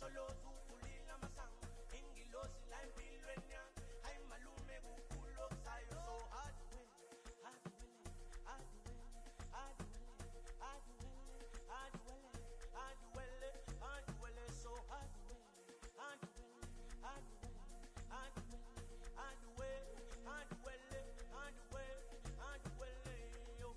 solo tu kulila masang ingilosi la impilwenya hay malume kukulo sayo so hard way hard way hard way hard way hard way hard way hard way so hard way hard way hard way hard way hard way hard way hard way hard way yo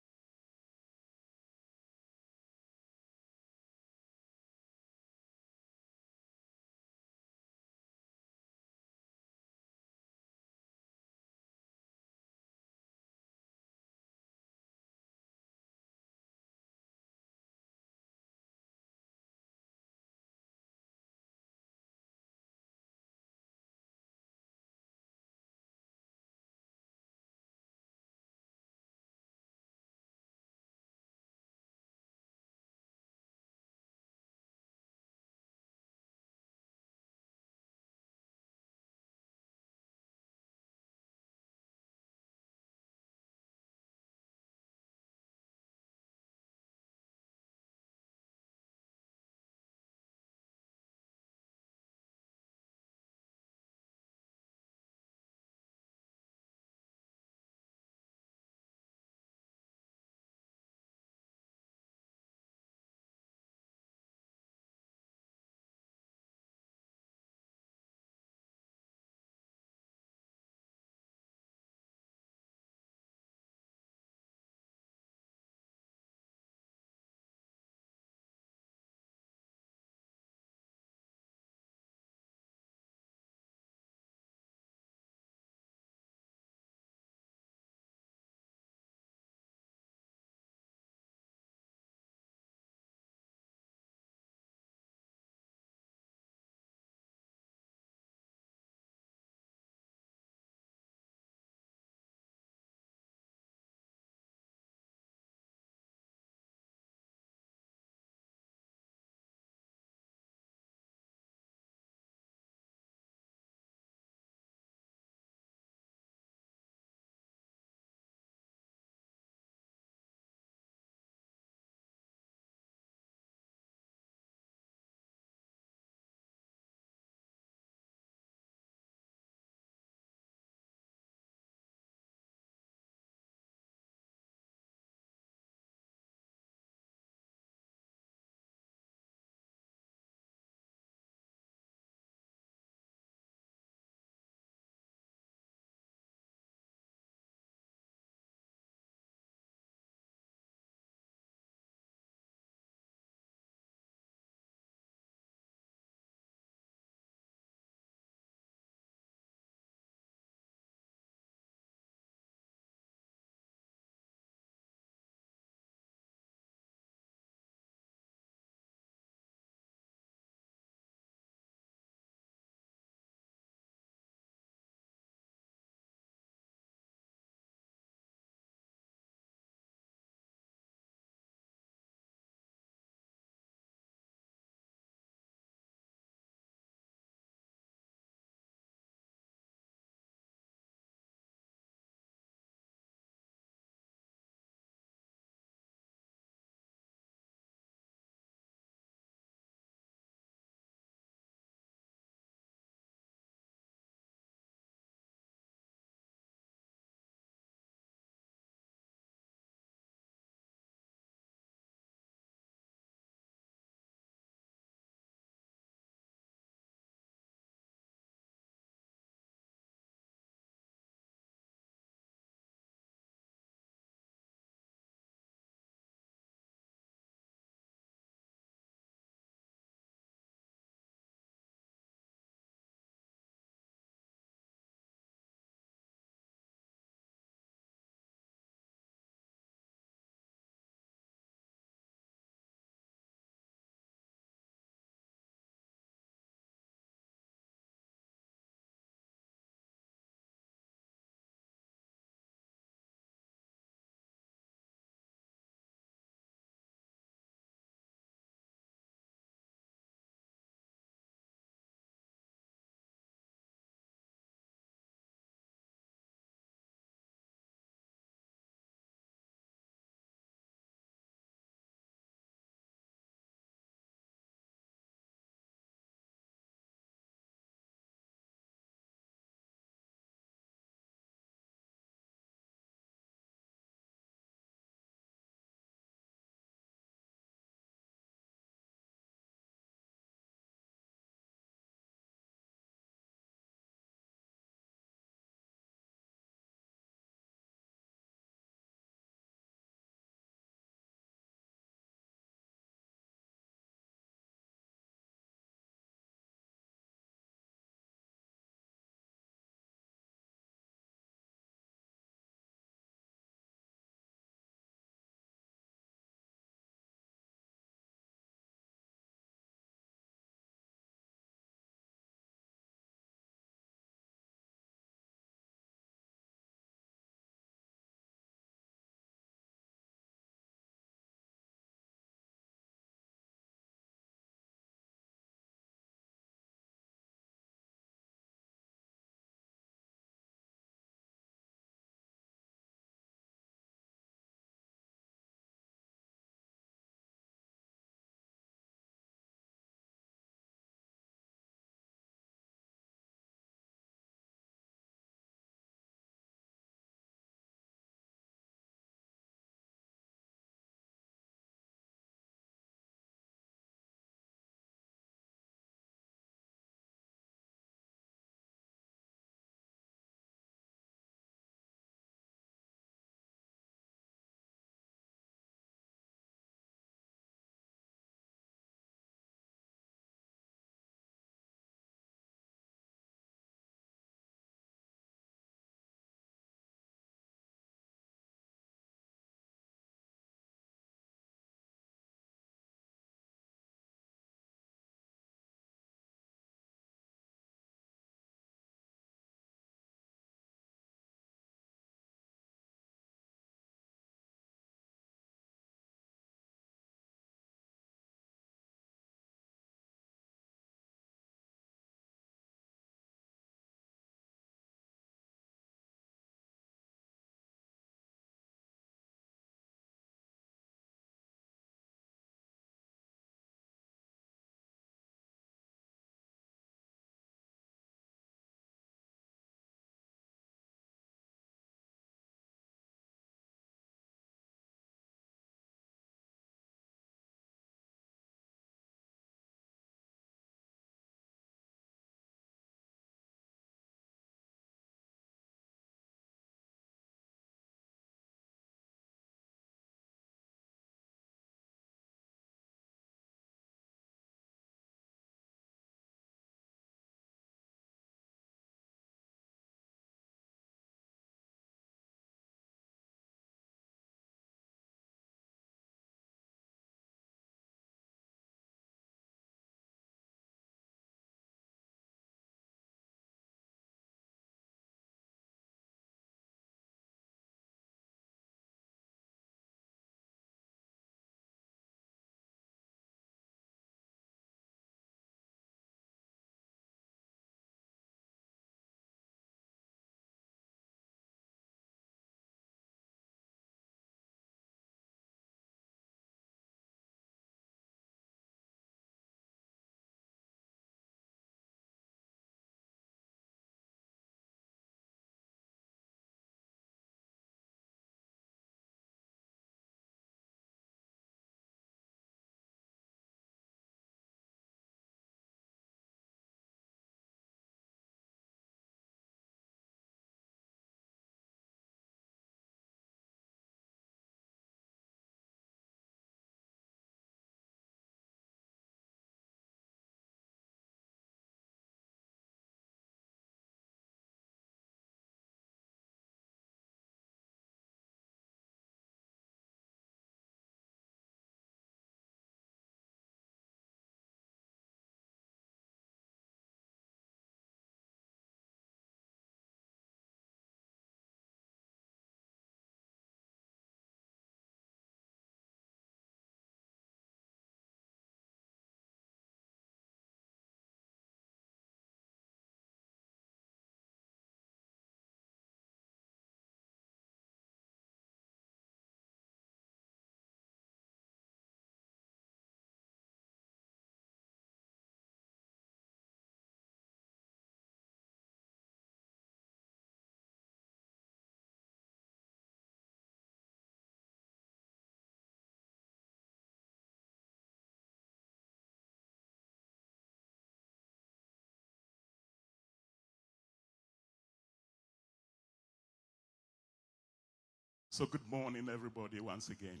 So good morning, everybody, once again.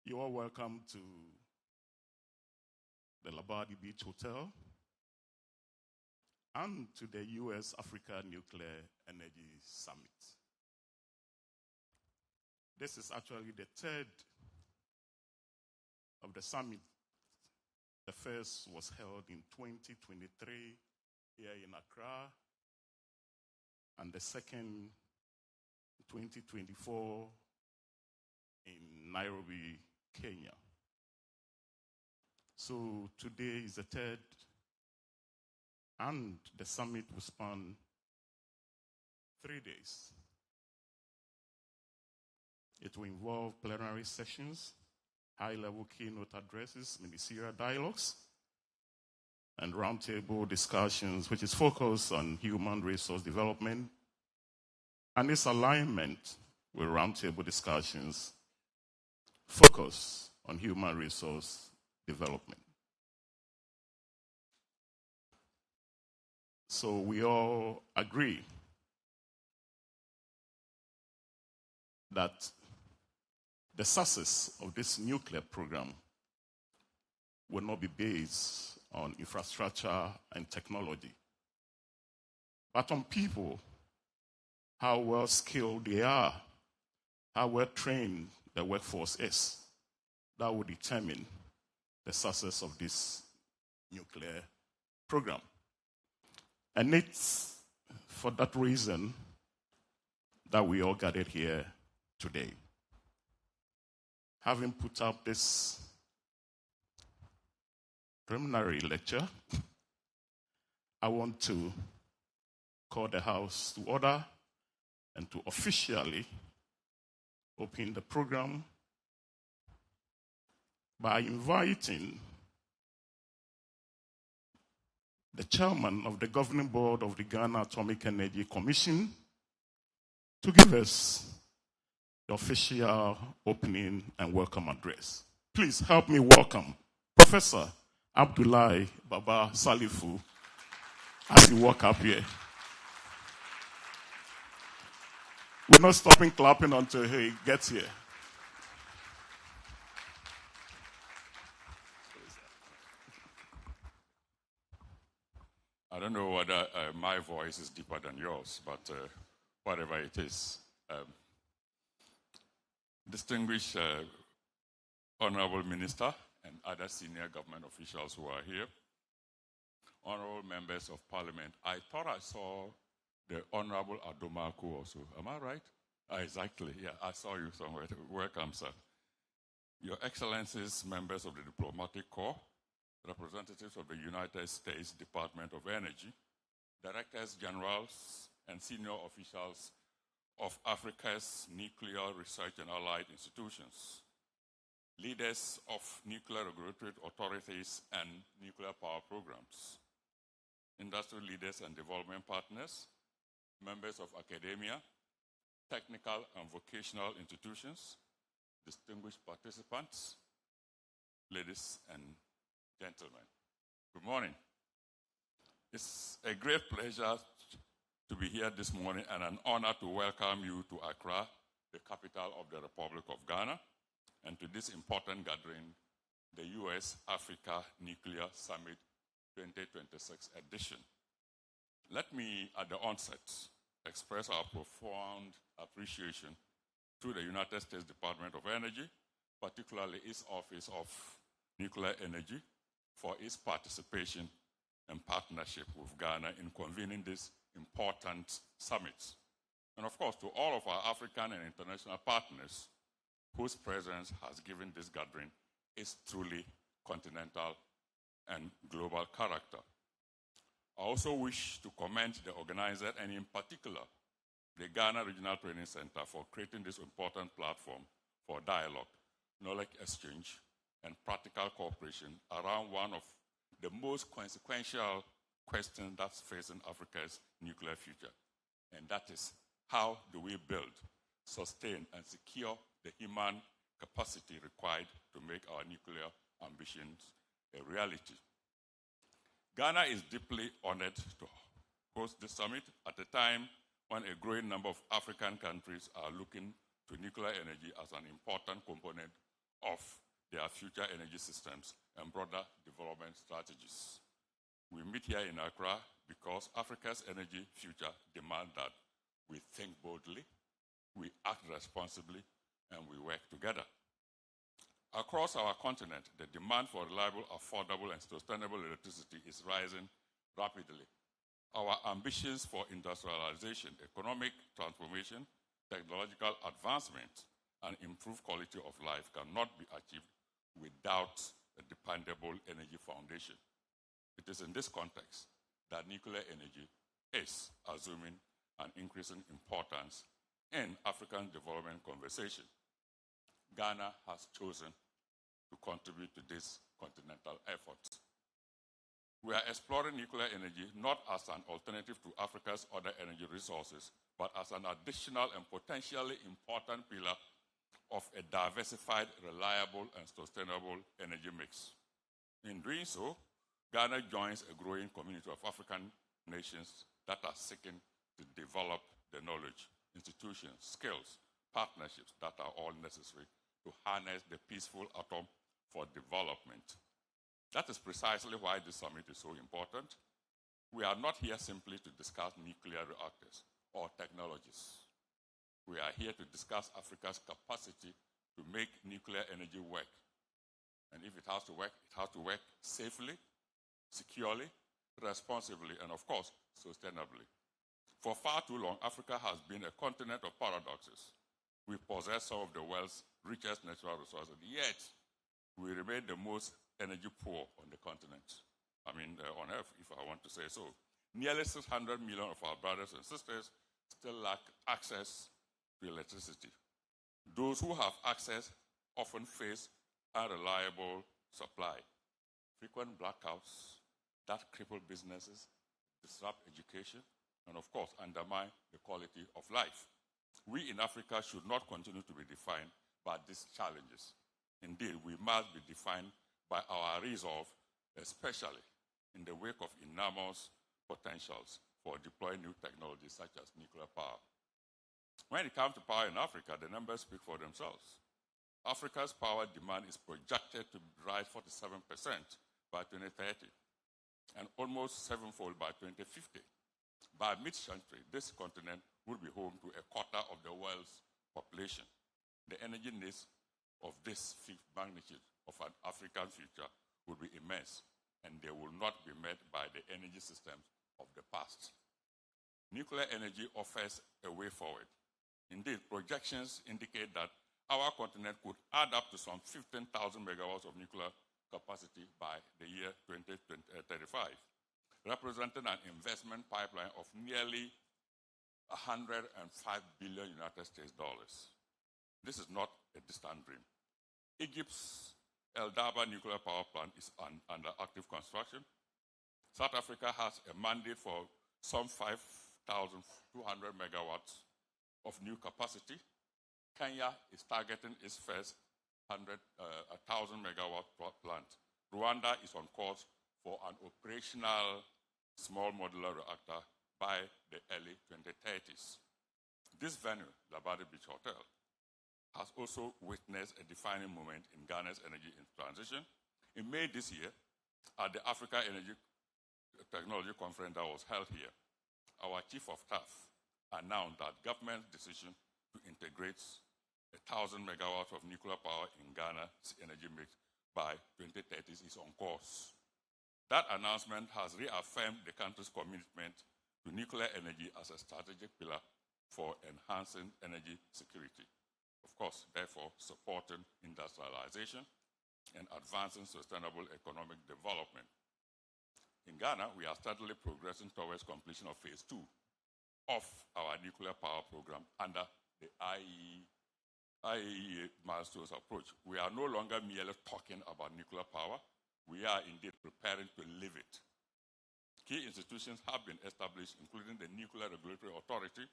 You are welcome to the Labadi Beach Hotel and to the U.S. Africa Nuclear Energy Summit. This is actually the third of the summit. The first was held in 2023 here in Accra, and the second 2024 in Nairobi, Kenya. So today is the third, and the summit will span 3 days. It will involve plenary sessions, high-level keynote addresses, ministerial dialogues, and roundtable discussions, which is focused on human resource development, and its alignment with roundtable discussions focused on human resource development. So we all agree that the success of this nuclear program will not be based on infrastructure and technology, but on people, how well skilled they are, how well trained the workforce is. That will determine the success of this nuclear program. And it's for that reason that we all gathered here today. Having put up this preliminary lecture, I want to call the House to order and to officially open the program by inviting the chairman of the governing board of the Ghana Atomic Energy Commission to give us the official opening and welcome address. Please help me welcome Professor Abdullahi Baba Salifu as he walk up here. We're not stopping clapping until he gets here. I don't know whether my voice is deeper than yours, but whatever it is. Distinguished Honorable Minister and other senior government officials who are here, honorable members of parliament, I thought I saw the Honorable Adomaku also. Am I right? Exactly. Yeah, I saw you somewhere. Welcome, sir. Your Excellencies, members of the Diplomatic Corps, representatives of the United States Department of Energy, directors, generals, and senior officials of Africa's nuclear research and allied institutions, leaders of nuclear regulatory authorities and nuclear power programs, industry leaders and development partners, members of academia, technical and vocational institutions, distinguished participants, ladies and gentlemen. Good morning. It's a great pleasure to be here this morning and an honor to welcome you to Accra, the capital of the Republic of Ghana, and to this important gathering, the U.S. Africa Nuclear Summit 2026 edition. Let me, at the onset, express our profound appreciation to the United States Department of Energy, particularly its Office of Nuclear Energy, for its participation and partnership with Ghana in convening this important summit. And of course, to all of our African and international partners whose presence has given this gathering its truly continental and global character. I also wish to commend the organizer and in particular the Ghana Regional Training Center for creating this important platform for dialogue, knowledge exchange, and practical cooperation around one of the most consequential questions that's facing Africa's nuclear future. And that is, how do we build, sustain, and secure the human capacity required to make our nuclear ambitions a reality? Ghana is deeply honored to host this summit at a time when a growing number of African countries are looking to nuclear energy as an important component of their future energy systems and broader development strategies. We meet here in Accra because Africa's energy future demands that we think boldly, we act responsibly, and we work together. Across our continent, the demand for reliable, affordable, and sustainable electricity is rising rapidly. Our ambitions for industrialization, economic transformation, technological advancement, and improved quality of life cannot be achieved without a dependable energy foundation. It is in this context that nuclear energy is assuming an increasing importance in African development conversation. Ghana has chosen to contribute to this continental effort. We are exploring nuclear energy not as an alternative to Africa's other energy resources, but as an additional and potentially important pillar of a diversified, reliable, and sustainable energy mix. In doing so, Ghana joins a growing community of African nations that are seeking to develop the knowledge, institutions, skills, partnerships that are all necessary to harness the peaceful atom for development. That is precisely why this summit is so important. We are not here simply to discuss nuclear reactors or technologies. We are here to discuss Africa's capacity to make nuclear energy work. And if it has to work safely, securely, responsibly, and of course, sustainably. For far too long, Africa has been a continent of paradoxes. We possess some of the world's richest natural resources, yet we remain the most energy poor on the continent. On Earth, if I want to say so. Nearly 600 million of our brothers and sisters still lack access to electricity. Those who have access often face unreliable supply, frequent blackouts that cripple businesses, disrupt education, and of course undermine the quality of life. We in Africa should not continue to be defined by these challenges. Indeed, we must be defined by our resolve, especially in the wake of enormous potentials for deploying new technologies such as nuclear power. When it comes to power in Africa, the numbers speak for themselves. Africa's power demand is projected to rise 47% by 2030 and almost sevenfold by 2050. By mid-century, this continent will be home to a quarter of the world's population. The energy needs of this fifth magnitude of an African future will be immense, and they will not be met by the energy systems of the past. Nuclear energy offers a way forward. Indeed, projections indicate that our continent could add up to some 15,000 megawatts of nuclear capacity by the year 2035, representing an investment pipeline of nearly $105 billion United States dollars. This is not a distant dream. Egypt's El Daba nuclear power plant is under active construction. South Africa has a mandate for some 5,200 megawatts of new capacity. Kenya is targeting its first 1,000 megawatt plant. Rwanda is on course for an operational small modular reactor by the early 2030s. This venue, Labadi Beach Hotel, has also witnessed a defining moment in Ghana's energy transition. In May this year, at the Africa Energy Technology Conference that was held here, our Chief of Staff announced that government's decision to integrate 1,000 megawatts of nuclear power in Ghana's energy mix by 2030 is on course. That announcement has reaffirmed the country's commitment to nuclear energy as a strategic pillar for enhancing energy security. Of course, therefore, supporting industrialization and advancing sustainable economic development. In Ghana, we are steadily progressing towards completion of phase 2 of our nuclear power program under the IAEA milestones approach. We are no longer merely talking about nuclear power. We are indeed preparing to live it. Key institutions have been established, including the Nuclear Regulatory Authority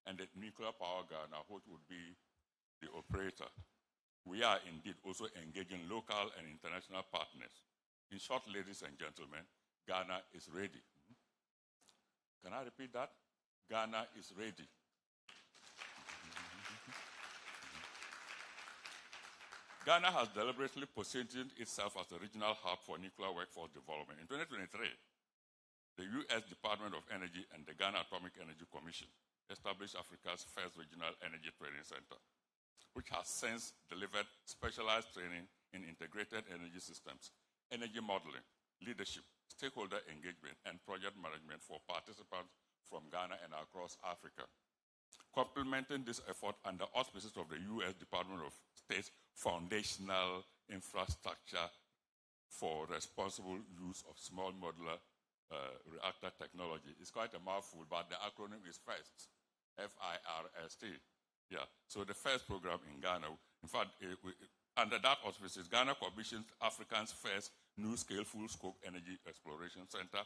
and the Nuclear Power Ghana, which would be the operator. We are indeed also engaging local and international partners. In short, ladies and gentlemen, Ghana is ready. Can I repeat that? Ghana is ready. Ghana has deliberately positioned itself as a regional hub for nuclear workforce development. In 2023, the U.S. Department of Energy and the Ghana Atomic Energy Commission established Africa's first regional energy training center, which has since delivered specialized training in integrated energy systems, energy modeling, leadership, stakeholder engagement, and project management for participants from Ghana and across Africa. Complementing this effort under auspices of the U.S. Department of State's Foundational Infrastructure for Responsible Use of Small Modular Reactor Technology. It's quite a mouthful, but the acronym is FIRST, F-I-R-S-T. Yeah, so the first program in Ghana, in fact, under that auspices, Ghana commissioned Africa's first new-scale full-scope energy exploration center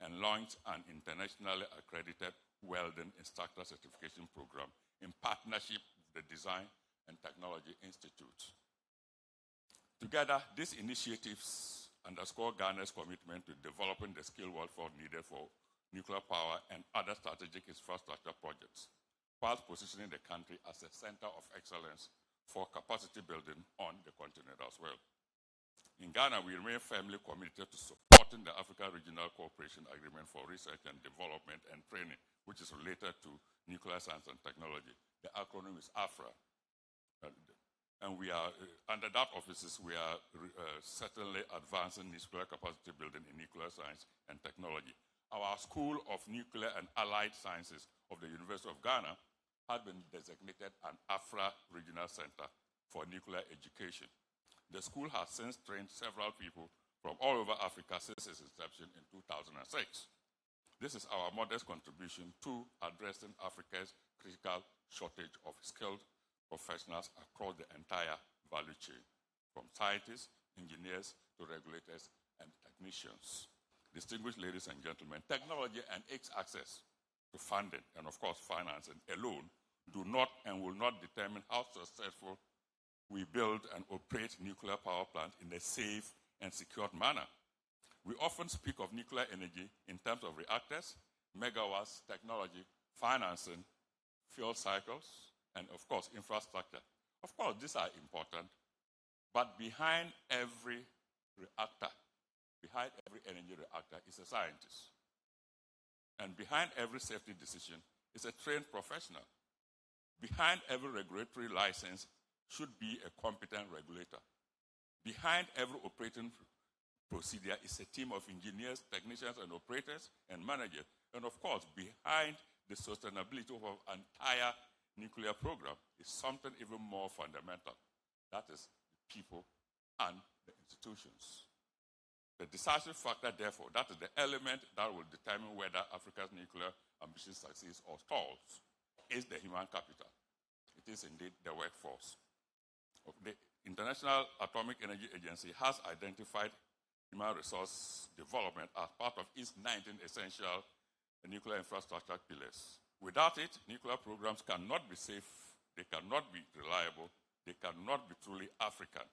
and launched an internationally accredited welding instructor certification program in partnership with the Design and Technology Institute. Together, these initiatives underscore Ghana's commitment to developing the skilled workforce needed for nuclear power and other strategic infrastructure projects, while positioning the country as a center of excellence for capacity building on the continent as well. In Ghana, we remain firmly committed to supporting the African Regional Cooperation Agreement for Research and Development and Training, which is related to nuclear science and technology. The acronym is AFRA. And we are, under that auspices, we are certainly advancing nuclear capacity building in nuclear science and technology. Our School of Nuclear and Allied Sciences of the University of Ghana has been designated an AFRA Regional Center for Nuclear Education. The school has since trained several people from all over Africa since its inception in 2006. This is our modest contribution to addressing Africa's critical shortage of skilled professionals across the entire value chain, from scientists, engineers, to regulators and technicians. Distinguished ladies and gentlemen, technology and its access to funding and, of course, financing alone do not and will not determine how successful we build and operate nuclear power plants in a safe and secured manner. We often speak of nuclear energy in terms of reactors, megawatts, technology, financing, fuel cycles, and, of course, infrastructure. Of course, these are important, but behind every reactor, behind every energy reactor is a scientist. And behind every safety decision is a trained professional. Behind every regulatory license should be a competent regulator. Behind every operating procedure is a team of engineers, technicians, and operators, and managers. And of course, behind the sustainability of our entire nuclear program is something even more fundamental. That is the people and the institutions. The decisive factor, therefore, that is the element that will determine whether Africa's nuclear ambition succeeds or stalls, is the human capital. It is indeed the workforce. The International Atomic Energy Agency has identified human resource development as part of its 19 essential nuclear infrastructure pillars. Without it, nuclear programs cannot be safe, they cannot be reliable, they cannot be truly African.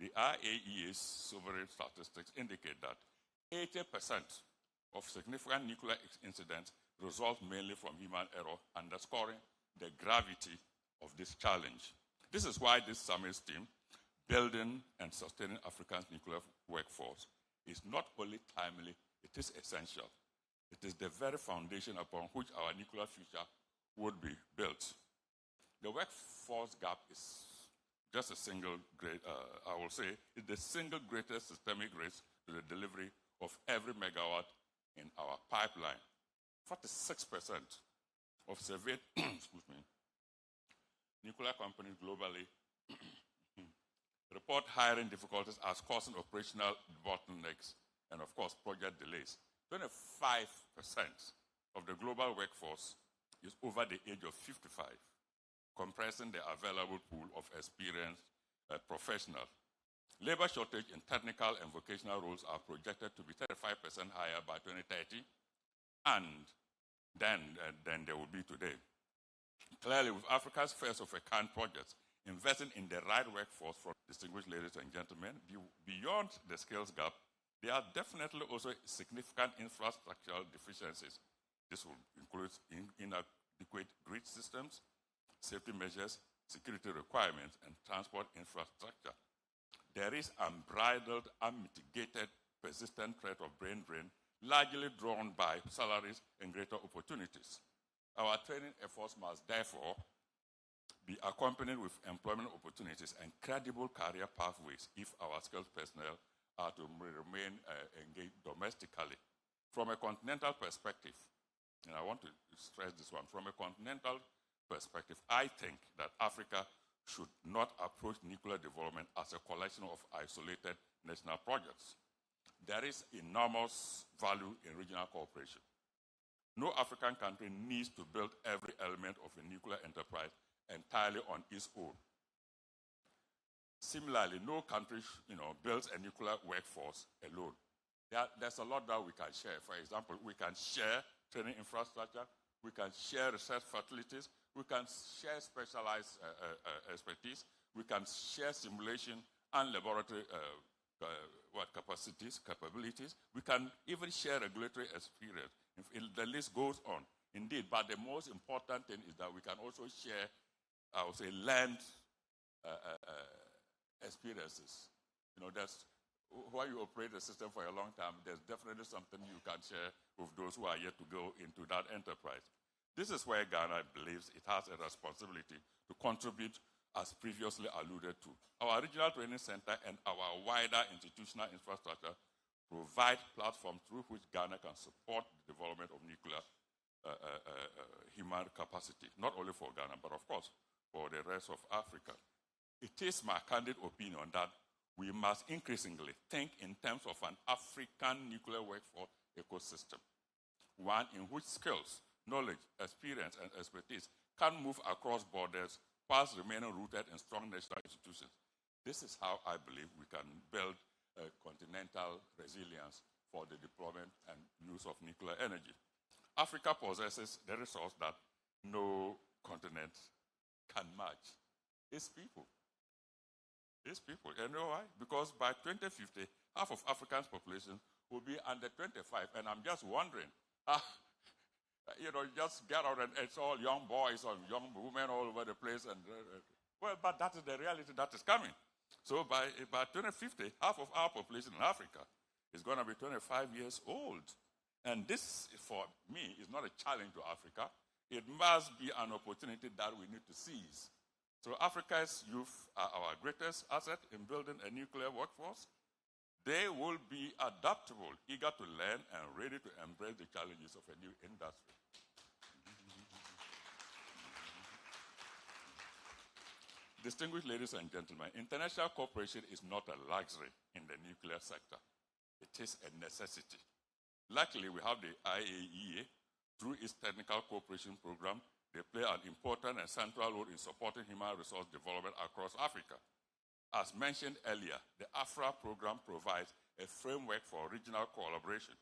The IAEA's sovereign statistics indicate that 80% of significant nuclear incidents result mainly from human error, underscoring the gravity of this challenge. This is why this summit's theme, Building and Sustaining Africa's Nuclear Workforce, is not only timely, it is essential. It is the very foundation upon which our nuclear future would be built. The workforce gap is just a single I will say, is the single greatest systemic risk to the delivery of every megawatt in our pipeline. 46% of surveyed nuclear companies globally report hiring difficulties as causing operational bottlenecks and, of course, project delays. 25% of the global workforce is over the age of 55, compressing the available pool of experienced professionals. Labor shortage in technical and vocational roles are projected to be 35% higher by 2030 and than they will be today. Clearly, with Africa's first of a kind projects, investing in the right workforce for distinguished ladies and gentlemen, beyond the skills gap, there are definitely also significant infrastructural deficiencies This will include inadequate grid systems, safety measures, security requirements, and transport infrastructure. There is unbridled, unmitigated, persistent threat of brain drain, largely drawn by salaries and greater opportunities. Our training efforts must therefore be accompanied with employment opportunities and credible career pathways if our skilled personnel are to remain engaged domestically. From a continental perspective, and I want to stress this one, from a continental perspective, I think that Africa should not approach nuclear development as a collection of isolated national projects. There is enormous value in regional cooperation. No African country needs to build every element of a nuclear enterprise entirely on its own. Similarly, no country builds a nuclear workforce alone. There's a lot that we can share. For example, we can share training infrastructure, we can share research facilities, we can share specialized expertise, we can share simulation and laboratory capabilities. We can even share regulatory experience. The list goes on, indeed. But the most important thing is that we can also share, I would say, learned experiences. That's while you operate the system for a long time, there's definitely something you can share with those who are yet to go into that enterprise. This is where Ghana believes it has a responsibility to contribute, as previously alluded to. Our regional training center and our wider institutional infrastructure provide platforms through which Ghana can support the development of nuclear human capacity, not only for Ghana, but of course for the rest of Africa. It is my candid opinion that we must increasingly think in terms of an African nuclear workforce ecosystem, one in which skills, knowledge, experience, and expertise can move across borders whilst remaining rooted in strong national institutions. This is how I believe we can build a continental resilience for the deployment and use of nuclear energy. Africa possesses the resource that no continent can match. It's people. It's people. You know why? Because by 2050, half of Africa's population will be under 25. And I'm just wondering, just get out and it's all young boys or young women all over the place. But that is the reality that is coming. So by 2050, half of our population in Africa is going to be 25 years old. And this, for me, is not a challenge to Africa. It must be an opportunity that we need to seize. So Africa's youth are our greatest asset in building a nuclear workforce. They will be adaptable, eager to learn, and ready to embrace the challenges of a new industry. Distinguished ladies and gentlemen, international cooperation is not a luxury in the nuclear sector. It is a necessity. Luckily, we have the IAEA. Through its technical cooperation program, they play an important and central role in supporting human resource development across Africa. As mentioned earlier, the AFRA program provides a framework for regional collaboration.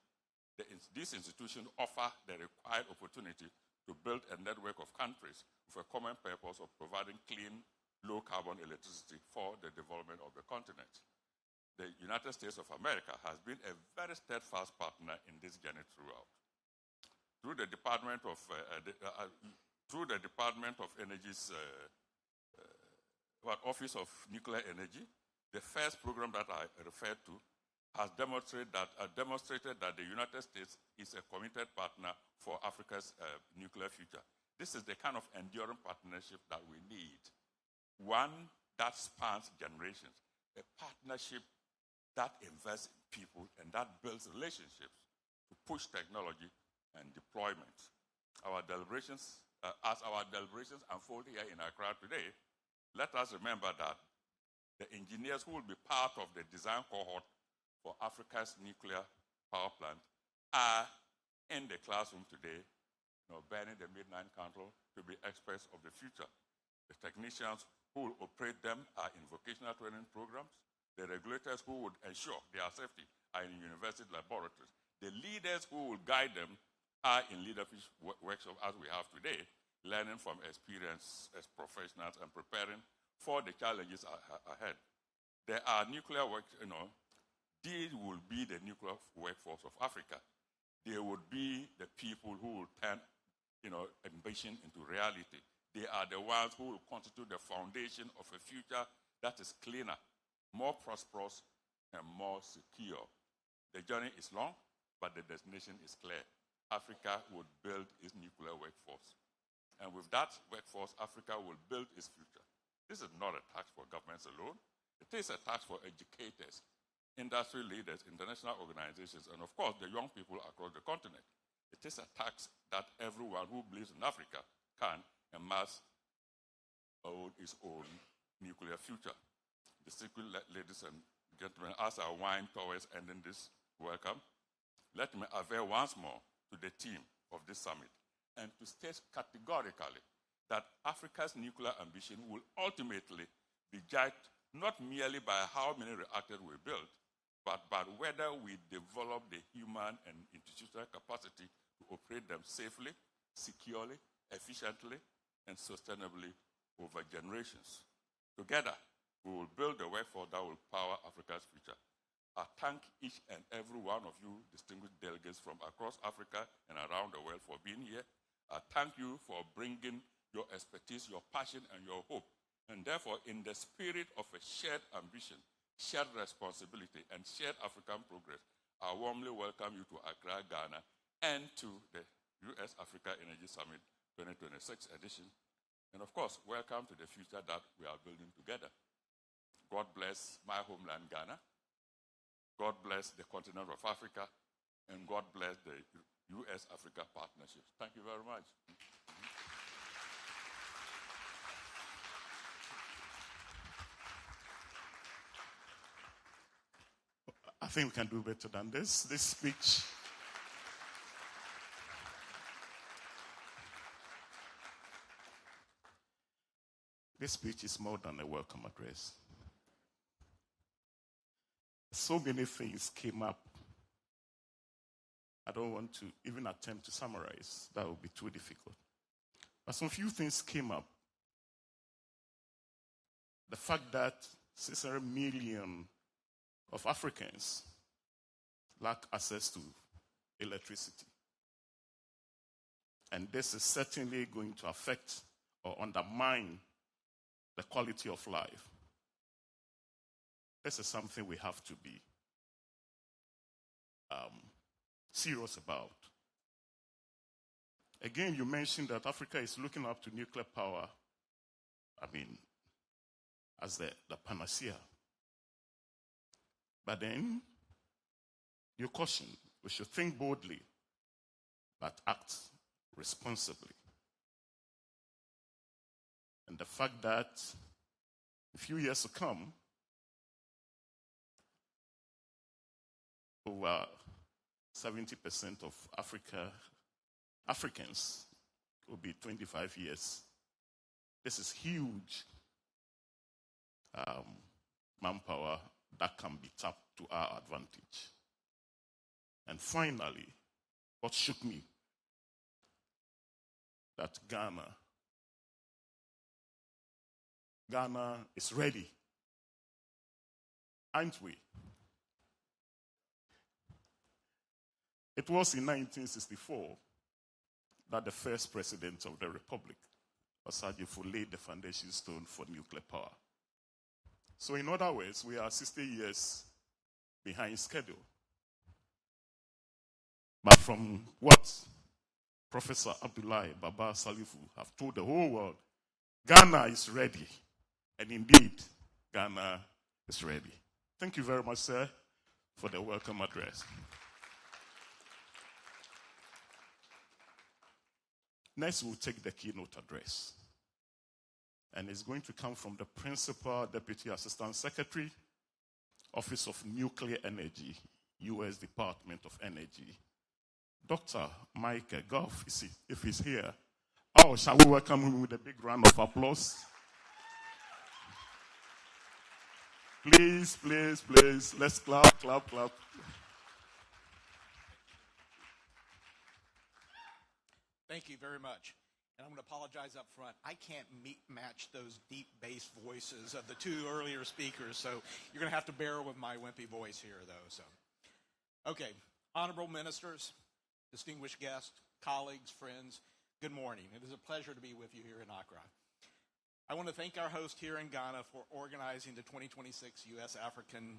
These institutions offer the required opportunity to build a network of countries with a common purpose of providing clean, low-carbon electricity for the development of the continent. The United States of America has been a very steadfast partner in this journey throughout. Through the Department of Energy's Office of Nuclear Energy, the first program that I referred to has demonstrated that the United States is a committed partner for Africa's nuclear future. This is the kind of enduring partnership that we need. One that spans generations, a partnership that invests in people and that builds relationships to push technology and deployment. As our deliberations unfold here in Accra today, let us remember that the engineers who will be part of the design cohort for Africa's nuclear power plant are in the classroom today, burning the midnight candle to be experts of the future. The technicians who will operate them are in vocational training programs. The regulators who would ensure their safety are in university laboratories. The leaders who will guide them are in leadership workshops as we have today, learning from experience as professionals and preparing for the challenges ahead. There are nuclear these will be the nuclear workforce of Africa. they would be the people who will turn, ambition into reality. They are the ones who will constitute the foundation of a future that is cleaner, more prosperous, and more secure. The journey is long, but the destination is clear. Africa would build its nuclear workforce. And with that workforce, Africa will build its future. This is not a task for governments alone. It is a task for educators, industry leaders, international organizations, and of course, the young people across the continent. It is a task that everyone who believes in Africa can and must own its own nuclear future. Distinguished ladies and gentlemen, as I wind towards ending this welcome, let me avail once more to the theme of this summit and to state categorically that Africa's nuclear ambition will ultimately be judged not merely by how many reactors we build, but by whether we develop the human and institutional capacity to operate them safely, securely, efficiently, and sustainably over generations. Together, we will build a workforce that will power Africa's future. I thank each and every one of you, distinguished delegates from across Africa and around the world, for being here. I thank you for bringing your expertise, your passion, and your hope. And therefore, in the spirit of a shared ambition, shared responsibility, and shared African progress, I warmly welcome you to Accra, Ghana, and to the U.S. Africa Energy Summit 2026 edition. And of course, welcome to the future that we are building together. God bless my homeland, Ghana. God bless the continent of Africa, and God bless the U.S.-Africa partnership. Thank you very much. I think we can do better than this. This speech is more than a welcome address. So many things came up. I don't want to even attempt to summarize. That would be too difficult. But some few things came up. The fact that 600 million of Africans lack access to electricity. And this is certainly going to affect or undermine the quality of life. This is something we have to be serious about. Again, you mentioned that Africa is looking up to nuclear power, as the panacea. But then, you caution, we should think boldly, but act responsibly. And the fact that a few years to come, over 70% of Africans will be 25 years. This is huge manpower that can be tapped to our advantage. And finally, what shook me, that Ghana is ready, aren't we? It was in 1964 that the first president of the Republic, Osagyefo, laid the foundation stone for nuclear power. So in other words, we are 60 years behind schedule. But from what Professor Abdoulaye Baba Salifu have told the whole world, Ghana is ready. And indeed, Ghana is ready. Thank you very much, sir, for the welcome address. Next, we'll take the keynote address. And it's going to come from the Principal Deputy Assistant Secretary, Office of Nuclear Energy, U.S. Department of Energy, Dr. Mike Goff, if he's here. Oh, shall we welcome him with a big round of applause? Please, please, please, let's clap, clap, clap. Thank you very much. And I'm going to apologize up front. I can't match those deep bass voices of the two earlier speakers, so you're going to have to bear with my wimpy voice here, though. So, okay, honorable ministers, distinguished guests, colleagues, friends, good morning. It is a pleasure to be with you here in Accra. I want to thank our host here in Ghana for organizing the 2026 U.S. African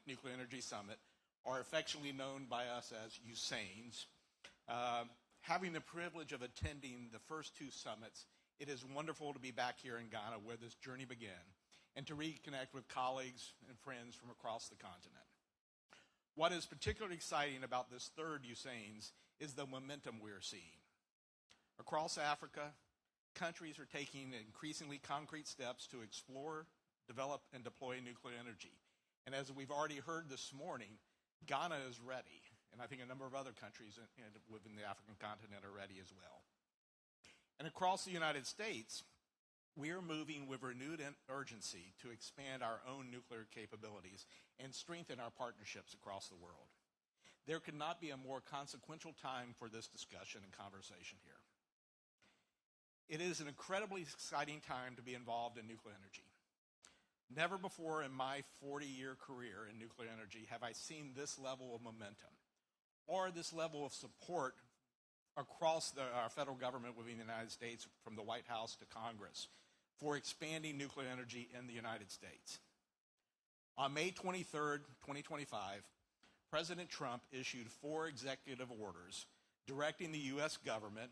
Nuclear Energy Summit, or affectionately known by us as USANES. Having the privilege of attending the first two summits, it is wonderful to be back here in Ghana where this journey began and to reconnect with colleagues and friends from across the continent. What is particularly exciting about this third USANES is the momentum we're seeing. Across Africa, countries are taking increasingly concrete steps to explore, develop, and deploy nuclear energy. And as we've already heard this morning, Ghana is ready, and I think a number of other countries within the African continent are ready as well. And across the United States, we are moving with renewed urgency to expand our own nuclear capabilities and strengthen our partnerships across the world. There could not be a more consequential time for this discussion and conversation here. It is an incredibly exciting time to be involved in nuclear energy. Never before in my 40-year career in nuclear energy have I seen this level of momentum or this level of support across our federal government within the United States, from the White House to Congress, for expanding nuclear energy in the United States. On May 23rd, 2025, President Trump issued 4 executive orders directing the U.S. government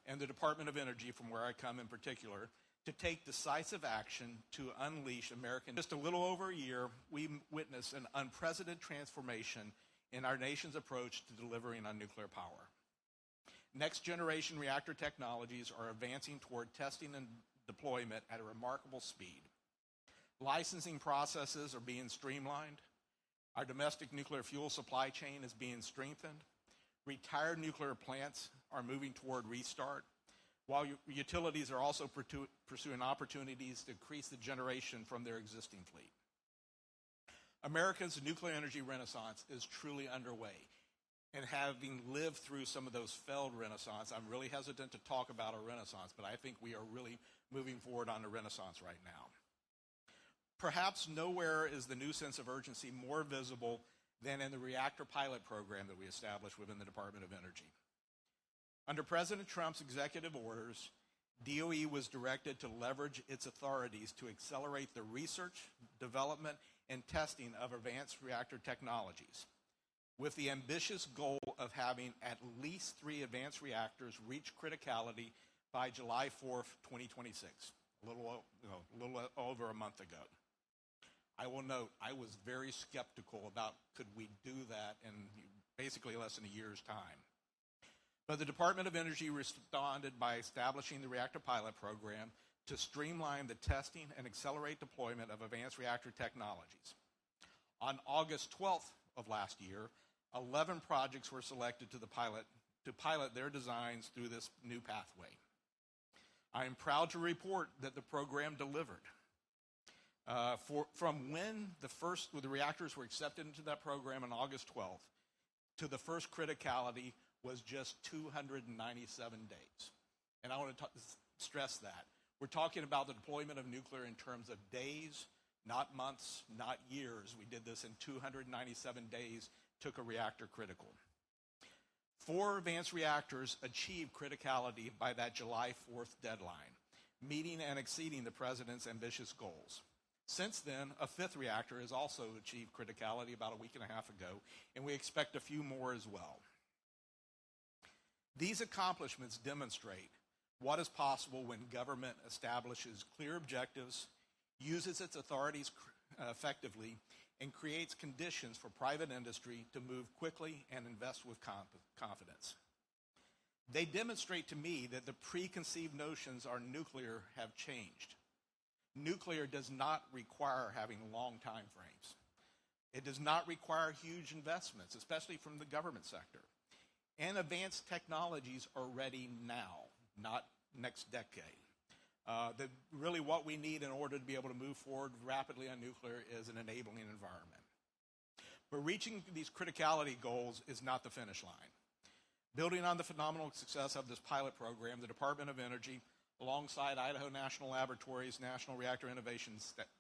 and the Department of Energy, from where I come in particular, to take decisive action to unleash American. Just a little over a year, we witnessed an unprecedented transformation in our nation's approach to delivering on nuclear power. Next-generation reactor technologies are advancing toward testing and deployment at a remarkable speed. Licensing processes are being streamlined. Our domestic nuclear fuel supply chain is being strengthened. Retired nuclear plants are moving toward restart, while utilities are also pursuing opportunities to increase the generation from their existing fleet. America's nuclear energy renaissance is truly underway. And having lived through some of those failed renaissance, I'm really hesitant to talk about a renaissance, but I think we are really moving forward on a renaissance right now. Perhaps nowhere is the new sense of urgency more visible than in the reactor pilot program that we established within the Department of Energy. Under President Trump's executive orders, DOE was directed to leverage its authorities to accelerate the research, development, and testing of advanced reactor technologies, with the ambitious goal of having at least 3 advanced reactors reach criticality by July 4th, 2026, a little over a month ago. I will note, I was very skeptical about could we do that in basically less than a year's time. But the Department of Energy responded by establishing the reactor pilot program to streamline the testing and accelerate deployment of advanced reactor technologies. On August 12th of last year, 11 projects were selected to pilot their designs through this new pathway. I am proud to report that the program delivered. From when the reactors were accepted into that program on August 12th to the first criticality was just 297 days. And I want to stress that. We're talking about the deployment of nuclear in terms of days, not months, not years. We did this in 297 days, took a reactor critical. 4 advanced reactors achieved criticality by that July 4th deadline, meeting and exceeding the President's ambitious goals. Since then, a 5th reactor has also achieved criticality about a week and a half ago, and we expect a few more as well. These accomplishments demonstrate what is possible when government establishes clear objectives, uses its authorities effectively, and creates conditions for private industry to move quickly and invest with confidence. They demonstrate to me that the preconceived notions on nuclear have changed. Nuclear does not require having long time frames. It does not require huge investments, especially from the government sector. And advanced technologies are ready now, not next decade. Really what we need in order to be able to move forward rapidly on nuclear is an enabling environment. But reaching these criticality goals is not the finish line. Building on the phenomenal success of this pilot program, the Department of Energy, alongside Idaho National Laboratory's National Reactor Innovation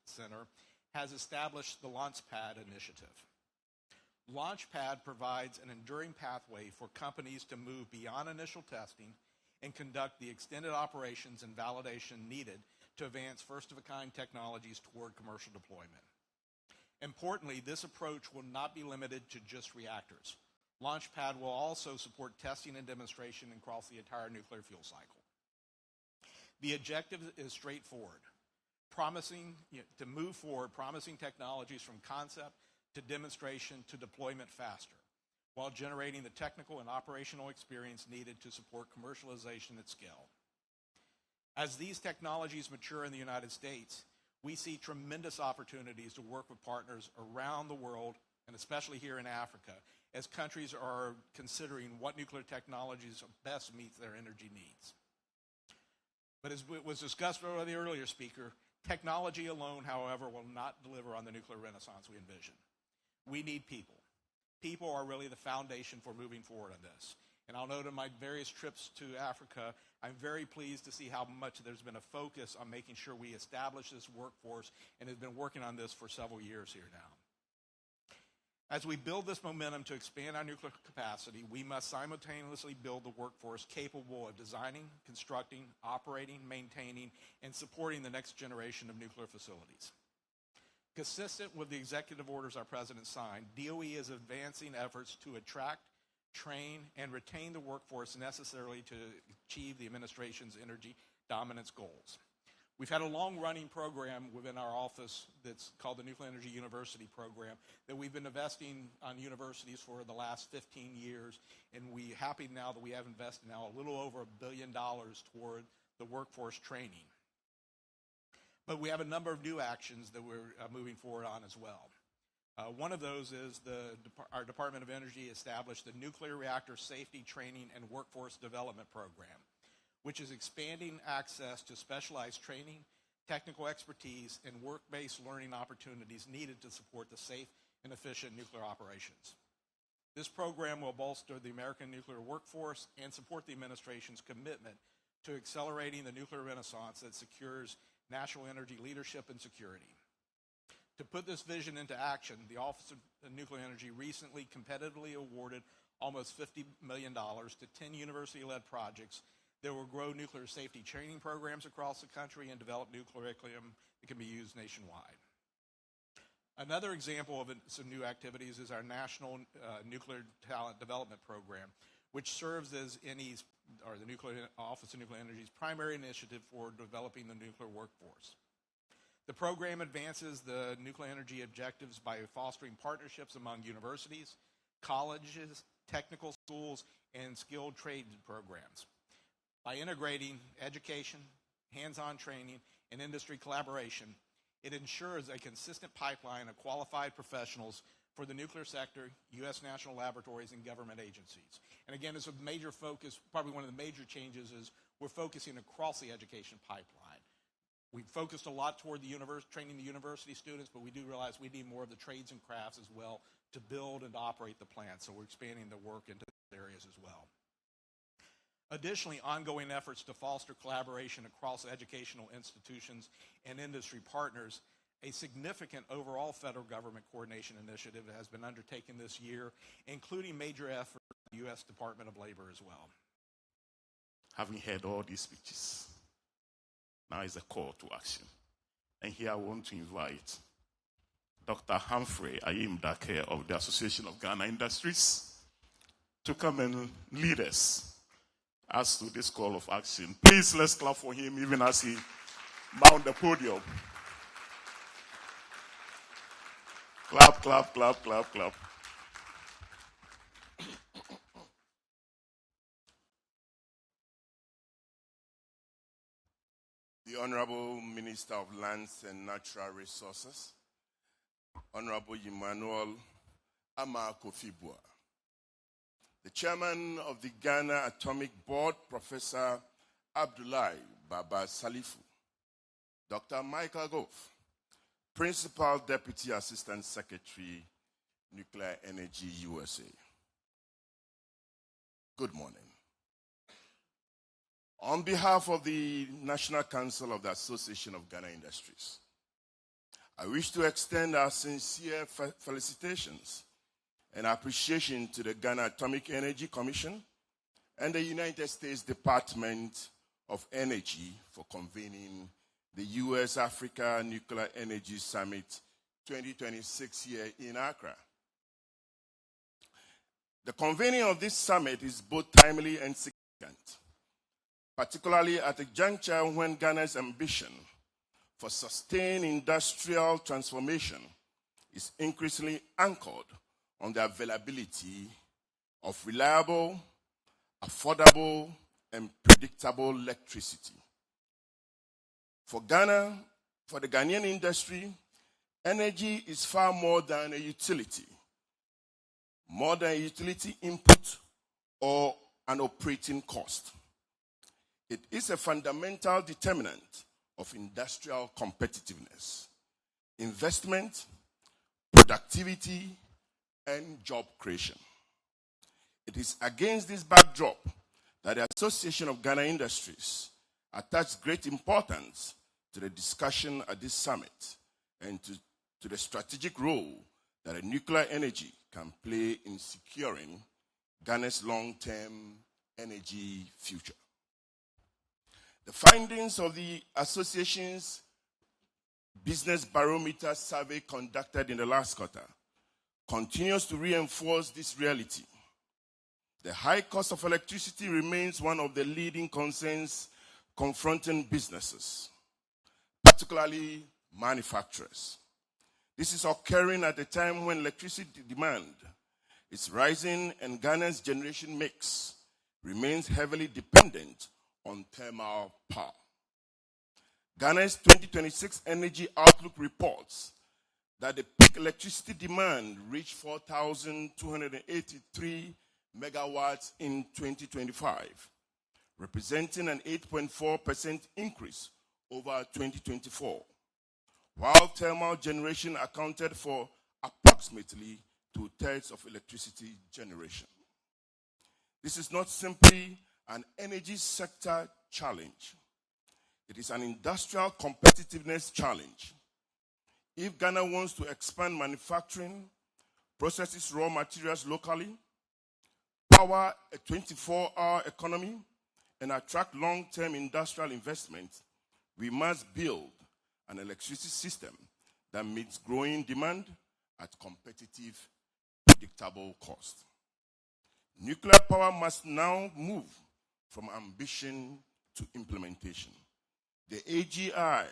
Center, has established the Launchpad Initiative. Launchpad provides an enduring pathway for companies to move beyond initial testing and conduct the extended operations and validation needed to advance first-of-a-kind technologies toward commercial deployment. Importantly, this approach will not be limited to just reactors. Launchpad will also support testing and demonstration across the entire nuclear fuel cycle. The objective is straightforward, to move forward promising technologies from concept to demonstration to deployment faster, while generating the technical and operational experience needed to support commercialization at scale. As these technologies mature in the United States, we see tremendous opportunities to work with partners around the world, and especially here in Africa, as countries are considering what nuclear technologies best meet their energy needs. But as was discussed by the earlier speaker, technology alone, however, will not deliver on the nuclear renaissance we envision. We need people. People are really the foundation for moving forward on this. And I'll note in my various trips to Africa, I'm very pleased to see how much there's been a focus on making sure we establish this workforce and has been working on this for several years here now. As we build this momentum to expand our nuclear capacity, we must simultaneously build the workforce capable of designing, constructing, operating, maintaining, and supporting the next generation of nuclear facilities. Consistent with the executive orders our president signed, DOE is advancing efforts to attract, train, and retain the workforce necessary to achieve the administration's energy dominance goals. We've had a long-running program within our office that's called the Nuclear Energy University Program that we've been investing on universities for the last 15 years, and we're happy now that we have invested now a little over $1 billion toward the workforce training. But we have a number of new actions that we're moving forward on as well. One of those is our Department of Energy established the Nuclear Reactor Safety Training and Workforce Development Program, which is expanding access to specialized training, technical expertise, and work-based learning opportunities needed to support the safe and efficient nuclear operations. This program will bolster the American nuclear workforce and support the administration's commitment to accelerating the nuclear renaissance that secures national energy leadership and security. To put this vision into action, the Office of Nuclear Energy recently competitively awarded almost $50 million to 10 university-led projects that will grow nuclear safety training programs across the country and develop new curriculum that can be used nationwide. Another example of some new activities is our National Nuclear Talent Development Program, which serves as NE's, or the Office of Nuclear Energy's primary initiative for developing the nuclear workforce. The program advances the nuclear energy objectives by fostering partnerships among universities, colleges, technical schools, and skilled trade programs. By integrating education, hands-on training, and industry collaboration, it ensures a consistent pipeline of qualified professionals for the nuclear sector, U.S. national laboratories, and government agencies. And again, it's a major focus, probably one of the major changes is we're focusing across the education pipeline. We've focused a lot toward training the university students, but we do realize we need more of the trades and crafts as well to build and operate the plant, so we're expanding the work into those areas as well. Additionally, ongoing efforts to foster collaboration across educational institutions and industry partners, a significant overall federal government coordination initiative has been undertaken this year, including major efforts by the U.S. Department of Labor as well. Having heard all these speeches, now is a call to action. And here I want to invite Dr. Humphrey Ayim-Dake of the Association of Ghana Industries to come and lead us as to this call of action. Please, let's clap for him even as he mounts the podium. Clap, clap, clap, clap, clap. The Honorable Minister of Lands and Natural Resources, Honorable Emmanuel Ama Kofi-Buah, the Chairman of the Ghana Atomic Board, Professor Abdullahi Baba Salifu, Dr. Michael Gove, Principal Deputy Assistant Secretary, Nuclear Energy USA. Good morning. On behalf of the National Council of the Association of Ghana Industries, I wish to extend our sincere felicitations and appreciation to the Ghana Atomic Energy Commission and the United States Department of Energy for convening the U.S. Africa Nuclear Energy Summit 2026 here in Accra. The convening of this summit is both timely and significant, particularly at a juncture when Ghana's ambition for sustained industrial transformation is increasingly anchored on the availability of reliable, affordable, and predictable electricity. For Ghana, for the Ghanaian industry, energy is far more than a utility input or an operating cost. It is a fundamental determinant of industrial competitiveness, investment, productivity, and job creation. It is against this backdrop that the Association of Ghana Industries attached great importance to the discussion at this summit and to the strategic role that nuclear energy can play in securing Ghana's long-term energy future. The findings of the association's Business Barometer survey conducted in the last quarter continues to reinforce this reality. The high cost of electricity remains one of the leading concerns confronting businesses, particularly manufacturers. This is occurring at a time when electricity demand is rising and Ghana's generation mix remains heavily dependent on thermal power. Ghana's 2026 Energy Outlook reports that the peak electricity demand reached 4,283 megawatts in 2025, representing an 8.4% increase over 2024, while thermal generation accounted for approximately 2/3 of electricity generation. This is not simply an energy sector challenge. It is an industrial competitiveness challenge. If Ghana wants to expand manufacturing, process its raw materials locally, power a 24-hour economy, and attract long-term industrial investment, we must build an electricity system that meets growing demand at competitive, predictable cost. Nuclear power must now move from ambition to implementation. The AGI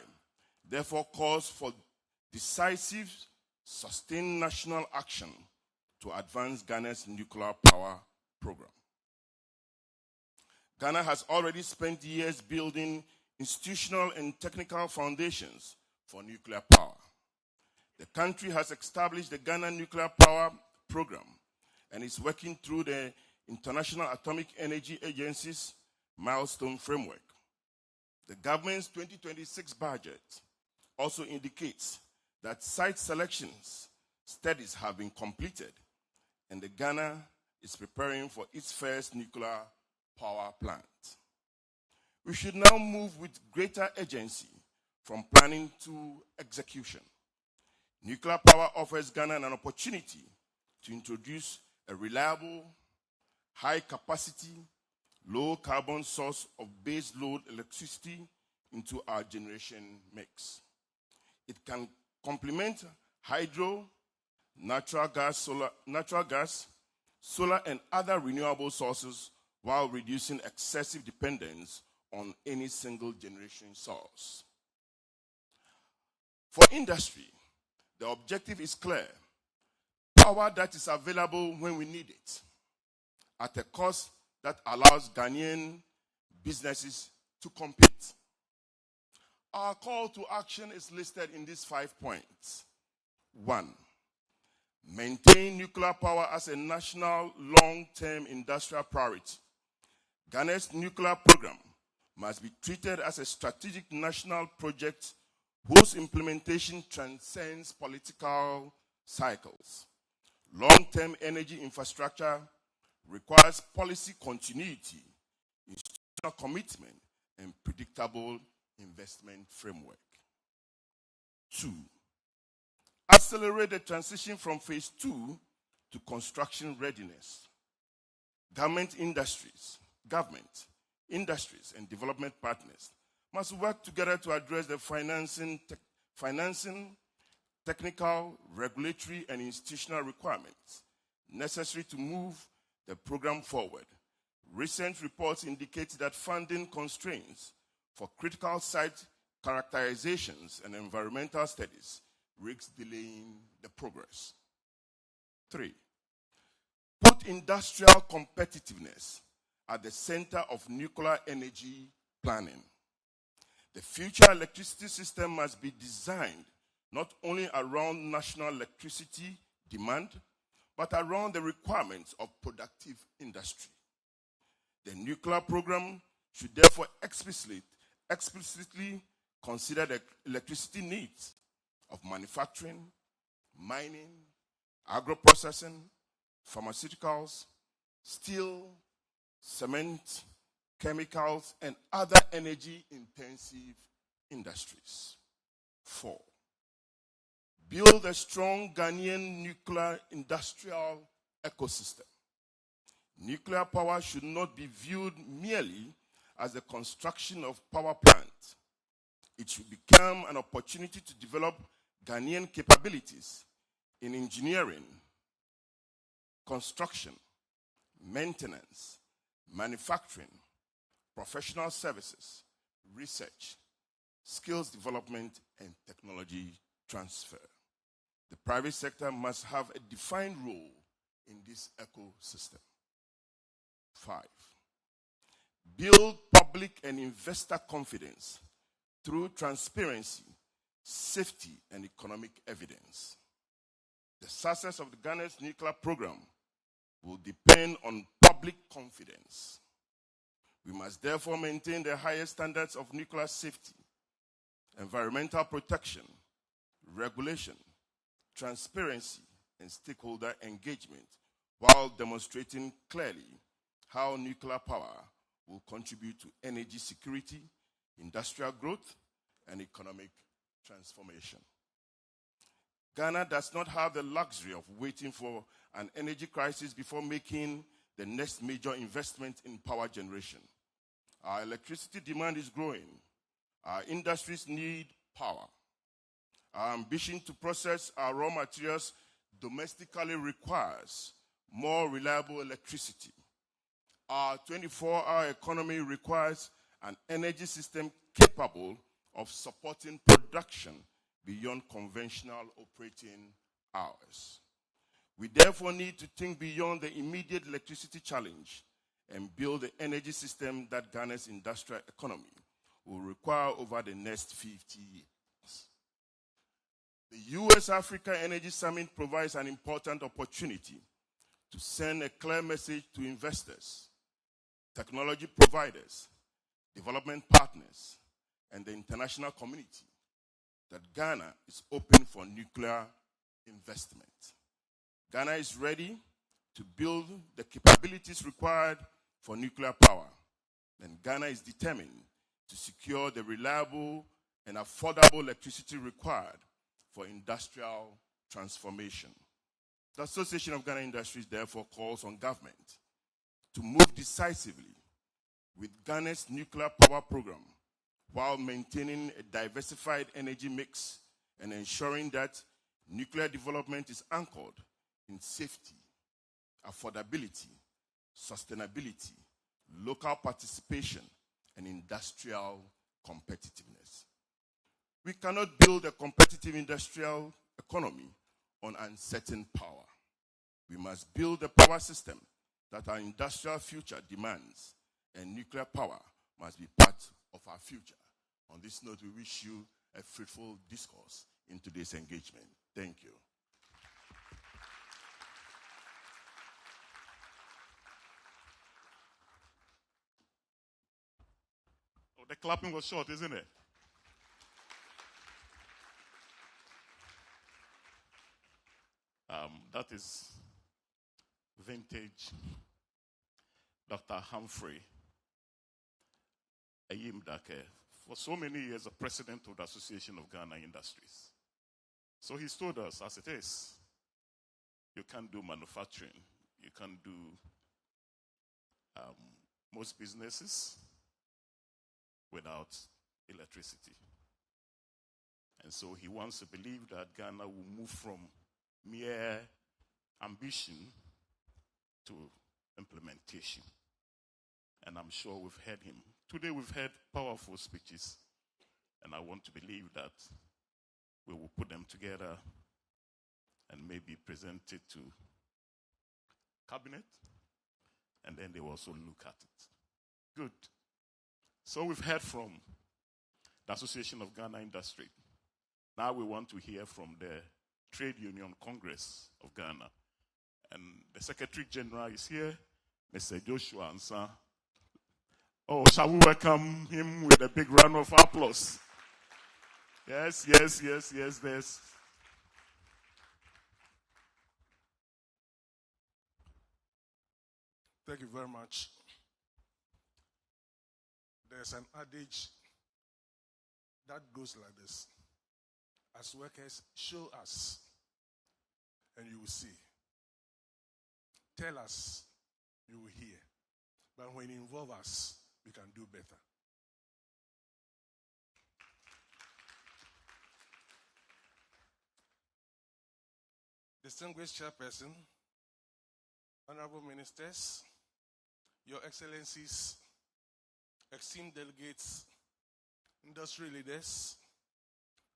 therefore calls for decisive, sustained national action to advance Ghana's nuclear power program. Ghana has already spent years building institutional and technical foundations for nuclear power. The country has established the Ghana Nuclear Power Program and is working through the International Atomic Energy Agency's milestone framework. The government's 2026 budget also indicates that site selections studies have been completed and the Ghana is preparing for its first nuclear power plant. We should now move with greater urgency from planning to execution. Nuclear power offers Ghana an opportunity to introduce a reliable, high-capacity, low-carbon source of base-load electricity into our generation mix. It can complement hydro, natural gas, solar, and other renewable sources while reducing excessive dependence on any single generation source. For industry, the objective is clear. Power that is available when we need it, at a cost that allows Ghanaian businesses to compete. Our call to action is listed in these 5 points. 1, maintain nuclear power as a national long-term industrial priority. Ghana's nuclear program must be treated as a strategic national project whose implementation transcends political cycles. Long-term energy infrastructure requires policy continuity, institutional commitment, and predictable investment framework. 2, accelerate the transition from phase 2 to construction readiness. Government, industries, and development partners must work together to address the financing, technical, regulatory, and institutional requirements necessary to move the program forward. Recent reports indicate that funding constraints for critical site characterizations and environmental studies risks delaying the progress. 3. Put industrial competitiveness at the center of nuclear energy planning. The future electricity system must be designed not only around national electricity demand, but around the requirements of productive industry. The nuclear program should therefore explicitly consider the electricity needs of manufacturing, mining, agro-processing, pharmaceuticals, steel, cement, chemicals, and other energy-intensive industries. 4. Build a strong Ghanaian nuclear industrial ecosystem. Nuclear power should not be viewed merely as the construction of power plants. It should become an opportunity to develop Ghanaian capabilities in engineering, construction, maintenance, manufacturing, professional services, research, skills development, and technology transfer. The private sector must have a defined role in this ecosystem. 5. Build public and investor confidence through transparency, safety, and economic evidence. The success of the Ghana's nuclear program will depend on public confidence. We must therefore maintain the highest standards of nuclear safety, environmental protection, regulation, transparency, and stakeholder engagement, while demonstrating clearly how nuclear power will contribute to energy security, industrial growth, and economic transformation. Ghana does not have the luxury of waiting for an energy crisis before making the next major investment in power generation. Our electricity demand is growing. Our industries need power. Our ambition to process our raw materials domestically requires more reliable electricity. Our 24-hour economy requires an energy system capable of supporting production beyond conventional operating hours. We therefore need to think beyond the immediate electricity challenge and build the energy system that Ghana's industrial economy will require over the next 50 years. The US-Africa Energy Summit provides an important opportunity to send a clear message to investors, technology providers, development partners, and the international community that Ghana is open for nuclear investment. Ghana is ready to build the capabilities required for nuclear power, and Ghana is determined to secure the reliable and affordable electricity required for industrial transformation. The Association of Ghana Industries therefore calls on government to move decisively with Ghana's nuclear power program while maintaining a diversified energy mix and ensuring that nuclear development is anchored in safety, affordability, sustainability, local participation, and industrial competitiveness. We cannot build a competitive industrial economy on uncertain power. We must build a power system that our industrial future demands, and nuclear power must be part of our future. On this note, we wish you a fruitful discourse in today's engagement. Thank you. Oh, the clapping was short, isn't it? That is vintage Dr. Humphrey Ayimdake, for so many years the president of the Association of Ghana Industries. So he's told us as it is. you can't do manufacturing. You can't do most businesses without electricity. And so he wants to believe that Ghana will move from mere ambition to implementation. And I'm sure we've heard him. Today we've heard powerful speeches, and I want to believe that we will put them together and maybe present it to cabinet, and then they will also look at it. Good. So we've heard from the Association of Ghana Industry. Now we want to hear from the Trade Union Congress of Ghana. And the Secretary General is here, Mr. Joshua Ansah. Oh, shall we welcome him with a big round of applause? Yes. Thank you very much. There's an adage that goes like this. As workers, show us, and you will see. Tell us, you will hear. But when you involve us, we can do better. Distinguished Chairperson, Honorable Ministers, Your Excellencies, esteemed delegates, industry leaders,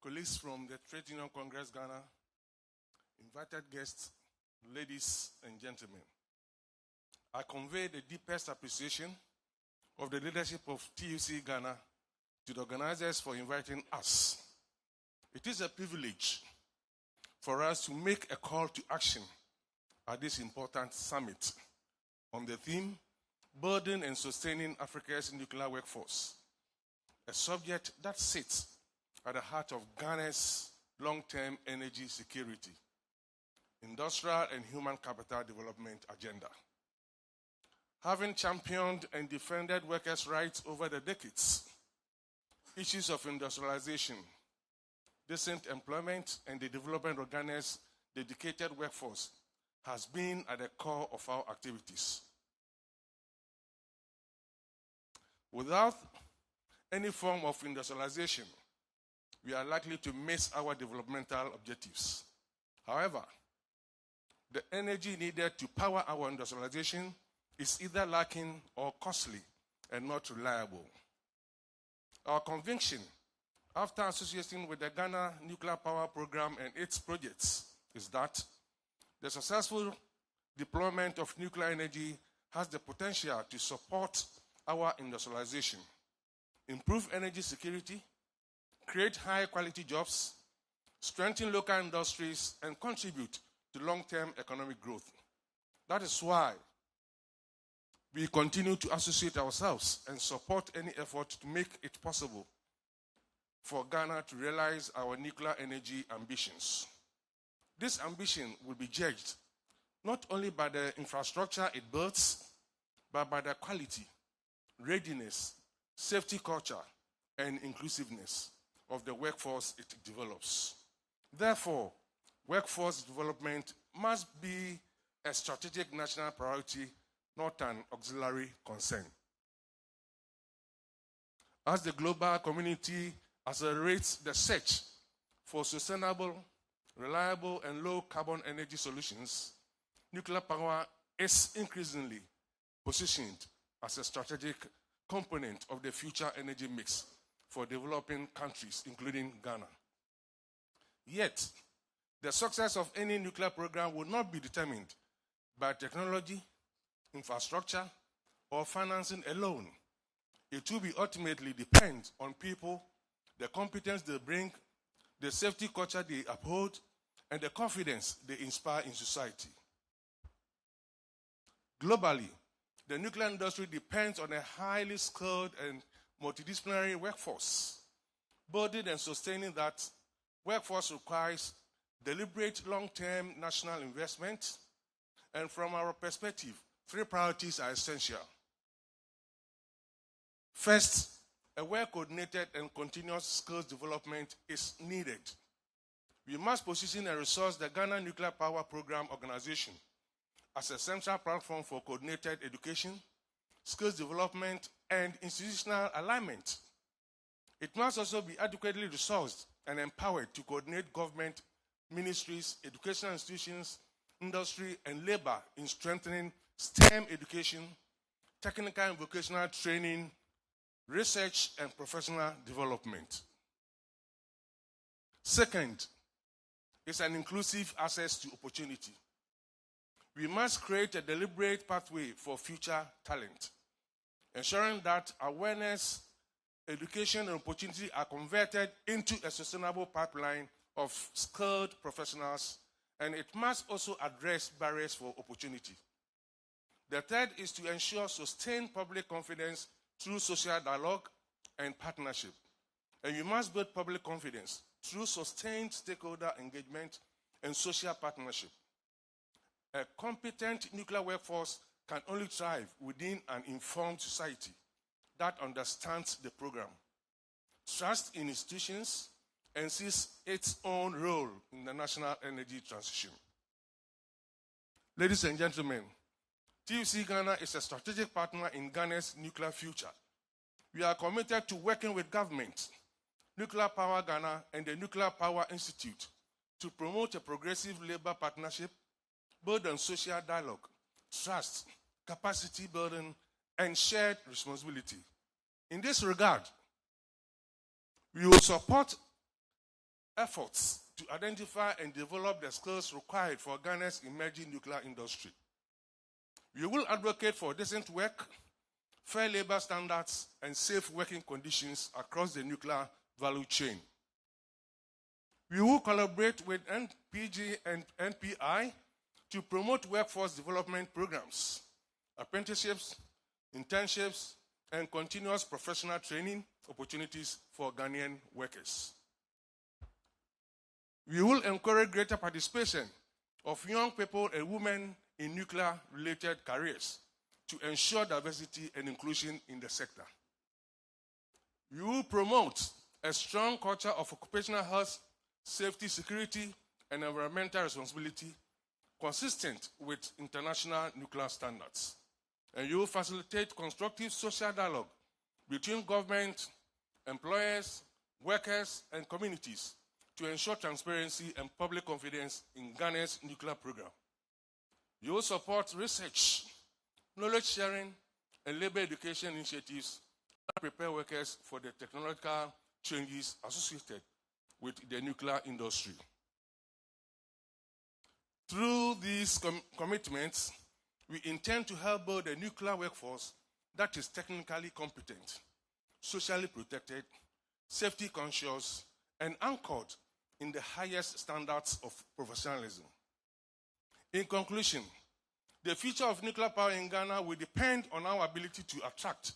colleagues from the Trade Union Congress Ghana, invited guests, ladies and gentlemen. I convey the deepest appreciation of the leadership of TUC Ghana to the organizers for inviting us. It is a privilege for us to make a call to action at this important summit on the theme, Building and Sustaining Africa's Nuclear Workforce, a subject that sits at the heart of Ghana's long-term energy security, industrial and human capital development agenda. Having championed and defended workers' rights over the decades, issues of industrialization, decent employment, and the development of Ghana's dedicated workforce has been at the core of our activities. Without any form of industrialization, we are likely to miss our developmental objectives. However, the energy needed to power our industrialization is either lacking or costly and not reliable. Our conviction, after associating with the Ghana Nuclear Power Program and its projects, is that the successful deployment of nuclear energy has the potential to support our industrialization, improve energy security, create high-quality jobs, strengthen local industries, and contribute to long-term economic growth. That is why we continue to associate ourselves and support any effort to make it possible for Ghana to realize our nuclear energy ambitions. This ambition will be judged not only by the infrastructure it builds, but by the quality, readiness, safety culture, and inclusiveness of the workforce it develops. Therefore, workforce development must be a strategic national priority, not an auxiliary concern. As the global community accelerates the search for sustainable, reliable, and low-carbon energy solutions, nuclear power is increasingly positioned as a strategic component of the future energy mix for developing countries, including Ghana. Yet, the success of any nuclear program will not be determined by technology, infrastructure, or financing alone. It will be ultimately depend on people, the competence they bring, the safety culture they uphold, and the confidence they inspire in society. Globally, the nuclear industry depends on a highly skilled and multidisciplinary workforce. Building and sustaining that workforce requires deliberate long-term national investment, and from our perspective, 3 priorities are essential. First, a well-coordinated and continuous skills development is needed. we must position and resource the Ghana Nuclear Power Program Organization as a central platform for coordinated education, skills development, and institutional alignment. It must also be adequately resourced and empowered to coordinate government, ministries, educational institutions, industry, and labor in strengthening STEM education, technical and vocational training, research, and professional development. Second is an inclusive access to opportunity. We must create a deliberate pathway for future talent, ensuring that awareness, education, and opportunity are converted into a sustainable pipeline of skilled professionals, and it must also address barriers for opportunity. The third is to ensure sustained public confidence through social dialogue and partnership. And we must build public confidence through sustained stakeholder engagement and social partnership. A competent nuclear workforce can only thrive within an informed society that understands the program, trusts in institutions, and sees its own role in the national energy transition. Ladies and gentlemen, TUC Ghana is a strategic partner in Ghana's nuclear future. We are committed to working with government, Nuclear Power Ghana, and the Nuclear Power Institute to promote a progressive labor partnership built on social dialogue, trust, capacity building, and shared responsibility. In this regard, we will support efforts to identify and develop the skills required for Ghana's emerging nuclear industry. We will advocate for decent work, fair labor standards, and safe working conditions across the nuclear value chain. We will collaborate with NPG and NPI to promote workforce development programs, apprenticeships, internships, and continuous professional training opportunities for Ghanaian workers. We will encourage greater participation of young people and women in nuclear-related careers to ensure diversity and inclusion in the sector. We will promote a strong culture of occupational health, safety, security, and environmental responsibility consistent with international nuclear standards. And you will facilitate constructive social dialogue between government, employers, workers, and communities to ensure transparency and public confidence in Ghana's nuclear program. You will support research, knowledge sharing, and labor education initiatives that prepare workers for the technological changes associated with the nuclear industry. Through these commitments, we intend to help build a nuclear workforce that is technically competent, socially protected, safety conscious, and anchored in the highest standards of professionalism. In conclusion, the future of nuclear power in Ghana will depend on our ability to attract,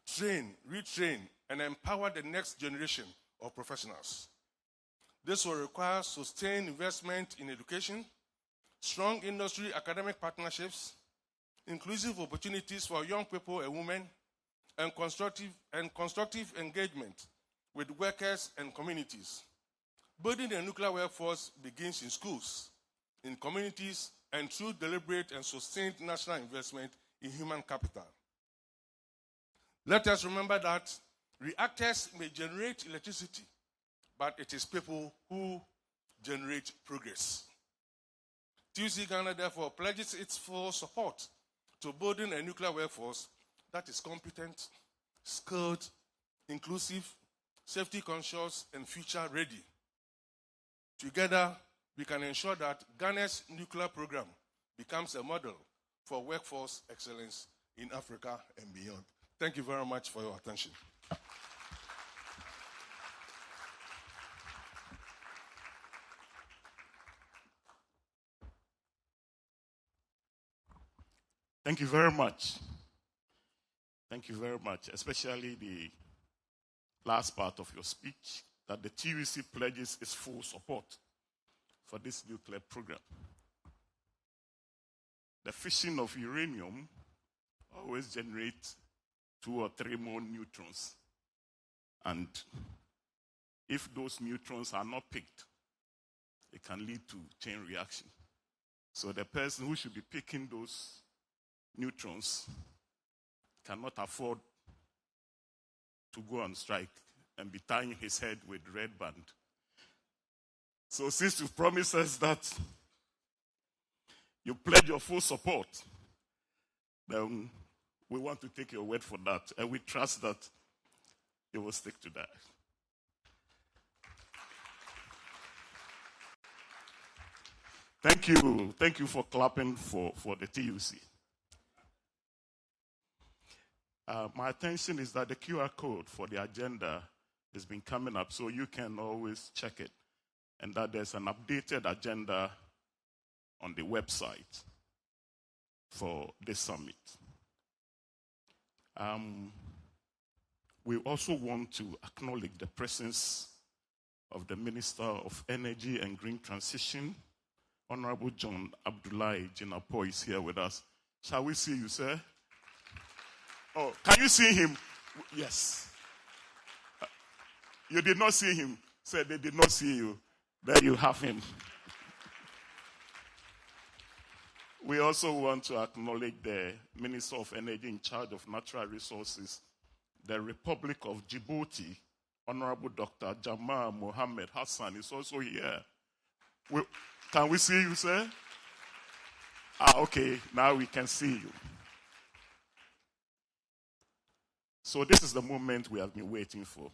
train, retrain, and empower the next generation of professionals. This will require sustained investment in education, strong industry academic partnerships, inclusive opportunities for young people and women, and constructive engagement with workers and communities. Building a nuclear workforce begins in schools, in communities, and through deliberate and sustained national investment in human capital. Let us remember that reactors may generate electricity, but it is people who generate progress. TUC Ghana therefore pledges its full support to building a nuclear workforce that is competent, skilled, inclusive, safety conscious, and future ready. Together, we can ensure that Ghana's nuclear program becomes a model for workforce excellence in Africa and beyond. Thank you very much for your attention. Thank you very much. Thank you very much, especially the last part of your speech, that the TUC pledges its full support for this nuclear program. The fission of uranium always generates 2 or 3 more neutrons. And if those neutrons are not picked, it can lead to chain reaction. So the person who should be picking those neutrons cannot afford to go on strike and be tying his head with red band. So since you promised us that you pledge your full support, then we want to take your word for that, and we trust that you will stick to that. Thank you. Thank you for clapping for the TUC. My attention is that the QR code for the agenda has been coming up, so you can always check it. And that there's an updated agenda on the website for this summit. We also want to acknowledge the presence of the Minister of Energy and Green Transition, Honorable John Abdullahi Jinapor is here with us. Shall we see you, sir? Oh, can you see him? Yes. You did not see him. Sir, they did not see you. There you have him. We also want to acknowledge the Minister of Energy in charge of natural resources, the Republic of Djibouti, Honorable Dr. Jamal Mohammed Hassan is also here. Can we see you, sir? Okay, now we can see you. So this is the moment we have been waiting for.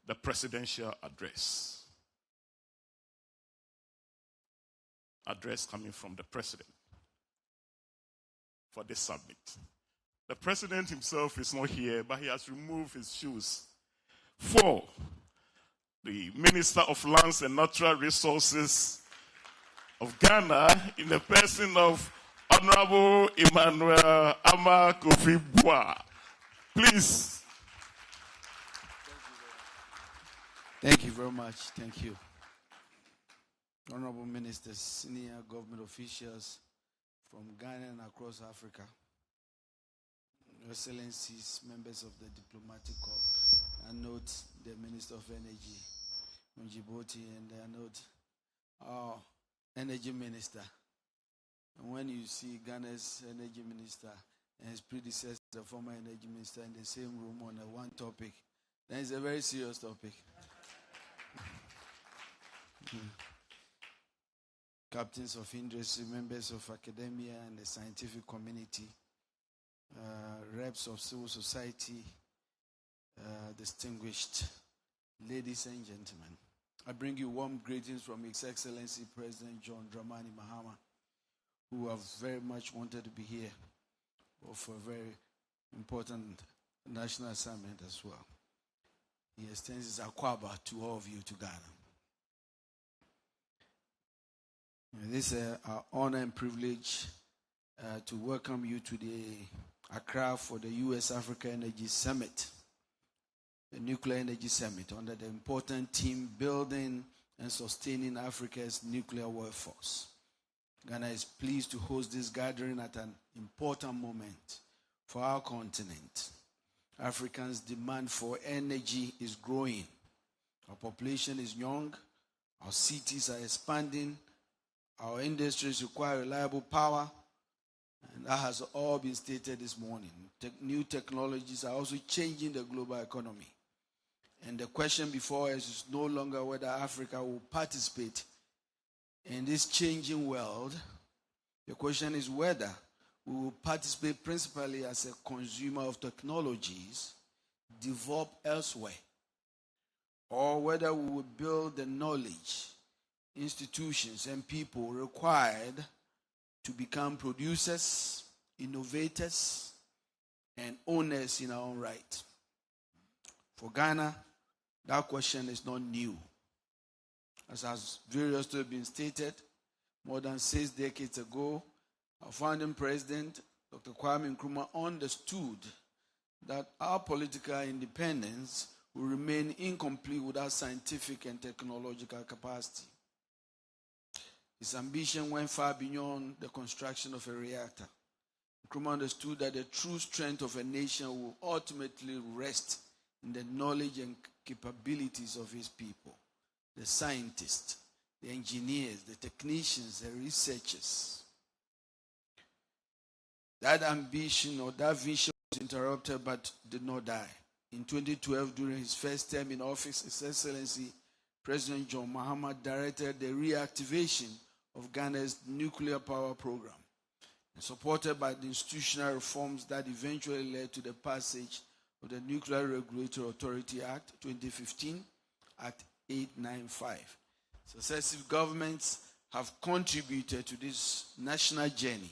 The presidential address. Address coming from the president for this summit. The president himself is not here, but he has removed his shoes for the Minister of Lands and Natural Resources of Ghana in the person of Honorable Emmanuel Ama Kofi Boa. Please. Thank you very much. Thank you. Honorable Ministers, senior government officials from Ghana and across Africa, Your Excellencies, members of the diplomatic corps, I note the Minister of Energy from Djibouti, and I note our Energy Minister. And when you see Ghana's Energy Minister and his predecessor, the former Energy Minister, in the same room on one topic, then it's a very serious topic. Captains of industry, members of academia and the scientific community, reps of civil society, distinguished ladies and gentlemen. I bring you warm greetings from His Excellency President John Dramani Mahama, who have very much wanted to be here for a very important national assignment as well. He extends his akwaba to all of you to Ghana. This is our honor and privilege to welcome you to the Accra for the U.S. Africa Energy Summit, the Nuclear Energy Summit, under the important theme Building and Sustaining Africa's Nuclear Workforce. Ghana is pleased to host this gathering at an important moment for our continent. Africans' demand for energy is growing. Our population is young. Our cities are expanding. Our industries require reliable power. And that has all been stated this morning. New technologies are also changing the global economy. And the question before us is no longer whether Africa will participate in this changing world. The question is whether we will participate principally as a consumer of technologies developed elsewhere, or whether we will build the knowledge, institutions, and people required to become producers, innovators, and owners in our own right. For Ghana, that question is not new. As has variously been stated, more than 6 decades ago, our founding president, Dr. Kwame Nkrumah, understood that our political independence will remain incomplete without scientific and technological capacity. His ambition went far beyond the construction of a reactor. Nkrumah understood that the true strength of a nation will ultimately rest in the knowledge and capabilities of his people. the scientists, the engineers, the technicians, the researchers. That ambition or that vision was interrupted but did not die. In 2012, during his first term in office, His Excellency President John Mahama directed the reactivation of Ghana's nuclear power program, supported by the institutional reforms that eventually led to the passage of the Nuclear Regulatory Authority Act 2015, Act 895. Successive governments have contributed to this national journey,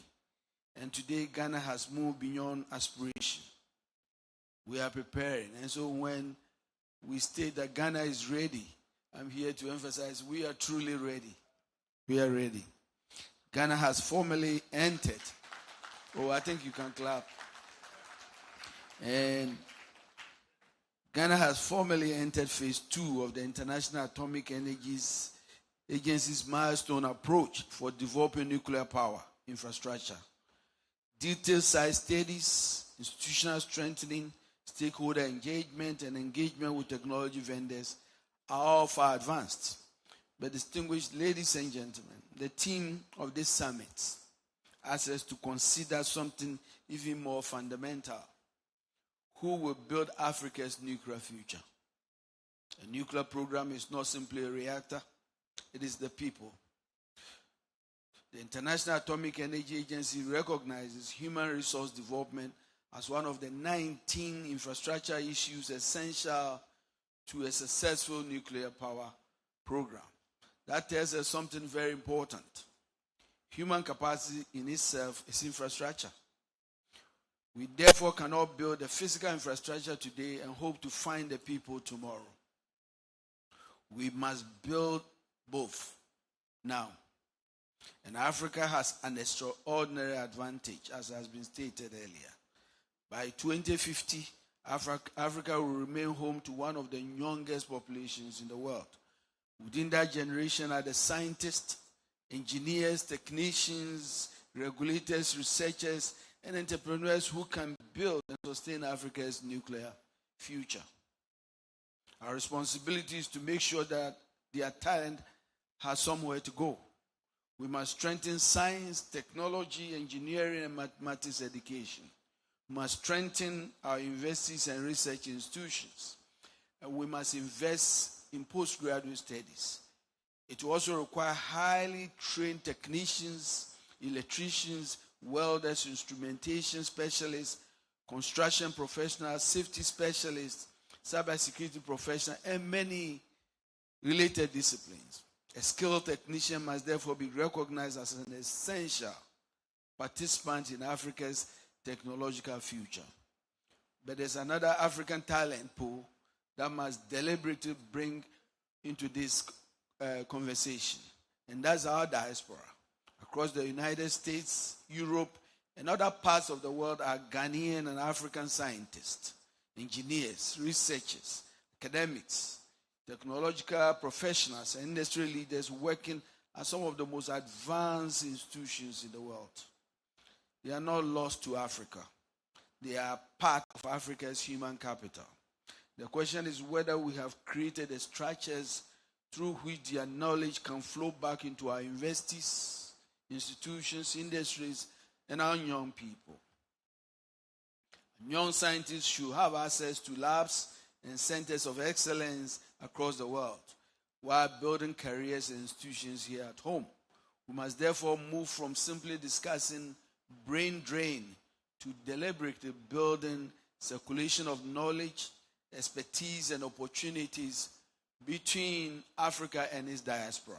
and today Ghana has moved beyond aspiration. We are preparing, and so when we state that Ghana is ready, I'm here to emphasize we are truly ready. We are ready. Ghana has formally entered. Oh, I think you can clap. And Ghana has formally entered phase 2 of the International Atomic Energy Agency's milestone approach for developing nuclear power infrastructure. Detailed site studies, institutional strengthening, stakeholder engagement, and engagement with technology vendors are all far advanced. But distinguished ladies and gentlemen, the theme of this summit asks us to consider something even more fundamental. Who will build Africa's nuclear future? A nuclear program is not simply a reactor, it is the people. The International Atomic Energy Agency recognizes human resource development as one of the 19 infrastructure issues essential to a successful nuclear power program. That tells us something very important. Human capacity in itself is infrastructure. We therefore cannot build a physical infrastructure today and hope to find the people tomorrow. We must build both now. And Africa has an extraordinary advantage, as has been stated earlier. By 2050, Africa will remain home to one of the youngest populations in the world. Within that generation are the scientists, engineers, technicians, regulators, researchers, and entrepreneurs who can build and sustain Africa's nuclear future. Our responsibility is to make sure that their talent has somewhere to go. We must strengthen science, technology, engineering, and mathematics education. We must strengthen our universities and research institutions. And we must invest in postgraduate studies. It will also require highly trained technicians, electricians, welders, instrumentation specialists, construction professionals, safety specialists, cybersecurity professionals, and many related disciplines. A skilled technician must therefore be recognized as an essential participant in Africa's technological future. But there's another African talent pool that must deliberately bring into this conversation. And that's our diaspora. Across the United States, Europe, and other parts of the world are Ghanaian and African scientists, engineers, researchers, academics, technological professionals, and industry leaders working at some of the most advanced institutions in the world. They are not lost to Africa. They are part of Africa's human capital. The question is whether we have created the structures through which their knowledge can flow back into our universities, institutions, industries, and our young people. Young scientists should have access to labs and centers of excellence across the world while building careers and institutions here at home. We must therefore move from simply discussing brain drain to deliberately building circulation of knowledge, expertise, and opportunities between Africa and its diaspora.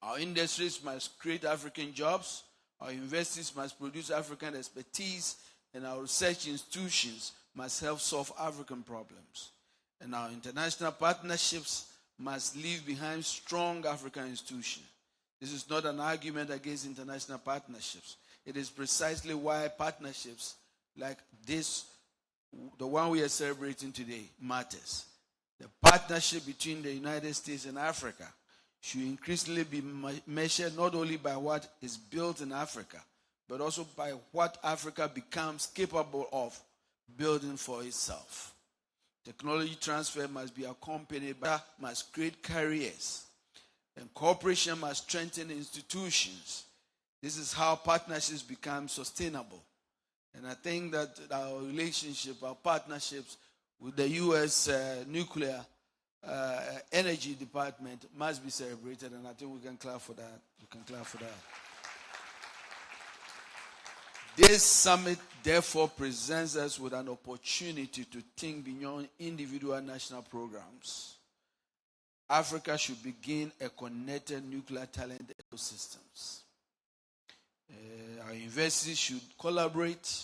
Our industries must create African jobs, our universities must produce African expertise, and our research institutions must help solve African problems. And our international partnerships must leave behind strong African institutions. This is not an argument against international partnerships. It is precisely why partnerships like this, the one we are celebrating today, matters. The partnership between the United States and Africa should increasingly be measured not only by what is built in Africa, but also by what Africa becomes capable of building for itself. Technology transfer must be accompanied by, must create careers, and cooperation must strengthen institutions. This is how partnerships become sustainable. And I think that our relationship, our partnerships with the U.S. nuclear energy department must be celebrated, and I think we can clap for that. We can clap for that. This summit, therefore, presents us with an opportunity to think beyond individual national programs. Africa should begin a connected nuclear talent ecosystems. Our universities should collaborate.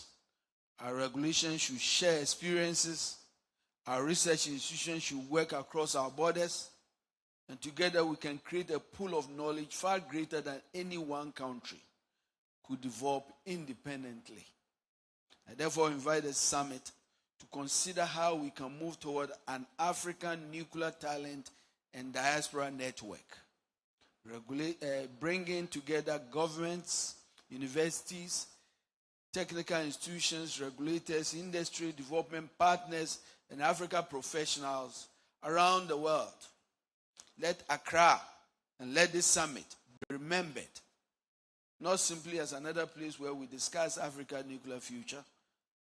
Our regulations should share experiences. Our research institutions should work across our borders. And together we can create a pool of knowledge far greater than any one country could develop independently. I therefore invite the summit to consider how we can move toward an African nuclear talent and diaspora network, bringing together governments, universities, technical institutions, regulators, industry, development partners, and Africa professionals around the world. Let Accra and let this summit be remembered, not simply as another place where we discuss Africa's nuclear future.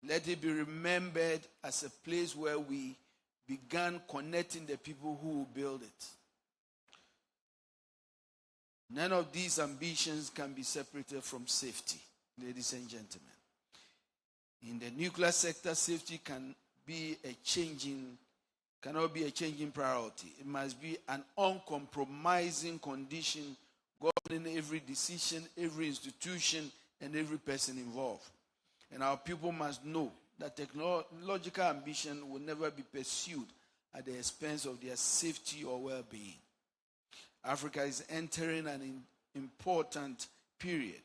Let it be remembered as a place where we began connecting the people who will build it. None of these ambitions can be separated from safety, ladies and gentlemen. In the nuclear sector, safety cannot be a changing priority. It must be an uncompromising condition governing every decision, every institution, and every person involved. And our people must know that technological ambition will never be pursued at the expense of their safety or well-being. Africa is entering an important period.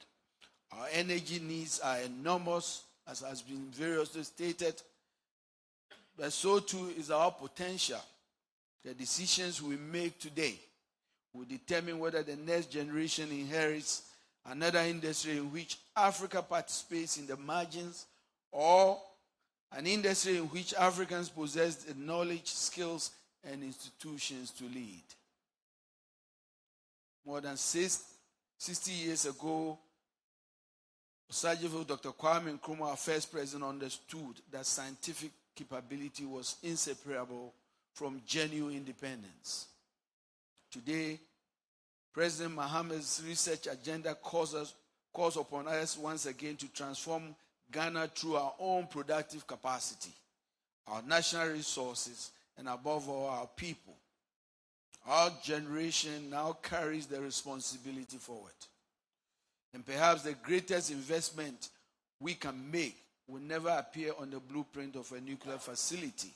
Our energy needs are enormous, as has been variously stated, but so too is our potential. The decisions we make today will determine whether the next generation inherits another industry in which Africa participates in the margins, or an industry in which Africans possess the knowledge, skills, and institutions to lead. More than 60 years ago, Osagyefo Dr. Kwame Nkrumah, our first president, understood that scientific capability was inseparable from genuine independence. Today, President Mohammed's research agenda calls upon us once again to transform Ghana through our own productive capacity, our national resources, and above all, our people. Our generation now carries the responsibility forward. And perhaps the greatest investment we can make will never appear on the blueprint of a nuclear facility.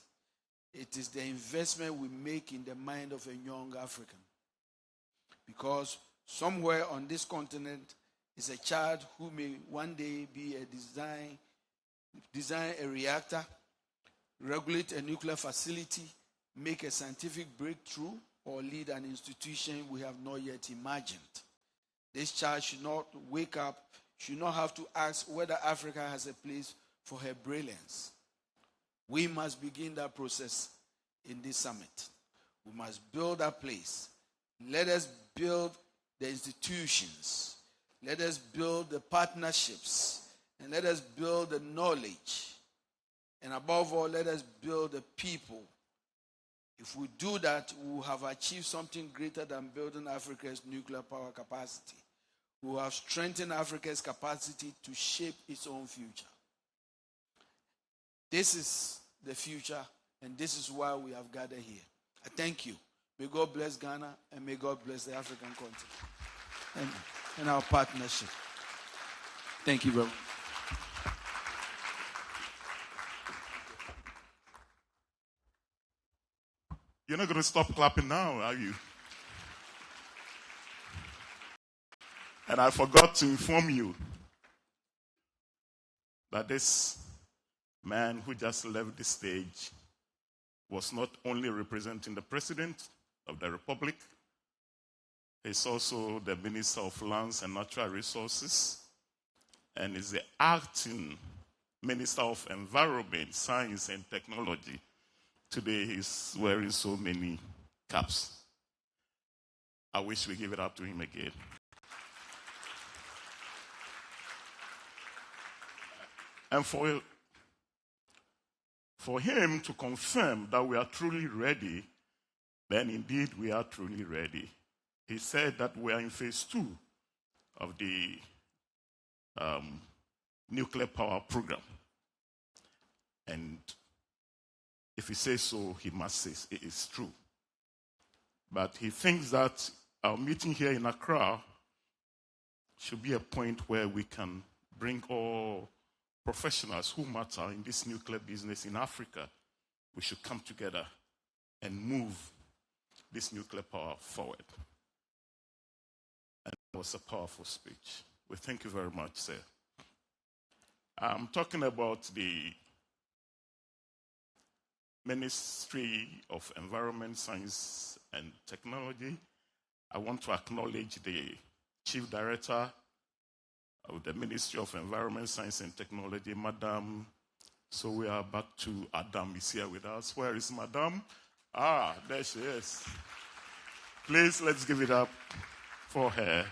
It is the investment we make in the mind of a young African. Because somewhere on this continent is a child who may one day be design a reactor, regulate a nuclear facility, make a scientific breakthrough, or lead an institution we have not yet imagined. This child should not wake up, should not have to ask whether Africa has a place for her brilliance. We must begin that process in this summit. We must build that place. Let us build the institutions. Let us build the partnerships. And let us build the knowledge. And above all, let us build the people. If we do that, we will have achieved something greater than building Africa's nuclear power capacity. We will have strengthened Africa's capacity to shape its own future. This is the future, and this is why we have gathered here. I thank you. May God bless Ghana, and may God bless the African continent and our partnership. Thank you very much. You're not going to stop clapping now, are you? And I forgot to inform you that this man who just left the stage was not only representing the President of the Republic, he's also the Minister of Lands and Natural Resources, and is the acting Minister of Environment, Science and Technology. Today he's wearing so many caps. I wish we give it up to him again. And for him to confirm that we are truly ready, then indeed we are truly ready. He said that we are in phase 2 of the nuclear power program. And if he says so, he must say it is true. But he thinks that our meeting here in Accra should be a point where we can bring all professionals who matter in this nuclear business in Africa. We should come together and move this nuclear power forward. And it was a powerful speech. We thank you very much, sir. I'm talking about the Ministry of Environment, Science and Technology. I want to acknowledge the Chief Director of the Ministry of Environment, Science and Technology, Madam. So we are back to Adam is here with us. Where is Madam? There she is. Please, let's give it up for her.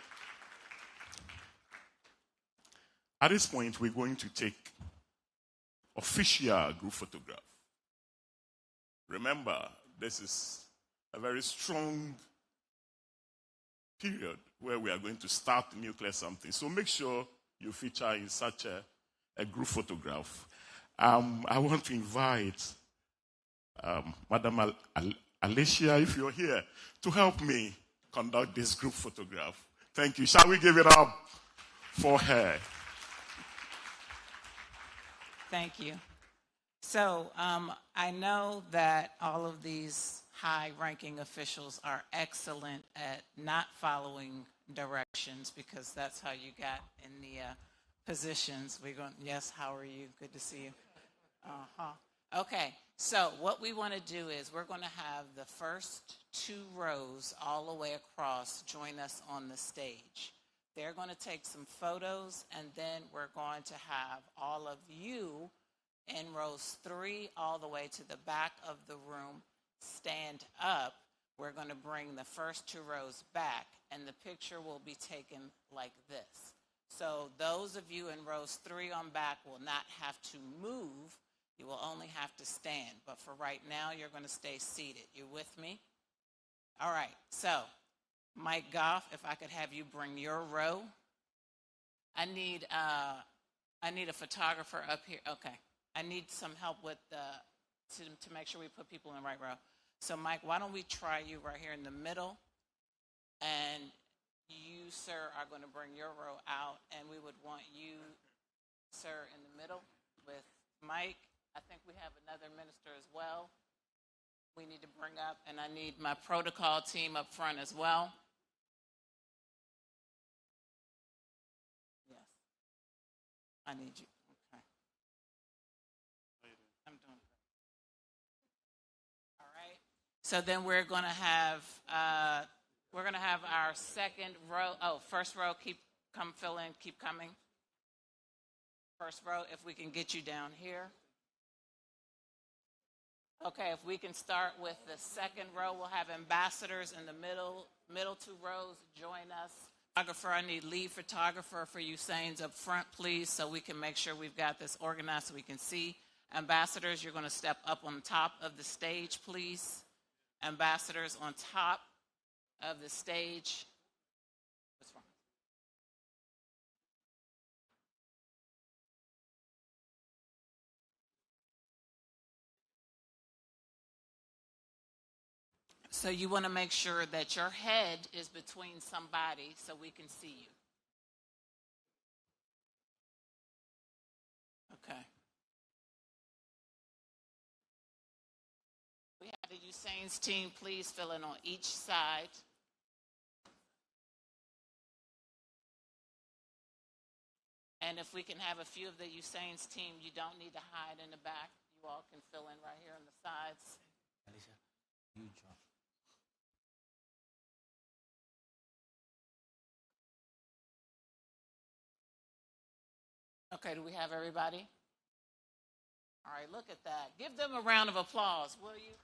At this point, we're going to take official group photograph. Remember, this is a very strong period where we are going to start nuclear something. So make sure you feature in such a group photograph. I want to invite Madam Alicia, if you're here, to help me conduct this group photograph. Thank you. Shall we give it up for her? Thank you. So I know that all of these high-ranking officials are excellent at not following directions because that's how you got in the positions. Yes, how are you? Good to see you. Okay, so what we want to do is we're going to have the first 2 rows all the way across join us on the stage. They're going to take some photos, and then we're going to have all of you in rows 3 all the way to the back of the room stand up. We're going to bring the first 2 rows back, and the picture will be taken like this. So those of you in rows 3 on back will not have to move. You will only have to stand. But for right now, you're going to stay seated. You with me? All right. So, Mike Goff, if I could have you bring your row. I need a photographer up here. Okay. I need some help with to make sure we put people in the right row. So, Mike, why don't we try you right here in the middle? And you, sir, are going to bring your row out. And we would want you, sir, in the middle with Mike. I think we have another minister as well we need to bring up. And I need my protocol team up front as well. Yes. I need you. Okay. I'm doing great. All right. So then we're going to have our second row. Oh, first row, fill in, keep coming. First row, if we can get you down here. Okay, if we can start with the second row, we'll have ambassadors in the middle 2 rows join us. Photographer, I need lead photographer for Usain's up front, please, so we can make sure we've got this organized so we can see. Ambassadors, you're going to step up on top of the stage, please. Ambassadors on top of the stage. What's wrong? So you want to make sure that your head is between somebody so we can see you. Okay. We have the Usain's team, please fill in on each side. And if we can have a few of the Usain's team, you don't need to hide in the back. You all can fill in right here on the sides. Alicia, you drop. Okay, do we have everybody? All right, look at that. Give them a round of applause, will you?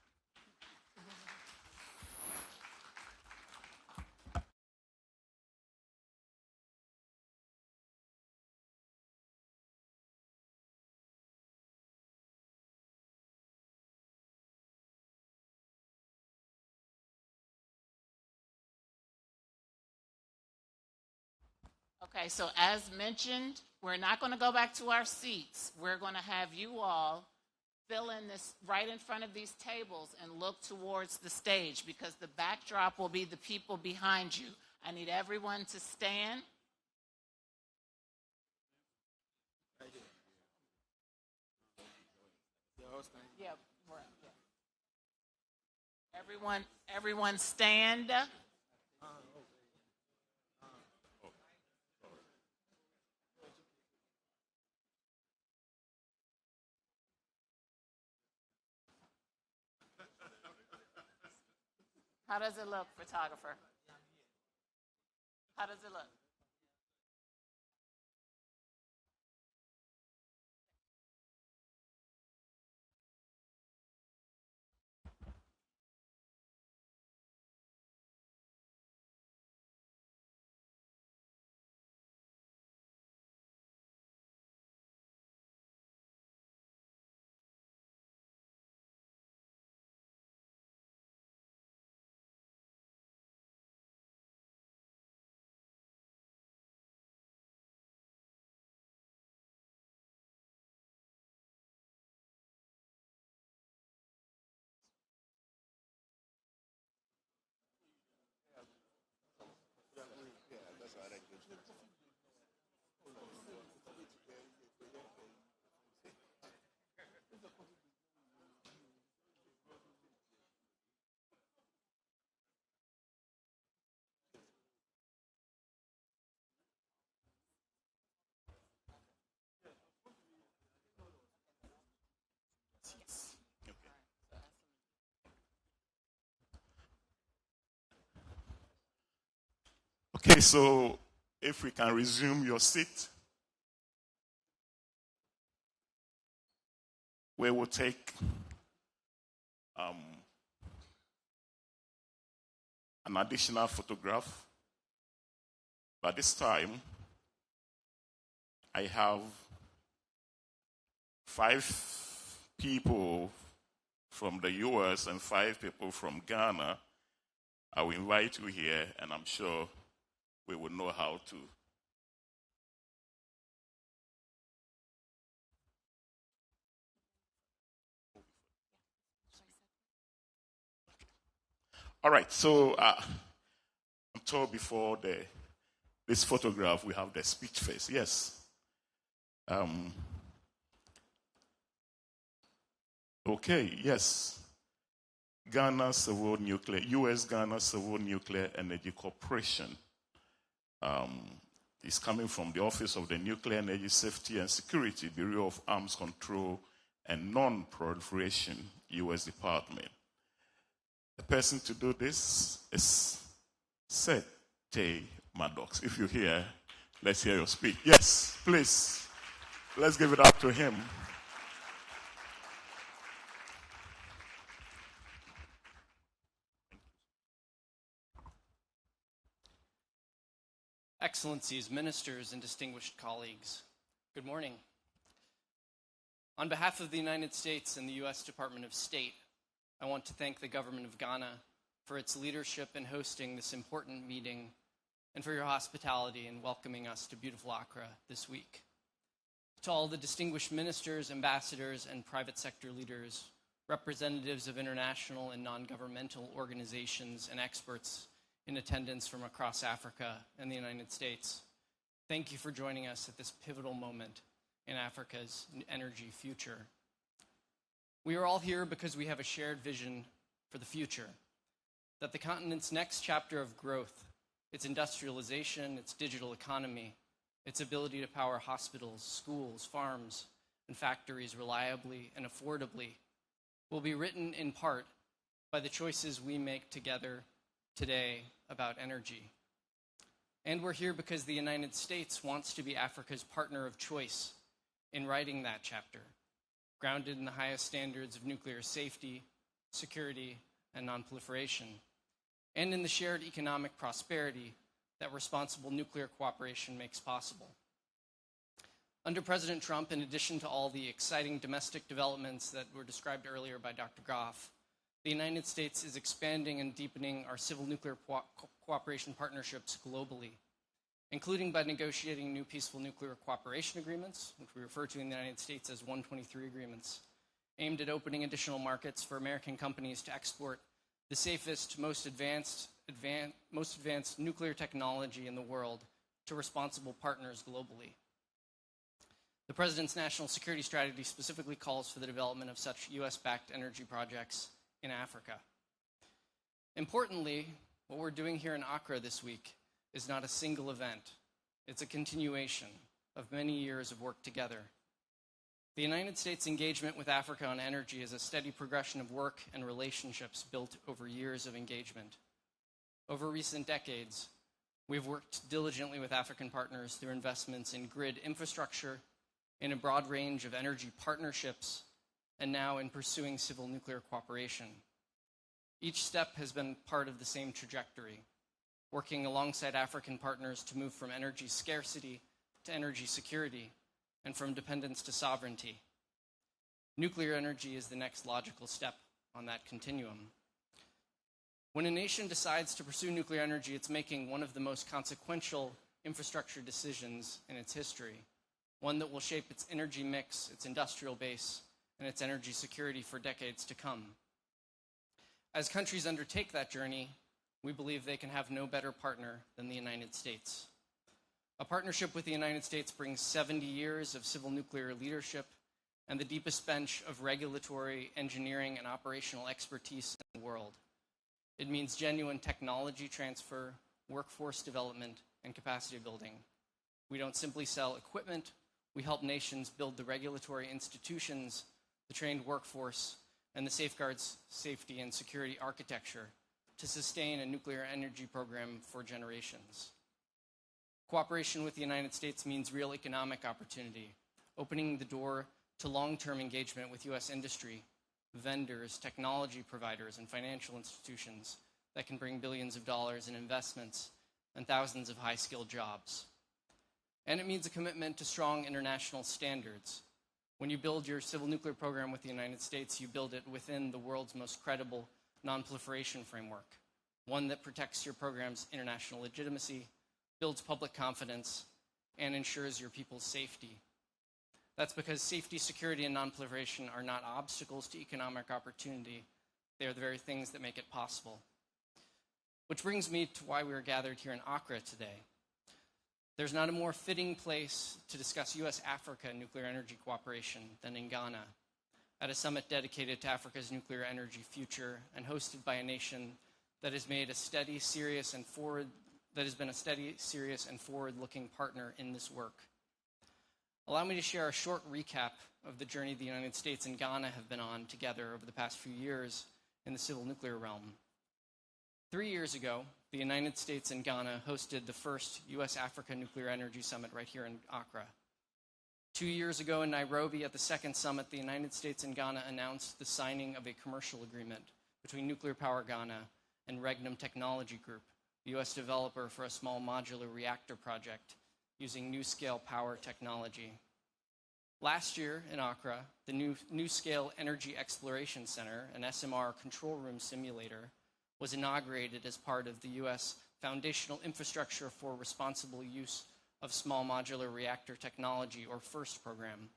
Okay, so as mentioned, we're not going to go back to our seats. We're going to have you all fill in this right in front of these tables and look towards the stage because the backdrop will be the people behind you. I need everyone to stand. Yeah, right, yeah. Everyone stand. How does it look, photographer? How does it look? Okay, so if we can resume your seat, we will take an additional photograph. But this time, I have 5 people from the US and 5 people from Ghana. I will invite you here, and I'm sure we will know how to. All right, so I'm told before this photograph, we have the speech face. Yes. Okay, yes. U.S. Ghana Civil Nuclear Energy Corporation is coming from the Office of the Nuclear Energy Safety and Security, Bureau of Arms Control and Non-Proliferation, U.S. Department. The person to do this is Sete Maddox. If you're here, let's hear your speech. Yes, please. Let's give it up to him. Excellencies, ministers, and distinguished colleagues, good morning. On behalf of the United States and the U.S. Department of State, I want to thank the government of Ghana for its leadership in hosting this important meeting and for your hospitality in welcoming us to beautiful Accra this week. To all the distinguished ministers, ambassadors, and private sector leaders, representatives of international and non-governmental organizations, and experts in attendance from across Africa and the United States, thank you for joining us at this pivotal moment in Africa's energy future. We are all here because we have a shared vision for the future, that the continent's next chapter of growth, its industrialization, its digital economy, its ability to power hospitals, schools, farms, and factories reliably and affordably, will be written in part by the choices we make together today about energy. And we're here because the United States wants to be Africa's partner of choice in writing that chapter. grounded in the highest standards of nuclear safety, security, and nonproliferation, and in the shared economic prosperity that responsible nuclear cooperation makes possible. Under President Trump, in addition to all the exciting domestic developments that were described earlier by Dr. Goff, the United States is expanding and deepening our civil nuclear cooperation partnerships globally, including by negotiating new peaceful nuclear cooperation agreements, which we refer to in the United States as 123 agreements, aimed at opening additional markets for American companies to export the safest, most advanced nuclear technology in the world to responsible partners globally. The President's national security strategy specifically calls for the development of such U.S.-backed energy projects in Africa. Importantly, what we're doing here in Accra this week is not a single event. It's a continuation of many years of work together. The United States' engagement with Africa on energy is a steady progression of work and relationships built over years of engagement. Over recent decades, we've worked diligently with African partners through investments in grid infrastructure, in a broad range of energy partnerships, and now in pursuing civil nuclear cooperation. Each step has been part of the same trajectory, working alongside African partners to move from energy scarcity to energy security, and from dependence to sovereignty. Nuclear energy is the next logical step on that continuum. When a nation decides to pursue nuclear energy, it's making one of the most consequential infrastructure decisions in its history, one that will shape its energy mix, its industrial base, and its energy security for decades to come. As countries undertake that journey, we believe they can have no better partner than the United States. A partnership with the United States brings 70 years of civil nuclear leadership and the deepest bench of regulatory, engineering, and operational expertise in the world. It means genuine technology transfer, workforce development, and capacity building. We don't simply sell equipment, we help nations build the regulatory institutions, the trained workforce, and the safeguards, safety, and security architecture to sustain a nuclear energy program for generations. Cooperation with the United States means real economic opportunity, opening the door to long-term engagement with U.S. industry, vendors, technology providers, and financial institutions that can bring billions of dollars in investments and thousands of high-skilled jobs. And it means a commitment to strong international standards. When you build your civil nuclear program with the United States, you build it within the world's most credible non-proliferation framework, one that protects your program's international legitimacy, builds public confidence, and ensures your people's safety. That's because safety, security, and nonproliferation are not obstacles to economic opportunity. They are the very things that make it possible. Which brings me to why we are gathered here in Accra today. There's not a more fitting place to discuss U.S.-Africa nuclear energy cooperation than in Ghana, at a summit dedicated to Africa's nuclear energy future and hosted by a nation that has been a steady, serious, and forward-looking partner in this work. Allow me to share a short recap of the journey the United States and Ghana have been on together over the past few years in the civil nuclear realm. 3 years ago, the United States and Ghana hosted the first U.S.-Africa Nuclear Energy Summit right here in Accra. 2 years ago in Nairobi at the second summit, the United States and Ghana announced the signing of a commercial agreement between Nuclear Power Ghana and Regnum Technology Group, the U.S. developer for a small modular reactor project using NuScale power technology. Last year in Accra, the NuScale Energy Exploration Center, an SMR control room simulator, was inaugurated as part of the U.S. Foundational Infrastructure for Responsible Use of Small Modular Reactor Technology, or FIRST program.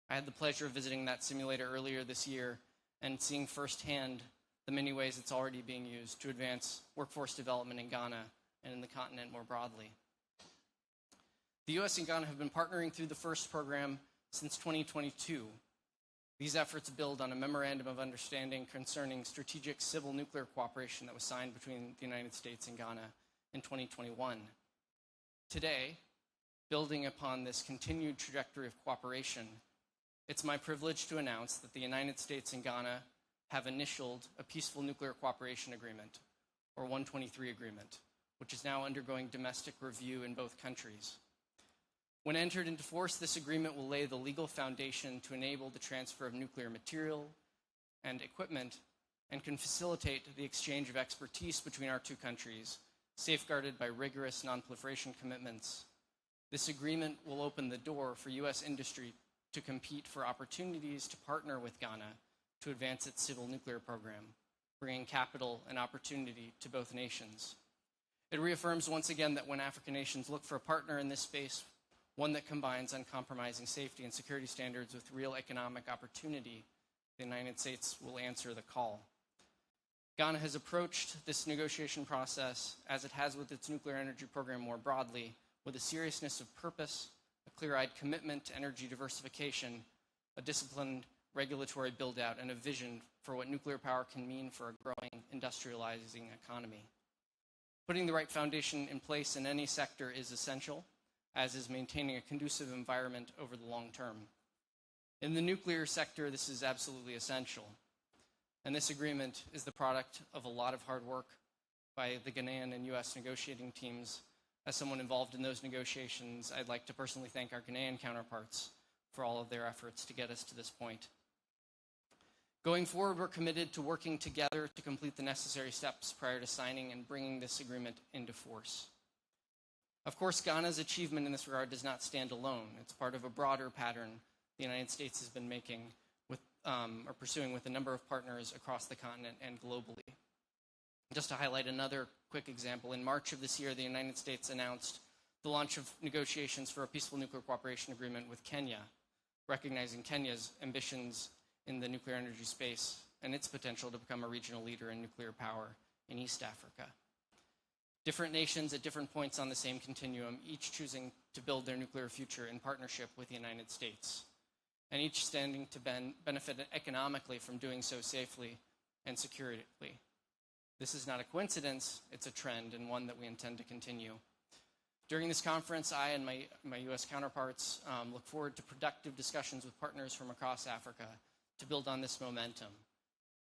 I had the pleasure of visiting that simulator earlier this year and seeing firsthand the many ways it's already being used to advance workforce development in Ghana and in the continent more broadly. The U.S. and Ghana have been partnering through the FIRST program since 2022. These efforts build on a memorandum of understanding concerning strategic civil nuclear cooperation that was signed between the United States and Ghana in 2021. Today, building upon this continued trajectory of cooperation, it's my privilege to announce that the United States and Ghana have initialed a Peaceful Nuclear Cooperation Agreement, or 123 Agreement, which is now undergoing domestic review in both countries. When entered into force, this agreement will lay the legal foundation to enable the transfer of nuclear material and equipment and can facilitate the exchange of expertise between our two countries, safeguarded by rigorous non-proliferation commitments. This agreement will open the door for U.S. industry to compete for opportunities to partner with Ghana to advance its civil nuclear program, bringing capital and opportunity to both nations. It reaffirms once again that when African nations look for a partner in this space, one that combines uncompromising safety and security standards with real economic opportunity, the United States will answer the call. Ghana has approached this negotiation process, as it has with its nuclear energy program more broadly, with a seriousness of purpose, a clear-eyed commitment to energy diversification, a disciplined regulatory build-out, and a vision for what nuclear power can mean for a growing, industrializing economy. Putting the right foundation in place in any sector is essential, as is maintaining a conducive environment over the long term. In the nuclear sector, this is absolutely essential. And this agreement is the product of a lot of hard work by the Ghanaian and U.S. negotiating teams. As someone involved in those negotiations, I'd like to personally thank our Ghanaian counterparts for all of their efforts to get us to this point. Going forward, we're committed to working together to complete the necessary steps prior to signing and bringing this agreement into force. Of course, Ghana's achievement in this regard does not stand alone. It's part of a broader pattern the United States has been making with, or pursuing with a number of partners across the continent and globally. Just to highlight another quick example, in March of this year, the United States announced the launch of negotiations for a peaceful nuclear cooperation agreement with Kenya, recognizing Kenya's ambitions in the nuclear energy space and its potential to become a regional leader in nuclear power in East Africa. Different nations at different points on the same continuum, each choosing to build their nuclear future in partnership with the United States, and each standing to benefit economically from doing so safely and securely. This is not a coincidence, it's a trend, and one that we intend to continue. During this conference, I and my U.S. counterparts look forward to productive discussions with partners from across Africa to build on this momentum.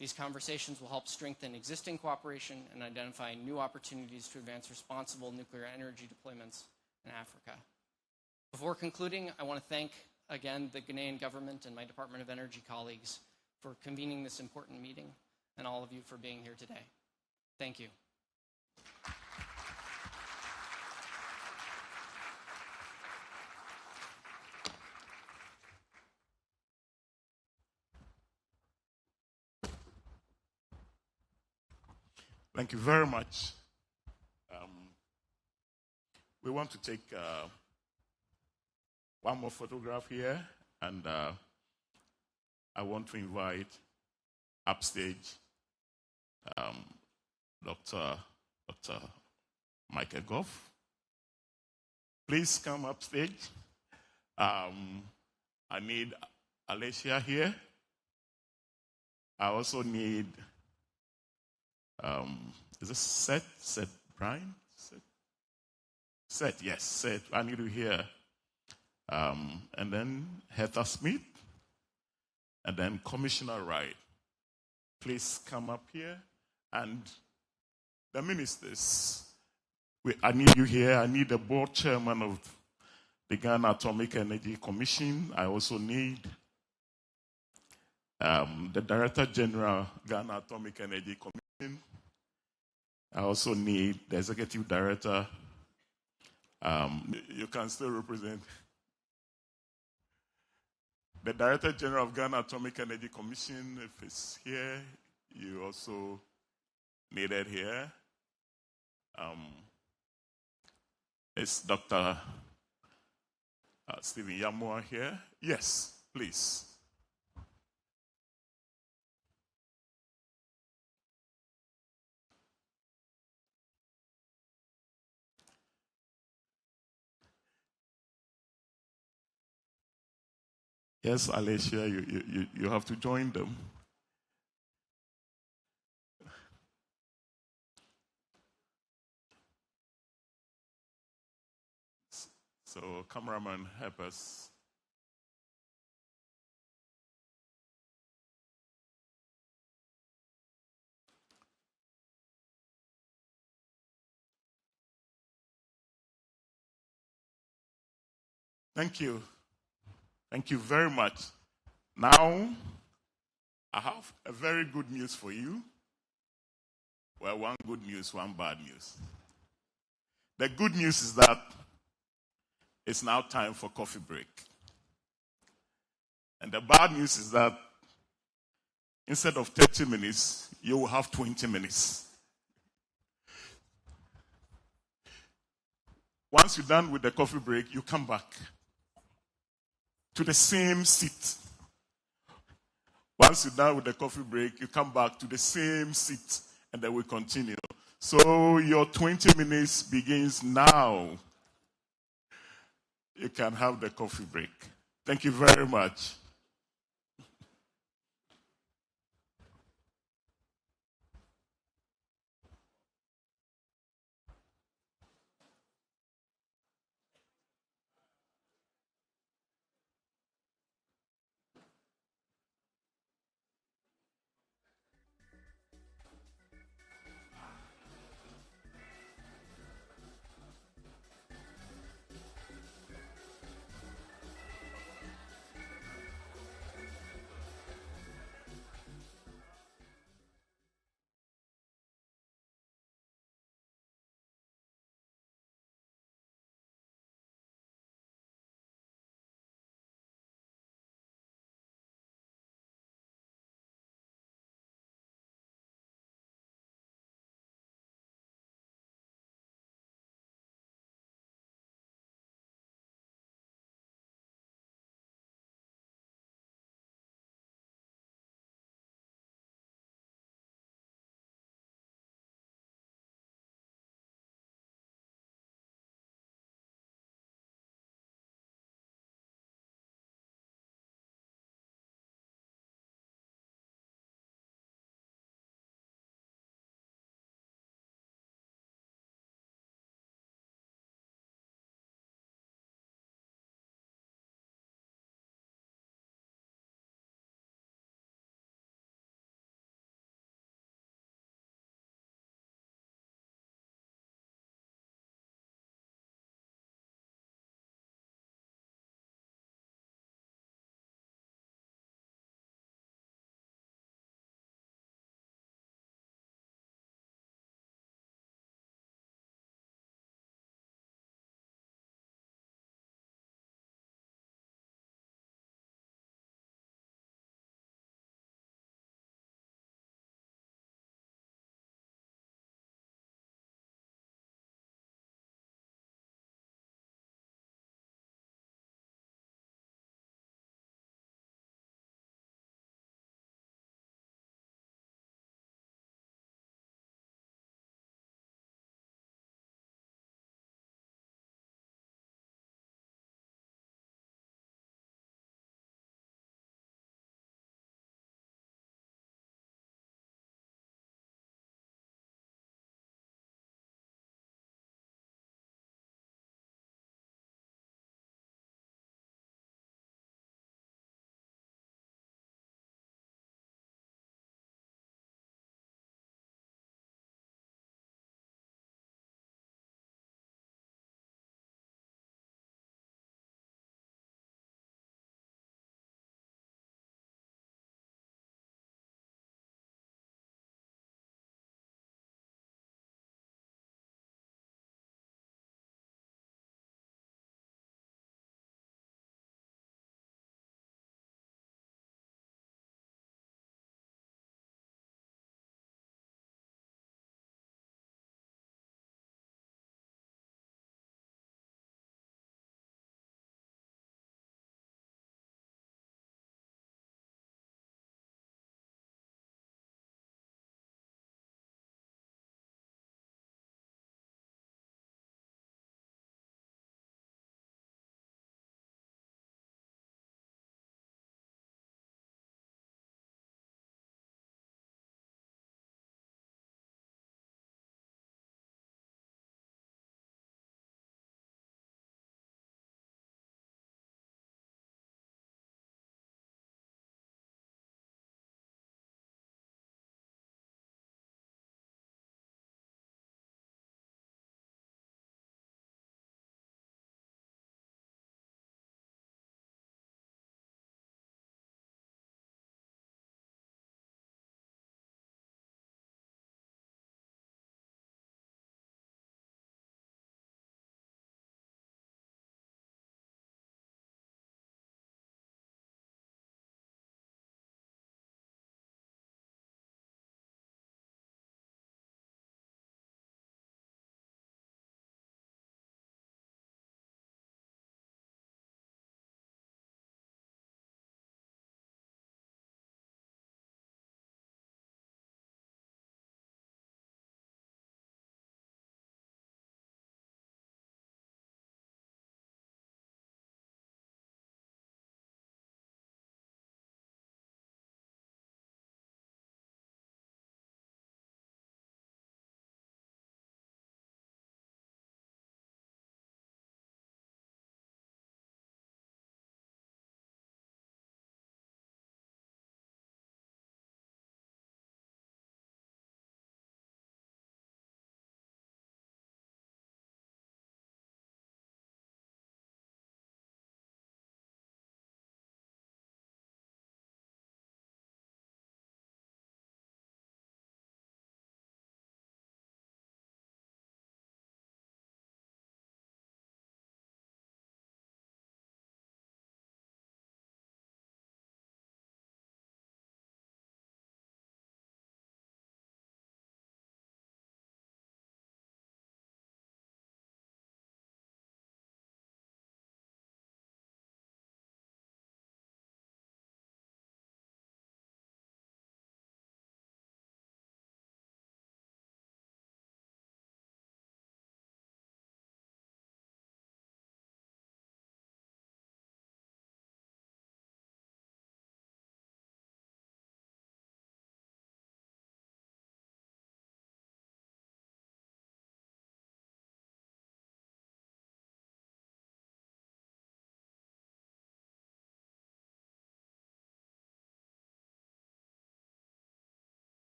These conversations will help strengthen existing cooperation and identify new opportunities to advance responsible nuclear energy deployments in Africa. Before concluding, I want to thank again the Ghanaian government and my Department of Energy colleagues for convening this important meeting, and all of you for being here today. Thank you. Thank you very much. We want to take one more photograph here, and I want to invite upstage Dr. Michael Goff. Please come upstage. I need Alicia here. I also need is this Seth Brian? Seth, yes, Seth. I need you here. And then Heather Smith. And then Commissioner Wright. Please come up here. And the ministers, I need you here. I need the board chairman of the Ghana Atomic Energy Commission. I also need the Director General, Ghana Atomic Energy Commission. I also need the Executive Director. You can still represent the Director General of Ghana Atomic Energy Commission. If it's here, you also need it here. Is Dr. Stephen Yamua here? Yes, please. Yes, Alicia, you have to join them. So, cameraman, help us. Thank you. Thank you very much. Now, I have a very good news for you. Well, one good news, one bad news. The good news is that it's now time for coffee break. And the bad news is that instead of 30 minutes, you will have 20 minutes. Once you're done with the coffee break, you come back to the same seat. Once you're done with the coffee break, you come back to the same seat, and then we continue. So your 20 minutes begins now. You can have the coffee break. Thank you very much.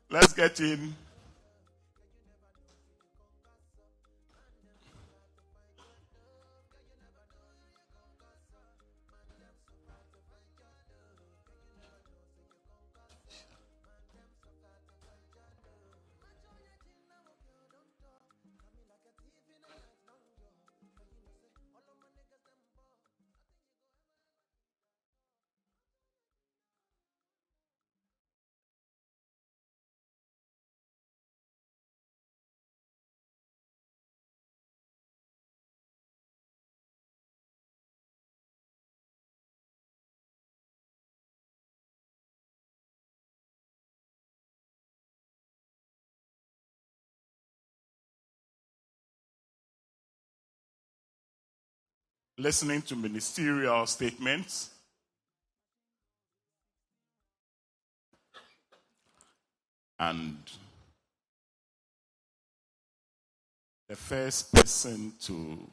Let's get in. Listening to ministerial statements. And the first person to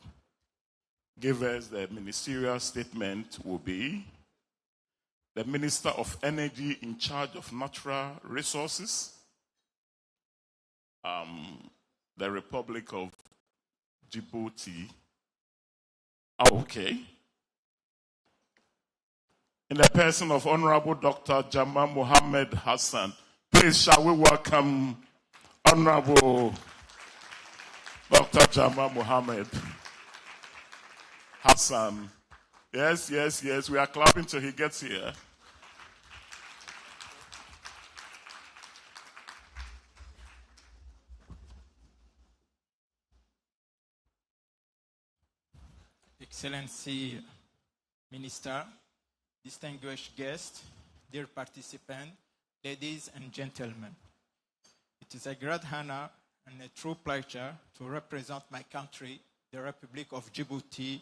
give us the ministerial statement will be the Minister of Energy in charge of natural resources, the Republic of Djibouti. Okay. In the person of Honorable Dr. Jamal Mohammed Hassan. Please, shall we welcome Honorable Dr. Jamal Mohammed Hassan. Yes. We are clapping till he gets here. Excellency Minister, distinguished guests, dear participants, ladies and gentlemen. It is a great honor and a true pleasure to represent my country, the Republic of Djibouti,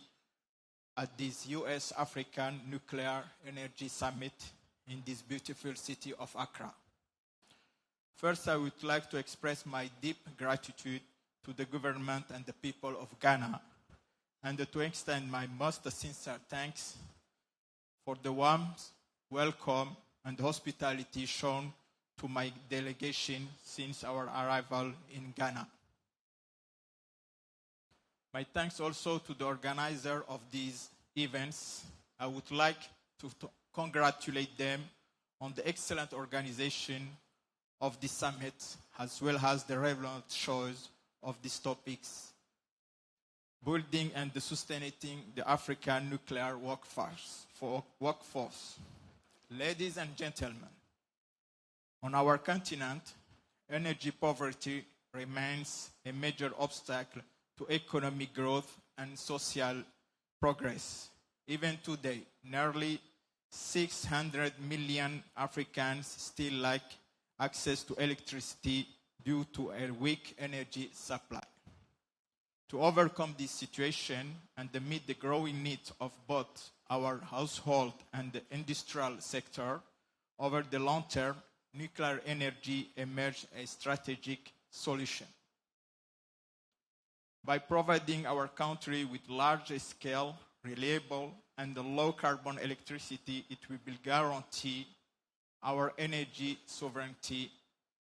at this U.S.-African Nuclear Energy Summit in this beautiful city of Accra. First, I would like to express my deep gratitude to the government and the people of Ghana, and to extend my most sincere thanks for the warm welcome and hospitality shown to my delegation since our arrival in Ghana. My thanks also to the organizer of these events. I would like to congratulate them on the excellent organization of the summit, as well as the relevant choice of these topics, building and sustaining the African nuclear workforce. Ladies and gentlemen, on our continent, energy poverty remains a major obstacle to economic growth and social progress. Even today, nearly 600 million Africans still lack access to electricity due to a weak energy supply. To overcome this situation and to meet the growing needs of both our household and the industrial sector, over the long term, nuclear energy emerged a strategic solution. By providing our country with large-scale, reliable, and low-carbon electricity, it will guarantee our energy sovereignty,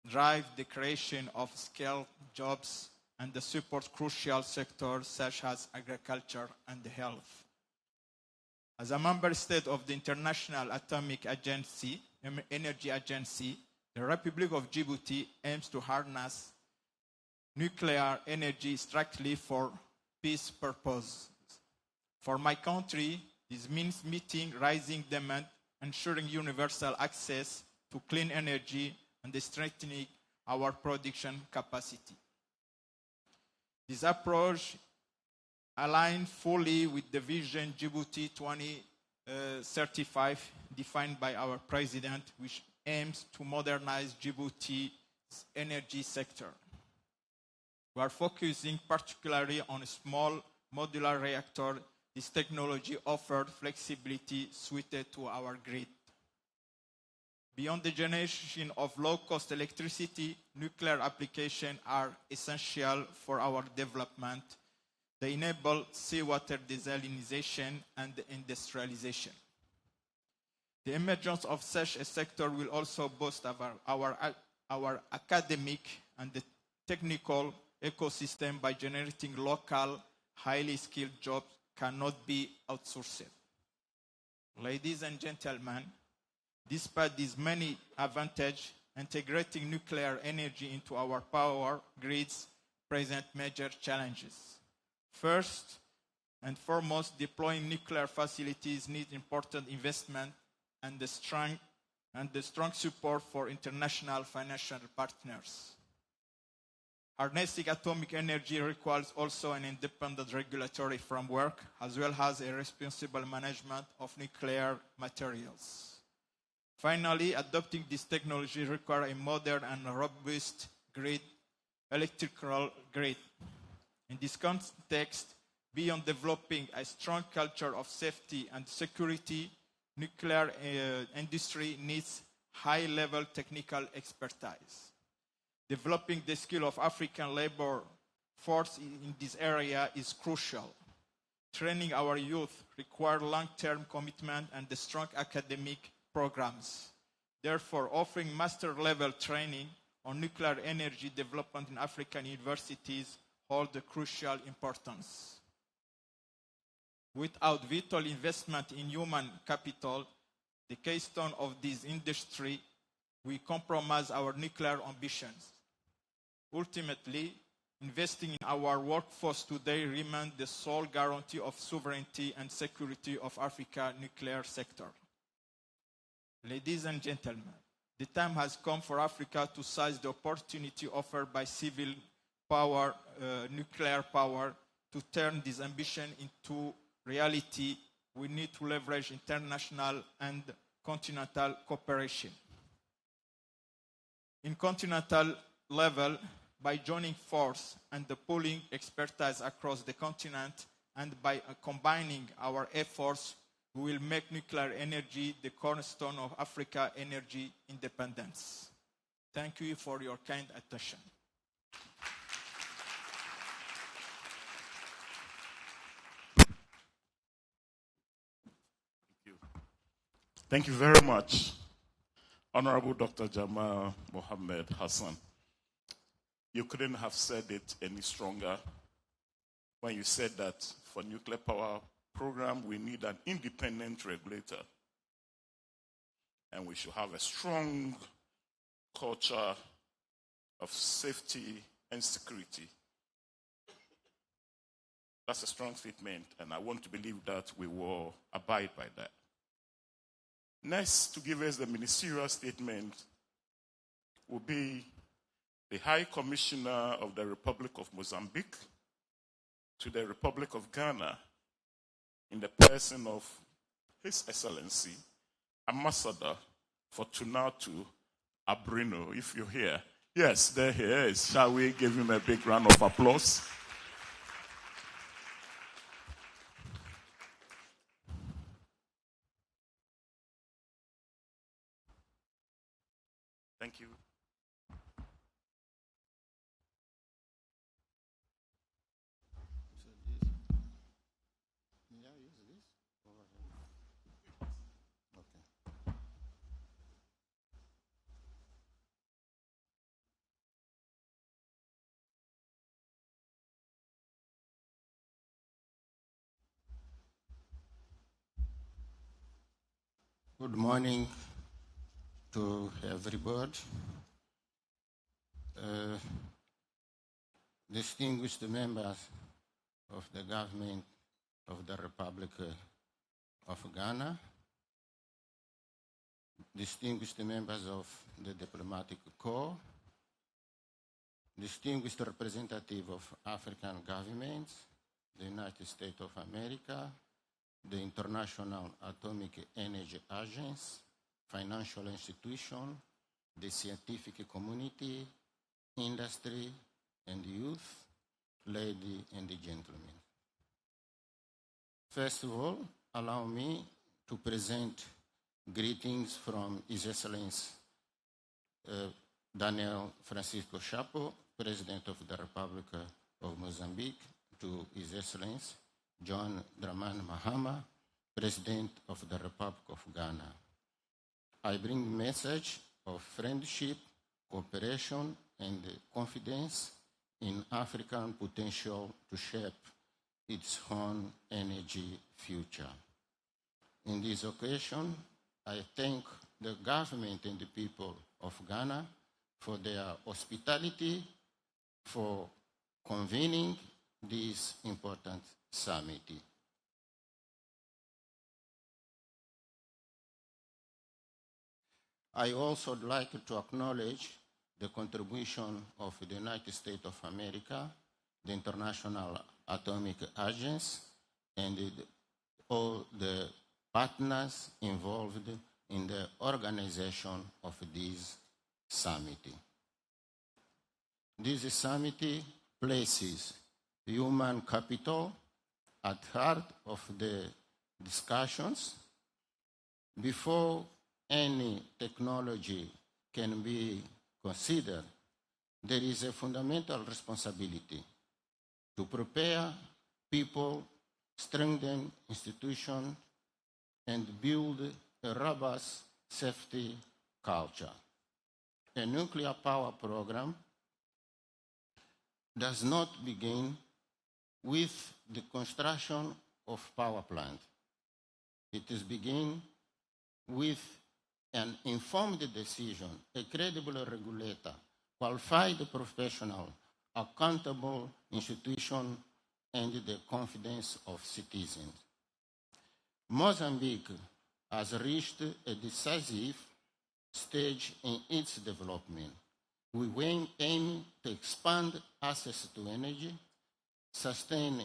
drive the creation of skilled jobs, and support crucial sectors such as agriculture and health. As a member state of the International Atomic Energy Agency, the Republic of Djibouti aims to harness nuclear energy strictly for peace purposes. For my country, this means meeting rising demand, ensuring universal access to clean energy, and strengthening our production capacity. This approach aligns fully with the vision Djibouti 2035 defined by our president, which aims to modernize Djibouti's energy sector. We are focusing particularly on a small modular reactor. This technology offers flexibility suited to our grid. Beyond the generation of low-cost electricity, nuclear applications are essential for our development. They enable seawater desalination and industrialization. The emergence of such a sector will also boost our our academic and the technical ecosystem by generating local, highly skilled jobs cannot be outsourced. Ladies and gentlemen, despite these many advantages, integrating nuclear energy into our power grids present major challenges. First and foremost, deploying nuclear facilities needs important investment and the strong support for international financial partners. Harnessing atomic energy requires also an independent regulatory framework, as well as a responsible management of nuclear materials. Finally, adopting this technology requires a modern and robust electrical grid. In this context, beyond developing a strong culture of safety and security, nuclear industry needs high-level technical expertise. Developing the skill of African labor force in this area is crucial. Training our youth requires long-term commitment and strong academic programs. Therefore, offering master-level training on nuclear energy development in African universities holds a crucial importance. Without vital investment in human capital, the keystone of this industry, we compromise our nuclear ambitions. Ultimately, investing in our workforce today remains the sole guarantee of sovereignty and security of Africa's nuclear sector. Ladies and gentlemen, the time has come for Africa to seize the opportunity offered by civil power, nuclear power, to turn this ambition into reality. We need to leverage international and continental cooperation. In continental level, by joining force and pooling expertise across the continent, and by combining our efforts, we will make nuclear energy the cornerstone of Africa's energy independence. Thank you for your kind attention. Thank you very much, Honorable Dr. Jamal Mohammed Hassan. You couldn't have said it any stronger when you said that for nuclear power program, we need an independent regulator. And we should have a strong culture of safety and security. That's a strong statement, and I want to believe that we will abide by that. Next, to give us the ministerial statement will be the High Commissioner of the Republic of Mozambique to the Republic of Ghana, in the person of His Excellency, Ambassador Fortunato Abrino. If you're here, yes, there he is. Shall we give him a big round of applause? Thank you. Good morning to everybody. Distinguished members of the government of the Republic of Ghana, distinguished members of the diplomatic corps, distinguished representative of African governments, the United States of America, the International Atomic Energy Agency, financial institution, the scientific community, industry, and youth, ladies and gentlemen. First of all, allow me to present greetings from His Excellency Daniel Francisco Chapo, President of the Republic of Mozambique, to His Excellency John Dramani Mahama, President of the Republic of Ghana. I bring a message of friendship cooperation and confidence in African potential to shape its own energy future. In this occasion, I thank the government and the people of Ghana for their hospitality, for convening this important summit. I also would like to acknowledge the contribution of the United States of America, the International Atomic Agency, and all the partners involved in the organization of this summit. This summit places human capital at the heart of the discussions. Before any technology can be considered, there is a fundamental responsibility to prepare people, strengthen institutions, and build a robust safety culture. A nuclear power program does not begin with the construction of power plant. It is begin with an informed decision, a credible regulator, qualified professional, accountable institution, and the confidence of citizens. Mozambique has reached a decisive stage in its development. We aim to expand access to energy, sustain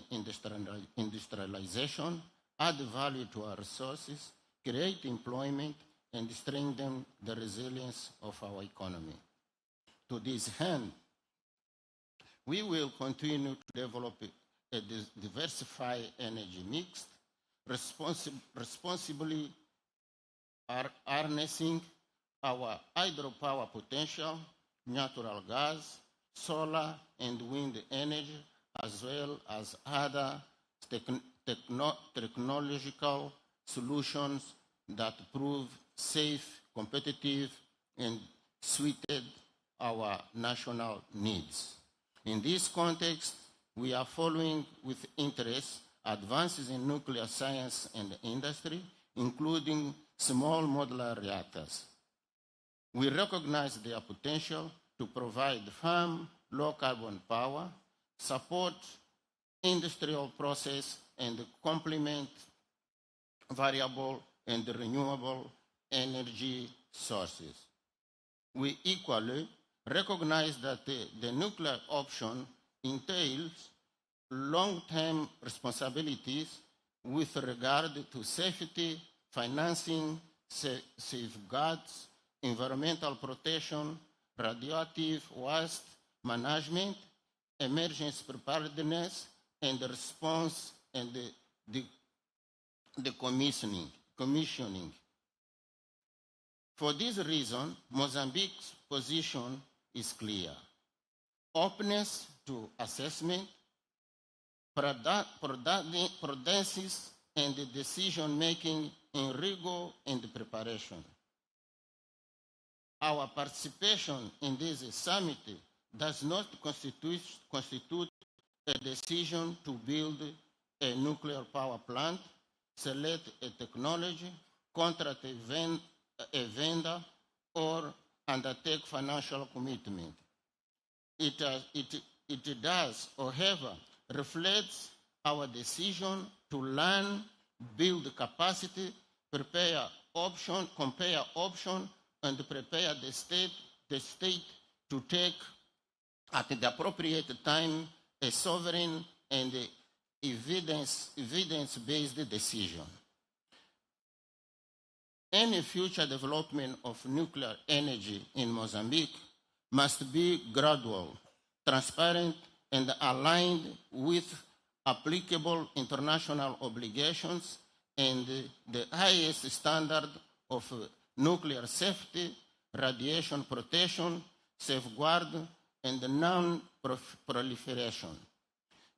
industrialization, add value to our resources, create employment, and strengthen the resilience of our economy. To this end, we will continue to develop a diversified energy mix, responsibly harnessing our hydropower potential, natural gas, solar, and wind energy, as well as other technological solutions that prove safe, competitive, and suited our national needs. In this context, we are following with interest advances in nuclear science and industry, including small modular reactors. We recognize their potential to provide firm, low-carbon power, support industrial process, and complement variable and renewable energy sources. We equally recognize that the nuclear option entails long-term responsibilities with regard to safety, financing, safeguards, environmental protection, radioactive waste management, emergency preparedness, and the response and the commissioning. For this reason, Mozambique's position is clear. Openness to assessment, prudence, and decision-making in rigor and preparation. Our participation in this summit does not constitute a decision to build a nuclear power plant, select a technology, contract a vendor, or undertake financial commitment. It does, however, reflects our decision to learn, build capacity, compare options, and prepare the state to take at the appropriate time a sovereign and evidence-based decision. Any future development of nuclear energy in Mozambique must be gradual, transparent, and aligned with applicable international obligations and the highest standard of nuclear safety, radiation protection, safeguard, and non-proliferation.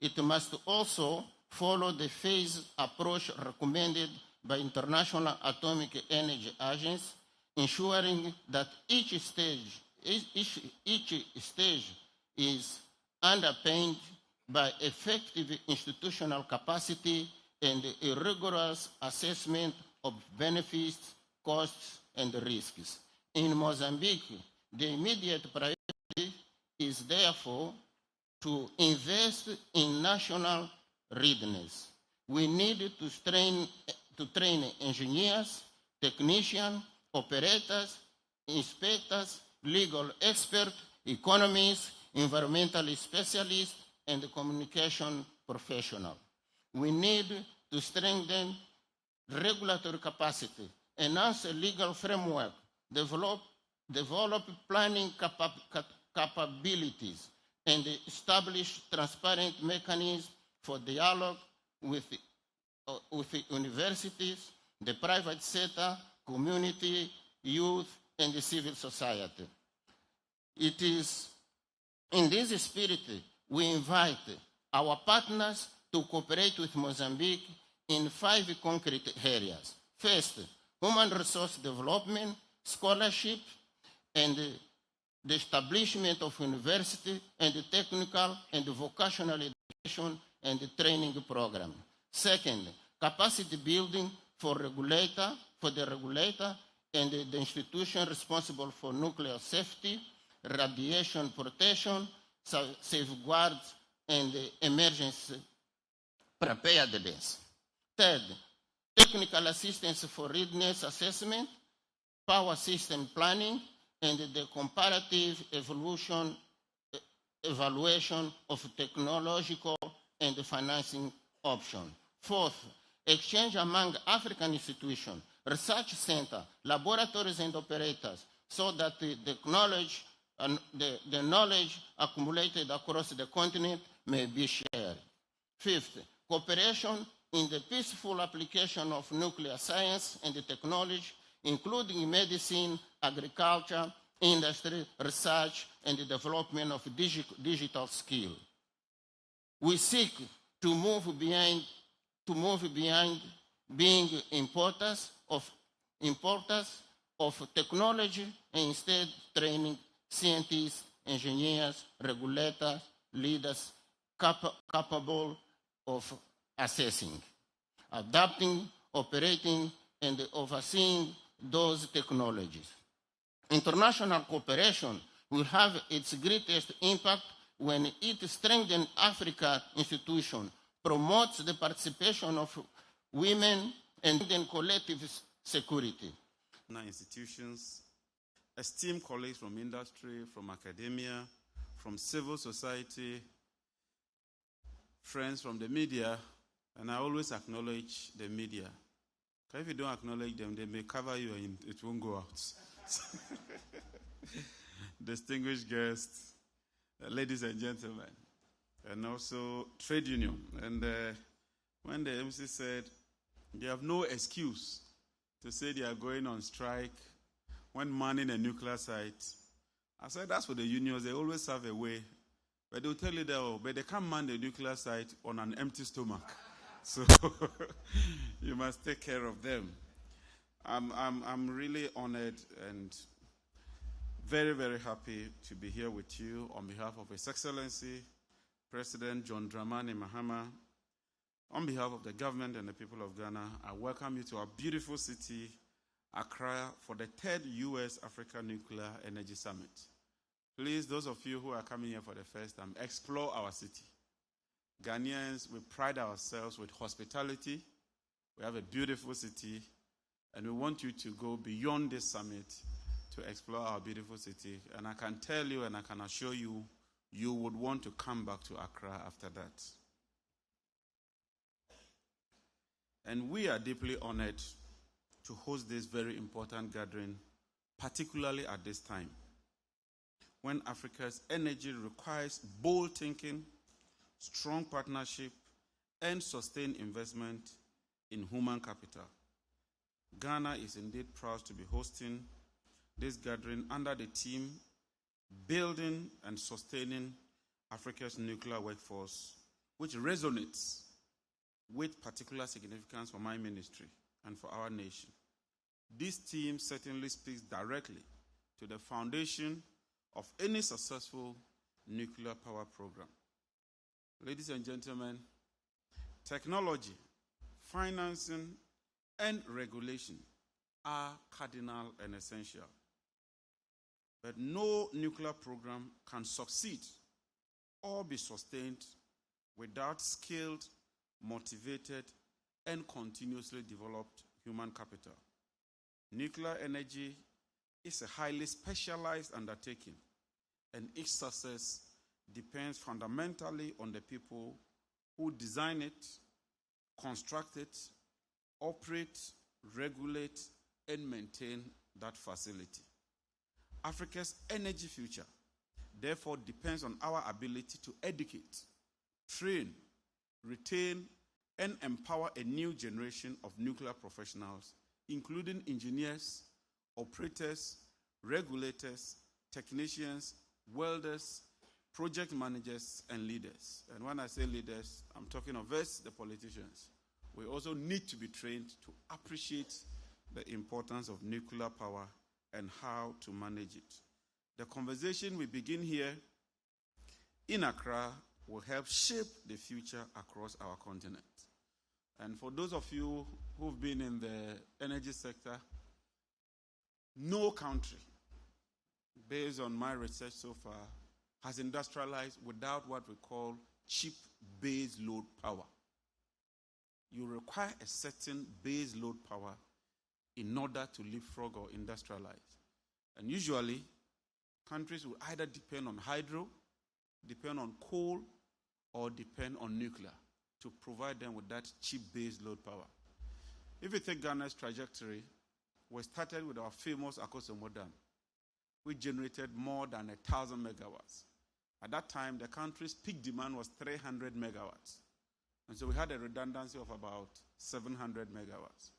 It must also follow the phased approach recommended by International Atomic Energy Agency, ensuring that each stage each stage is underpinned by effective institutional capacity and a rigorous assessment of benefits, costs, and risks. In Mozambique, the immediate priority is therefore to invest in national readiness. We need to train engineers, technicians, operators, inspectors, legal experts, economists, environmental specialists, and communication professionals. We need to strengthen regulatory capacity, enhance a legal framework, develop planning capabilities, and establish transparent mechanisms for dialogue with universities, the private sector, community, youth, and the civil society. It is in this spirit we invite our partners to cooperate with Mozambique in 5 concrete areas. First, human resource development, scholarship, and the establishment of university and technical and vocational education and training program. Second, capacity building for the regulator and the institution responsible for nuclear safety, radiation protection, safeguards, and emergency preparedness. Third, technical assistance for readiness assessment, power system planning, and the comparative evaluation of technological and financing options. Fourth, exchange among African institutions, research centers, laboratories, and operators, so that the knowledge accumulated across the continent may be shared. Fifth, cooperation in the peaceful application of nuclear science and technology, including medicine, agriculture, industry, research, and the development of digital skills. We seek to move beyond being importers of technology and instead training scientists, engineers, regulators, leaders capable of assessing, adapting, operating, and overseeing those technologies. International cooperation will have its greatest impact when it strengthens African institutions, promotes the participation of women, and then collective security. Institutions, esteemed colleagues from industry, from academia, from civil society, friends from the media, and I always acknowledge the media. Because if you don't acknowledge them, they may cover you and it won't go out. Distinguished guests, ladies and gentlemen, and also trade union. And when the MC said they have no excuse to say they are going on strike when manning a nuclear site, I said that's for the unions. They always have a way. But they'll tell you that, oh, but they can't man the nuclear site on an empty stomach. So you must take care of them. I'm really honored and very, very happy to be here with you on behalf of His Excellency, President John Dramani Mahama. On behalf of the government and the people of Ghana, I welcome you to our beautiful city, Accra, for the 3rd U.S.-Africa Nuclear Energy Summit. Please, those of you who are coming here for the first time, explore our city. Ghanaians, we pride ourselves with hospitality. We have a beautiful city, and we want you to go beyond this summit to explore our beautiful city. And I can tell you and I can assure you, you would want to come back to Accra after that. And we are deeply honored to host this very important gathering, particularly at this time, when Africa's energy requires bold thinking, strong partnership, and sustained investment in human capital. Ghana is indeed proud to be hosting this gathering under the theme Building and Sustaining Africa's Nuclear Workforce, which resonates with particular significance for my ministry and for our nation. This theme certainly speaks directly to the foundation of any successful nuclear power program. Ladies and gentlemen, technology, financing, and regulation are cardinal and essential. But no nuclear program can succeed or be sustained without skilled, motivated, and continuously developed human capital. Nuclear energy is a highly specialized undertaking, and its success depends fundamentally on the people who design it, construct it, operate, regulate, and maintain that facility. Africa's energy future, therefore, depends on our ability to educate, train, retain, and empower a new generation of nuclear professionals, including engineers, operators, regulators, technicians, welders, project managers, and leaders. And when I say leaders, I'm talking of us, the politicians. We also need to be trained to appreciate the importance of nuclear power and how to manage it. The conversation we begin here in Accra will help shape the future across our continent. And for those of you who've been in the energy sector, no country, based on my research so far, has industrialized without what we call cheap base load power. You require a certain base load power in order to leapfrog or industrialize. And usually, countries will either depend on hydro, depend on coal, or depend on nuclear to provide them with that cheap base load power. If you take Ghana's trajectory, we started with our famous Akosombo Dam, which generated more than 1,000 megawatts. At that time, the country's peak demand was 300 megawatts. And so we had a redundancy of about 700 megawatts.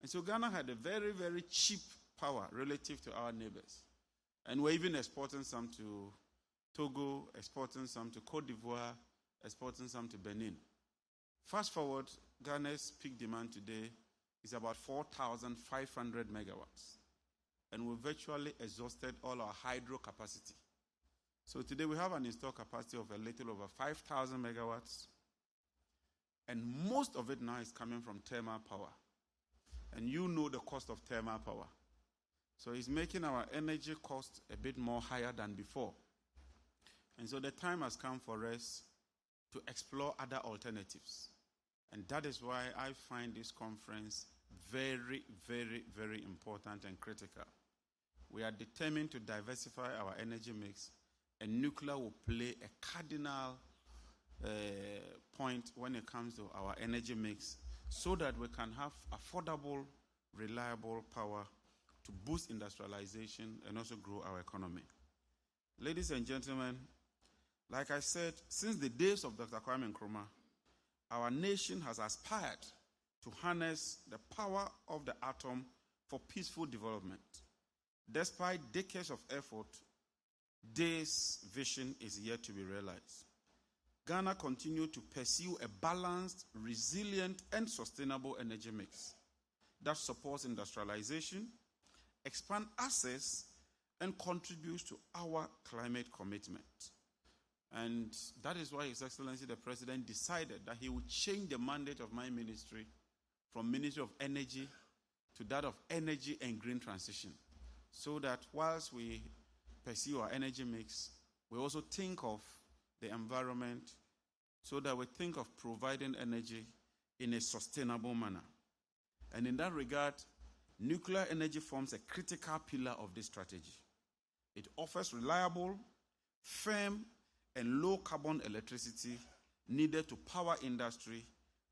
And so Ghana had a very, very cheap power relative to our neighbors. And we're even exporting some to Togo, exporting some to Cote d'Ivoire, exporting some to Benin. Fast forward, Ghana's peak demand today is about 4,500 megawatts. And we've virtually exhausted all our hydro capacity. So today we have an installed capacity of a little over 5,000 megawatts. And most of it now is coming from thermal power. And you know the cost of thermal power. So it's making our energy cost a bit more higher than before. And so the time has come for us to explore other alternatives. And that is why I find this conference very, very, very important and critical. We are determined to diversify our energy mix, and nuclear will play a cardinal point when it comes to our energy mix, so that we can have affordable, reliable power to boost industrialization and also grow our economy. Ladies and gentlemen, like I said, since the days of Dr. Kwame Nkrumah, our nation has aspired to harness the power of the atom for peaceful development. Despite decades of effort, this vision is yet to be realized. Ghana continues to pursue a balanced, resilient, and sustainable energy mix that supports industrialization, expands access, and contributes to our climate commitment. And that is why His Excellency the President decided that he would change the mandate of my ministry from Ministry of Energy to that of Energy and Green Transition, so that whilst we pursue our energy mix, we also think of the environment, so that we think of providing energy in a sustainable manner. And in that regard, nuclear energy forms a critical pillar of this strategy. It offers reliable, firm, and low-carbon electricity needed to power industry,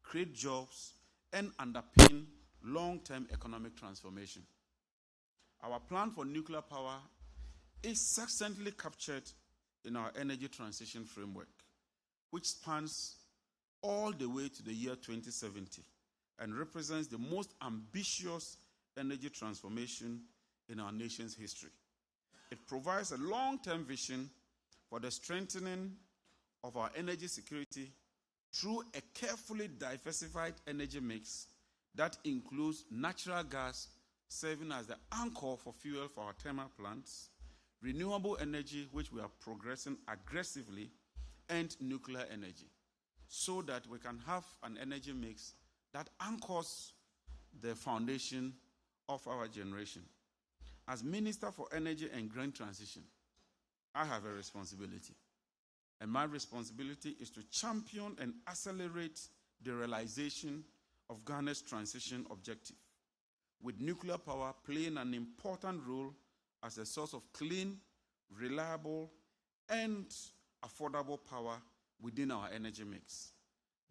create jobs, and underpin long-term economic transformation. Our plan for nuclear power is succinctly captured in our energy transition framework, which spans all the way to the year 2070 and represents the most ambitious energy transformation in our nation's history. It provides a long-term vision for the strengthening of our energy security through a carefully diversified energy mix that includes natural gas serving as the anchor for fuel for our thermal plants, renewable energy, which we are progressing aggressively, and nuclear energy, so that we can have an energy mix that anchors the foundation of our generation. As Minister for Energy and Green Transition, I have a responsibility. And my responsibility is to champion and accelerate the realization of Ghana's transition objective, with nuclear power playing an important role as a source of clean, reliable, and affordable power within our energy mix.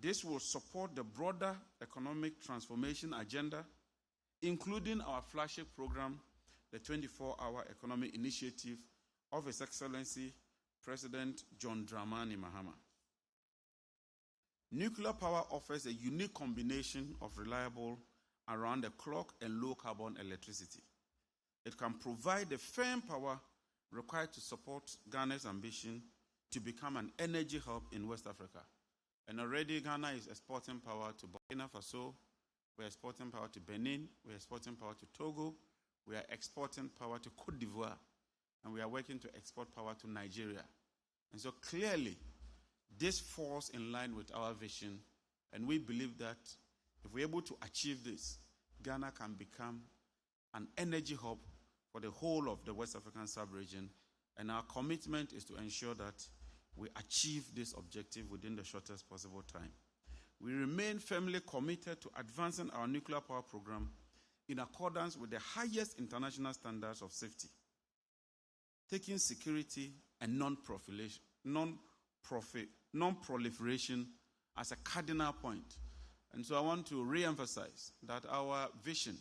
This will support the broader economic transformation agenda, including our flagship program, the 24-Hour Economic Initiative of His Excellency President John Dramani Mahama. Nuclear power offers a unique combination of reliable, around-the-clock and low-carbon electricity. It can provide the firm power required to support Ghana's ambition to become an energy hub in West Africa. And already Ghana is exporting power to Burkina Faso, we're exporting power to Benin, we're exporting power to Togo, we are exporting power to Cote d'Ivoire, and we are working to export power to Nigeria. And so clearly, this falls in line with our vision, and we believe that if we're able to achieve this, Ghana can become an energy hub for the whole of the West African sub-region, and our commitment is to ensure that we achieve this objective within the shortest possible time. We remain firmly committed to advancing our nuclear power program in accordance with the highest international standards of safety, taking security and non-proliferation as a cardinal point. And so I want to re-emphasize that our vision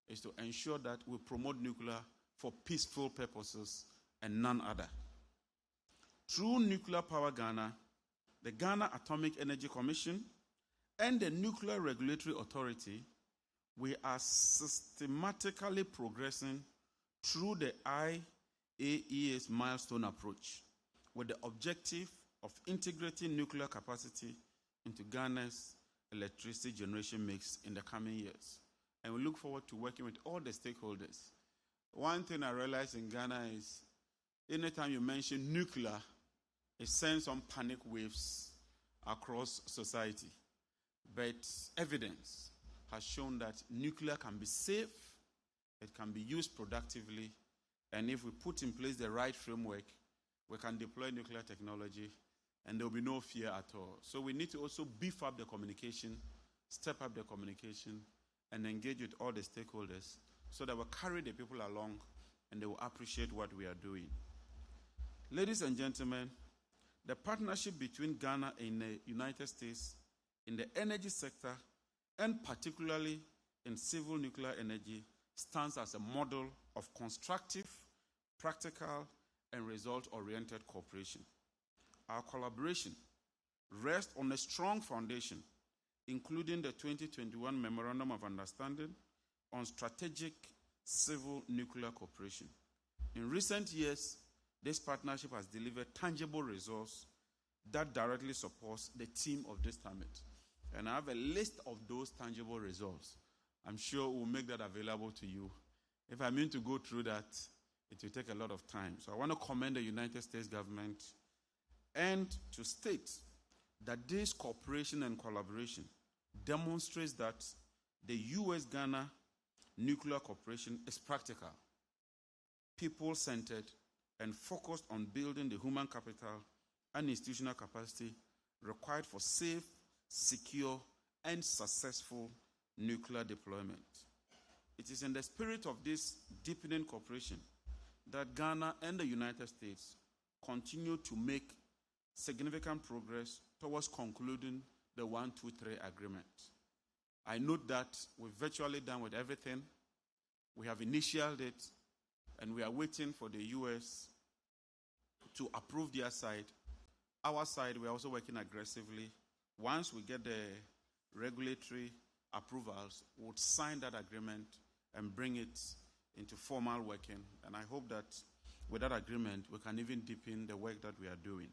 is to ensure that we promote nuclear for peaceful purposes and none other. Through Nuclear Power Ghana, the Ghana Atomic Energy Commission, and the Nuclear Regulatory Authority, we are systematically progressing through the IAEA's milestone approach with the objective of integrating nuclear capacity into Ghana's electricity generation mix in the coming years. And we look forward to working with all the stakeholders. One thing I realize in Ghana is anytime you mention nuclear, it sends some panic waves across society. But evidence has shown that nuclear can be safe, it can be used productively, and if we put in place the right framework, we can deploy nuclear technology and there will be no fear at all. So we need to also beef up the communication, step up the communication, and engage with all the stakeholders so that we'll carry the people along and they will appreciate what we are doing. Ladies and gentlemen, the partnership between Ghana and the United States in the energy sector, and particularly in civil nuclear energy, stands as a model of constructive, practical, and result-oriented cooperation. Our collaboration rests on a strong foundation, including the 2021 Memorandum of Understanding on Strategic Civil Nuclear Cooperation. In recent years, this partnership has delivered tangible results that directly supports the theme of this summit. And I have a list of those tangible results. I'm sure we'll make that available to you. If I mean to go through that, it will take a lot of time. So I want to commend the United States government and to state that this cooperation and collaboration demonstrates that the U.S.-Ghana nuclear cooperation is practical, people-centered, and focused on building the human capital and institutional capacity required for safe, secure, and successful nuclear deployment. It is in the spirit of this deepening cooperation that Ghana and the United States continue to make significant progress towards concluding the 123 agreement. I note that we're virtually done with everything. We have initialed it, and we are waiting for the U.S. to approve their side. Our side, we're also working aggressively. Once we get the regulatory approvals, we'll sign that agreement and bring it into formal working. And I hope that with that agreement, we can even deepen the work that we are doing.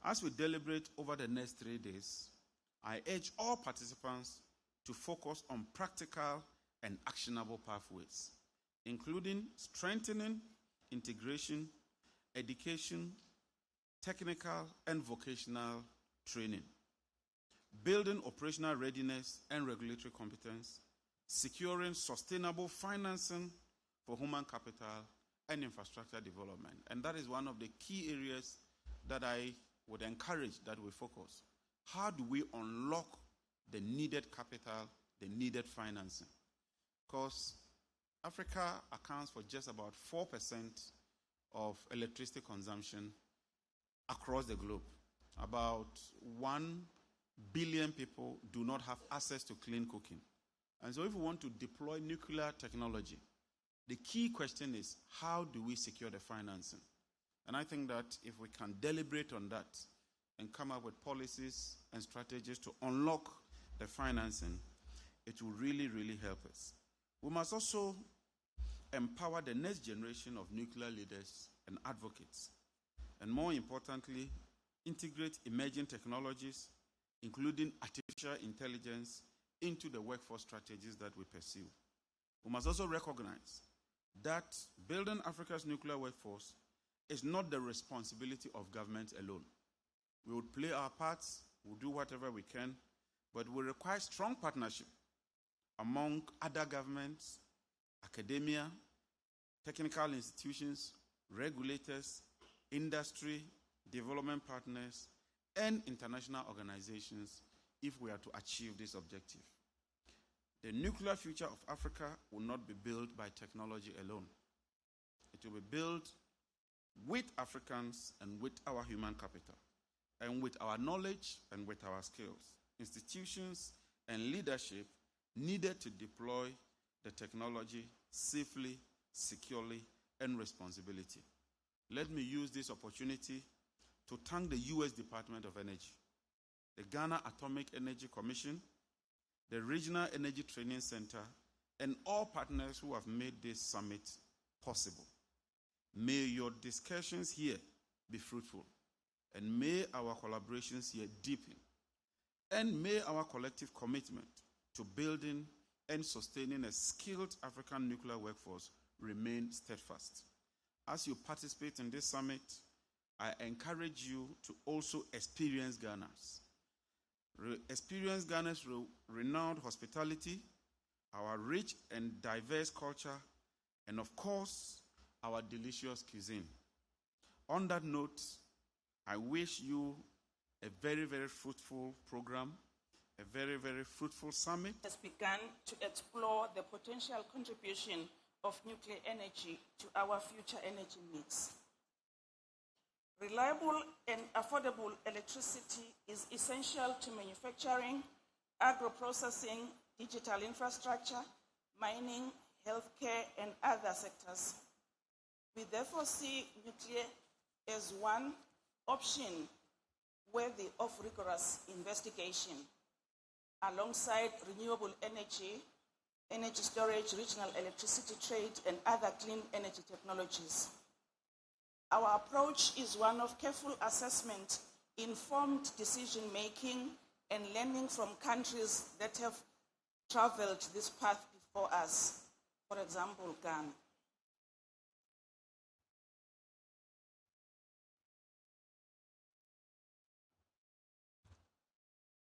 As we deliberate over the next 3 days, I urge all participants to focus on practical and actionable pathways, including strengthening integration, education, technical and vocational training, building operational readiness and regulatory competence, securing sustainable financing for human capital and infrastructure development. And that is one of the key areas that I would encourage that we focus. How do we unlock the needed capital, the needed financing? Because Africa accounts for just about 4% of electricity consumption across the globe. About 1 billion people do not have access to clean cooking. And so if we want to deploy nuclear technology, the key question is, how do we secure the financing? And I think that if we can deliberate on that and come up with policies and strategies to unlock the financing, it will really, really help us. We must also empower the next generation of nuclear leaders and advocates. And more importantly, integrate emerging technologies, including artificial intelligence, into the workforce strategies that we pursue. We must also recognize that building Africa's nuclear workforce is not the responsibility of government alone. We would play our parts, we'll do whatever we can, but we require strong partnership among other governments, academia, technical institutions, regulators, industry, development partners, and international organizations if we are to achieve this objective. The nuclear future of Africa will not be built by technology alone. It will be built with Africans and with our human capital, and with our knowledge and with our skills, institutions and leadership needed to deploy the technology safely, securely, and responsibly. Let me use this opportunity to thank the U.S. Department of Energy, the Ghana Atomic Energy Commission, the Regional Energy Training Center, and all partners who have made this summit possible. May your discussions here be fruitful, and may our collaborations here deepen, and may our collective commitment to building and sustaining a skilled African nuclear workforce remain steadfast. As you participate in this summit, I encourage you to also experience Ghana's. Experience Ghana's renowned hospitality, our rich and diverse culture, and of course, our delicious cuisine. On that note, I wish you a very, very fruitful program, a very, very fruitful summit. Has begun to explore the potential contribution of nuclear energy to our future energy mix. Reliable and affordable electricity is essential to manufacturing, agro-processing, digital infrastructure, mining, healthcare, and other sectors. We therefore see nuclear as one option worthy of rigorous investigation, alongside renewable energy, energy storage, regional electricity trade, and other clean energy technologies. Our approach is one of careful assessment, informed decision-making, and learning from countries that have traveled this path before us. For example, Ghana.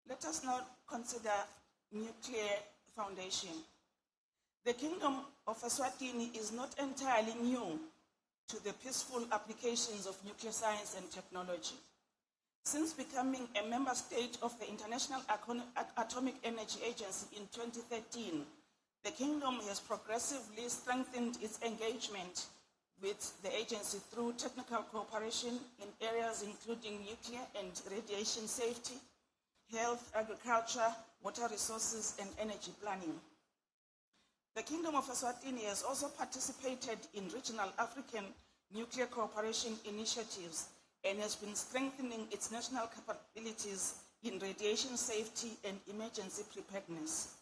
Let us now consider nuclear foundation. The Kingdom of Eswatini is not entirely new to the peaceful applications of nuclear science and technology. Since becoming a member state of the International Atomic Energy Agency in 2013, the Kingdom has progressively strengthened its engagement with the agency through technical cooperation in areas including nuclear and radiation safety, health, agriculture, water resources, and energy planning. The Kingdom of Eswatini has also participated in regional African nuclear cooperation initiatives and has been strengthening its national capabilities in radiation safety and emergency preparedness.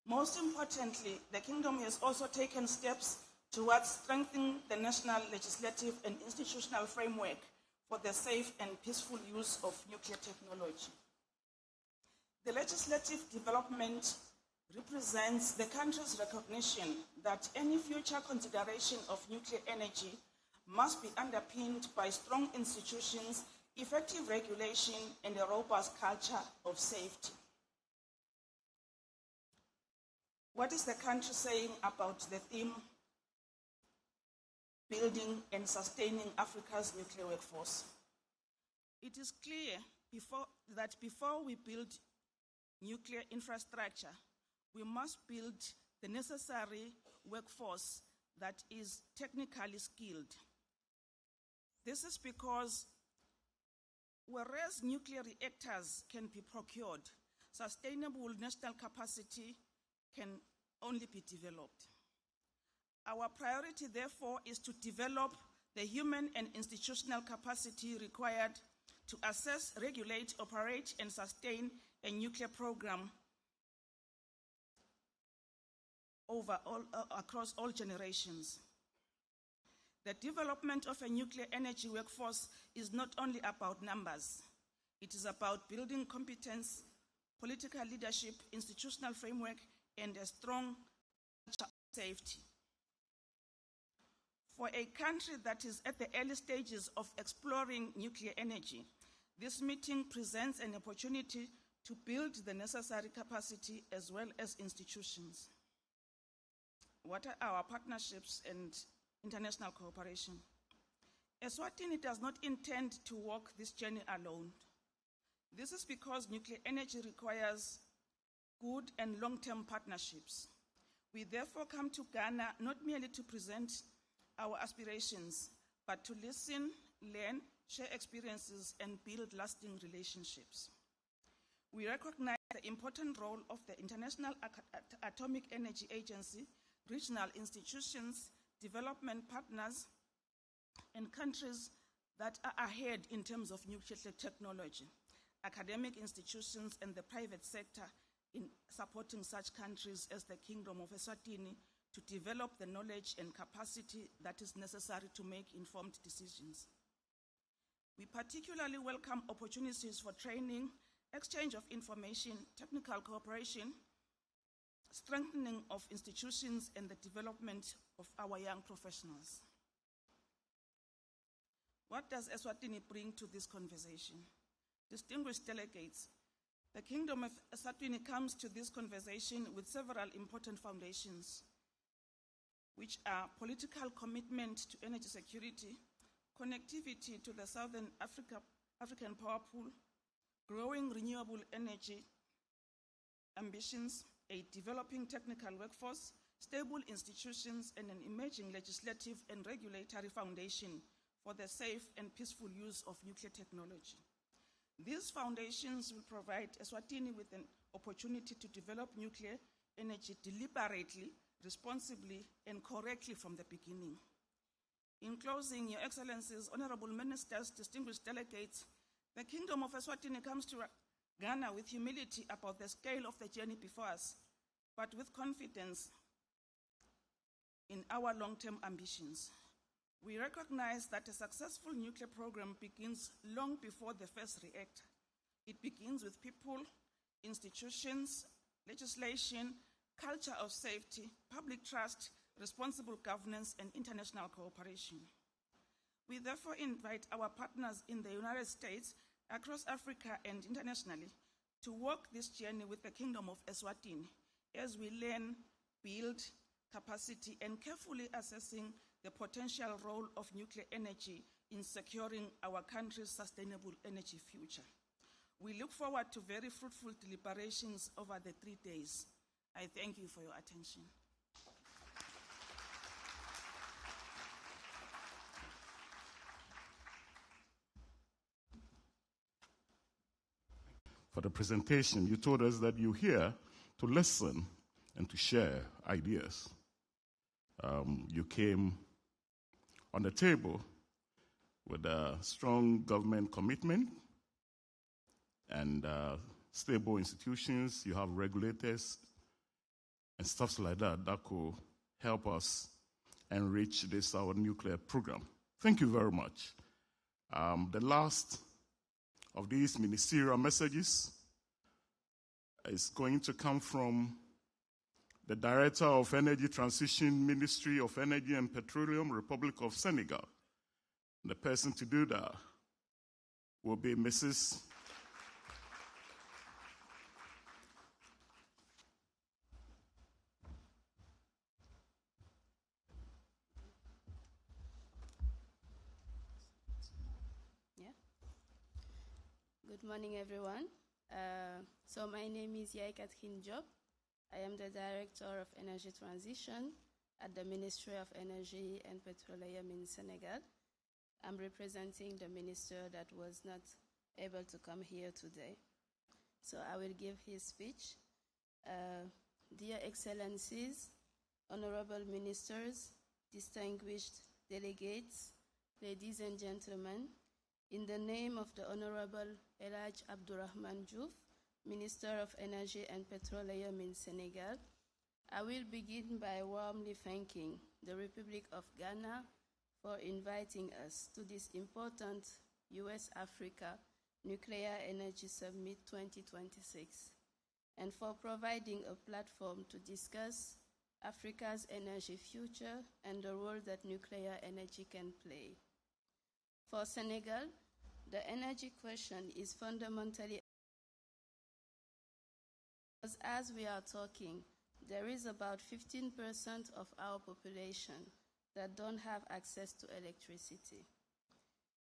Most importantly, the Kingdom has also taken steps towards strengthening the national legislative and institutional framework for the safe and peaceful use of nuclear technology. The legislative development represents the country's recognition that any future consideration of nuclear energy must be underpinned by strong institutions, effective regulation, and a robust culture of safety. What is the country saying about the theme, building and sustaining Africa's nuclear workforce? It is clear that before we build nuclear infrastructure, we must build the necessary workforce that is technically skilled. This is because whereas nuclear reactors can be procured, sustainable national capacity can only be developed. Our priority, therefore, is to develop the human and institutional capacity required to assess, regulate, operate, and sustain a nuclear program across all generations. The development of a nuclear energy workforce is not only about numbers. It is about building competence, political leadership, institutional framework, and a strong culture of safety. For a country that is at the early stages of exploring nuclear energy, this meeting presents an opportunity to build the necessary capacity as well as institutions. What are our partnerships and international cooperation? Eswatini does not intend to walk this journey alone. This is because nuclear energy requires good and long-term partnerships. We therefore come to Ghana not merely to present our aspirations, but to listen, learn, share experiences, and build lasting relationships. We recognize the important role of the International Atomic Energy Agency, regional institutions, development partners, and countries that are ahead in terms of nuclear technology, academic institutions, and the private sector in supporting such countries as the Kingdom of Eswatini to develop the knowledge and capacity that is necessary to make informed decisions. We particularly welcome opportunities for training, exchange of information, technical cooperation, strengthening of institutions, and the development of our young professionals. What does Eswatini bring to this conversation? Distinguished delegates, the Kingdom of Eswatini comes to this conversation with several important foundations, which are political commitment to energy security, connectivity to the Southern African power pool, growing renewable energy ambitions, a developing technical workforce, stable institutions, and an emerging legislative and regulatory foundation for the safe and peaceful use of nuclear technology. These foundations will provide Eswatini with an opportunity to develop nuclear energy deliberately, responsibly, and correctly from the beginning. In closing, Your Excellencies, Honorable Ministers, distinguished delegates, the Kingdom of Eswatini comes to Ghana with humility about the scale of the journey before us, but with confidence in our long-term ambitions. We recognize that a successful nuclear program begins long before the first reactor. It begins with people, institutions, legislation, culture of safety, public trust, responsible governance, and international cooperation. We therefore invite our partners in the United States, across Africa, and internationally to walk this journey with the Kingdom of Eswatini as we learn, build capacity, and carefully assessing the potential role of nuclear energy in securing our country's sustainable energy future. We look forward to very fruitful deliberations over the 3 days. I thank you for your attention. For the presentation, you told us that you're here to listen and to share ideas. You came on the table with a strong government commitment and stable institutions. You have regulators and stuff like that that could help us enrich this, our nuclear program. Thank you very much. The last of these ministerial messages is going to come from the Director of Energy Transition, Ministry of Energy and Petroleum, Republic of Senegal. The person to do that will be Mrs. Good morning, everyone. So my name is Yaye Catherine Diop. I am the Director of Energy Transition at the Ministry of Energy and Petroleum in Senegal. I'm representing the minister that was not able to come here today. So I will give his speech. Dear Excellencies, Honorable Ministers, distinguished delegates, ladies and gentlemen, in the name of the Honorable Elhaj Abdourahmane Diouf, Minister of Energy and Petroleum in Senegal, I will begin by warmly thanking the Republic of Ghana for inviting us to this important US-Africa Nuclear Energy Summit 2026 and for providing a platform to discuss Africa's energy future and the role that nuclear energy can play. For Senegal, the energy question is fundamentally because as we are talking, there is about 15% of our population that don't have access to electricity.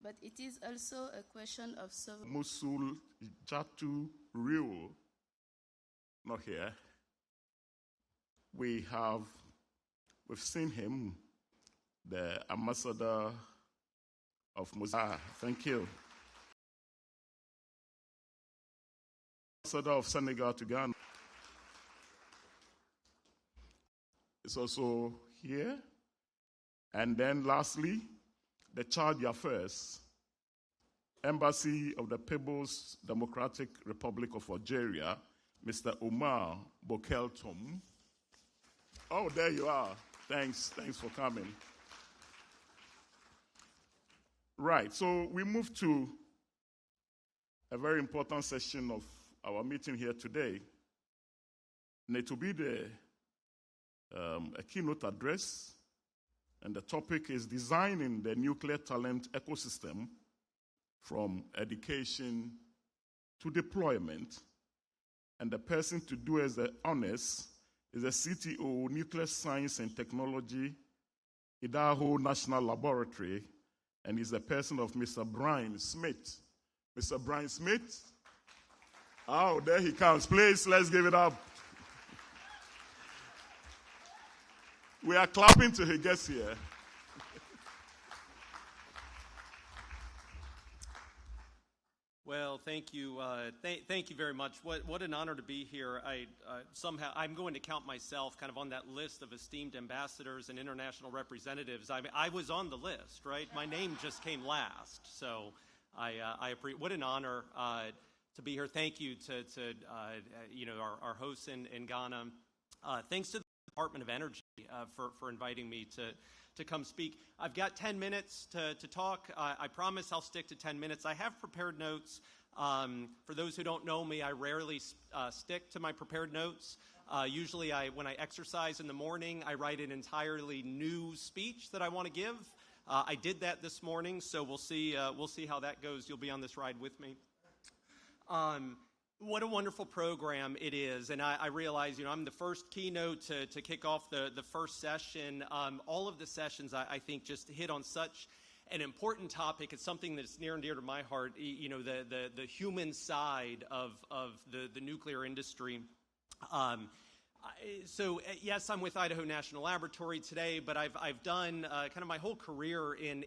But it is also a question of sovereignty. Mosul Jatu Rio, not here. We've seen him, the ambassador of Mosul. Thank you. Ambassador of Senegal to Ghana is also here. And then lastly, the Charge Affairs, Embassy of the People's Democratic Republic of Algeria, Mr. Omar Bokeltom. Oh, there you are. Thanks for coming. Right, so we move to a very important session of our meeting here today. And it will be a keynote address, and the topic is designing the nuclear talent ecosystem from education to deployment. And the person to do us the honors is the CTO, Nuclear Science and Technology, Idaho National Laboratory, and he's the person of Mr. Brian Smith. Mr. Brian Smith? Oh, there he comes. Please, let's give it up. We are clapping till he gets here. Well, thank you. Thank you very much. What an honor to be here. I'm going to count myself kind of on that list of esteemed ambassadors and international representatives. I was on the list, right? My name just came last. So I appreciate. What an honor to be here. Thank you to our hosts in Ghana. Thanks to the Department of Energy for inviting me to come speak. I've got 10 minutes to talk. I promise I'll stick to 10 minutes. I have prepared notes. For those who don't know me, I rarely stick to my prepared notes. Usually when I exercise in the morning, I write an entirely new speech that I want to give. I did that this morning, so we'll see how that goes. You'll be on this ride with me. What a wonderful program it is, and I realize, I'm the first keynote to kick off the first session. All of the sessions, I think, just hit on such an important topic. It's something that's near and dear to my heart, the human side of the nuclear industry. So, yes, I'm with Idaho National Laboratory today, but I've done kind of my whole career in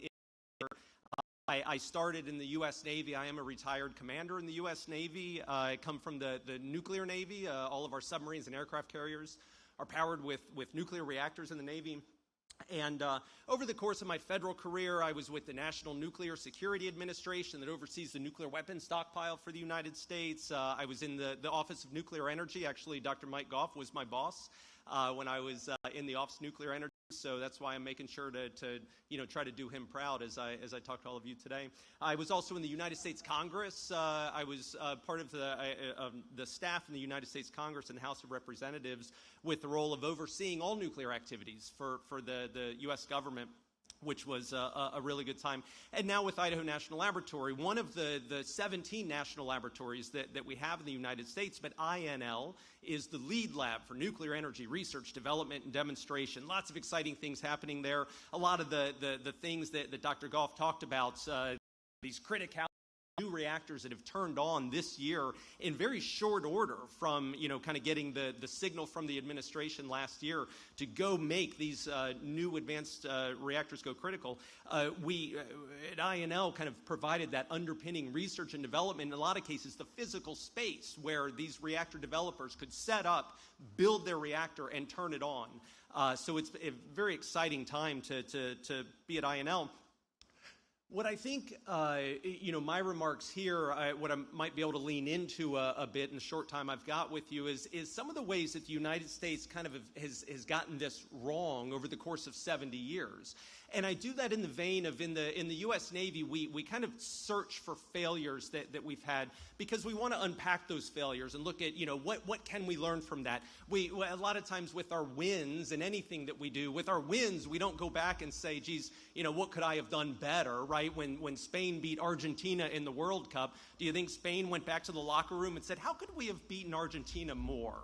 I started in the U.S. Navy. I am a retired commander in the U.S. Navy. I come from the nuclear Navy. All of our submarines and aircraft carriers are powered with nuclear reactors in the Navy. And over the course of my federal career, I was with the National Nuclear Security Administration that oversees the nuclear weapons stockpile for the United States. I was in the Office of Nuclear Energy. Actually, Dr. Mike Goff was my boss when I was in the Office of Nuclear Energy. So that's why I'm making sure to try to do him proud as I talk to all of you today. I was also in the United States Congress. I was part of the staff in the United States Congress and House of Representatives with the role of overseeing all nuclear activities for the U.S. government, which was a really good time. And now with Idaho National Laboratory, one of the 17 national laboratories that we have in the United States, but INL is the lead lab for nuclear energy research, development, and demonstration. Lots of exciting things happening there. A lot of the things that Dr. Goff talked about, these criticality new reactors that have turned on this year in very short order from, kind of getting the signal from the administration last year to go make these new advanced reactors go critical. We at INL kind of provided that underpinning research and development, in a lot of cases, the physical space where these reactor developers could set up, build their reactor, and turn it on. So it's a very exciting time to be at INL. What I think, my remarks here, what I might be able to lean into a bit in the short time I've got with you is some of the ways that the United States kind of has gotten this wrong over the course of 70 years. And I do that in the vein of in the U.S. Navy, we kind of search for failures that we've had because we want to unpack those failures and look at, what can we learn from that. A lot of times with our wins and anything that we do, with our wins, we don't go back and say, geez, what could I have done better, right? When Spain beat Argentina in the World Cup, do you think Spain went back to the locker room and said, how could we have beaten Argentina more,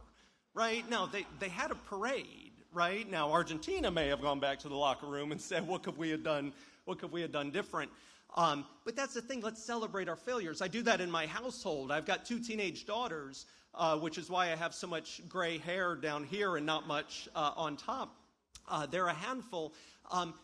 right? No, they had a parade. Right? Now, Argentina may have gone back to the locker room and said, what could we have done different? But that's the thing. Let's celebrate our failures. I do that in my household. I've got 2 teenage daughters, which is why I have so much gray hair down here and not much on top. They're a handful.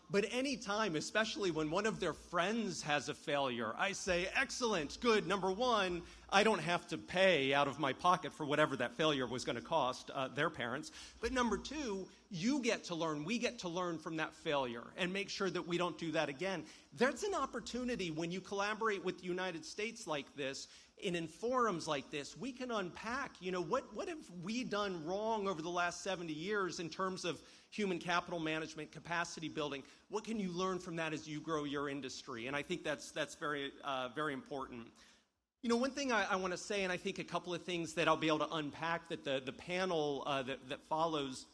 But any time, especially when one of their friends has a failure, I say, excellent, good. Number one, I don't have to pay out of my pocket for whatever that failure was going to cost their parents. But number two, you get to learn, we get to learn from that failure and make sure that we don't do that again. There's an opportunity when you collaborate with the United States like this, in forums like this, we can unpack, what have we done wrong over the last 70 years in terms of human capital management, capacity building? What can you learn from that as you grow your industry? And I think that's very, very important. One thing I want to say, and I think a couple of things that I'll be able to unpack that the panel that follows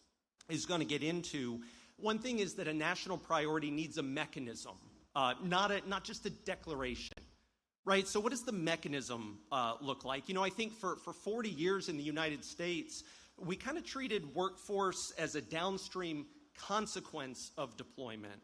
is going to get into. One thing is that a national priority needs a mechanism, not just a declaration. Right, so what does the mechanism look like? I think for 40 years in the United States, we kind of treated workforce as a downstream consequence of deployment,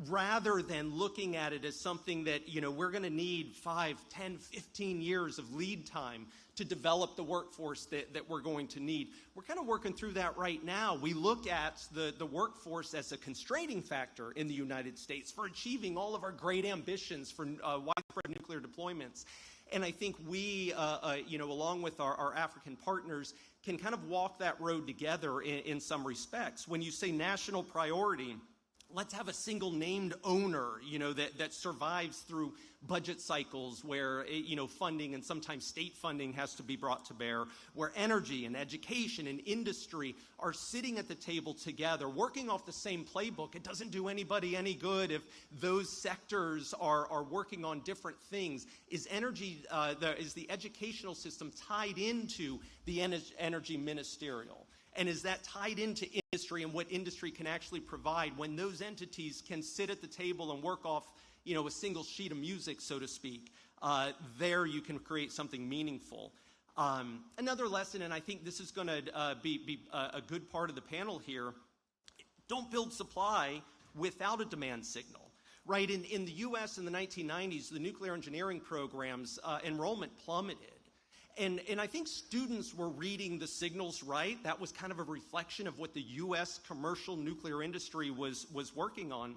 rather than looking at it as something that, we're going to need 5, 10, 15 years of lead time to develop the workforce that we're going to need. We're kind of working through that right now. We look at the workforce as a constraining factor in the United States for achieving all of our great ambitions for widespread nuclear deployments. And I think we, along with our African partners, can kind of walk that road together in some respects. When you say national priority, let's have a single named owner, that survives through budget cycles where, funding and sometimes state funding has to be brought to bear, where energy and education and industry are sitting at the table together, working off the same playbook. It doesn't do anybody any good if those sectors are working on different things. Is the educational system tied into the energy ministerial? And is that tied into industry and what industry can actually provide when those entities can sit at the table and work off, a single sheet of music, so to speak? There you can create something meaningful. Another lesson, and I think this is going to be a good part of the panel here, don't build supply without a demand signal. Right, in the U.S. in the 1990s, the nuclear engineering programs enrollment plummeted. And I think students were reading the signals right. That was kind of a reflection of what the U.S. commercial nuclear industry was working on.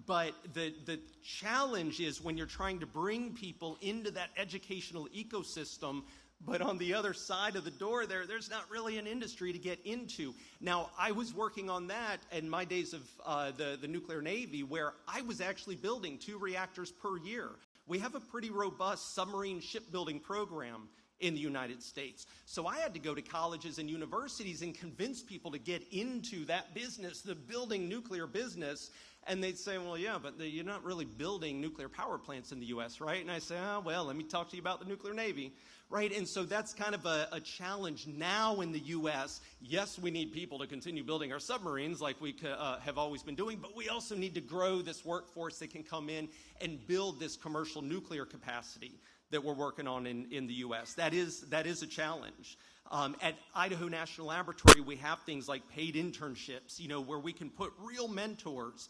But the challenge is when you're trying to bring people into that educational ecosystem, but on the other side of the door there's not really an industry to get into. Now, I was working on that in my days of the nuclear Navy, where I was actually building 2 reactors per year. We have a pretty robust submarine shipbuilding program in the United States. So I had to go to colleges and universities and convince people to get into that business, the building nuclear business. And they'd say, well, yeah, but you're not really building nuclear power plants in the U.S., right? And I say, oh, well, let me talk to you about the nuclear Navy, right? And so that's kind of a challenge now in the U.S. Yes, we need people to continue building our submarines like we have always been doing, but we also need to grow this workforce that can come in and build this commercial nuclear capacity that we're working on in the U.S. That is a challenge. At Idaho National Laboratory, we have things like paid internships, where we can put real mentors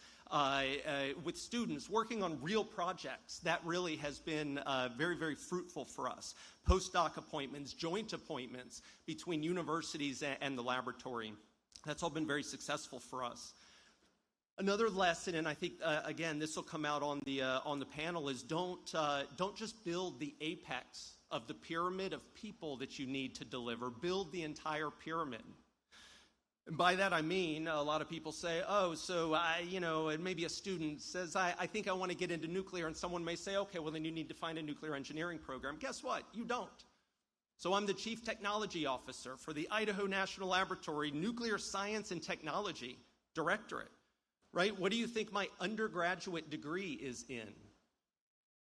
with students working on real projects. That really has been very, very fruitful for us. Postdoc appointments, joint appointments between universities and the laboratory. That's all been very successful for us. Another lesson, and I think, again, this will come out on the panel, is don't just build the apex of the pyramid of people that you need to deliver. Build the entire pyramid. And by that I mean, a lot of people say, oh, so and maybe a student says, I think I want to get into nuclear, and someone may say, okay, well then you need to find a nuclear engineering program. Guess what? You don't. So I'm the Chief Technology Officer for the Idaho National Laboratory Nuclear Science and Technology Directorate. Right? What do you think my undergraduate degree is in?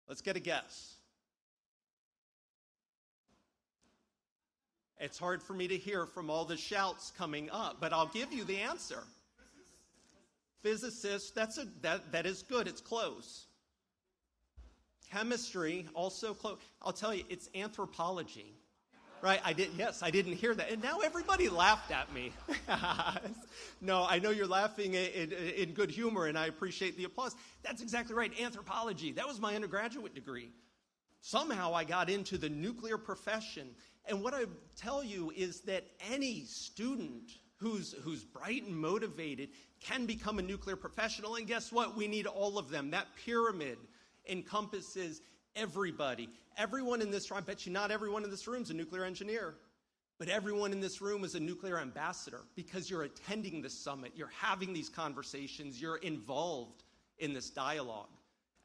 Let's get a guess. It's hard for me to hear from all the shouts coming up, but I'll give you the answer. Physicist, that is good, it's close. Chemistry, also close. I'll tell you, it's anthropology. Right, I didn't hear that. And now everybody laughed at me. No, I know you're laughing in good humor, and I appreciate the applause. That's exactly right, anthropology. That was my undergraduate degree. Somehow I got into the nuclear profession. And what I tell you is that any student who's bright and motivated can become a nuclear professional. And guess what? We need all of them. That pyramid encompasses everybody. Everyone in this room, I bet you not everyone in this room is a nuclear engineer, but everyone in this room is a nuclear ambassador because you're attending this summit, you're having these conversations, you're involved in this dialogue.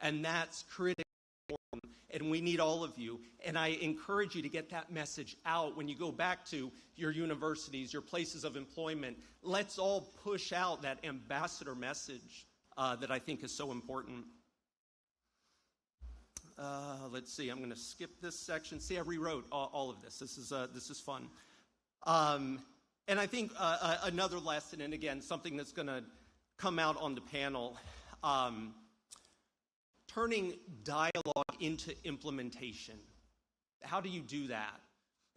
And that's critically important, and we need all of you. And I encourage you to get that message out when you go back to your universities, your places of employment. Let's all push out that ambassador message that I think is so important. Let's see, I'm going to skip this section. See, I rewrote all of this. This is fun. And I think another lesson, and again, something that's going to come out on the panel, turning dialogue into implementation. How do you do that?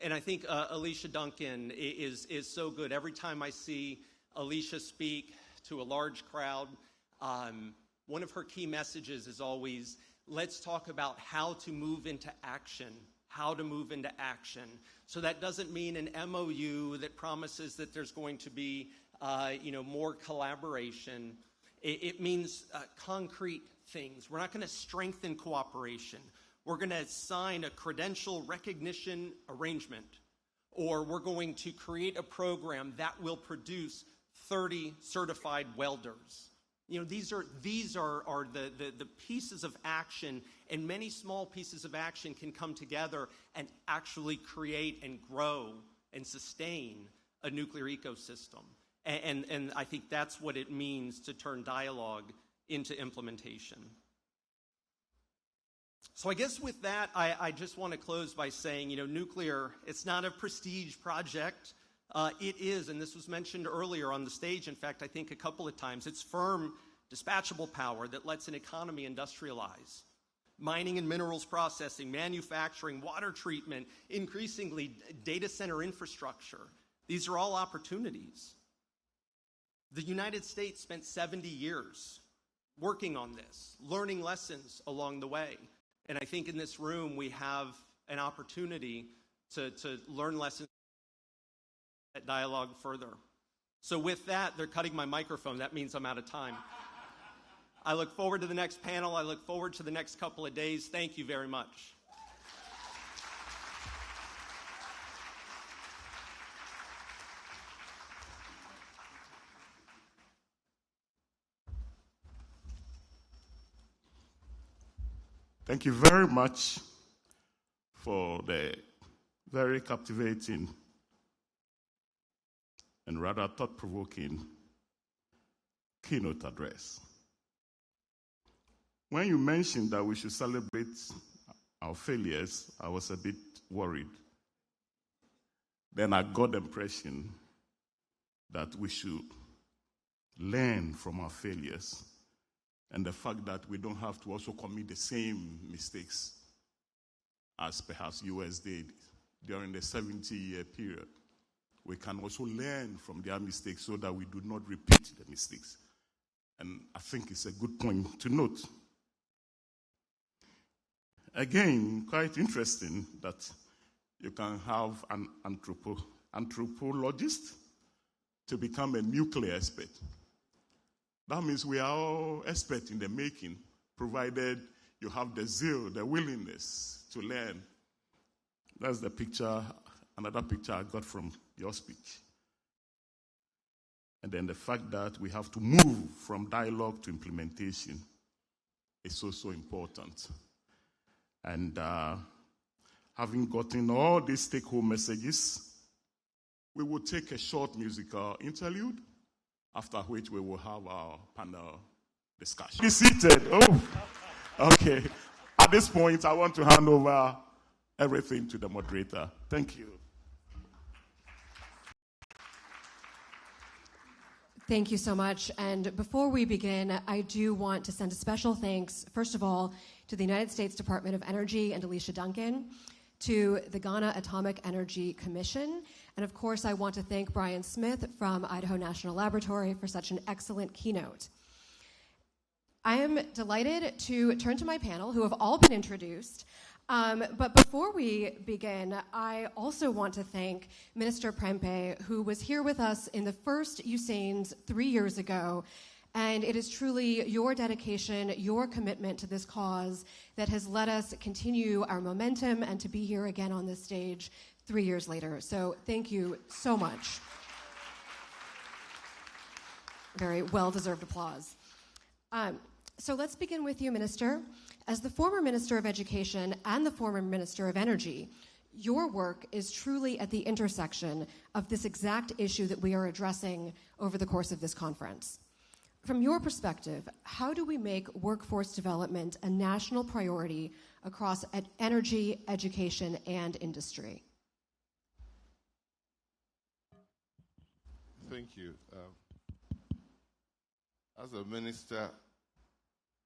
And I think Alicia Duncan is so good. Every time I see Alicia speak to a large crowd, one of her key messages is always, let's talk about how to move into action. How to move into action. So that doesn't mean an MOU that promises that there's going to be, more collaboration. It means concrete things. We're not going to strengthen cooperation. We're going to sign a credential recognition arrangement, or we're going to create a program that will produce 30 certified welders. These are the pieces of action, and many small pieces of action can come together and actually create and grow and sustain a nuclear ecosystem. And I think that's what it means to turn dialogue into implementation. So I guess with that, I just want to close by saying, nuclear, it's not a prestige project. It is, and this was mentioned earlier on the stage, in fact, I think a couple of times, it's firm, dispatchable power that lets an economy industrialize. Mining and minerals processing, manufacturing, water treatment, increasingly data center infrastructure. These are all opportunities. The United States spent 70 years working on this, learning lessons along the way. And I think in this room we have an opportunity to learn lessons, that dialogue further. So with that, they're cutting my microphone. That means I'm out of time. I look forward to the next panel. I look forward to the next couple of days. Thank you very much. Thank you very much for the very captivating and rather thought-provoking keynote address. When you mentioned that we should celebrate our failures, I was a bit worried. Then I got the impression that we should learn from our failures and the fact that we don't have to also commit the same mistakes as perhaps US did during the 70-year period. We can also learn from their mistakes so that we do not repeat the mistakes. And I think it's a good point to note. Again, quite interesting that you can have an anthropologist to become a nuclear expert. That means we are all experts in the making, provided you have the zeal, the willingness to learn. That's the picture, another picture I got from your speech. And then the fact that we have to move from dialogue to implementation is also important. And having gotten all these take-home messages, we will take a short musical interlude, after which we will have our panel discussion. Be seated. Oh, okay. At this point, I want to hand over everything to the moderator. Thank you. Thank you so much. And before we begin, I do want to send a special thanks, first of all, to the United States Department of Energy and Alicia Duncan, to the Ghana Atomic Energy Commission, and of course, I want to thank Brian Smith from Idaho National Laboratory for such an excellent keynote. I am delighted to turn to my panel, who have all been introduced. But before we begin, I also want to thank Minister Prempeh, who was here with us in the first USANES 3 years ago. And it is truly your dedication, your commitment to this cause that has let us continue our momentum and to be here again on this stage 3 years later. So thank you so much. Very well-deserved applause. So let's begin with you, Minister. As the former Minister of Education and the former Minister of Energy, your work is truly at the intersection of this exact issue that we are addressing over the course of this conference. From your perspective, how do we make workforce development a national priority across energy, education, and industry? Thank you. As a minister,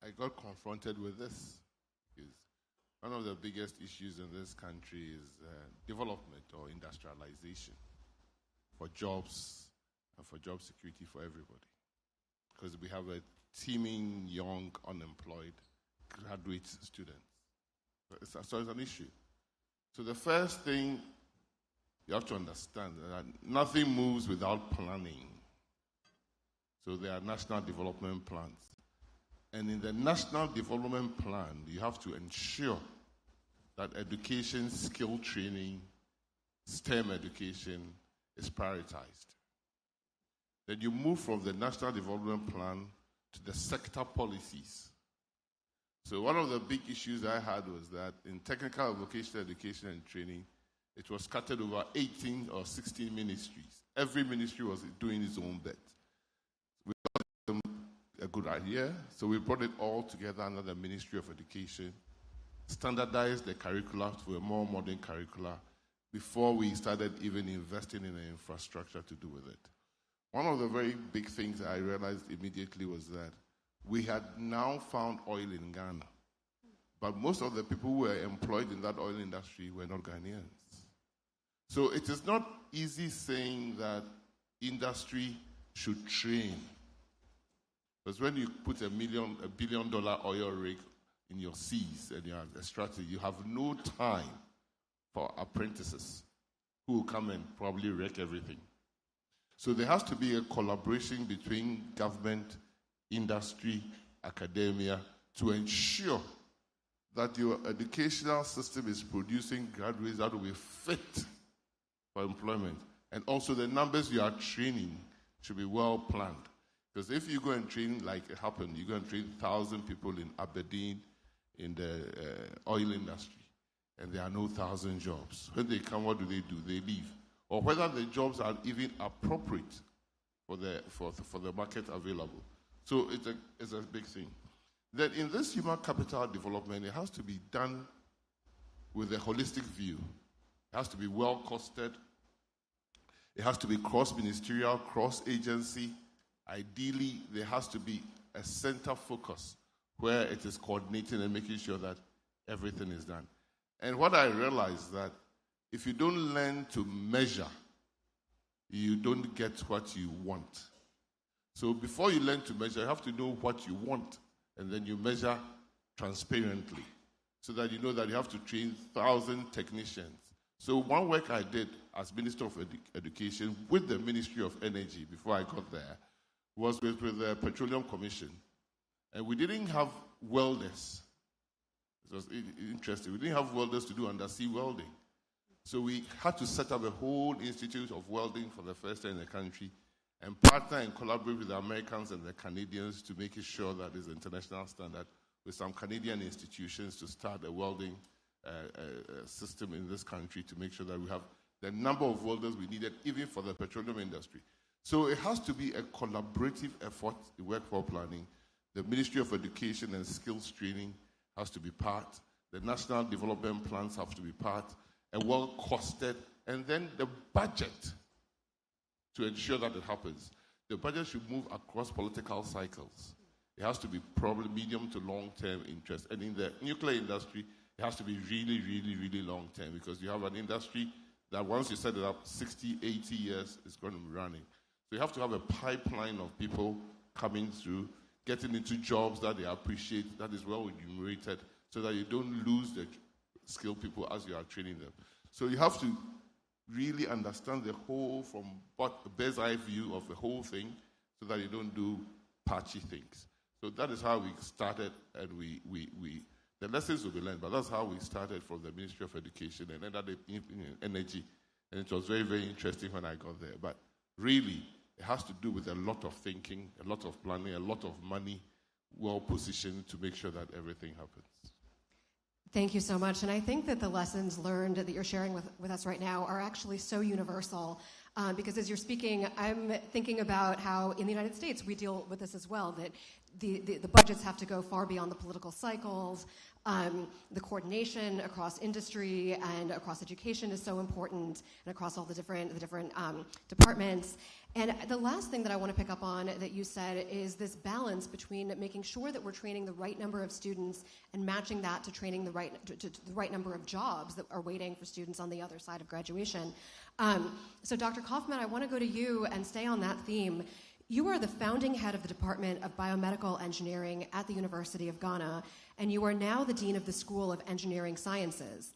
I got confronted with this. One of the biggest issues in this country is development or industrialization for jobs and for job security for everybody. Because we have a teeming, young, unemployed graduate students. So it's an issue. So the first thing you have to understand is that nothing moves without planning. So there are national development plans. And in the national development plan, you have to ensure that education, skill training, STEM education is prioritized. Then you move from the national development plan to the sector policies. So one of the big issues I had was that in technical and vocational education and training, it was scattered over 18 or 16 ministries. Every ministry was doing its own bit. We thought them a good idea, so we brought it all together under the Ministry of Education, standardized the curricula to a more modern curricula before we started even investing in the infrastructure to do with it. One of the very big things I realized immediately was that we had now found oil in Ghana, but most of the people who were employed in that oil industry were not Ghanaians. So it is not easy saying that industry should train. Because when you put a $1 billion oil rig in your seas and you have a strategy, you have no time for apprentices who will come and probably wreck everything. So there has to be a collaboration between government, industry, academia to ensure that your educational system is producing graduates that will be fit for employment. And also the numbers you are training should be well planned. Because if you go and train like it happened, you go and train 1,000 people in Aberdeen in the oil industry. and there are no 1,000 jobs. When they come, what do? They leave. Or whether the jobs are even appropriate for the market available. So it's a big thing. Then in this human capital development, it has to be done with a holistic view. It has to be well costed. It has to be cross-ministerial, cross-agency. Ideally, there has to be a center focus where it is coordinating and making sure that everything is done. And what I realized that if you don't learn to measure, you don't get what you want. So before you learn to measure, you have to know what you want, and then you measure transparently so that you know that you have to train 1,000 technicians. So one work I did as Minister of Education with the Ministry of Energy before I got there was with the Petroleum Commission. And we didn't have welders. It was interesting. We didn't have welders to do undersea welding. So we had to set up a whole institute of welding for the first time in the country and partner and collaborate with the Americans and the Canadians to make it sure that it's international standard with some Canadian institutions to start a welding system in this country to make sure that we have the number of welders we needed even for the petroleum industry. So it has to be a collaborative effort, the workforce planning. The Ministry of Education and Skills Training has to be part. The national development plans have to be part. A well-costed, and then the budget to ensure that it happens. The budget should move across political cycles. It has to be probably medium to long-term interest. And in the nuclear industry, it has to be really, really, really long-term because you have an industry that once you set it up, 60, 80 years, it's going to be running. So you have to have a pipeline of people coming through, getting into jobs that they appreciate, that is well remunerated, so that you don't lose the skilled people as you are training them. So you have to really understand the whole from a bird's eye view of the whole thing so that you don't do patchy things. So that is how we started, and the lessons will be learned, but that's how we started from the Ministry of Education and ended up in Energy. And it was very, very interesting when I got there. But really, it has to do with a lot of thinking, a lot of planning, a lot of money, well positioned to make sure that everything happens. Thank you so much. And I think that the lessons learned that you're sharing with us right now are actually so universal. Because as you're speaking, I'm thinking about how in the United States we deal with this as well, that the budgets have to go far beyond the political cycles. The coordination across industry and across education is so important, and across all the different departments. And the last thing that I want to pick up on that you said is this balance between making sure that we're training the right number of students and matching that to training the right number of jobs that are waiting for students on the other side of graduation. So Dr. Kaufman, I want to go to you and stay on that theme. You are the founding head of the Department of Biomedical Engineering at the University of Ghana, and you are now the Dean of the School of Engineering Sciences.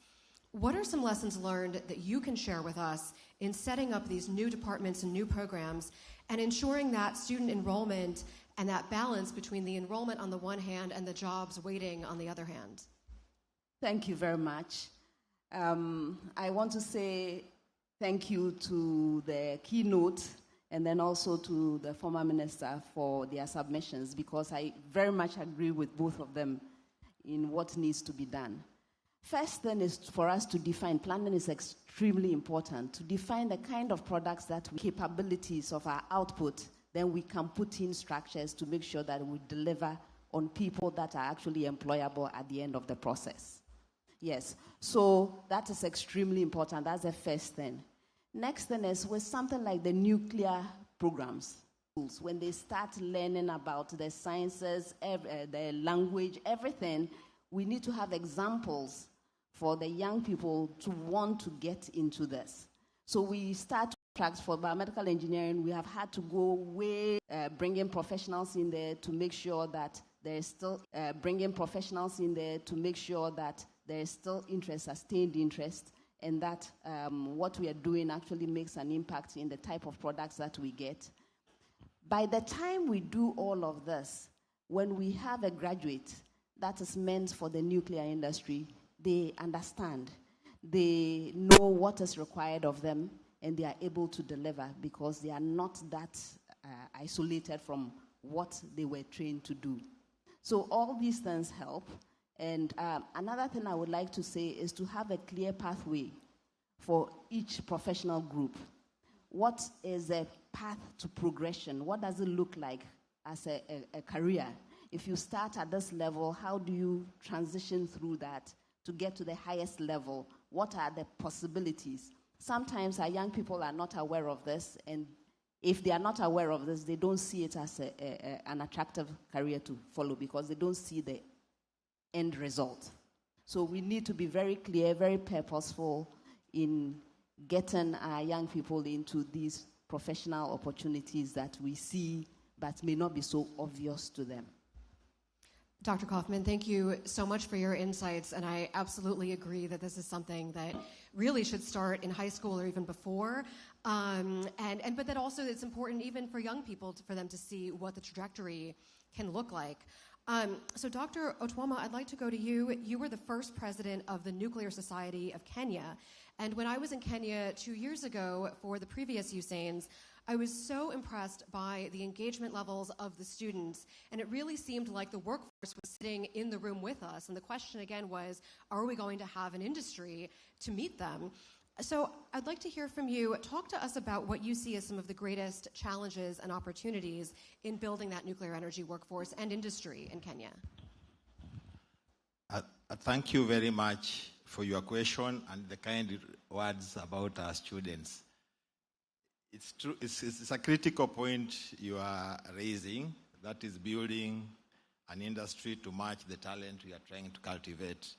What are some lessons learned that you can share with us in setting up these new departments and new programs and ensuring that student enrollment and that balance between the enrollment on the one hand and the jobs waiting on the other hand? Thank you very much. I want to say thank you to the keynote and then also to the former minister for their submissions, because I very much agree with both of them in what needs to be done. First thing is for us to define, planning is extremely important, to define the kind of products that we, capabilities of our output, then we can put in structures to make sure that we deliver on people that are actually employable at the end of the process. Yes, so that is extremely important. That's the first thing. Next thing is with something like the nuclear programs, when they start learning about the sciences, the language, everything, we need to have examples for the young people to want to get into this. So we start tracks for biomedical engineering. We have had to go way, bringing professionals in there to make sure that there is still, interest, sustained interest, and that what we are doing actually makes an impact in the type of products that we get. By the time we do all of this, when we have a graduate that is meant for the nuclear industry, they understand, they know what is required of them, and they are able to deliver because they are not that isolated from what they were trained to do. So all these things help. And another thing I would like to say is to have a clear pathway for each professional group. What is a path to progression? What does it look like as a career? If you start at this level, how do you transition through that to get to the highest level? What are the possibilities? Sometimes our young people are not aware of this, and if they are not aware of this, they don't see it as an attractive career to follow because they don't see the end result. So we need to be very clear, very purposeful in getting our young people into these professional opportunities that we see but may not be so obvious to them. Dr. Kaufman, thank you so much for your insights, and I absolutely agree that this is something that really should start in high school or even before, but that also it's important even for young people for them to see what the trajectory can look like. So Dr. Otwoma, I'd like to go to you. You were the first president of the Nuclear Society of Kenya, and when I was in Kenya 2 years ago for the previous USANES, I was so impressed by the engagement levels of the students, and it really seemed like the workforce was sitting in the room with us. And the question again was, are we going to have an industry to meet them? So I'd like to hear from you. Talk to us about what you see as some of the greatest challenges and opportunities in building that nuclear energy workforce and industry in Kenya. Thank you very much for your question and the kind words about our students. It's true. It's a critical point you are raising, that is building an industry to match the talent we are trying to cultivate.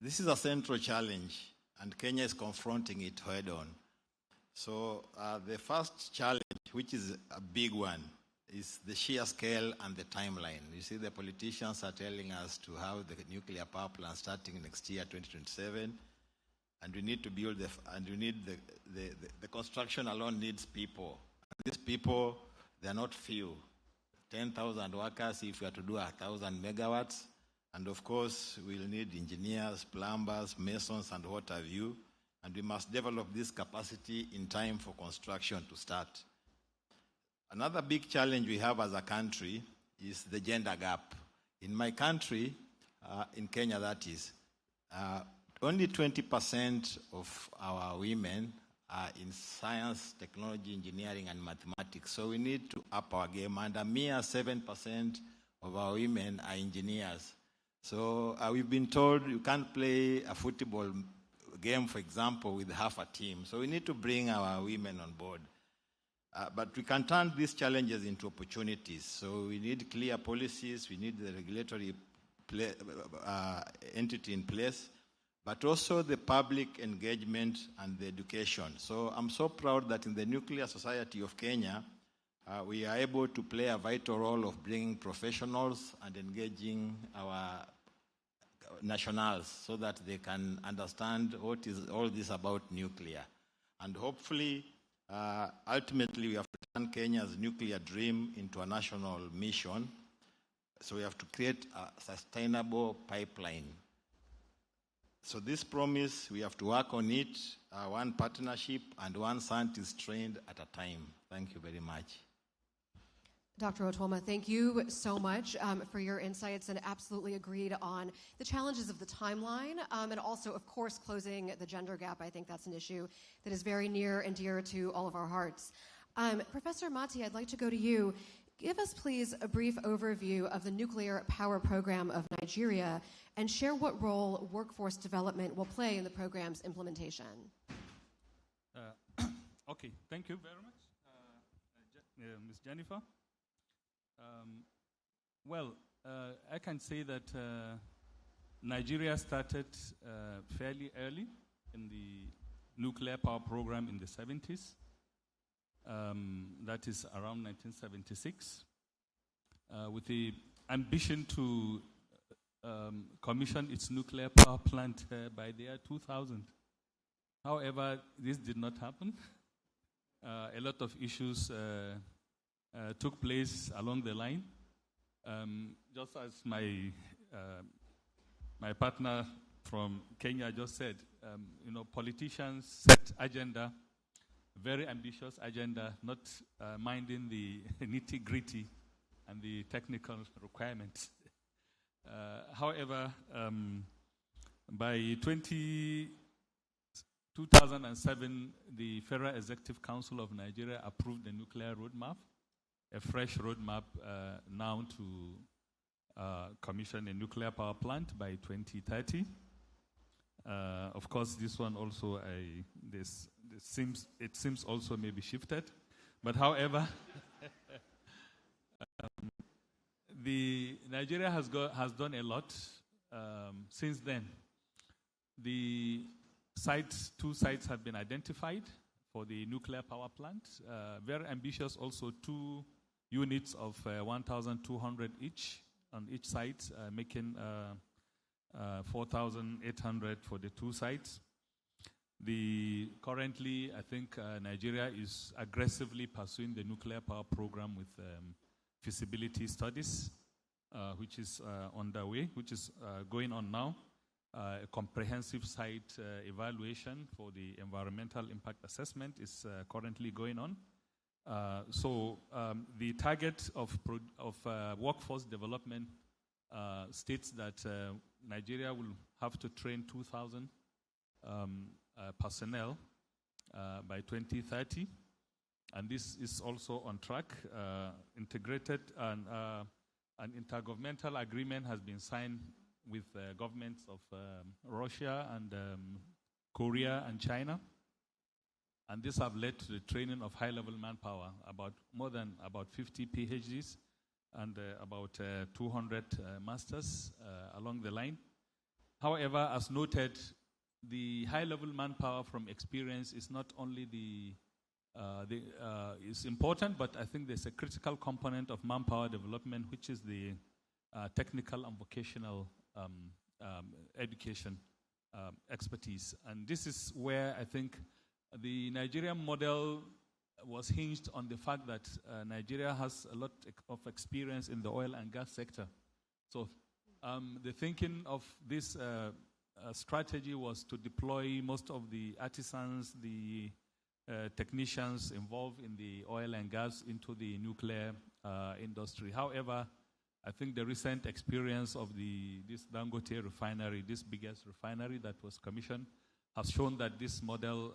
This is a central challenge, and Kenya is confronting it head on. So the first challenge, which is a big one, is the sheer scale and the timeline. You see, the politicians are telling us to have the nuclear power plant starting next year, 2027. And we need to build the construction alone needs people. And these people, they're not few. 10,000 workers if we are to do 1,000 megawatts. And of course, we'll need engineers, plumbers, masons, and what have you. And we must develop this capacity in time for construction to start. Another big challenge we have as a country is the gender gap. In my country, in Kenya that is, only 20% of our women are in science, technology, engineering, and mathematics. So we need to up our game. And a mere 7% of our women are engineers. So we've been told you can't play a football game, for example, with half a team. So we need to bring our women on board. But we can turn these challenges into opportunities. So we need clear policies. We need the regulatory entity in place, but also the public engagement and the education. So I'm so proud that in the Nuclear Society of Kenya, we are able to play a vital role of bringing professionals and engaging our nationals so that they can understand what is all this about nuclear. And hopefully, ultimately, we have to turn Kenya's nuclear dream into a national mission. So we have to create a sustainable pipeline. So this promise, we have to work on it, one partnership and one scientist trained at a time. Thank you very much. Dr. Otwoma, thank you so much for your insights, and absolutely agreed on the challenges of the timeline and also, of course, closing the gender gap. I think that's an issue that is very near and dear to all of our hearts. Professor Mati, I'd like to go to you. Give us, please, a brief overview of the nuclear power program of Nigeria and share what role workforce development will play in the program's implementation. Okay, thank you very much, Ms. Jennifer. I can say that Nigeria started fairly early in the nuclear power program in the 70s. That is around 1976, with the ambition to commission its nuclear power plant by the year 2000. However, this did not happen. A lot of issues took place along the line. Just as my partner from Kenya just said, politicians set agenda, very ambitious agenda, not minding the nitty-gritty and the technical requirements. However, by 2007, the Federal Executive Council of Nigeria approved the nuclear roadmap, a fresh roadmap now to commission a nuclear power plant by 2030. Of course, this one also, it seems also maybe shifted. But however, Nigeria has done a lot since then. The two sites have been identified for the nuclear power plant. Very ambitious also, 2 units of 1,200 each on each site, making 4,800 for the 2 sites. Currently, I think Nigeria is aggressively pursuing the nuclear power program with feasibility studies, which is underway, which is going on now. A comprehensive site evaluation for the environmental impact assessment is currently going on. So the target of workforce development states that Nigeria will have to train 2,000 personnel by 2030. And this is also on track. Integrated and an intergovernmental agreement has been signed with governments of Russia and Korea and China. And this have led to the training of high-level manpower, more than 50 PhDs and about 200 masters along the line. However, as noted, the high-level manpower from experience is not only is important, but I think there's a critical component of manpower development, which is the technical and vocational education expertise. And this is where I think the Nigerian model was hinged on the fact that Nigeria has a lot of experience in the oil and gas sector. So the thinking of this strategy was to deploy most of the artisans, the technicians involved in the oil and gas into the nuclear industry. However, I think the recent experience of this Dangote refinery, this biggest refinery that was commissioned, has shown that this model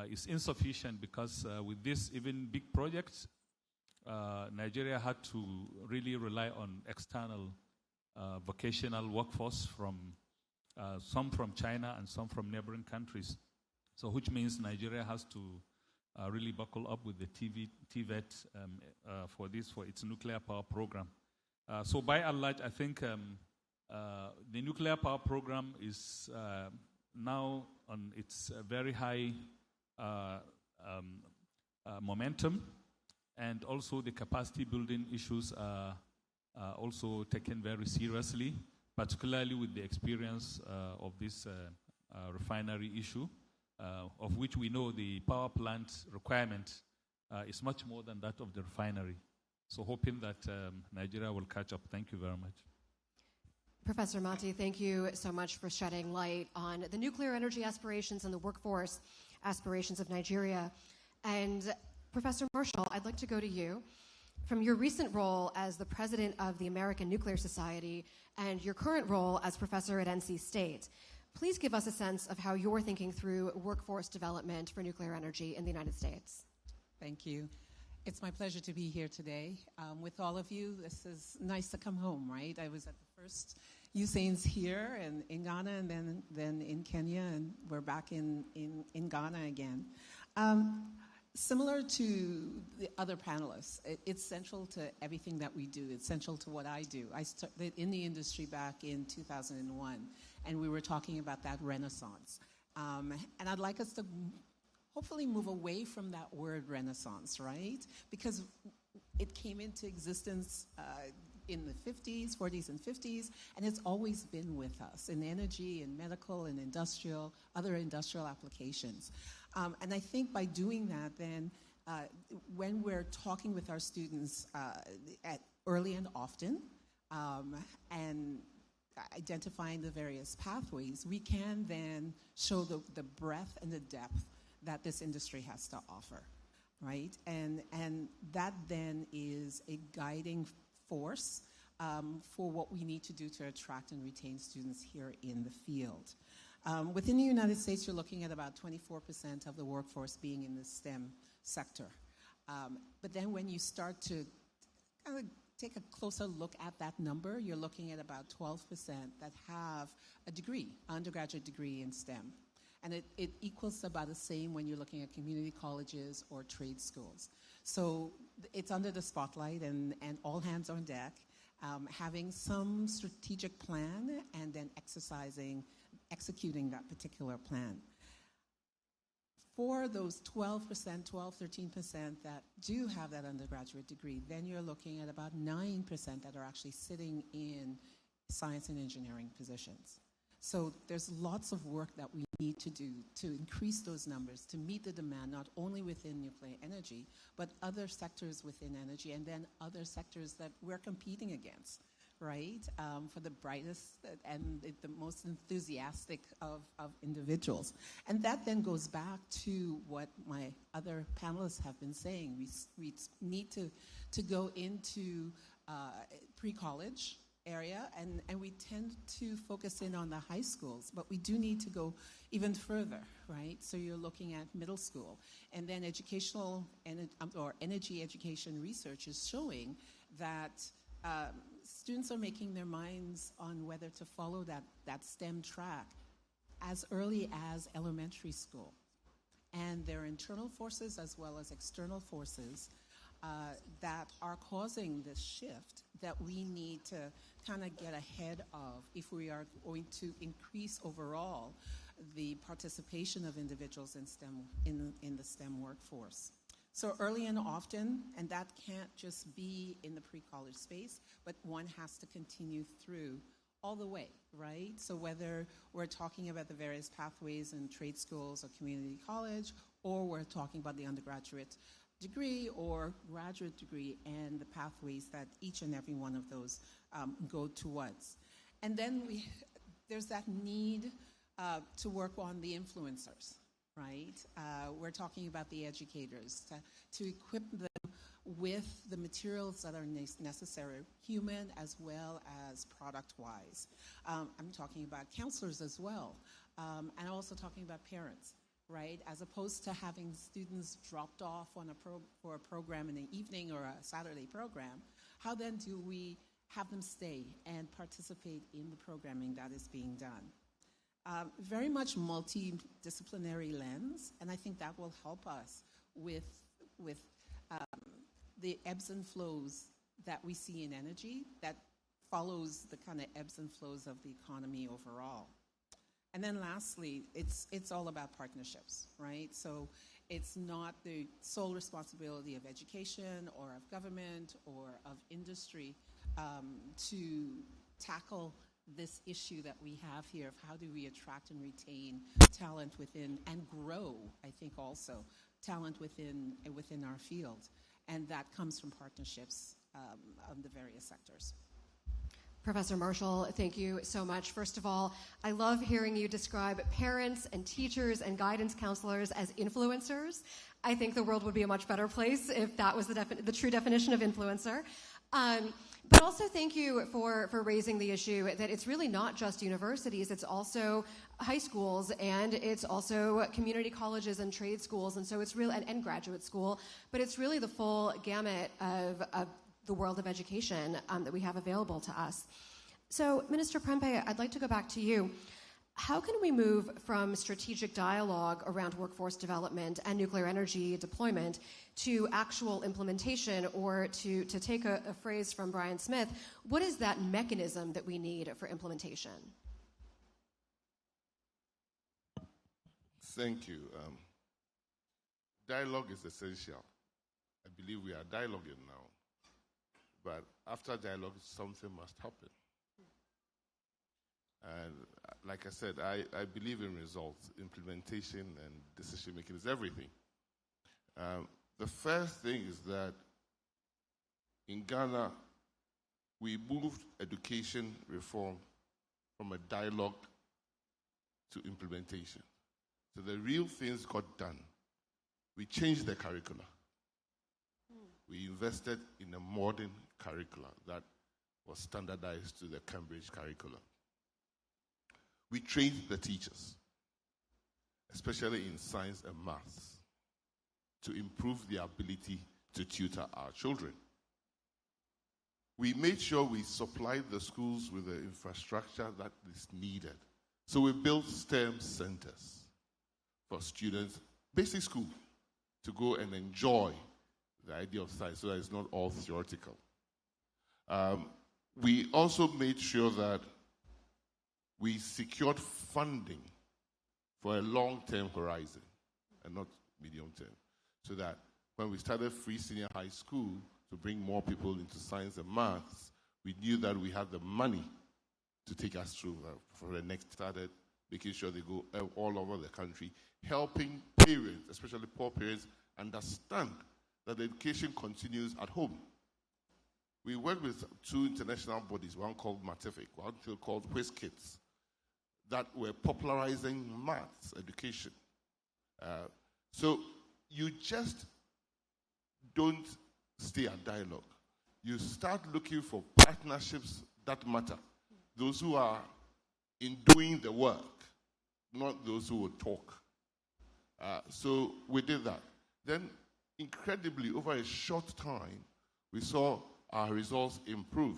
is insufficient because with this even big projects, Nigeria had to really rely on external vocational workforce some from China and some from neighboring countries. So which means Nigeria has to really buckle up with the TVET for its nuclear power program. So by and large, I think the nuclear power program is now on its very high momentum, and also the capacity building issues are also taken very seriously, particularly with the experience of this refinery issue, of which we know the power plant requirement is much more than that of the refinery. So hoping that Nigeria will catch up. Thank you very much. Professor Mati, thank you so much for shedding light on the nuclear energy aspirations and the workforce aspirations of Nigeria. And Professor Marshall, I'd like to go to you. From your recent role as the president of the American Nuclear Society and your current role as professor at NC State, please give us a sense of how you're thinking through workforce development for nuclear energy in the United States. Thank you. It's my pleasure to be here today with all of you. This is nice to come home, right? I was at the first USANES here in Ghana and then in Kenya, and we're back in Ghana again. Similar to the other panelists, it's central to everything that we do. It's central to what I do. I started in the industry back in 2001, and we were talking about that renaissance. And I'd like us to hopefully move away from that word renaissance, right? Because it came into existence in the 50s, 40s and 50s, and it's always been with us in energy, in medical, and industrial, other industrial applications. And I think by doing that, then, when we're talking with our students early and often, and identifying the various pathways, we can then show the breadth and the depth that this industry has to offer, right? And that then is a guiding force for what we need to do to attract and retain students here in the field. Within the United States, you're looking at about 24% of the workforce being in the STEM sector. But then when you start to kind of take a closer look at that number, you're looking at about 12% that have a degree, undergraduate degree in STEM. And it equals about the same when you're looking at community colleges or trade schools. So it's under the spotlight and all hands on deck, having some strategic plan and then executing that particular plan. For those 12%, 12, 13% that do have that undergraduate degree, then you're looking at about 9% that are actually sitting in science and engineering positions. So there's lots of work that we need to do to increase those numbers, to meet the demand, not only within nuclear energy, but other sectors within energy, and then other sectors that we're competing against, right? For the brightest and the most enthusiastic of individuals. And that then goes back to what my other panelists have been saying. We need to go into pre-college area, and we tend to focus in on the high schools, but we do need to go even further, right? So you're looking at middle school, and then educational or energy education research is showing that students are making their minds on whether to follow that STEM track as early as elementary school. And there are internal forces as well as external forces that are causing this shift that we need to kind of get ahead of if we are going to increase overall the participation of individuals in STEM in the STEM workforce. So early and often, and that can't just be in the pre-college space, but one has to continue through all the way, right? So whether we're talking about the various pathways in trade schools or community college, or we're talking about the undergraduate degree or graduate degree and the pathways that each and every one of those go towards. And then there's that need to work on the influencers, right? We're talking about the educators, to equip them with the materials that are necessary, human as well as product-wise. I'm talking about counselors as well, and also talking about parents, right? As opposed to having students dropped off on for a program in the evening or a Saturday program, how then do we have them stay and participate in the programming that is being done? Very much multidisciplinary lens, and I think that will help us with the ebbs and flows that we see in energy that follows the kind of ebbs and flows of the economy overall. And then lastly, it's all about partnerships, right? So it's not the sole responsibility of education or of government or of industry to tackle this issue that we have here of how do we attract and retain talent within and grow, I think also, talent within our field. And that comes from partnerships of the various sectors. Professor Marshall, thank you so much. First of all, I love hearing you describe parents and teachers and guidance counselors as influencers. I think the world would be a much better place if that was the true definition of influencer. But also thank you for raising the issue that it's really not just universities, it's also high schools, and it's also community colleges and trade schools, and so it's real and graduate school, but it's really the full gamut of the world of education that we have available to us. So, Minister Prempeh, I'd like to go back to you. How can we move from strategic dialogue around workforce development and nuclear energy deployment to actual implementation, or to take a phrase from Brian Smith, what is that mechanism that we need for implementation? Thank you. Dialogue is essential. I believe we are dialoguing now. But after dialogue, something must happen. And like I said, I believe in results. Implementation and decision-making is everything. The first thing is that in Ghana, we moved education reform from a dialogue to implementation. So the real things got done. We changed the curricula. We invested in a modern curricula that was standardized to the Cambridge curriculum. We trained the teachers, especially in science and maths, to improve their ability to tutor our children. We made sure we supplied the schools with the infrastructure that is needed. So we built STEM centers for students, basic school, to go and enjoy the idea of science so that it's not all theoretical. We also made sure that we secured funding for a long-term horizon and not medium-term, so that when we started free senior high school to bring more people into science and maths, we knew that we had the money to take us through for the next started, making sure they go all over the country, helping parents, especially poor parents, understand that education continues at home. We work with two international bodies, one called Matific, one called WizKids, that were popularizing maths education. So you just don't stay at dialogue. You start looking for partnerships that matter. Those who are in doing the work, not those who will talk. So we did that. Then, incredibly, over a short time, we saw our results improve.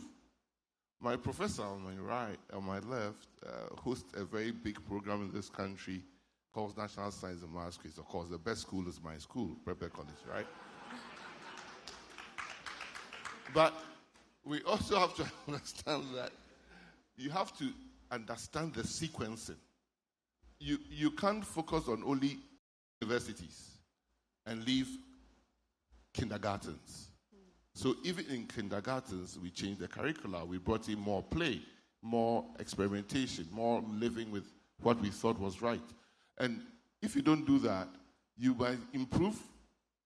My professor on my right, on my left, hosts a very big program in this country called National Science and Maths Quiz. Of course, the best school is my school, Prepare College, right? But we also have to understand that you have to understand the sequencing. You can't focus on only universities and leave kindergartens. So even in kindergartens, we changed the curricula. We brought in more play, more experimentation, more living with what we thought was right. And if you don't do that, you might improve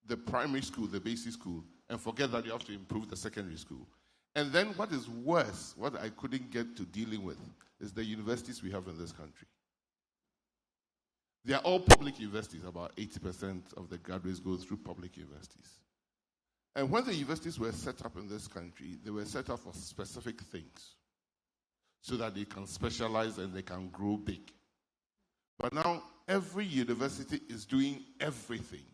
the primary school, the basic school, and forget that you have to improve the secondary school. And then what is worse, what I couldn't get to dealing with, is the universities we have in this country. They are all public universities. About 80% of the graduates go through public universities. And when the universities were set up in this country, they were set up for specific things so that they can specialize and they can grow big. But now every university is doing everything,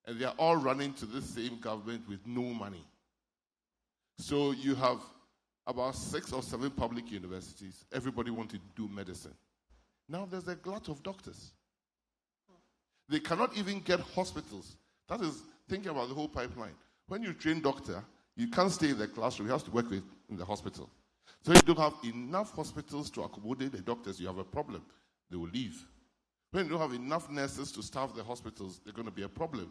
and they are all running to the same government with no money. So you have about 6 or 7 public universities. Everybody wants to do medicine. Now there's a glut of doctors. They cannot even get hospitals. That is, thinking about the whole pipeline. When you train doctor, you can't stay in the classroom. You have to work in the hospital. So if you don't have enough hospitals to accommodate the doctors, you have a problem. They will leave. When you don't have enough nurses to staff the hospitals, there's going to be a problem.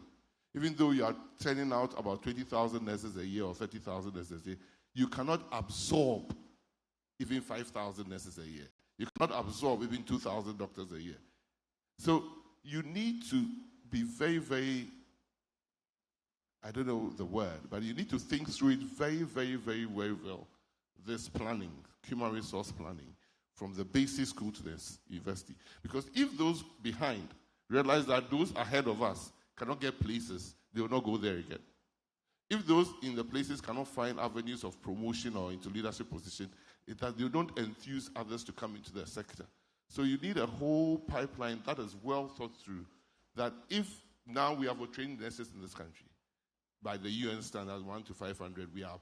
Even though you are turning out about 20,000 nurses a year or 30,000 nurses a year, you cannot absorb even 5,000 nurses a year. You cannot absorb even 2,000 doctors a year. So you need to be very, very, I don't know the word, but you need to think through it very, very, very, very well. This planning, human resource planning, from the basic school to the university. Because if those behind realize that those ahead of us cannot get places, they will not go there again. If those in the places cannot find avenues of promotion or into leadership position, it's that they don't enthuse others to come into the sector. So you need a whole pipeline that is well thought through, that if now we have trained nurses in this country, by the UN standards 1 to 500, we are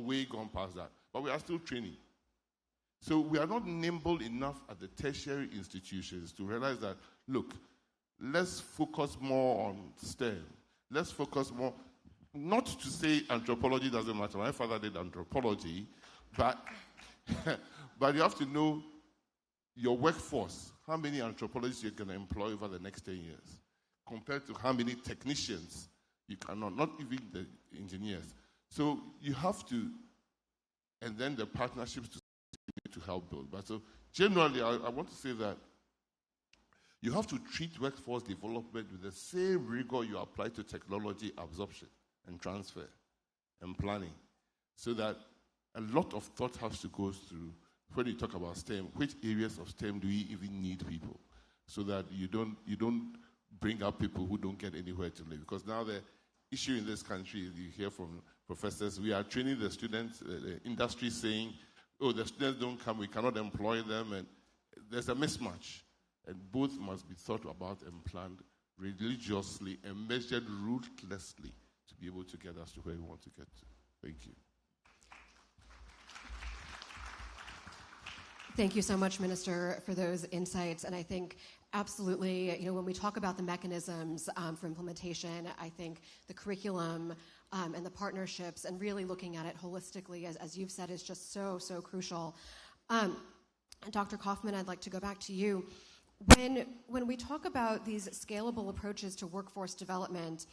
way gone past that. But we are still training. So we are not nimble enough at the tertiary institutions to realize that, look, let's focus more on STEM. Let's focus more, not to say anthropology doesn't matter. My father did anthropology, but, but you have to know your workforce, how many anthropologists you're going to employ over the next 10 years, compared to how many technicians you cannot, not even the engineers. So you have to, and then the partnerships to help build. But so generally, I want to say that you have to treat workforce development with the same rigor you apply to technology absorption and transfer and planning, so that a lot of thought has to go through when you talk about STEM. Which areas of STEM do we even need people, so that you don't bring up people who don't get anywhere to live? Because now issue in this country, you hear from professors, we are training the students, the industry saying, oh, the students don't come, we cannot employ them, and there's a mismatch. And both must be thought about and planned religiously and measured ruthlessly to be able to get us to where we want to get to. Thank you. Thank you so much, Minister, for those insights. And I think absolutely, when we talk about the mechanisms for implementation, I think the curriculum and the partnerships and really looking at it holistically, as you've said, is just so, so crucial. Dr. Kaufman, I'd like to go back to you. When we talk about these scalable approaches to workforce development,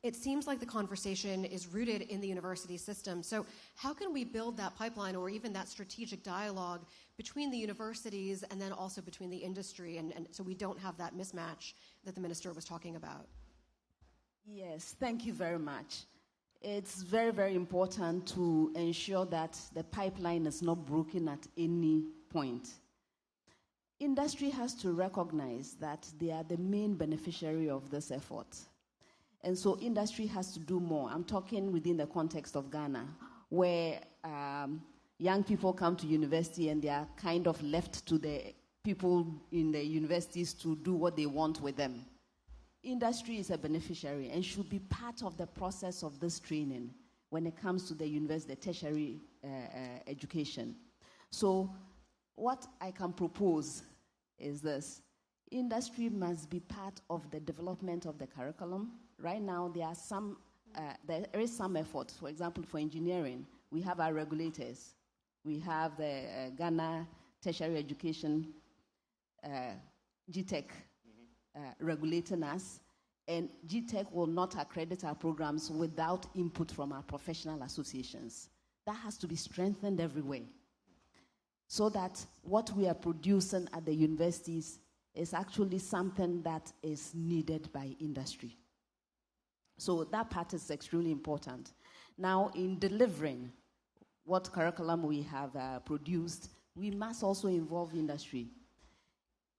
it seems like the conversation is rooted in the university system. So how can we build that pipeline or even that strategic dialogue between the universities and then also between the industry, and so we don't have that mismatch that the minister was talking about? Yes, thank you very much. It's very, very important to ensure that the pipeline is not broken at any point. Industry has to recognize that they are the main beneficiary of this effort. And so industry has to do more. I'm talking within the context of Ghana, where young people come to university and they are kind of left to the people in the universities to do what they want with them. Industry is a beneficiary and should be part of the process of this training when it comes to the university, the tertiary education. So what I can propose is this. Industry must be part of the development of the curriculum. Right now, there is some effort. For example, for engineering, we have our regulators. We have the Ghana Tertiary Education, GTEC, regulating us. And GTEC will not accredit our programs without input from our professional associations. That has to be strengthened everywhere, so that what we are producing at the universities is actually something that is needed by industry. So that part is extremely important. Now, in delivering what curriculum we have produced, we must also involve industry.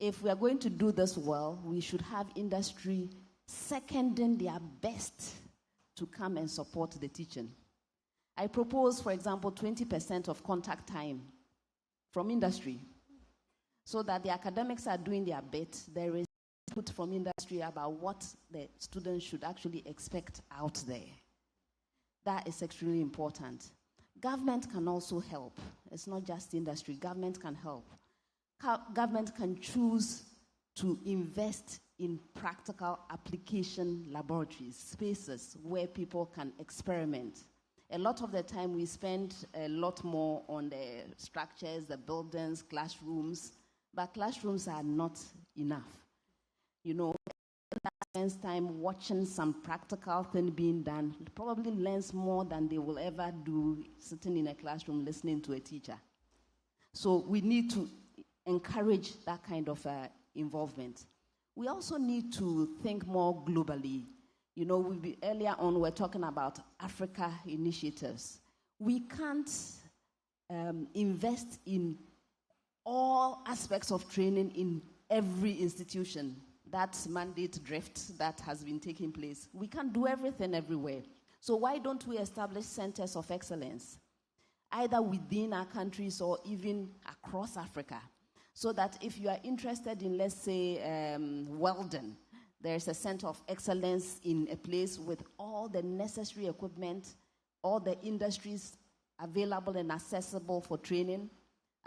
If we are going to do this well, we should have industry seconding their best to come and support the teaching. I propose, for example, 20% of contact time from industry, so that the academics are doing their bit. There is input from industry about what the students should actually expect out there. That is extremely important. Government can also help. It's not just industry. Government can help. Government can choose to invest in practical application laboratories, spaces where people can experiment. A lot of the time we spend a lot more on the structures, the buildings, classrooms, but classrooms are not enough. Spends time watching some practical thing being done, probably learns more than they will ever do sitting in a classroom listening to a teacher. So we need to encourage that kind of involvement. We also need to think more globally. Earlier on we were talking about Africa initiatives. We can't invest in all aspects of training in every institution. That's mandate drift that has been taking place. We can't do everything everywhere. So why don't we establish centers of excellence, either within our countries or even across Africa, so that if you are interested in, let's say, welding, there's a center of excellence in a place with all the necessary equipment, all the industries available and accessible for training,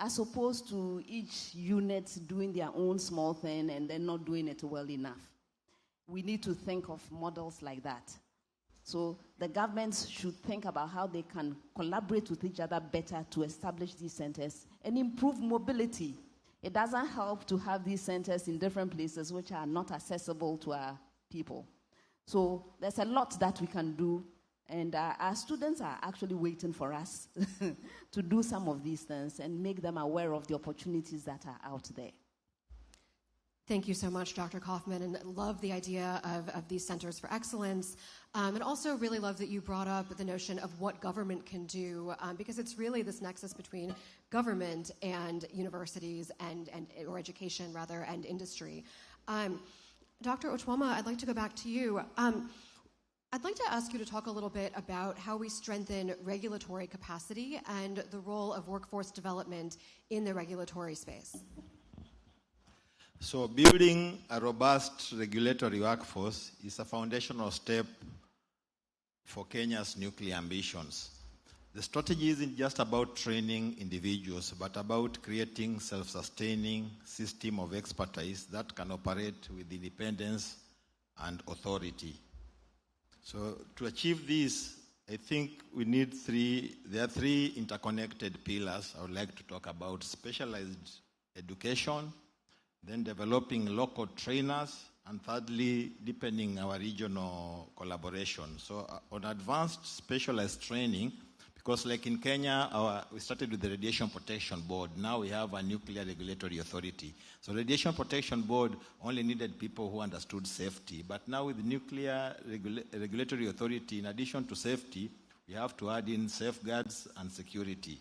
as opposed to each unit doing their own small thing and then not doing it well enough. We need to think of models like that. So the governments should think about how they can collaborate with each other better to establish these centers and improve mobility. It doesn't help to have these centers in different places which are not accessible to our people. So there's a lot that we can do, and our students are actually waiting for us to do some of these things and make them aware of the opportunities that are out there. Thank you so much, Dr. Kaufman, and love the idea of these centers for excellence. And also really love that you brought up the notion of what government can do, because it's really this nexus between government and universities or education, rather, and industry. Dr. Otuoma, I'd like to go back to you. I'd like to ask you to talk a little bit about how we strengthen regulatory capacity and the role of workforce development in the regulatory space. So building a robust regulatory workforce is a foundational step for Kenya's nuclear ambitions. The strategy isn't just about training individuals, but about creating self-sustaining system of expertise that can operate with independence and authority. So to achieve this, I think there are three interconnected pillars I would like to talk about: specialized education, then developing local trainers, and thirdly, deepening our regional collaboration. So on advanced specialized training, because like in Kenya, we started with the Radiation Protection Board. Now we have a Nuclear Regulatory Authority. So Radiation Protection Board only needed people who understood safety. But now with the Nuclear Regulatory Authority, in addition to safety, we have to add in safeguards and security.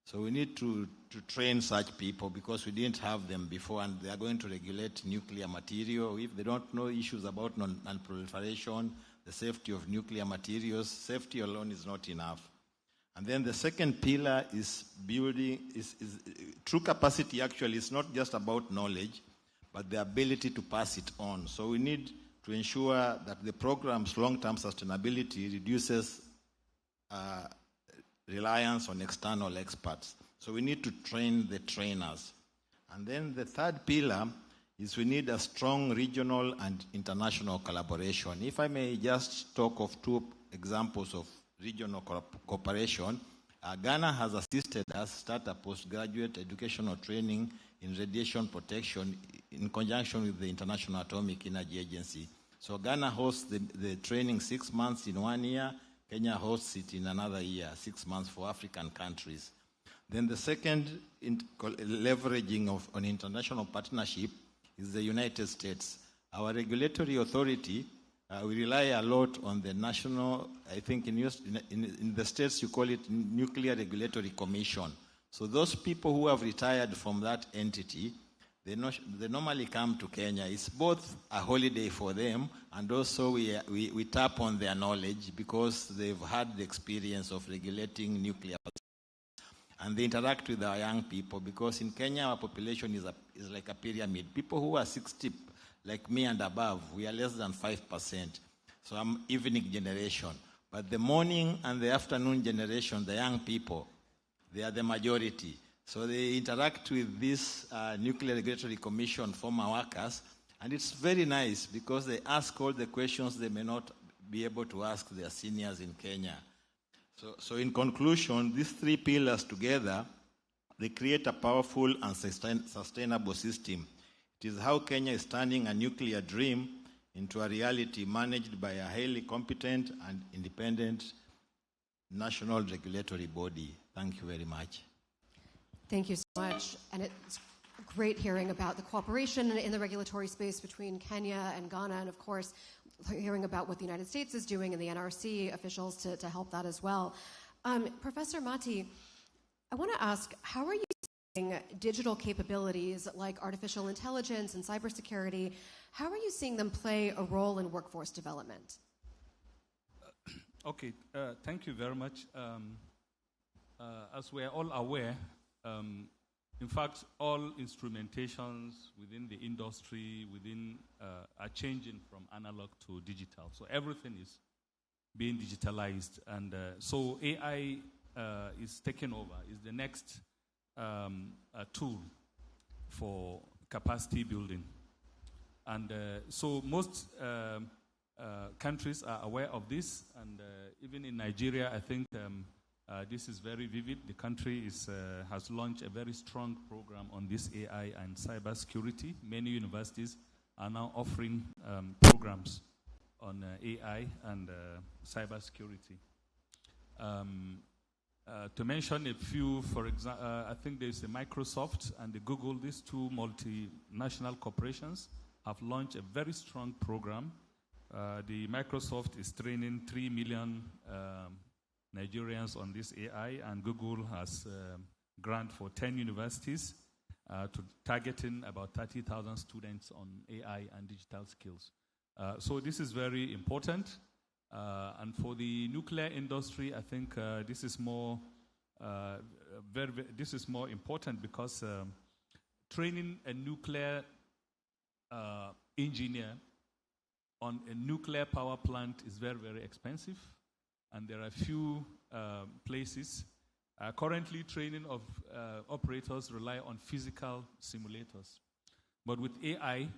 So we need to train such people because we didn't have them before, and they are going to regulate nuclear material. If they don't know issues about non-proliferation, the safety of nuclear materials, safety alone is not enough. And then the second pillar is building, true capacity actually is not just about knowledge, but the ability to pass it on. So we need to ensure that the program's long-term sustainability reduces reliance on external experts. So we need to train the trainers. And then the third pillar is we need a strong regional and international collaboration. If I may just talk of two examples of regional cooperation, Ghana has assisted us start a postgraduate educational training in radiation protection in conjunction with the International Atomic Energy Agency. So Ghana hosts the training 6 months in 1 year, Kenya hosts it in another year, 6 months for African countries. Then the second leveraging of an international partnership is the United States. Our regulatory authority, we rely a lot on the national, I think in the States you call it Nuclear Regulatory Commission. So those people who have retired from that entity, they normally come to Kenya. It's both a holiday for them, and also we tap on their knowledge because they've had the experience of regulating nuclear. And they interact with our young people because in Kenya our population is like a pyramid. People who are 60, like me and above, we are less than 5%. So I'm evening generation. But the morning and the afternoon generation, the young people, they are the majority. So they interact with this Nuclear Regulatory Commission former workers, and it's very nice because they ask all the questions they may not be able to ask their seniors in Kenya. So in conclusion, these three pillars together, they create a powerful and sustainable system. It is how Kenya is turning a nuclear dream into a reality managed by a highly competent and independent national regulatory body. Thank you very much. Thank you so much. And it's great hearing about the cooperation in the regulatory space between Kenya and Ghana, and of course, hearing about what the United States is doing and the NRC officials to help that as well. Professor Mati, I want to ask, how are you seeing digital capabilities like artificial intelligence and cybersecurity, how are you seeing them play a role in workforce development? Okay, thank you very much. As we are all aware, in fact, all instrumentations within the industry are changing from analog to digital. So everything is being digitalized. And so AI is taking over, is the next tool for capacity building. And so most countries are aware of this. And even in Nigeria, I think this is very vivid. The country has launched a very strong program on this AI and cybersecurity. Many universities are now offering programs on AI and cybersecurity. To mention a few, for example, I think there's a Microsoft and the Google. These two multinational corporations have launched a very strong program. The Microsoft is training 3 million Nigerians on this AI, and Google has a grant for 10 universities to targeting about 30,000 students on AI and digital skills. So this is very important. And for the nuclear industry, I think this is more this is more important because training a nuclear engineer on a nuclear power plant is very, very expensive, and there are few places. Currently, training of operators rely on physical simulators. But with AI,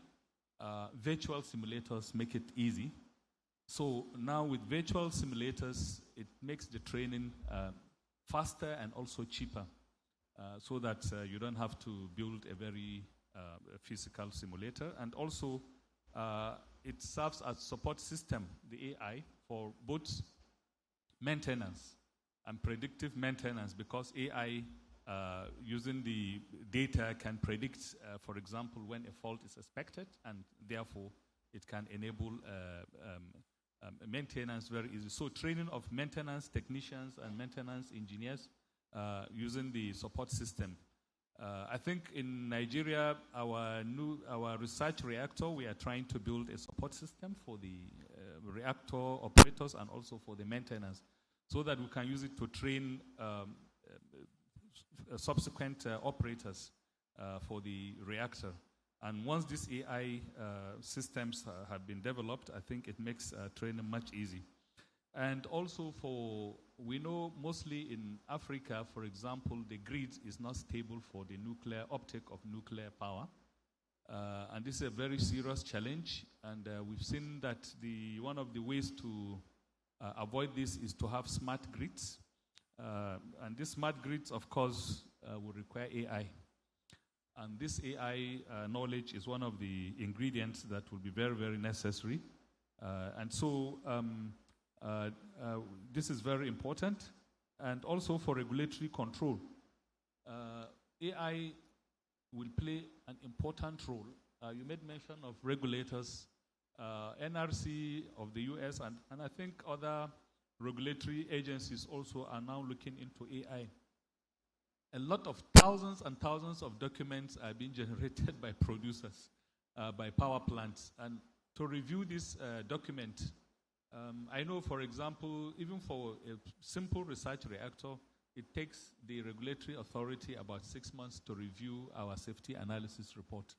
virtual simulators make it easy. So now with virtual simulators, it makes the training faster and also cheaper, so that you don't have to build a very physical simulator. And also, it serves as support system, the AI, for both maintenance and predictive maintenance, because AI using the data can predict, for example, when a fault is expected, and therefore it can enable maintenance very easy. So training of maintenance technicians and maintenance engineers using the support system. I think in Nigeria, our research reactor, we are trying to build a support system for the reactor operators and also for the maintenance, so that we can use it to train subsequent operators for the reactor. And once these AI systems have been developed, I think it makes training much easy. And also we know mostly in Africa, for example, the grid is not stable for the nuclear uptake of nuclear power. And this is a very serious challenge. And we've seen that one of the ways to avoid this is to have smart grids. And these smart grids, of course, will require AI. And this AI knowledge is one of the ingredients that will be very, very necessary. And so this is very important. And also for regulatory control. AI will play an important role. You made mention of regulators, NRC of the US, and I think other regulatory agencies also are now looking into AI. A lot of thousands and thousands of documents are being generated by producers, by power plants. And to review this document, I know, for example, even for a simple research reactor, it takes the regulatory authority about 6 months to review our safety analysis report.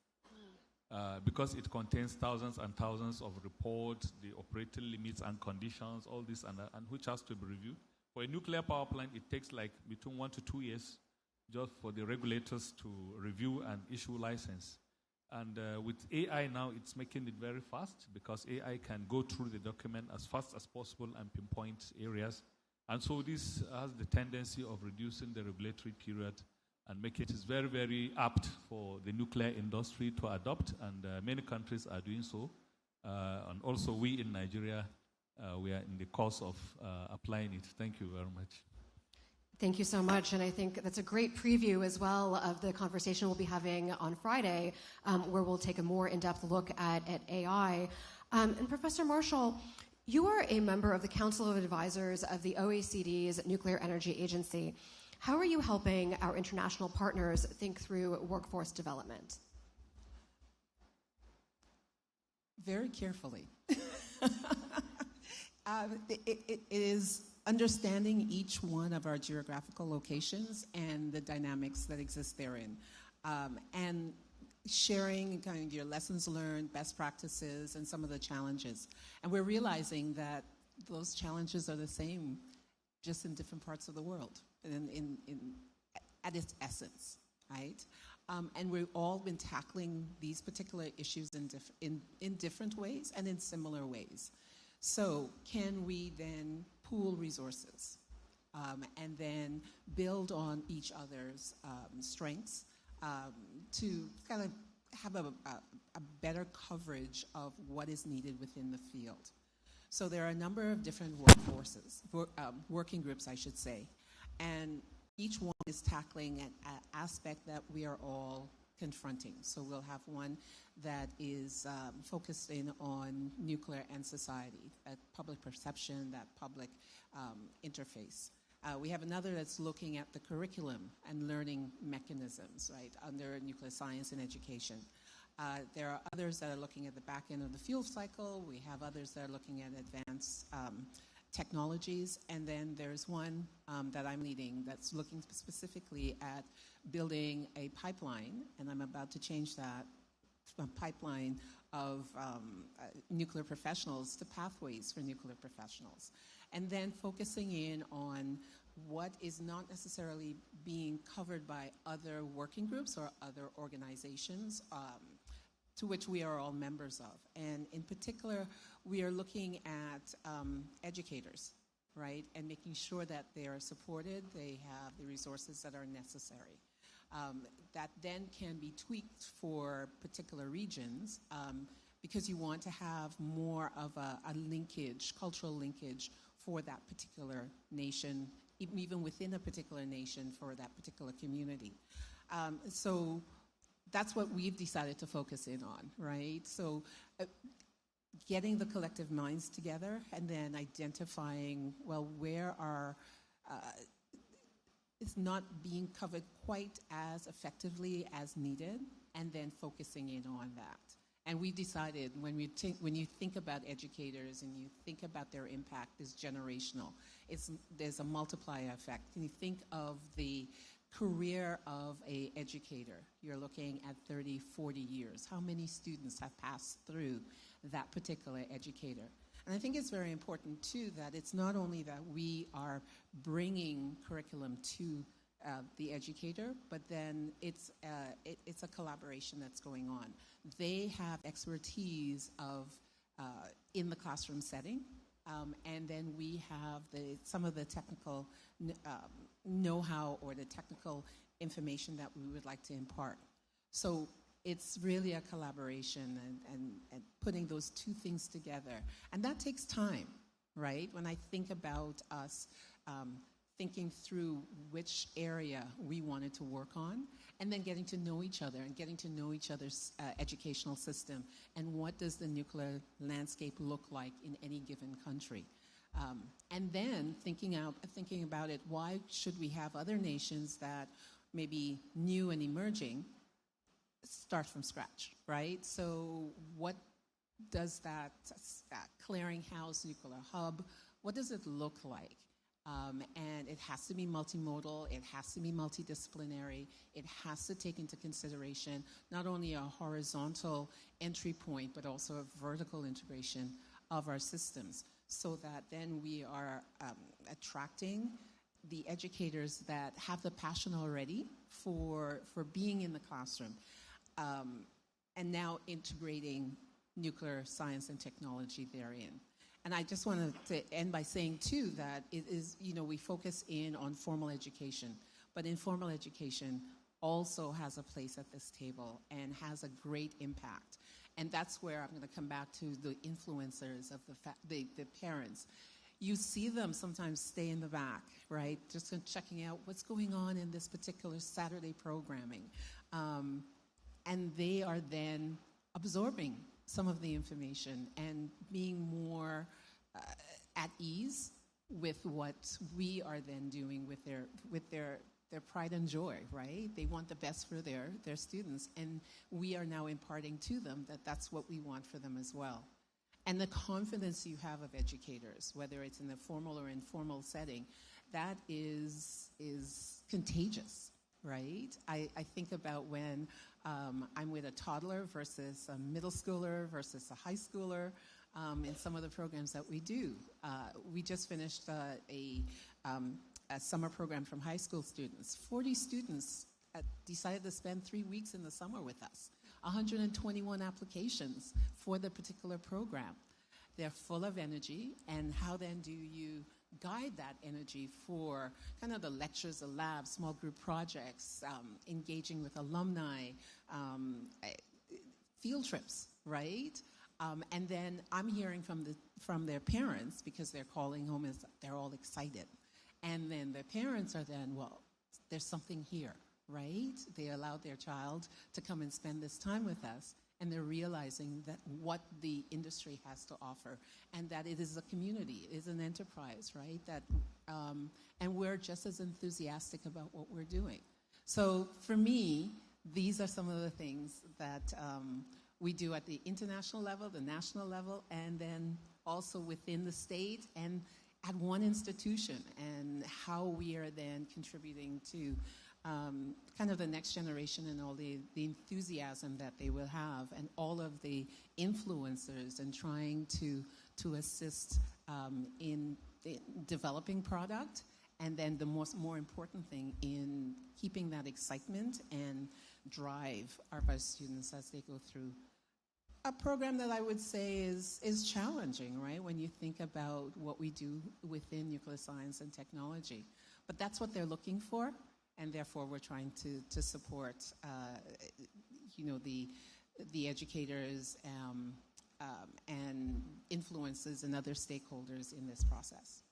Because it contains thousands and thousands of reports, the operating limits and conditions, all this, and which has to be reviewed. For a nuclear power plant, it takes like between 1 to 2 years just for the regulators to review and issue license. And with AI now, it's making it very fast, because AI can go through the document as fast as possible and pinpoint areas. And so this has the tendency of reducing the regulatory period and make it very, very apt for the nuclear industry to adopt. And many countries are doing so. And also we in Nigeria, we are in the course of applying it. Thank you very much. Thank you so much, and I think that's a great preview as well of the conversation we'll be having on Friday, where we'll take a more in-depth look at AI. And Professor Marshall, you are a member of the Council of Advisors of the OECD's Nuclear Energy Agency. How are you helping our international partners think through workforce development? Very carefully. It is understanding each one of our geographical locations and the dynamics that exist therein, and sharing kind of your lessons learned, best practices, and some of the challenges. And we're realizing that those challenges are the same, just in different parts of the world, at its essence, right? And we've all been tackling these particular issues in different ways and in similar ways. So can we then pool resources and then build on each other's strengths to kind of have a better coverage of what is needed within the field? So there are a number of different working groups, I should say, and each one is tackling an aspect that we are all confronting. So we'll have one that is focusing on nuclear and society, that public perception, that public interface. We have another that's looking at the curriculum and learning mechanisms, right, under nuclear science and education. There are others that are looking at the back end of the fuel cycle. We have others that are looking at advanced technologies. And then there's one that I'm leading that's looking specifically at building a pipeline, and I'm about to change that from a pipeline of nuclear professionals to pathways for nuclear professionals. And then focusing in on what is not necessarily being covered by other working groups or other organizations to which we are all members of. And in particular, we are looking at educators, right, and making sure that they are supported, they have the resources that are necessary. That then can be tweaked for particular regions because you want to have more of a linkage, cultural linkage for that particular nation, even within a particular nation for that particular community. So that's what we've decided to focus in on, right? So getting the collective minds together and then identifying, well, where are it's not being covered quite as effectively as needed, and then focusing in on that. And we decided when you think about educators and you think about their impact is generational. There's a multiplier effect. When you think of the career of an educator, you're looking at 30, 40 years. How many students have passed through that particular educator? And I think it's very important, too, that it's not only that we are bringing curriculum to the educator, but then it's a collaboration that's going on. They have expertise of in the classroom setting, and then we have some of the technical know-how or the technical information that we would like to impart. So it's really a collaboration and putting those two things together. And that takes time, right? When I think about us thinking through which area we wanted to work on, and then getting to know each other and getting to know each other's educational system, and what does the nuclear landscape look like in any given country. And then thinking about it, why should we have other nations that may be new and emerging start from scratch, right? So what does that clearinghouse nuclear hub, what does it look like? And it has to be multimodal, it has to be multidisciplinary, it has to take into consideration not only a horizontal entry point, but also a vertical integration of our systems, so that then we are attracting the educators that have the passion already for being in the classroom, and now integrating nuclear science and technology therein. And I just wanted to end by saying, too, that it is, we focus in on formal education, but informal education also has a place at this table and has a great impact. And that's where I'm going to come back to the influencers of the parents. You see them sometimes stay in the back, right, just checking out what's going on in this particular Saturday programming. And they are then absorbing some of the information and being more at ease with what we are then doing with their pride and joy, right? They want the best for their students, and we are now imparting to them that that's what we want for them as well. And the confidence you have of educators, whether it's in a formal or informal setting, that is contagious, right? I think about when I'm with a toddler versus a middle schooler versus a high schooler in some of the programs that we do. We just finished a summer program from high school students. 40 students decided to spend 3 weeks in the summer with us. 121 applications for the particular program. They're full of energy, and how then do you guide that energy for kind of the lectures, the labs, small group projects, engaging with alumni, field trips, right? And then I'm hearing from their parents, because they're calling home and they're all excited. And then their parents are then, well, there's something here, right? They allowed their child to come and spend this time with us, and they're realizing that what the industry has to offer, and that it is a community, it is an enterprise, right? That, and we're just as enthusiastic about what we're doing. So for me, these are some of the things that we do at the international level, the national level, and then also within the state and at one institution, and how we are then contributing to kind of the next generation and all the enthusiasm that they will have, and all of the influencers, and trying to assist in developing product, and then the more important thing in keeping that excitement and drive of our students as they go through a program that I would say is challenging, right? When you think about what we do within nuclear science and technology. But that's what they're looking for, and therefore we're trying to support, the educators and influences and other stakeholders in this process.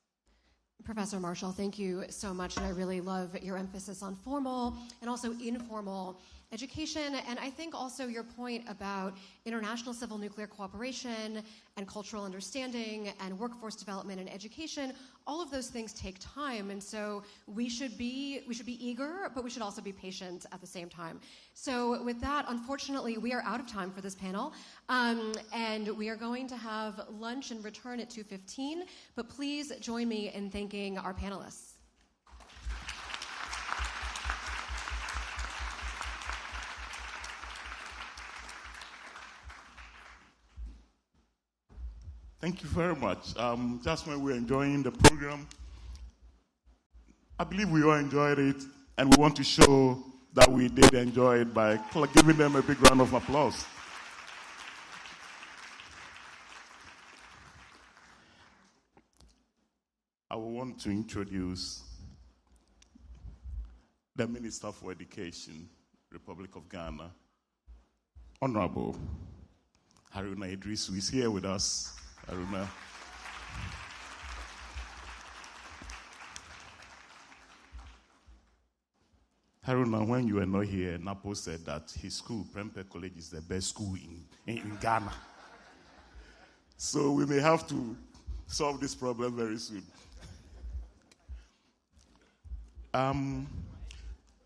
Professor Marshall, thank you so much, and I really love your emphasis on formal and also informal education, and I think also your point about international civil nuclear cooperation and cultural understanding and workforce development and education. All of those things take time, and so we should be eager, but we should also be patient at the same time. So with that, unfortunately, we are out of time for this panel, and we are going to have lunch and return at 2:15, but please join me in thanking our panelists. Thank you very much. Just when we're enjoying the program, I believe we all enjoyed it, and we want to show that we did enjoy it by giving them a big round of applause. I will want to introduce the Minister for Education, Republic of Ghana, Honorable Haruna Idris, who is here with us. Haruna. Haruna, when you were not here, Napo said that his school, Prempeh College, is the best school in Ghana. So we may have to solve this problem very soon.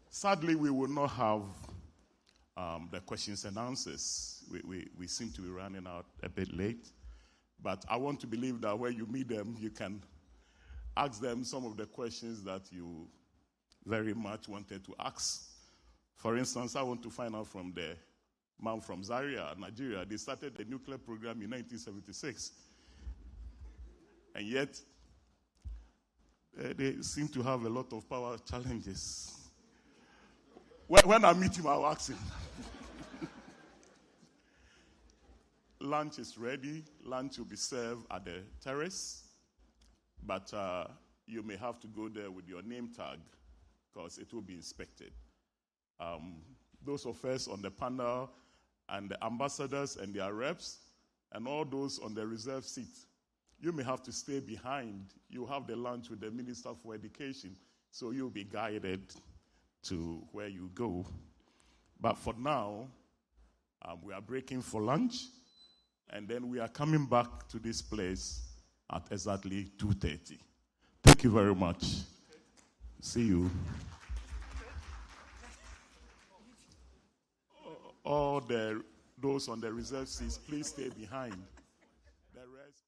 Sadly, we will not have the questions and answers. We seem to be running out a bit late. But I want to believe that when you meet them, you can ask them some of the questions that you very much wanted to ask. For instance, I want to find out from the man from Zaria, Nigeria. They started the nuclear program in 1976. And yet, they seem to have a lot of power challenges. When I meet him, I'll ask him. Lunch is ready. Lunch will be served at the terrace. But you may have to go there with your name tag because it will be inspected. Those of us on the panel and the ambassadors and their reps and all those on the reserve seat, you may have to stay behind. You have the lunch with the Minister for Education, so you'll be guided to where you go. But for now, we are breaking for lunch, and then we are coming back to this place at exactly 2:30. Thank you very much. See you. All those on the reserve seats, please stay behind. The rest.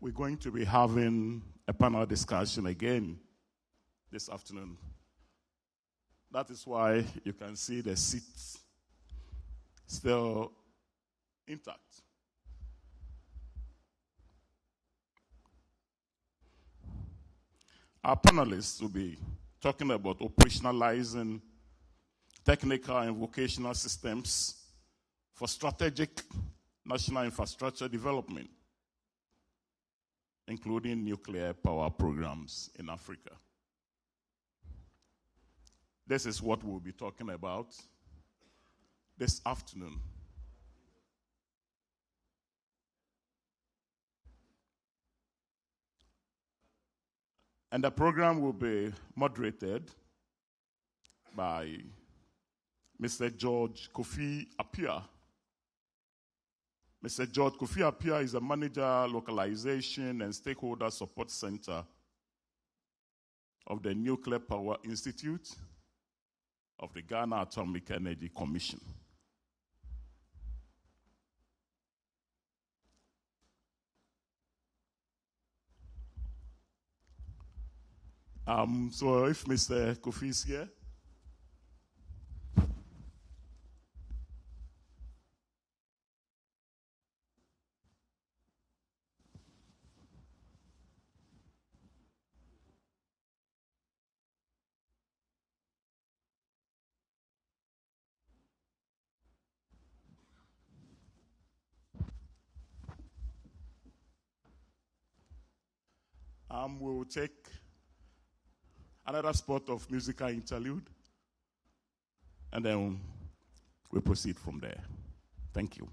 we're going to be having a panel discussion again this afternoon. That is why you can see the seats still intact. Our panelists will be talking about operationalizing technical and vocational systems for strategic national infrastructure development, including nuclear power programs in Africa. This is what we'll be talking about this afternoon. And the program will be moderated by Mr. George Kofi Appiah. Mr. George Kofi Appiah is a manager, localization, and stakeholder support center of the Nuclear Power Institute of the Ghana Atomic Energy Commission. So if Mr. Kofi is here. We will take another spot of musical interlude, and then we proceed from there. Thank you.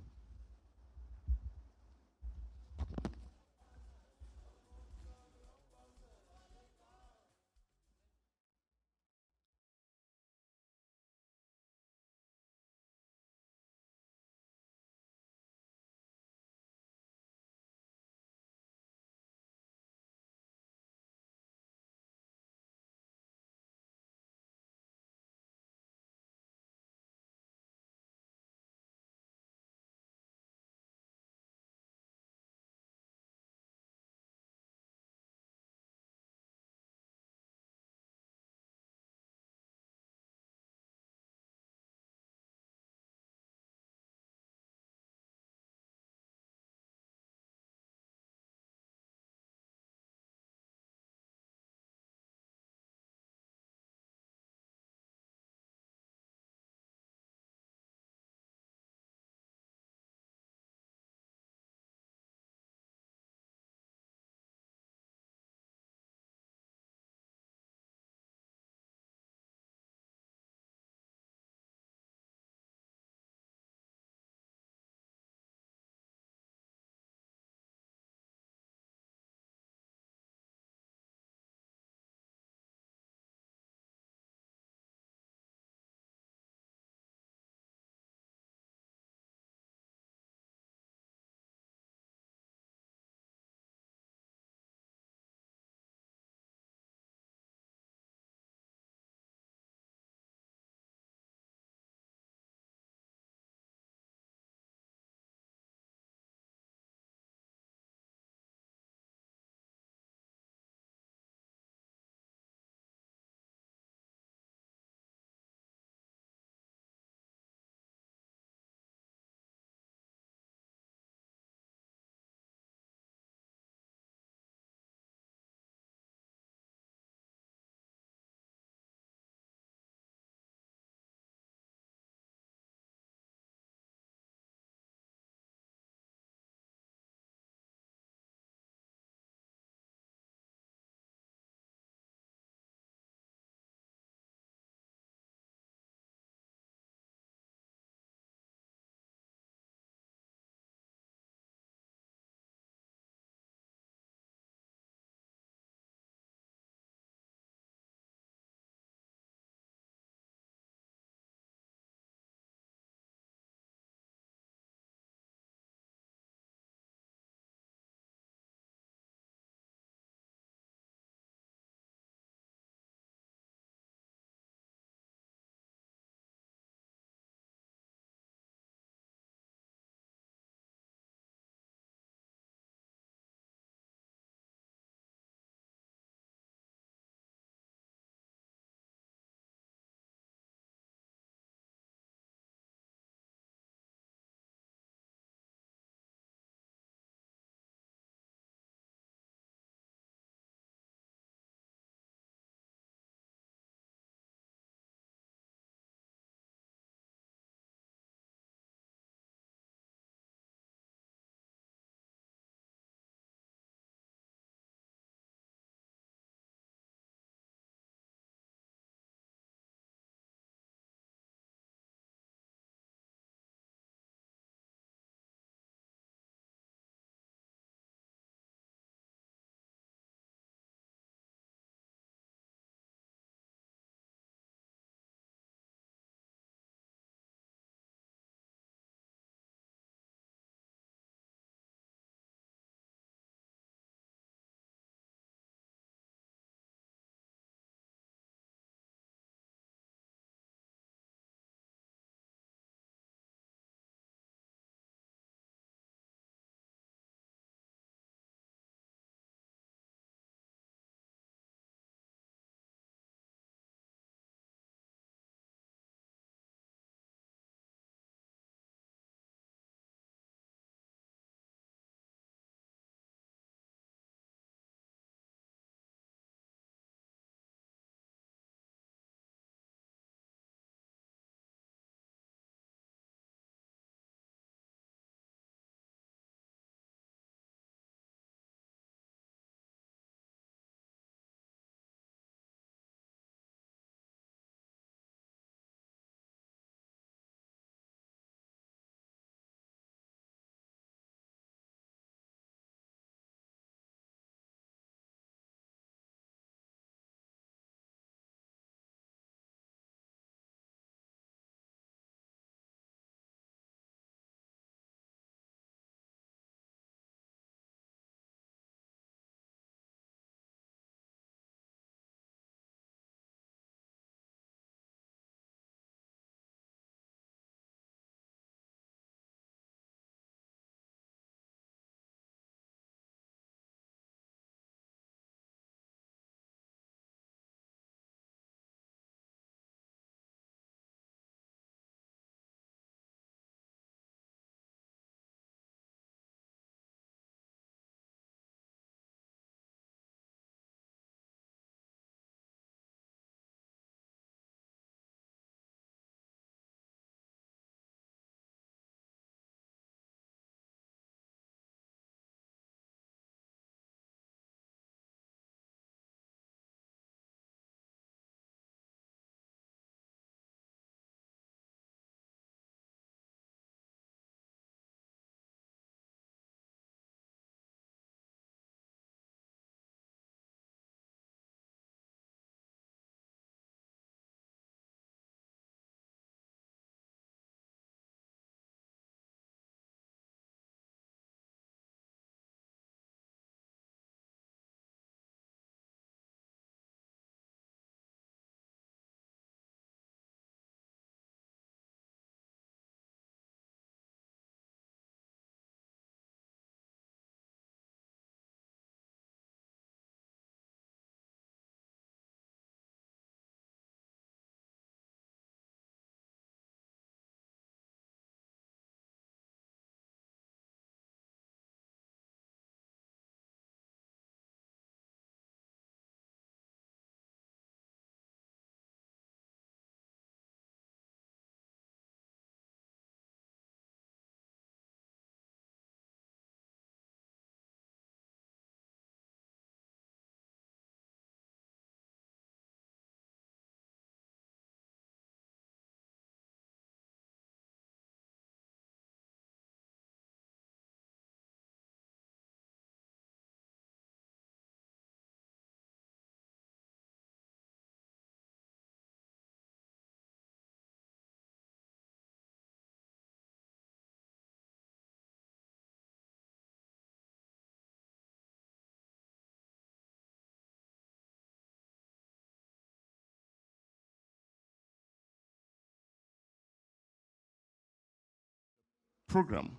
program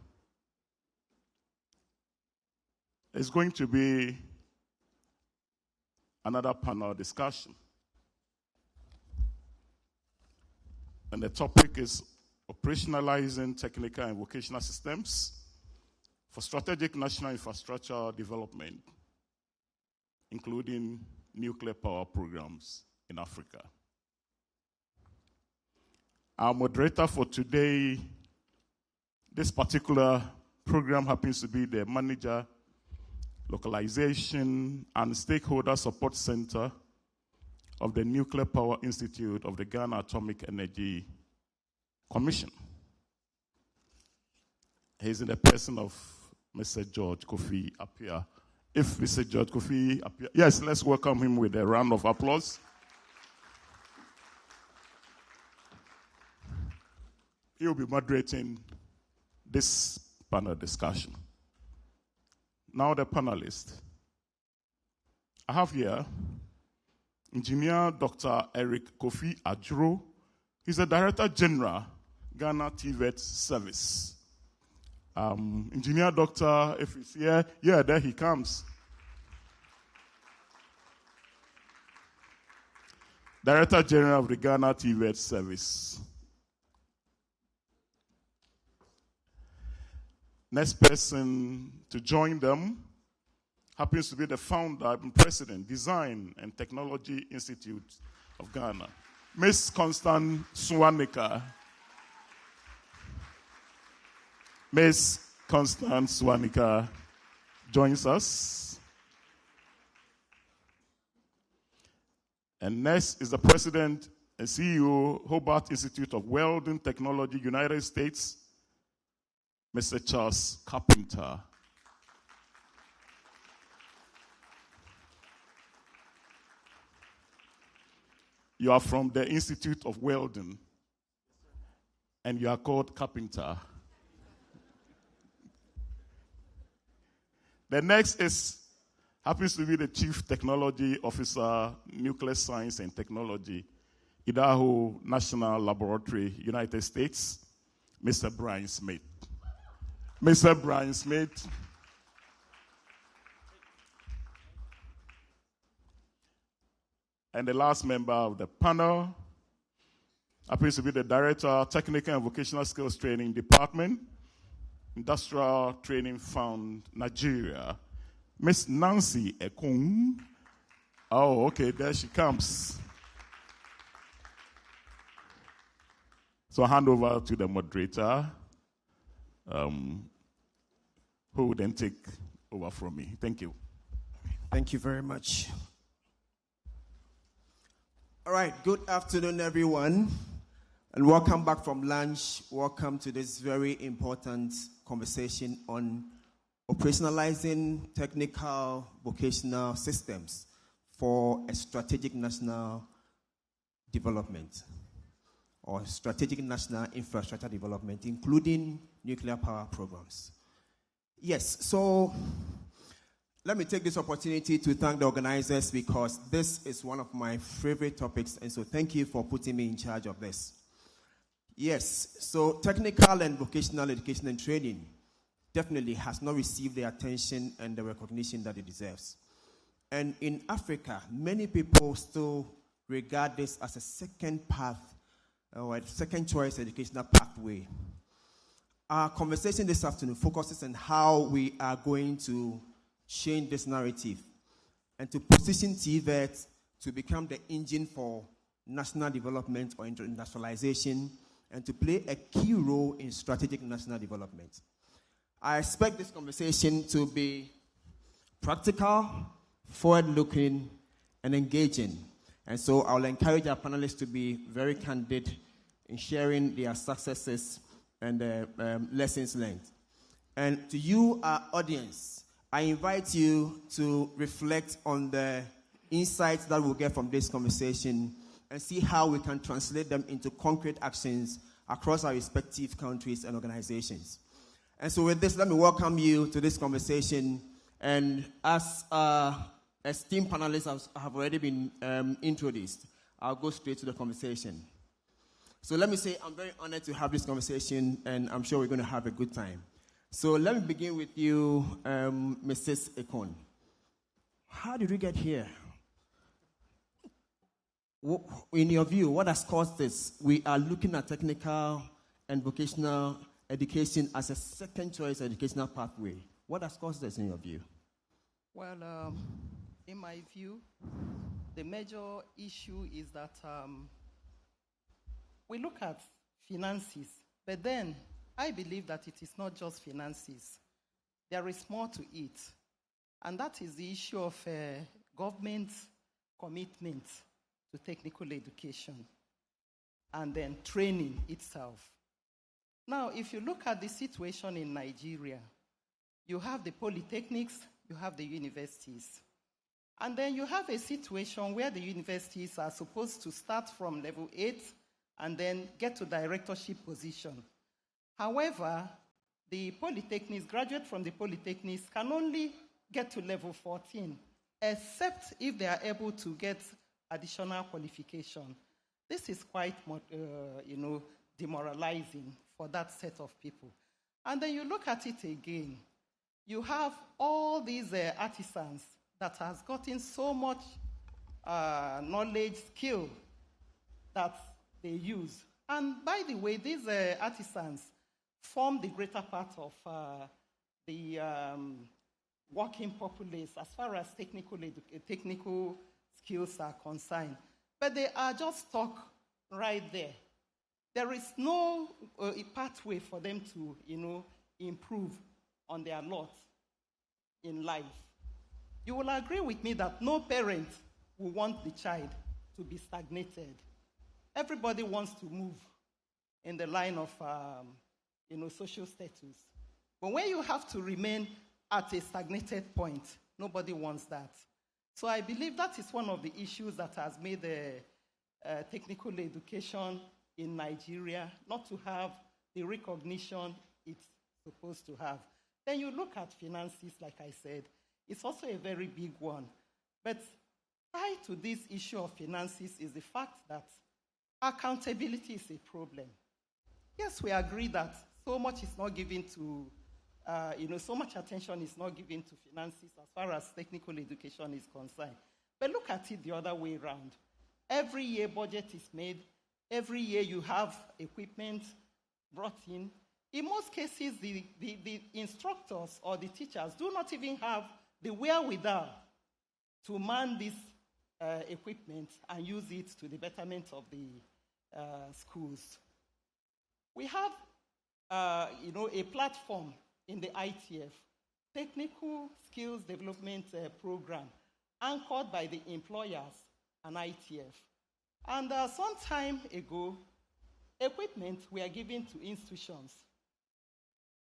is going to be another panel discussion. And the topic is operationalizing technical and vocational systems for strategic national infrastructure development, including nuclear power programs in Africa. Our moderator for today, this particular program happens to be the manager, localization, and stakeholder support center of the Nuclear Power Institute of the Ghana Atomic Energy Commission. He's in the person of Mr. George Kofi Appiah. If Mr. George Kofi Appiah, yes, let's welcome him with a round of applause. He'll be moderating this panel discussion. Now the panelists. I have here Engineer Dr. Eric Kofi Adjuro. He's the Director General, Ghana TVET Service. Engineer Doctor, if he's here, yeah, there he comes. Director General of the Ghana TVET Service. Next person to join them happens to be the founder and president, Design and Technology Institute of Ghana, Ms. Constance Swanika. Ms. Constance Swanika joins us. And next is the president and CEO, Hobart Institute of Welding Technology, United States, Mr. Charles Carpenter. You are from the Institute of Welding, and you are called Carpenter. The next happens to be the Chief Technology Officer, Nuclear Science and Technology, Idaho National Laboratory, United States, Mr. Brian Smith. Mr. Brian Smith. And the last member of the panel happens to be the Director, Technical and Vocational Skills Training Department, Industrial Training Fund, Nigeria, Miss Nancy Ekung. Oh, okay, there she comes. So I hand over to the moderator, who will then take over from me. Thank you. Thank you very much. All right, good afternoon, everyone, and welcome back from lunch. Welcome to this very important conversation on operationalizing technical vocational systems for a strategic national development or strategic national infrastructure development, including nuclear power programs. Yes, so let me take this opportunity to thank the organizers because this is one of my favorite topics, and so thank you for putting me in charge of this. Yes, so technical and vocational education and training definitely has not received the attention and the recognition that it deserves. And in Africa, many people still regard this as a second path or a second choice educational pathway. Our conversation this afternoon focuses on how we are going to change this narrative and to position TVET to become the engine for national development or industrialization and to play a key role in strategic national development. I expect this conversation to be practical, forward-looking, and engaging. And so I'll encourage our panelists to be very candid in sharing their successes and lessons learned. And to you, our audience, I invite you to reflect on the insights that we'll get from this conversation and see how we can translate them into concrete actions across our respective countries and organizations. And so with this, let me welcome you to this conversation. And as esteemed panelists have already been introduced, I'll go straight to the conversation. So let me say I'm very honored to have this conversation, and I'm sure we're going to have a good time. So let me begin with you, Mrs. Ekon. How did we get here? In your view, what has caused this? We are looking at technical and vocational education as a second choice educational pathway. What has caused this in your view? Well, in my view, the major issue is that we look at finances, but then I believe that it is not just finances. There is more to it, and that is the issue of government commitment to technical education and then training itself. Now, if you look at the situation in Nigeria, you have the polytechnics, you have the universities. And then you have a situation where the universities are supposed to start from level 8 and then get to directorship position. However, the polytechnics, graduates from the polytechnics can only get to level 14, except if they are able to get additional qualification. This is quite, demoralizing for that set of people. And then you look at it again. You have all these artisans that has gotten so much knowledge, skill that they use. And by the way, these artisans form the greater part of the working populace as far as technical skills are concerned. But they are just stuck right there. There is no pathway for them to, improve on their lot in life. You will agree with me that no parent will want the child to be stagnated. Everybody wants to move in the line of, social status. But when you have to remain at a stagnated point, nobody wants that. So I believe that is one of the issues that has made the technical education in Nigeria not to have the recognition it's supposed to have. Then you look at finances, like I said, it's also a very big one. But tied to this issue of finances is the fact that accountability is a problem. Yes, we agree that so much is not given to, so much attention is not given to finances as far as technical education is concerned. But look at it the other way around. Every year budget is made. Every year you have equipment brought in. In most cases, the instructors or the teachers do not even have the wherewithal to man this equipment and use it to the betterment of the schools. We have, a platform in the ITF, Technical Skills Development Program, anchored by the employers and ITF. And some time ago, equipment were given to institutions.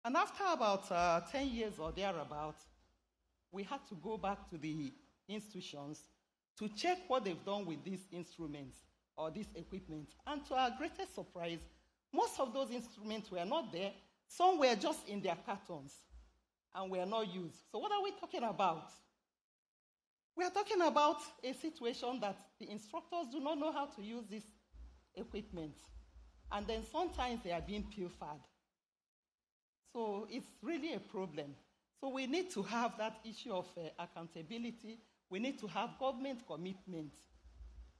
And after about 10 years or thereabout, we had to go back to the institutions to check what they've done with these instruments or this equipment. And to our greatest surprise, most of those instruments were not there. Some were just in their cartons and were not used. So what are we talking about? We are talking about a situation that the instructors do not know how to use this equipment. And then sometimes they are being pilfered. So it's really a problem. So we need to have that issue of accountability. We need to have government commitment.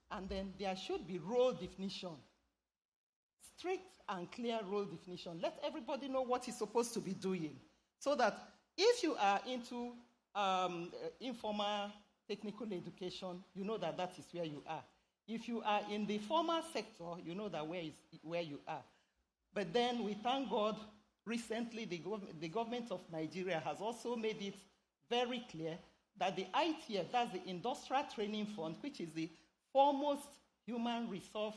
And then there should be role definition. Strict and clear role definition. Let everybody know what he's supposed to be doing. So that if you are into informal technical education, you know that that is where you are. If you are in the formal sector, you know that where you are. But then we thank God, recently the government of Nigeria has also made it very clear that the ITF, that's the Industrial Training Fund, which is the foremost human resource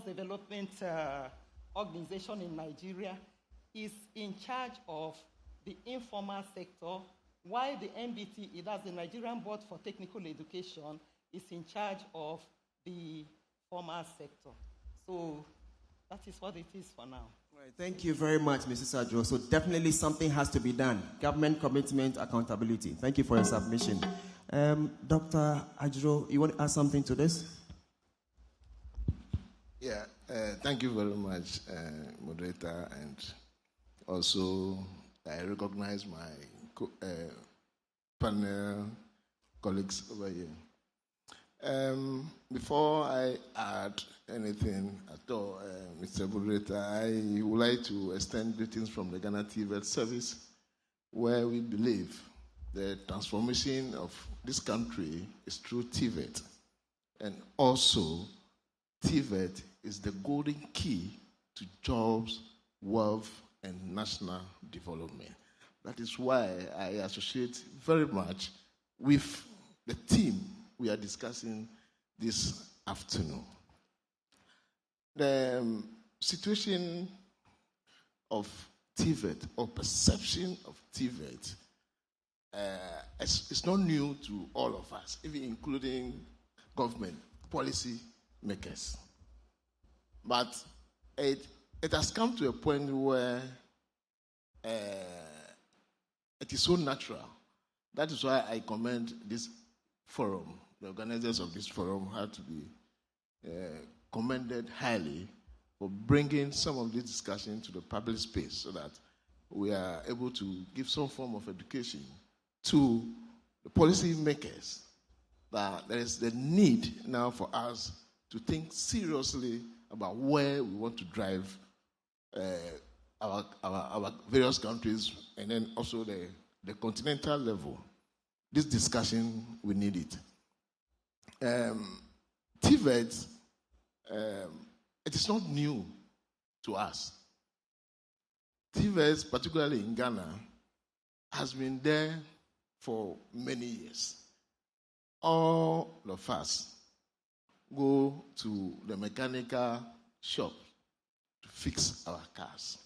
development organization in Nigeria, is in charge of the informal sector, while the NBTE, that's the Nigerian Board for Technical Education, is in charge of the formal sector. So that is what it is for now. Right. Thank you very much, Mrs. Adjo. So definitely something has to be done. Government commitment, accountability. Thank you for your submission. Dr. Adjo, you want to add something to this? Yeah. Thank you very much, moderator, and also I recognize my panel colleagues over here. Before I add anything at all, Mr. Moderator, I would like to extend greetings from the Ghana TVET service, where we believe the transformation of this country is through TVET. And also, TVET is the golden key to jobs, wealth, and national development. That is why I associate very much with the theme we are discussing this afternoon. The situation of TVET, or perception of TVET, is not new to all of us, even including government policy makers. But it has come to a point where it is so natural. That is why I commend this forum. The organizers of this forum had to be commended highly for bringing some of this discussion to the public space so that we are able to give some form of education to the policy makers that there is the need now for us to think seriously about where we want to drive our various countries, and then also the continental level. This discussion, we need it. TVET, it is not new to us. TVET, particularly in Ghana, has been there for many years. All of us go to the mechanical shop to fix our cars.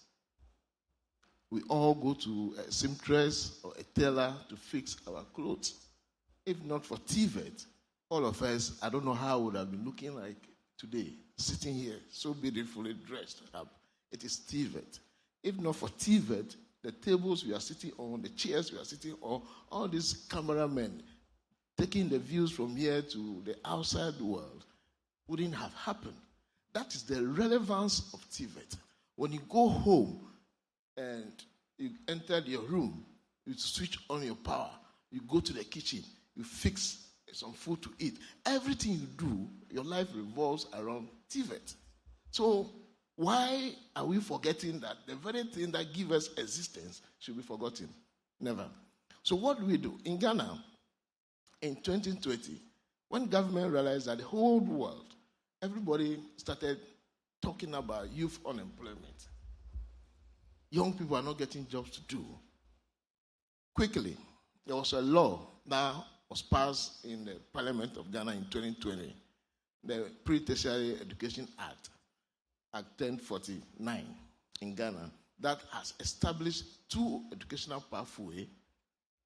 We all go to a seamstress or a tailor to fix our clothes. If not for TVET, all of us, I don't know how we would have been looking like today, sitting here, so beautifully dressed up. It is TVET. If not for TVET, the tables we are sitting on, the chairs we are sitting on, all these cameramen taking the views from here to the outside world wouldn't have happened. That is the relevance of TVET. When you go home and you enter your room, you switch on your power, you go to the kitchen, you fix some food to eat. Everything you do, your life revolves around TVET. So why are we forgetting that the very thing that gives us existence should be forgotten? Never. So what do we do? In Ghana, in 2020, when government realized that the whole world, everybody started talking about youth unemployment. Young people are not getting jobs to do. Quickly, there was a law that was passed in the Parliament of Ghana in 2020, the Pre-Tertiary Education Act, Act 1049 in Ghana, that has established two educational pathways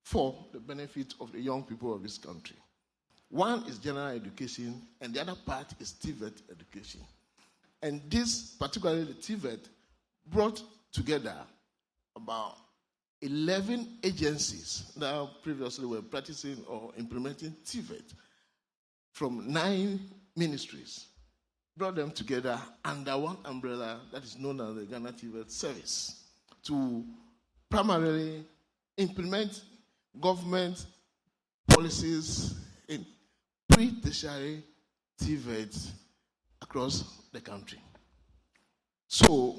for the benefit of the young people of this country. One is general education, and the other part is TVET education. And this, particularly the TVET, brought together about 11 agencies that previously were practicing or implementing TVET from 9 ministries, brought them together under one umbrella that is known as the Ghana TVET Service to primarily implement government policies in pre-tertiary TVET across the country. So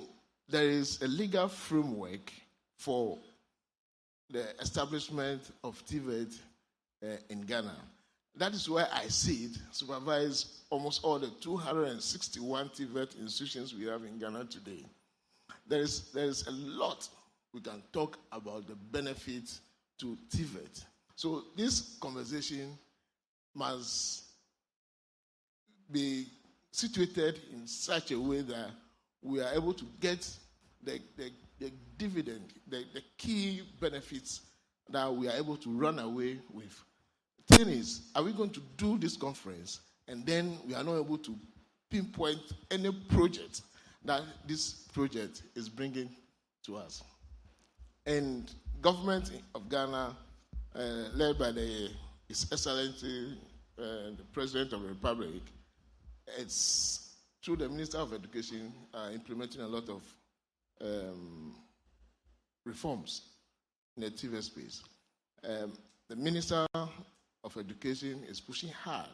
there is a legal framework for the establishment of TVET in Ghana. That is where I see it, supervise almost all the 261 TVET institutions we have in Ghana today. There is a lot we can talk about the benefits to TVET. So this conversation must be situated in such a way that we are able to get the dividend, the key benefits that we are able to run away with. The thing is, are we going to do this conference and then we are not able to pinpoint any project that this project is bringing to us? And government of Ghana, led by His Excellency, the President of the Republic, it's through the Minister of Education, are implementing a lot of reforms in the TVET space. The Minister of Education is pushing hard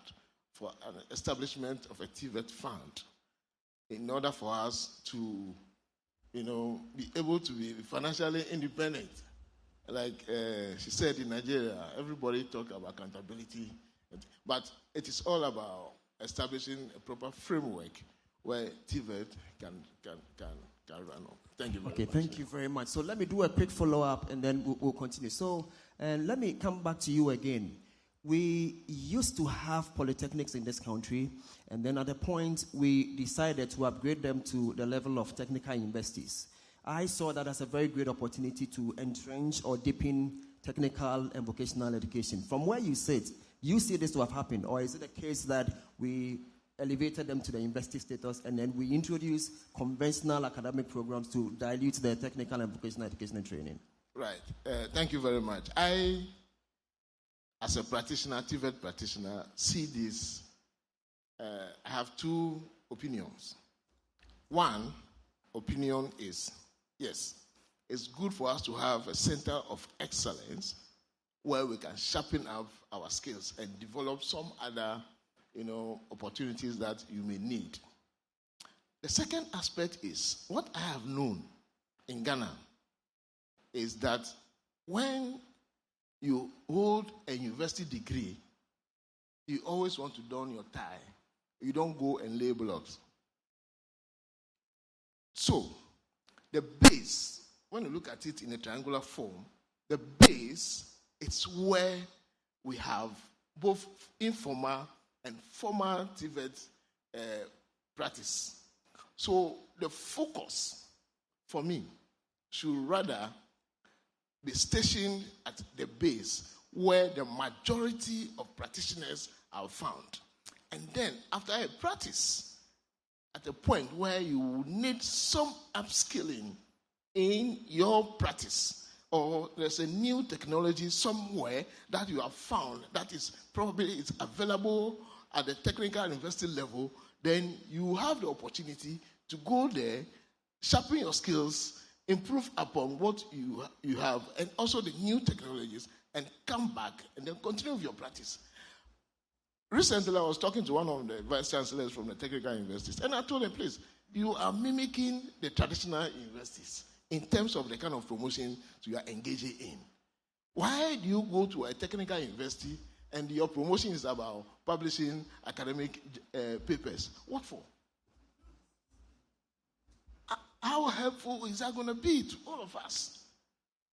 for an establishment of a TVET fund in order for us to, be able to be financially independent. Like she said, in Nigeria, everybody talk about accountability, but it is all about establishing a proper framework where TVET can run on. Thank you very much. Okay, thank you very much. So let me do a quick follow-up, and then we'll continue. So let me come back to you again. We used to have polytechnics in this country, and then at a point, we decided to upgrade them to the level of technical universities. I saw that as a very great opportunity to entrench or deepen technical and vocational education. From where you sit, you see this to have happened, or is it a case that we elevated them to the university status and then we introduced conventional academic programs to dilute the technical and vocational education and training? Right. Thank you very much. I, as a practitioner, TVET practitioner, see this. I have two opinions. One opinion is, yes, it's good for us to have a center of excellence where we can sharpen up our skills and develop some other, opportunities that you may need. The second aspect is, what I have known in Ghana is that when you hold a university degree, you always want to don your tie. You don't go and lay blocks. So, the base, when you look at it in a triangular form, the base, it's where we have both informal and formal TVET practice. So, the focus for me should rather be stationed at the base where the majority of practitioners are found. And then, after a practice, at a point where you need some upskilling in your practice, or there's a new technology somewhere that you have found that is probably it's available at the technical university level, then you have the opportunity to go there, sharpen your skills, improve upon what you have, and also the new technologies, and come back and then continue with your practice. Recently, I was talking to one of the vice chancellors from the technical universities, and I told him, please, you are mimicking the traditional universities in terms of the kind of promotion you are engaging in. Why do you go to a technical university and your promotion is about publishing academic papers? What for? How helpful is that going to be to all of us?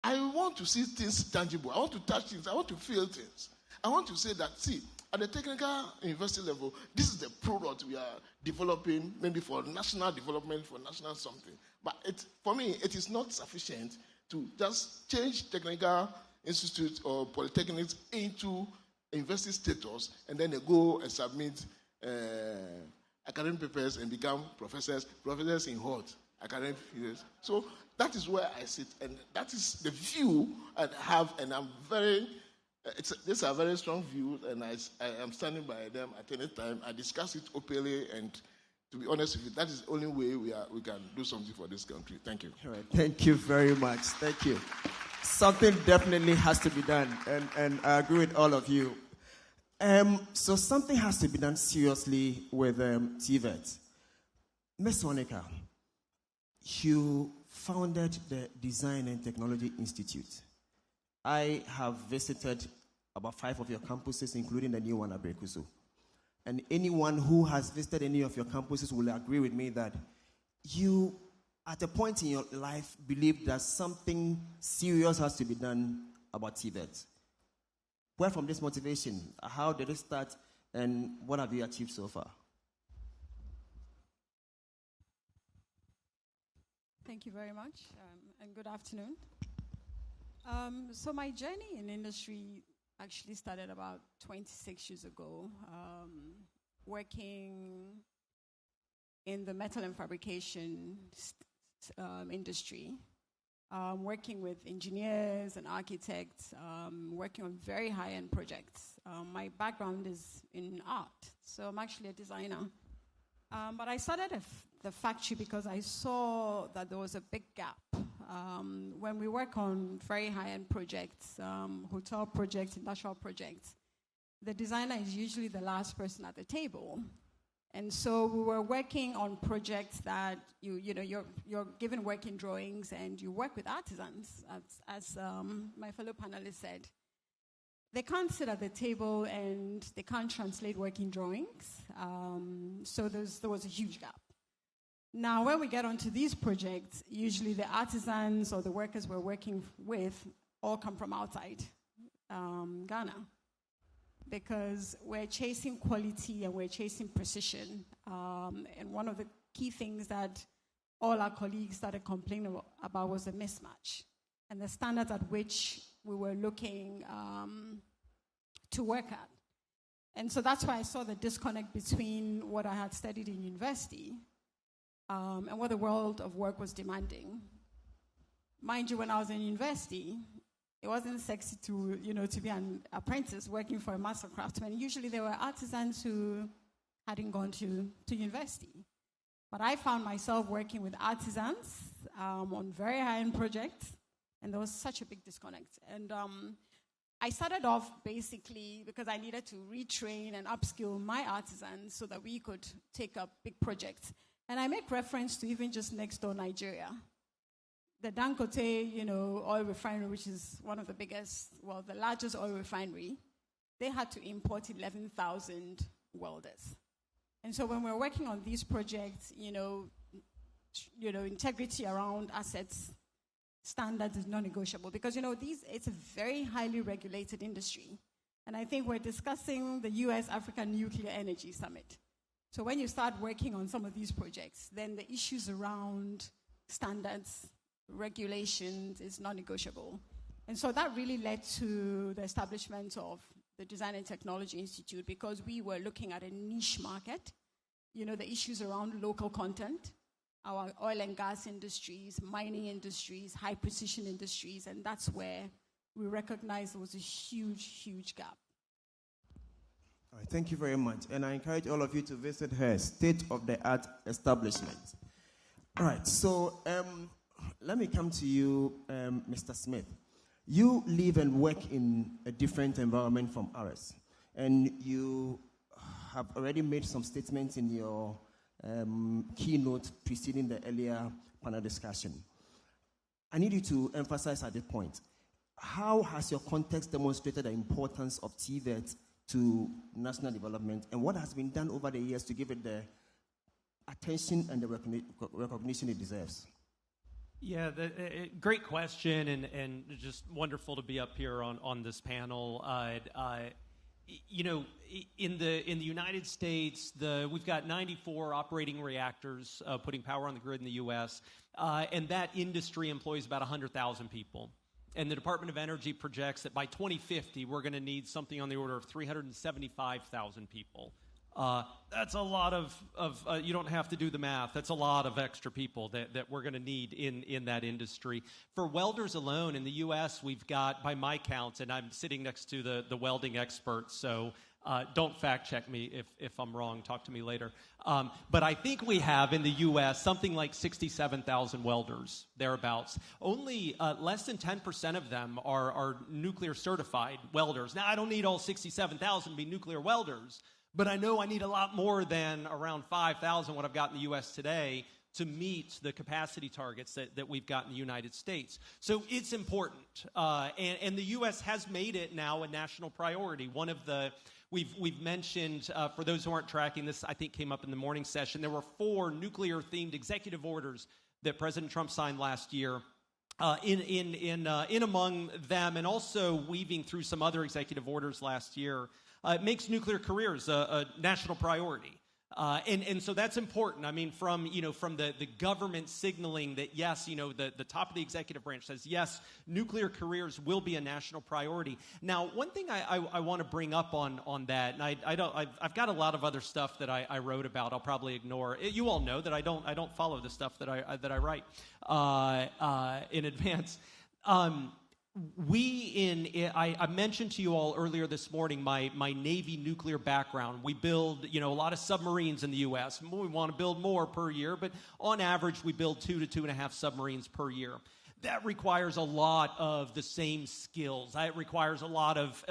I want to see things tangible. I want to touch things. I want to feel things. I want to say that, see, at the technical university level, this is the product we are developing, maybe for national development, for national something. But for me, it is not sufficient to just change technical institutes or polytechnics into university status, and then they go and submit academic papers and become professors in what? Academic years. So that is where I sit, and that is the view I have, and I'm very... these are very strong views, and I am standing by them at any time. I discuss it openly, and to be honest with you, that is the only way we can do something for this country. Thank you. All right. Thank you very much. Thank you. Something definitely has to be done, and I agree with all of you. So something has to be done seriously with TVET. Ms. Monica, you founded the Design and Technology Institute. I have visited about 5 of your campuses, including the new one at Brekuso. And anyone who has visited any of your campuses will agree with me that you, at a point in your life, believe that something serious has to be done about TVET. Where from this motivation? How did it start, and what have you achieved so far? Thank you very much, and good afternoon. So my journey in industry actually started about 26 years ago, working in the metal and fabrication industry, working with engineers and architects, working on very high-end projects. My background is in art, so I'm actually a designer. But I started the factory because I saw that there was a big gap. When we work on very high-end projects, hotel projects, industrial projects, the designer is usually the last person at the table. And so we were working on projects that you're given working drawings and you work with artisans, as my fellow panelists said. They can't sit at the table and they can't translate working drawings. So there was a huge gap. Now, when we get onto these projects, usually the artisans or the workers we're working with all come from outside Ghana, because we're chasing quality and we're chasing precision. And one of the key things that all our colleagues started complaining about was the mismatch and the standards at which we were looking to work at. And so that's why I saw the disconnect between what I had studied in university and what the world of work was demanding. Mind you, when I was in university, it wasn't sexy to be an apprentice working for a master craftsman. Usually there were artisans who hadn't gone to university. But I found myself working with artisans on very high-end projects, and there was such a big disconnect. And I started off basically because I needed to retrain and upskill my artisans so that we could take up big projects. And I make reference to even just next door Nigeria. The Dangote, oil refinery, which is one of the the largest oil refinery, they had to import 11,000 welders. And so when we're working on these projects, integrity around assets, standards is non-negotiable because, it's a very highly regulated industry. And I think we're discussing the U.S. African Nuclear Energy Summit. So when you start working on some of these projects, then the issues around standards, regulations is non-negotiable. And so that really led to the establishment of the Design and Technology Institute because we were looking at a niche market, the issues around local content, our oil and gas industries, mining industries, high precision industries, and that's where we recognized there was a huge, huge gap. All right, thank you very much. And I encourage all of you to visit her state-of-the-art establishment. All right, so let me come to you, Mr. Smith. You live and work in a different environment from ours, and you have already made some statements in your keynote preceding the earlier panel discussion. I need you to emphasize at this point, how has your context demonstrated the importance of TVET to national development, and what has been done over the years to give it the attention and the recognition it deserves? Yeah, great question, and just wonderful to be up here on this panel. In the United States, we've got 94 operating reactors putting power on the grid in the U.S., and that industry employs about 100,000 people. And the Department of Energy projects that by 2050, we're going to need something on the order of 375,000 people. That's a lot of you don't have to do the math. That's a lot of extra people that we're going to need in that industry. For welders alone in the U.S., we've got, by my count, and I'm sitting next to the welding experts, so don't fact check me if I'm wrong. Talk to me later. But I think we have in the U.S. something like 67,000 welders, thereabouts. Only less than 10% of them are nuclear certified welders. Now, I don't need all 67,000 to be nuclear welders, but I know I need a lot more than around 5,000, what I've got in the U.S. today, to meet the capacity targets that we've got in the United States. So it's important. And the U.S. has made it now a national priority. One of the, we've mentioned, for those who aren't tracking this, I think came up in the morning session, there were 4 nuclear-themed executive orders that President Trump signed last year. In among them, and also weaving through some other executive orders last year, it makes nuclear careers a national priority. And so that's important. I mean, from the government signaling that, yes, the top of the executive branch says, yes, nuclear careers will be a national priority. Now, one thing I want to bring up on that, and I've got a lot of other stuff that I wrote about. I'll probably ignore. You all know that I don't follow the stuff that I write in advance. I mentioned to you all earlier this morning my Navy nuclear background. We build, a lot of submarines in the U.S. We want to build more per year, but on average, we build 2 to 2.5 submarines per year. That requires a lot of the same skills. It requires a lot of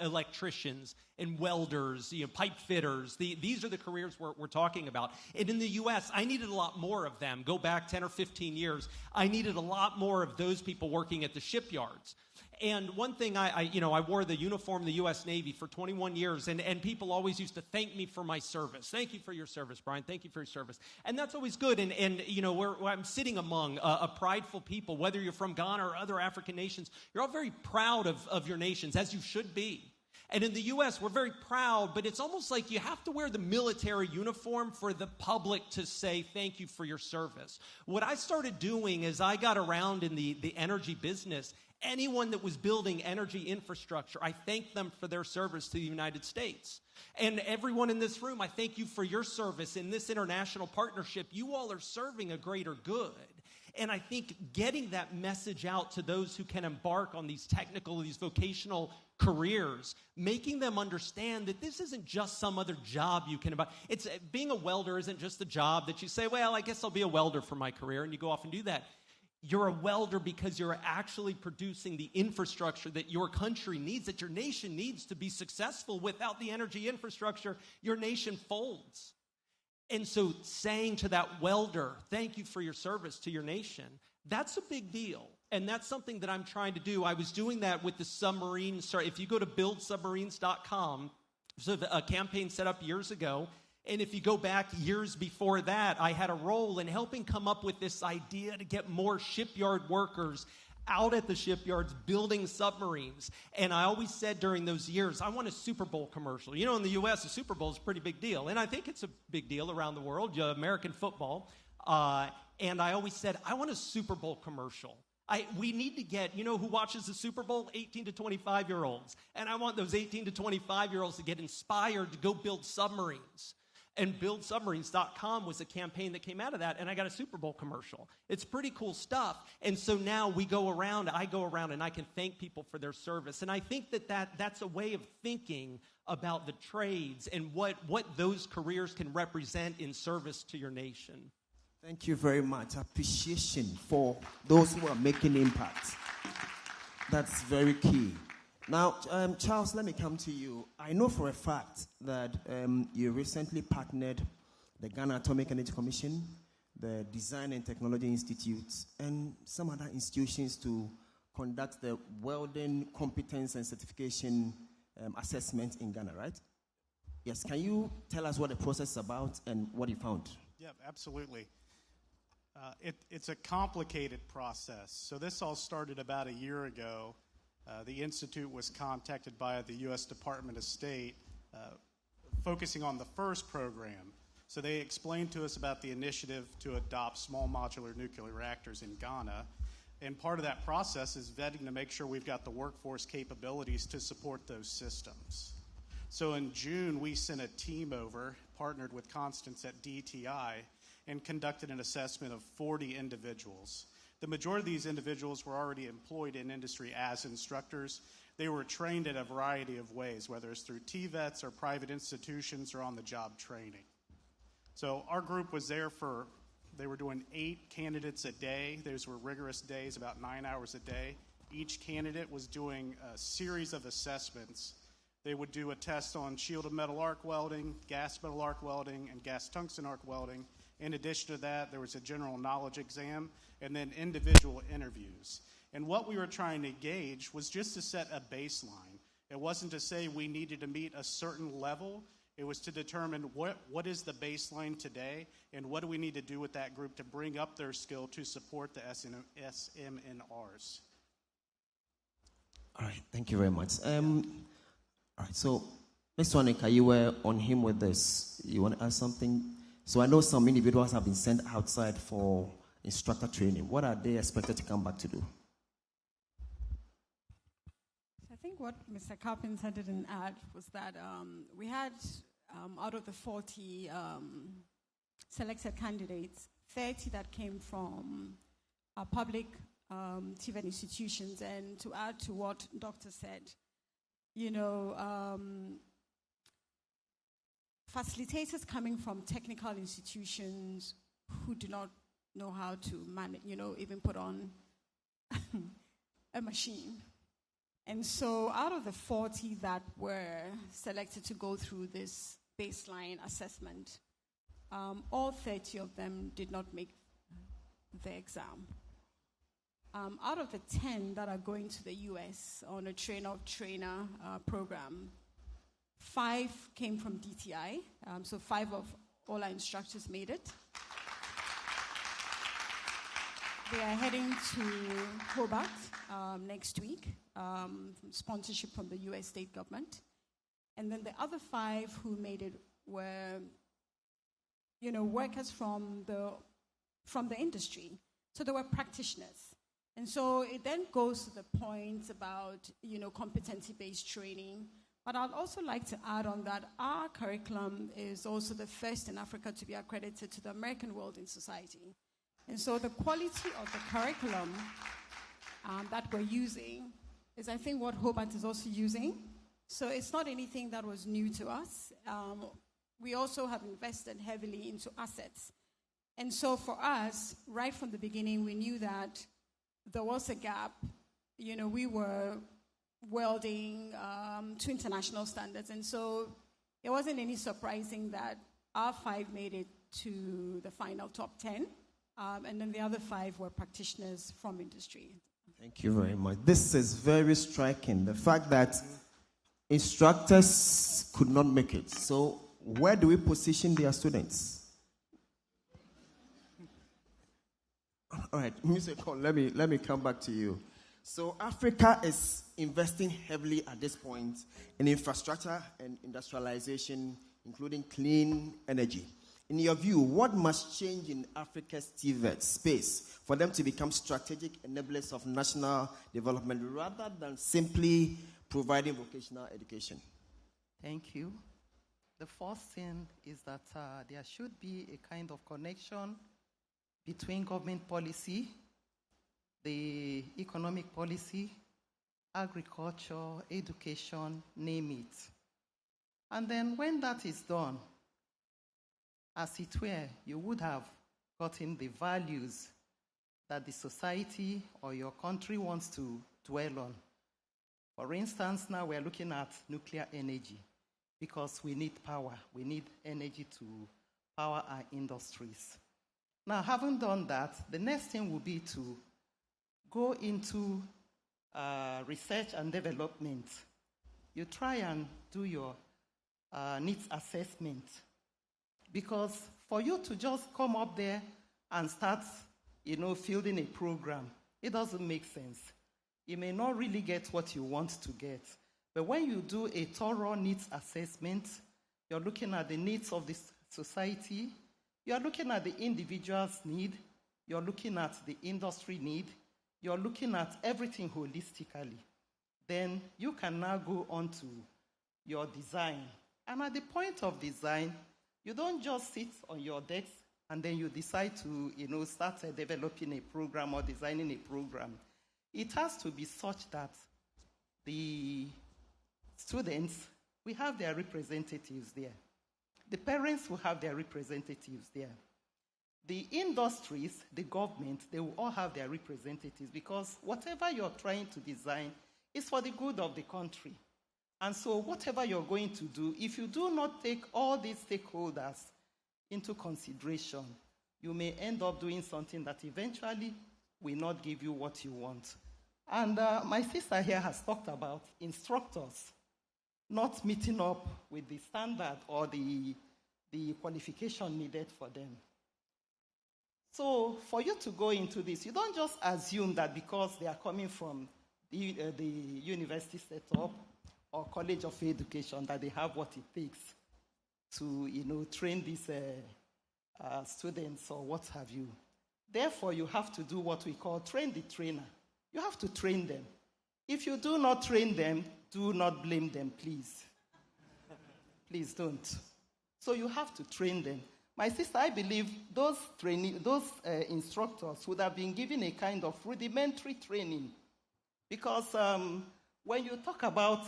electricians and welders, pipe fitters. These are the careers we're talking about. And in the U.S., I needed a lot more of them. Go back 10 or 15 years, I needed a lot more of those people working at the shipyards. And one thing, I wore the uniform of the U.S. Navy for 21 years, and people always used to thank me for my service. Thank you for your service, Brian. Thank you for your service. And that's always good. And I'm sitting among a prideful people, whether you're from Ghana or other African nations. You're all very proud of your nations, as you should be. And in the U.S., we're very proud, but it's almost like you have to wear the military uniform for the public to say thank you for your service. What I started doing as I got around in the energy business, anyone that was building energy infrastructure, I thanked them for their service to the United States. And everyone in this room, I thank you for your service in this international partnership. You all are serving a greater good. And I think getting that message out to those who can embark on these vocational careers, making them understand that this isn't just some other job you can embark. Being a welder isn't just a job that you say, well, I guess I'll be a welder for my career, and you go off and do that. You're a welder because you're actually producing the infrastructure that your country needs, that your nation needs to be successful. Without the energy infrastructure, your nation folds. And so saying to that welder, thank you for your service to your nation, that's a big deal. And that's something that I'm trying to do. I was doing that with the submarine. If you go to buildsubmarines.com, so a campaign set up years ago. And if you go back years before that, I had a role in helping come up with this idea to get more shipyard workers out at the shipyards building submarines. And I always said during those years, I want a Super Bowl commercial. In the U.S., the Super Bowl is a pretty big deal. And I think it's a big deal around the world, American football. And I always said, I want a Super Bowl commercial. We need to get, who watches the Super Bowl? 18 to 25-year-olds. And I want those 18 to 25-year-olds to get inspired to go build submarines. And buildsubmarines.com was a campaign that came out of that, and I got a Super Bowl commercial. It's pretty cool stuff. And so now I go around, and I can thank people for their service. And I think that's a way of thinking about the trades and what those careers can represent in service to your nation. Thank you very much. Appreciation for those who are making impact. That's very key. Now, Charles, let me come to you. I know for a fact that you recently partnered the Ghana Atomic Energy Commission, the Design and Technology Institute, and some other institutions to conduct the welding competence and certification assessment in Ghana, right? Yes. Can you tell us what the process is about and what you found? Yeah, absolutely. It's a complicated process. So this all started about a year ago. The Institute was contacted by the U.S. Department of State focusing on the first program. So they explained to us about the initiative to adopt small modular nuclear reactors in Ghana. And part of that process is vetting to make sure we've got the workforce capabilities to support those systems. So in June, we sent a team over, partnered with Constance at DTI, and conducted an assessment of 40 individuals. The majority of these individuals were already employed in industry as instructors. They were trained in a variety of ways, whether it's through TVETs or private institutions or on-the-job training. So our group was there they were doing 8 candidates a day. Those were rigorous days, about 9 hours a day. Each candidate was doing a series of assessments. They would do a test on shielded metal arc welding, gas metal arc welding, and gas tungsten arc welding. In addition to that, there was a general knowledge exam and then individual interviews. And what we were trying to gauge was just to set a baseline. It wasn't to say we needed to meet a certain level. It was to determine what is the baseline today and what do we need to do with that group to bring up their skill to support the SMNRs. All right, thank you very much. All right, so Mr. Wanika, you were on him with this. You want to add something? So I know some individuals have been sent outside for instructor training. What are they expected to come back to do? I think what Mr. Carpenter didn't add was that we had, out of the 40 selected candidates, 30 that came from public TVET institutions. And to add to what Doctor said, facilitators coming from technical institutions who do not know how to manage, even put on a machine. And so out of the 40 that were selected to go through this baseline assessment, all 30 of them did not make the exam. Out of the 10 that are going to the US on a trainer program, 5 came from DTI, so 5 of all our instructors made it. They are heading to Hobart next week, sponsorship from the US state government. And then the other 5 who made it were, workers from the industry. So they were practitioners. And so it then goes to the point about, competency-based training. But I'd also like to add on that our curriculum is also the first in Africa to be accredited to the American World in Society. And so the quality of the curriculum that we're using is, I think, what Hobart is also using. So it's not anything that was new to us. We also have invested heavily into assets. And so for us, right from the beginning, we knew that there was a gap. We were welding to international standards. And so it wasn't any surprising that our 5 made it to the final top 10. And then the other 5 were practitioners from industry. Thank you very much. This is very striking, the fact that instructors could not make it. So where do we position their students? All right, Mr. Cole, let me come back to you. So Africa is investing heavily at this point in infrastructure and industrialization, including clean energy. In your view, what must change in Africa's TVET space for them to become strategic enablers of national development rather than simply providing vocational education? Thank you. The first thing is that there should be a kind of connection between government policy, the economic policy, agriculture, education, name it. And then when that is done, as it were, you would have gotten the values that the society or your country wants to dwell on. For instance, now we're looking at nuclear energy because we need power. We need energy to power our industries. Now, having done that, the next thing will be to go into research and development. You try and do your needs assessment. Because for you to just come up there and start, fielding a program, it doesn't make sense. You may not really get what you want to get. But when you do a thorough needs assessment, you're looking at the needs of the society, you're looking at the individual's need, you're looking at the industry need, you're looking at everything holistically. Then you can now go on to your design. And at the point of design, you don't just sit on your desk and then you decide to, start developing a program or designing a program. It has to be such that the students, we have their representatives there. The parents will have their representatives there. The industries, the government, they will all have their representatives because whatever you're trying to design is for the good of the country. And so whatever you're going to do, if you do not take all these stakeholders into consideration, you may end up doing something that eventually will not give you what you want. And my sister here has talked about instructors not meeting up with the standard or the qualification needed for them. So for you to go into this, you don't just assume that because they are coming from the university setup or college of education that they have what it takes to, train these students or what have you. Therefore, you have to do what we call train the trainer. You have to train them. If you do not train them, do not blame them, please. Please don't. So you have to train them. My sister, I believe those instructors would have been given a kind of rudimentary training, because when you talk about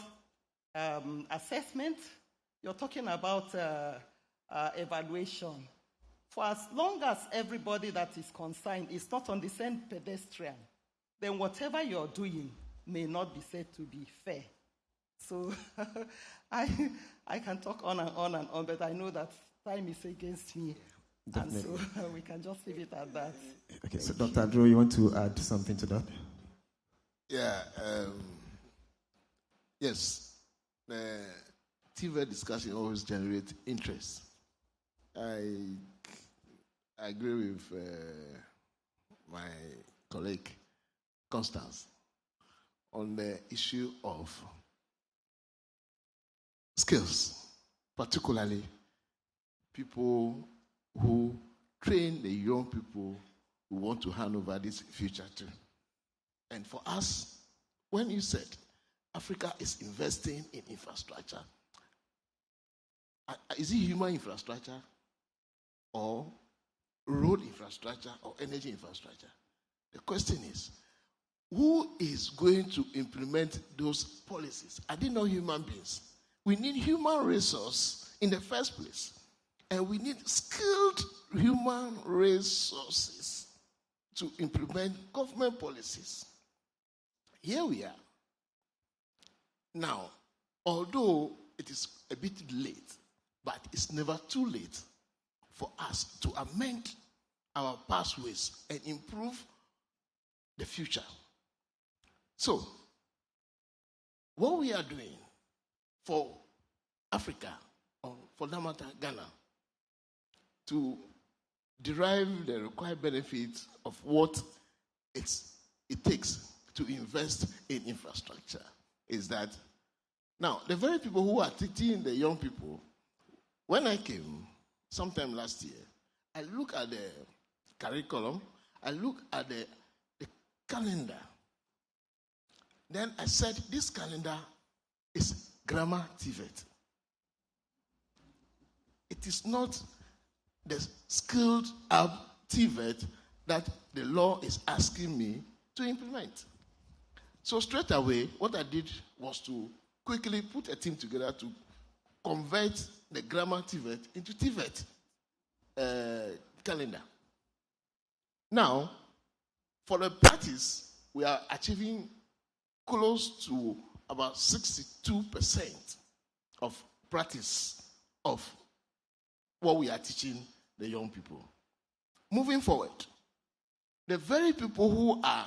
assessment, you're talking about evaluation. For as long as everybody that is concerned is not on the same pedestrian, then whatever you're doing may not be said to be fair. So I can talk on and on and on, but I know that time is against me. Definitely. And so we can just leave it at that. Okay, so Dr. Adro, you want to add something to that? Yeah. Yes. The TVET discussion always generates interest. I agree with my colleague, Constance, on the issue of skills, particularly people who train the young people who want to hand over this future to. And for us, when you said Africa is investing in infrastructure, is it human infrastructure or road infrastructure or energy infrastructure? The question is, who is going to implement those policies? Are they not human beings? We need human resource in the first place. And we need skilled human resources to implement government policies. Here we are. Now, although it is a bit late, but it's never too late for us to amend our pathways and improve the future. So, what we are doing for Africa, or for that matter, Ghana, to derive the required benefits of what it takes to invest in infrastructure is that now, the very people who are teaching the young people, when I came sometime last year, I look at the curriculum, I look at the calendar. Then I said, this calendar is grammar TVET. It is not the skilled up TVET that the law is asking me to implement. So straight away, what I did was to quickly put a team together to convert the grammar TVET into TVET calendar. Now, for the practice, we are achieving close to about 62% of practice of what we are teaching the young people. Moving forward, the very people who are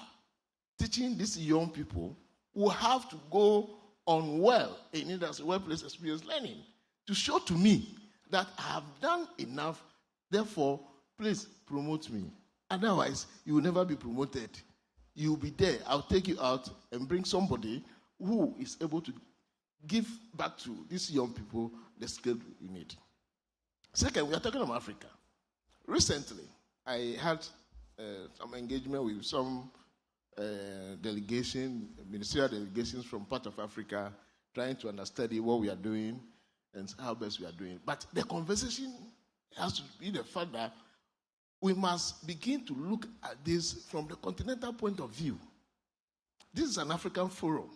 teaching these young people will have to go on well in industry, workplace experience learning to show to me that I have done enough, therefore, please promote me. Otherwise, you will never be promoted. You will be there. I'll take you out and bring somebody who is able to give back to these young people the skill we need. Second, we are talking about Africa. Recently, I had some engagement with some ministerial delegations from part of Africa, trying to understand what we are doing and how best we are doing. But the conversation has to be the fact that we must begin to look at this from the continental point of view. This is an African forum.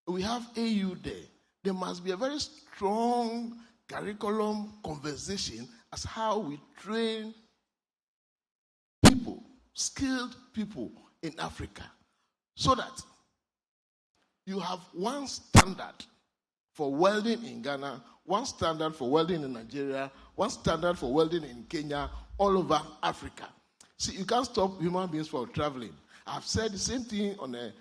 We have AU there. There must be a very strong curriculum conversation as how we train people, skilled people in Africa, so that you have one standard for welding in Ghana, one standard for welding in Nigeria, one standard for welding in Kenya, all over Africa. See, you can't stop human beings from traveling. I've said the same thing on a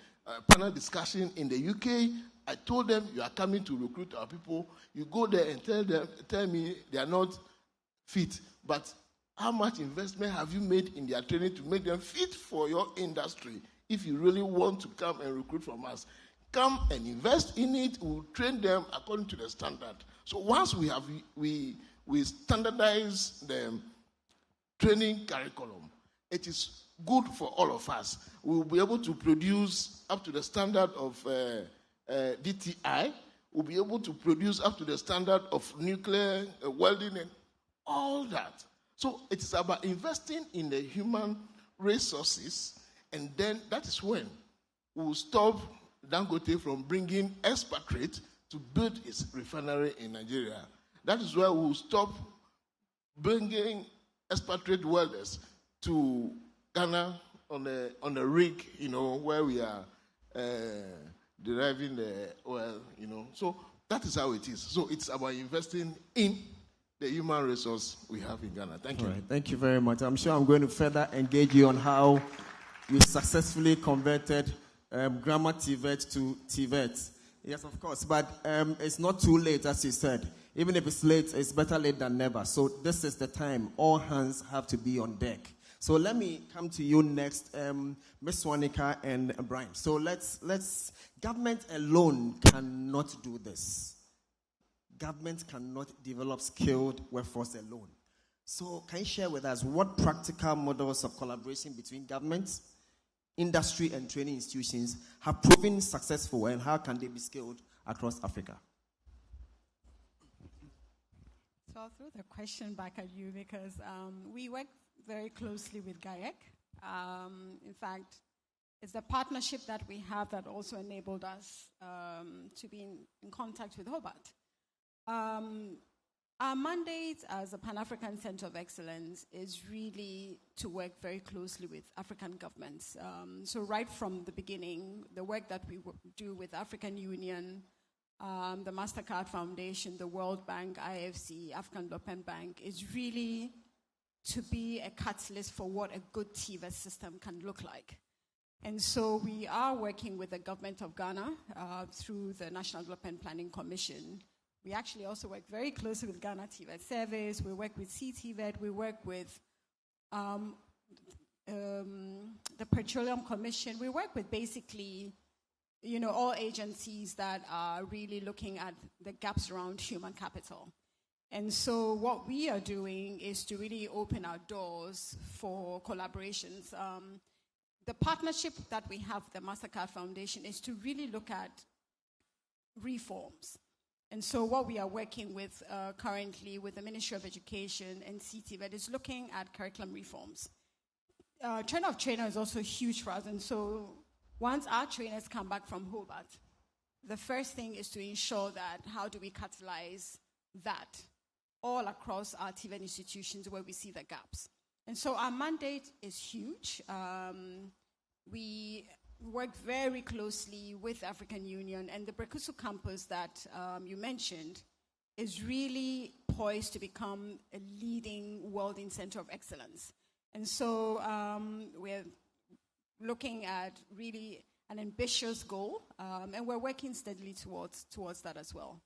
panel discussion in the UK. I told them, you are coming to recruit our people. You go there and tell me they are not fit. But how much investment have you made in their training to make them fit for your industry? If you really want to come and recruit from us, come and invest in it. We'll train them according to the standard. So once we standardize the training curriculum, it is good for all of us. We'll be able to produce up to the standard of DTI. We'll be able to produce up to the standard of nuclear welding and all that. So it is about investing in the human resources, and then that is when we will stop Dangote from bringing expatriates to build his refinery in Nigeria. That is why we will stop bringing expatriate welders to Ghana on a rig, where we are deriving the oil, So that is how it is. So it's about investing in the human resource we have in Ghana. Thank you. All right, thank you very much. I'm sure I'm going to further engage you on how you successfully converted grammar TVET to TVET. Yes, of course, but it's not too late, as you said. Even if it's late, it's better late than never. So this is the time. All hands have to be on deck. So let me come to you next, Ms. Swanika and Brian. So let's government alone cannot do this. Government cannot develop skilled workforce alone. So can you share with us what practical models of collaboration between governments, industry, and training institutions have proven successful, and how can they be scaled across Africa? So I'll throw the question back at you because we work very closely with GAEC. In fact, it's the partnership that we have that also enabled us to be in contact with Hobart. Our mandate as a Pan-African Center of Excellence is really to work very closely with African governments. So right from the beginning, the work that we do with African Union, the MasterCard Foundation, the World Bank, IFC, African Development Bank, is really to be a catalyst for what a good TVET system can look like. And so we are working with the government of Ghana through the National Development Planning Commission. We actually also work very closely with Ghana TVET Service. We work with CTVET. We work with the Petroleum Commission. We work with basically, all agencies that are really looking at the gaps around human capital. And so what we are doing is to really open our doors for collaborations. The partnership that we have with the MasterCard Foundation is to really look at reforms. And so what we are working with currently with the Ministry of Education and CTVET is looking at curriculum reforms. Trainer of trainer is also huge for us. And so once our trainers come back from Hobart, the first thing is to ensure that how do we catalyze that all across our TVET institutions where we see the gaps. And so our mandate is huge. We work very closely with African Union, and the Brekusu campus that you mentioned is really poised to become a leading welding center of excellence. And so we're looking at really an ambitious goal, and we're working steadily towards that as well.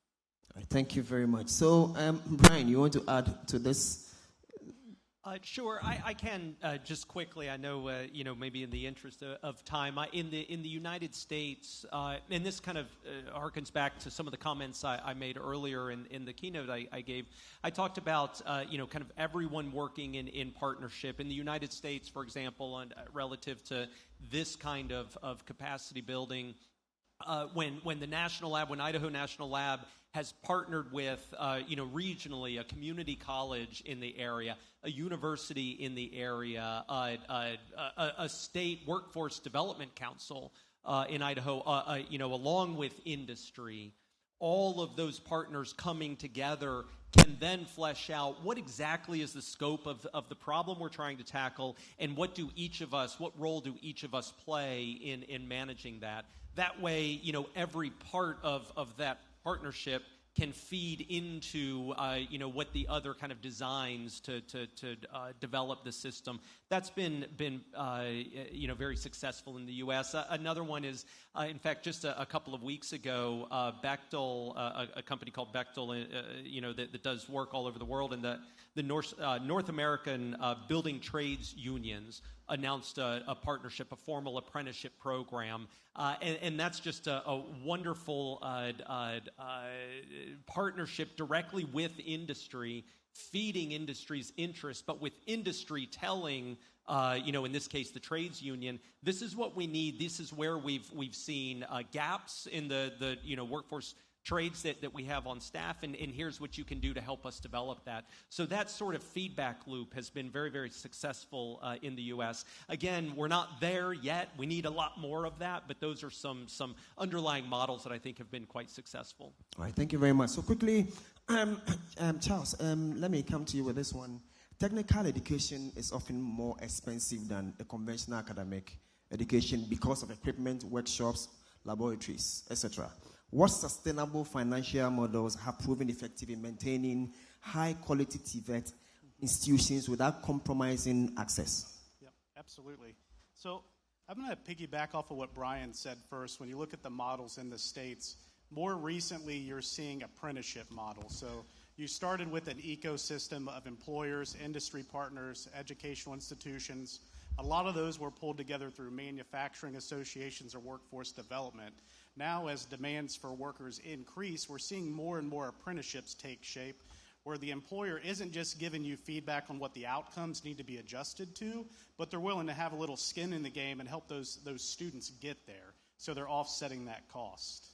Thank you very much. So, Brian, you want to add to this? Sure, I can just quickly. I know, maybe in the interest of time, in the United States, and this kind of harkens back to some of the comments I made earlier in the keynote I gave. I talked about, kind of everyone working in partnership. In the United States, for example, relative to this kind of capacity building, when the National Lab, when Idaho National Lab has partnered with, regionally, a community college in the area, a university in the area, a state workforce development council in Idaho, along with industry, all of those partners coming together can then flesh out what exactly is the scope of the problem we're trying to tackle, and what role do each of us play in managing that. That way, every part of that partnership can feed into, what the other kind of designs to develop the system. That's been very successful in the U.S. Another one is, in fact, just a couple of weeks ago, Bechtel, a company called Bechtel, that does work all over the world, and the North American Building Trades Unions announced a partnership, a formal apprenticeship program, and that's just a wonderful partnership directly with industry, feeding industry's interest, but with industry telling, in this case, the trades union, this is what we need. This is where we've seen gaps in the workforce trades that we have on staff, and here's what you can do to help us develop that. So that sort of feedback loop has been very, very successful in the U.S. Again, we're not there yet. We need a lot more of that, but those are some underlying models that I think have been quite successful. All right, thank you very much. So quickly, Charles, let me come to you with this one. Technical education is often more expensive than the conventional academic education because of equipment, workshops, laboratories, etc. What sustainable financial models have proven effective in maintaining high-quality TVET institutions without compromising access? Yep, absolutely. So I'm going to piggyback off of what Brian said first. When you look at the models in the States, more recently you're seeing apprenticeship models. So you started with an ecosystem of employers, industry partners, educational institutions. A lot of those were pulled together through manufacturing associations or workforce development. Now, as demands for workers increase, we're seeing more and more apprenticeships take shape, where the employer isn't just giving you feedback on what the outcomes need to be adjusted to, but they're willing to have a little skin in the game and help those students get there, so they're offsetting that cost.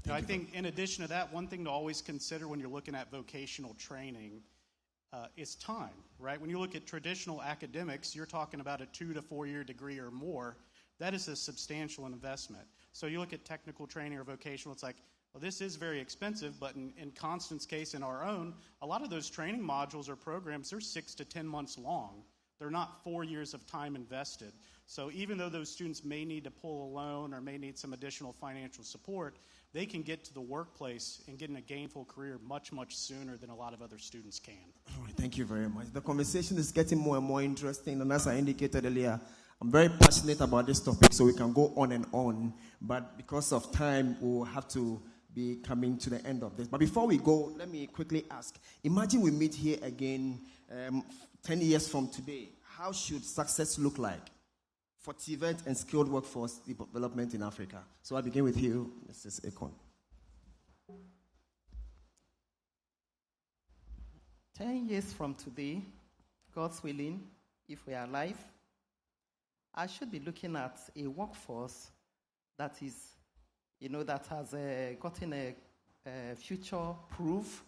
Now, I think in addition to that, one thing to always consider when you're looking at vocational training is time, right? When you look at traditional academics, you're talking about a 2 to 4 year degree or more. That is a substantial investment. So you look at technical training or vocational, it's like, well, this is very expensive, but in Constance's case, in our own, a lot of those training modules or programs, they're 6 to 10 months long. They're not 4 years of time invested. So even though those students may need to pull a loan or may need some additional financial support, they can get to the workplace and get in a gainful career much, much sooner than a lot of other students can. All right, thank you very much. The conversation is getting more and more interesting, and as I indicated earlier, I'm very passionate about this topic, so we can go on and on, but because of time, we'll have to be coming to the end of this. But before we go, let me quickly ask, imagine we meet here again 10 years from today. How should success look like for TVET and skilled workforce development in Africa? So I begin with you, Mrs. Ekon. 10 years from today, God's willing, if we are alive, I should be looking at a workforce that is, that has gotten a future-proof,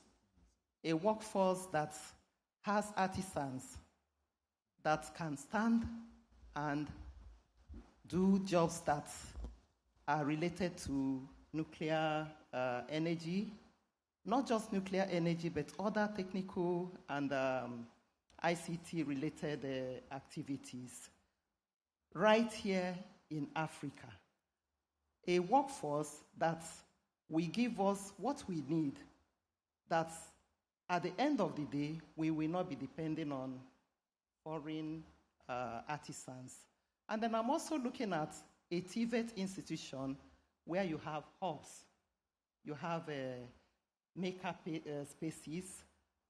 a workforce that has artisans that can stand and do jobs that are related to nuclear energy, not just nuclear energy, but other technical and ICT-related activities. Right here in Africa, a workforce that will give us what we need, that at the end of the day, we will not be depending on foreign artisans. And then I'm also looking at a TVET institution where you have hubs. You have maker spaces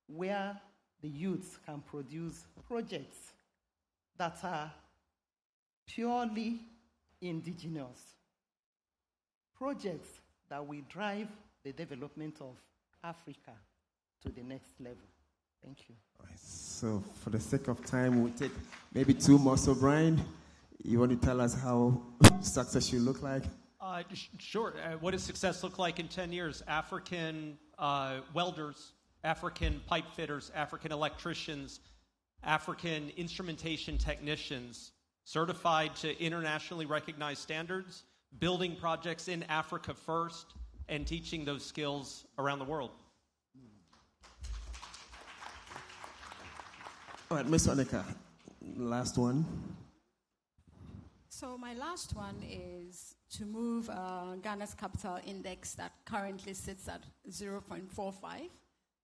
where the youths can produce projects that are purely indigenous. Projects that will drive the development of Africa to the next level. Thank you. All right, so for the sake of time, we'll take maybe 2 more. So Brian, you want to tell us how success should look like? Sure. What does success look like in 10 years? African welders, African pipe fitters, African electricians, African instrumentation technicians, certified to internationally recognized standards, building projects in Africa first, and teaching those skills around the world. All right, Ms. Onika, last one. So my last one is to move Ghana's capital index that currently sits at 0.45.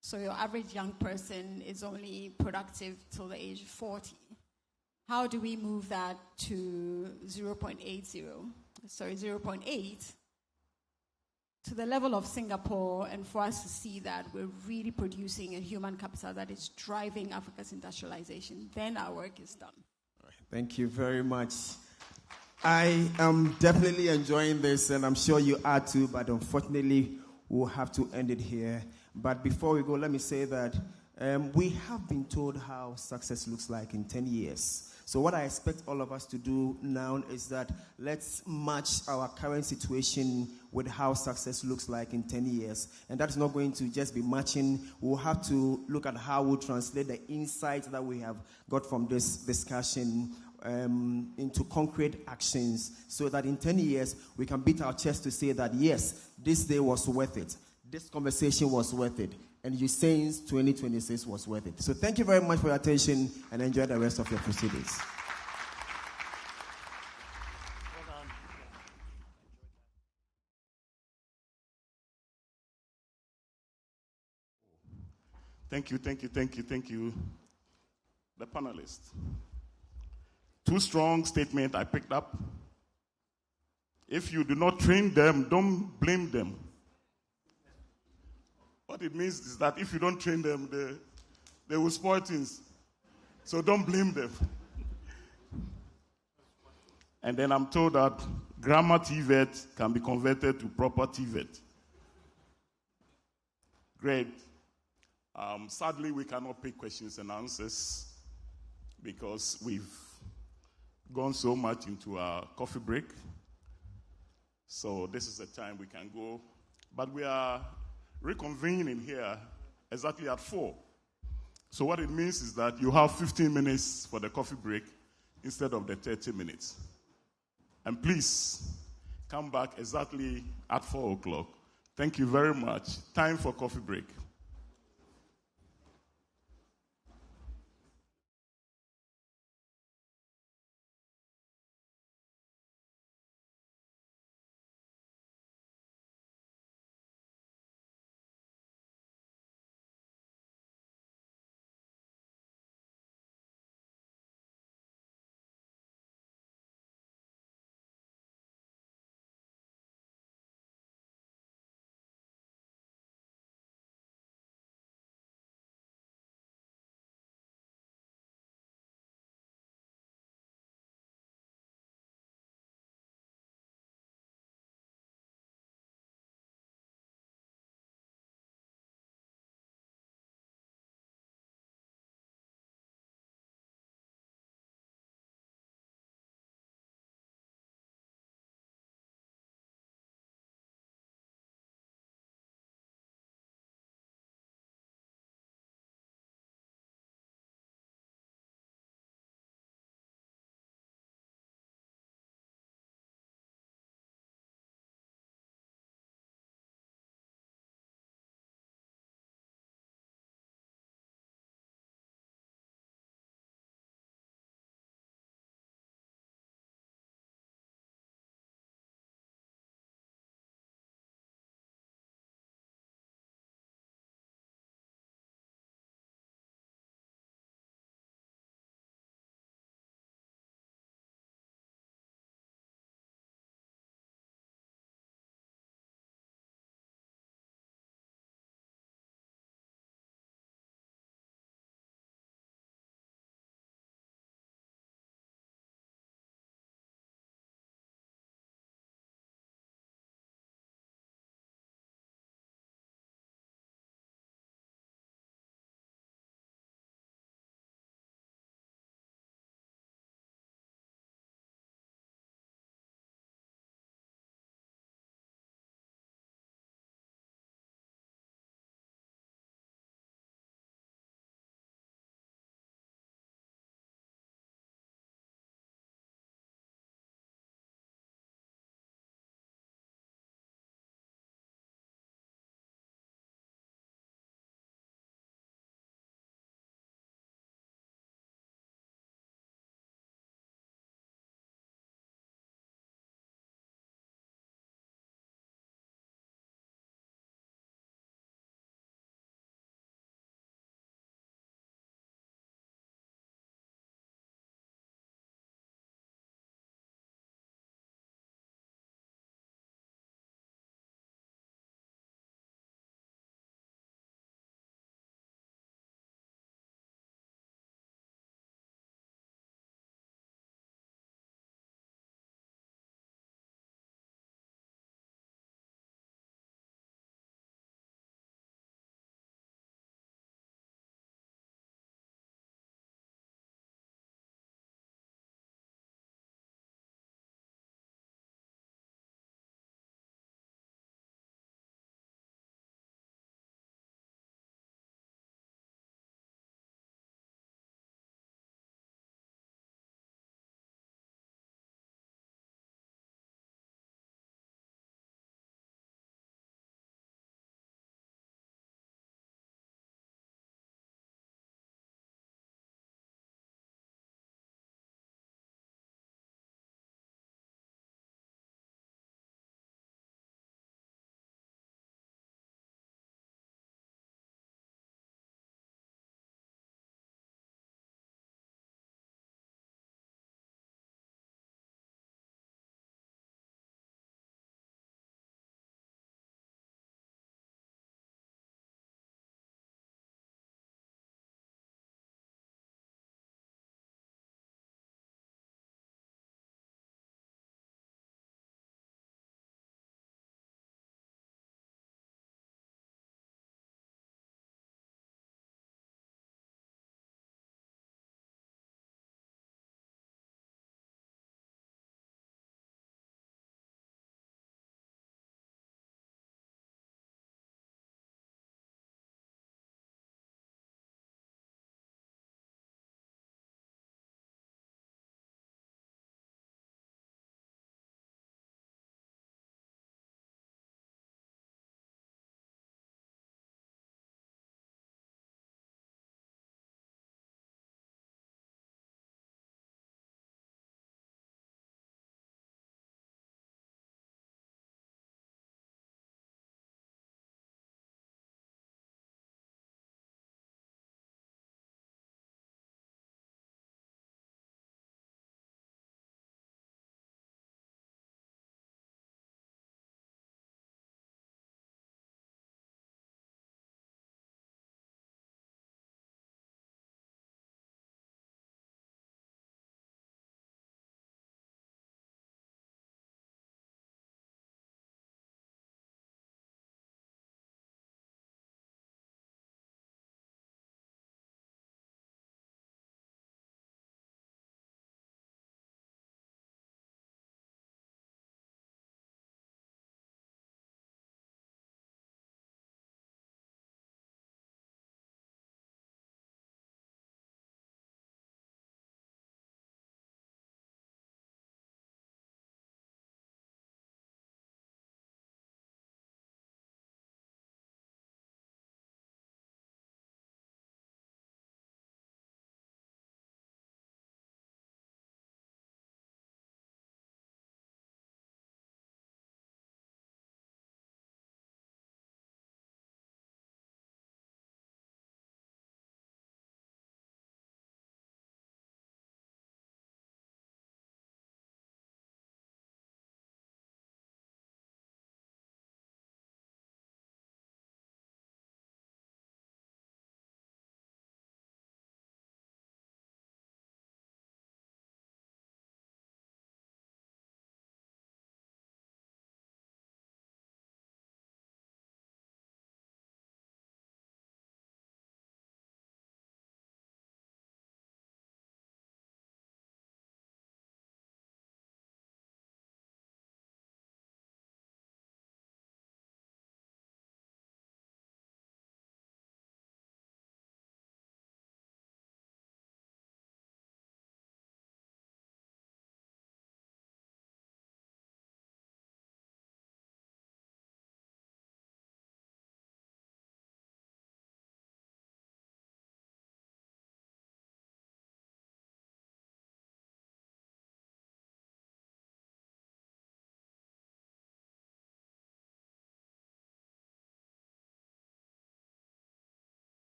So your average young person is only productive till the age of 40. How do we move that to 0.80? Sorry, 0.8 to the level of Singapore, and for us to see that we're really producing a human capital that is driving Africa's industrialization, then our work is done. All right, thank you very much. I am definitely enjoying this, and I'm sure you are too, but unfortunately, we'll have to end it here. But before we go, let me say that We have been told how success looks like in 10 years. So what I expect all of us to do now is that let's match our current situation with how success looks like in 10 years. And that's not going to just be matching. We'll have to look at how we'll translate the insights that we have got from this discussion into concrete actions so that in 10 years we can beat our chest to say that, yes, this day was worth it. This conversation was worth it. And USAIN's 2026 was worth it. So thank you very much for your attention and enjoy the rest of your proceedings. Thank you. The panelists. Two strong statements I picked up. If you do not train them, don't blame them. What it means is that if you don't train them, they will spoil things. So don't blame them. And then I'm told that grammar TVET can be converted to proper TVET. Great. Sadly, we cannot pick questions and answers because we've gone so much into our coffee break. So this is the time we can go. But we are reconvening here exactly at 4. So what it means is that you have 15 minutes for the coffee break instead of the 30 minutes. And please come back exactly at 4 o'clock. Thank you very much. Time for coffee break.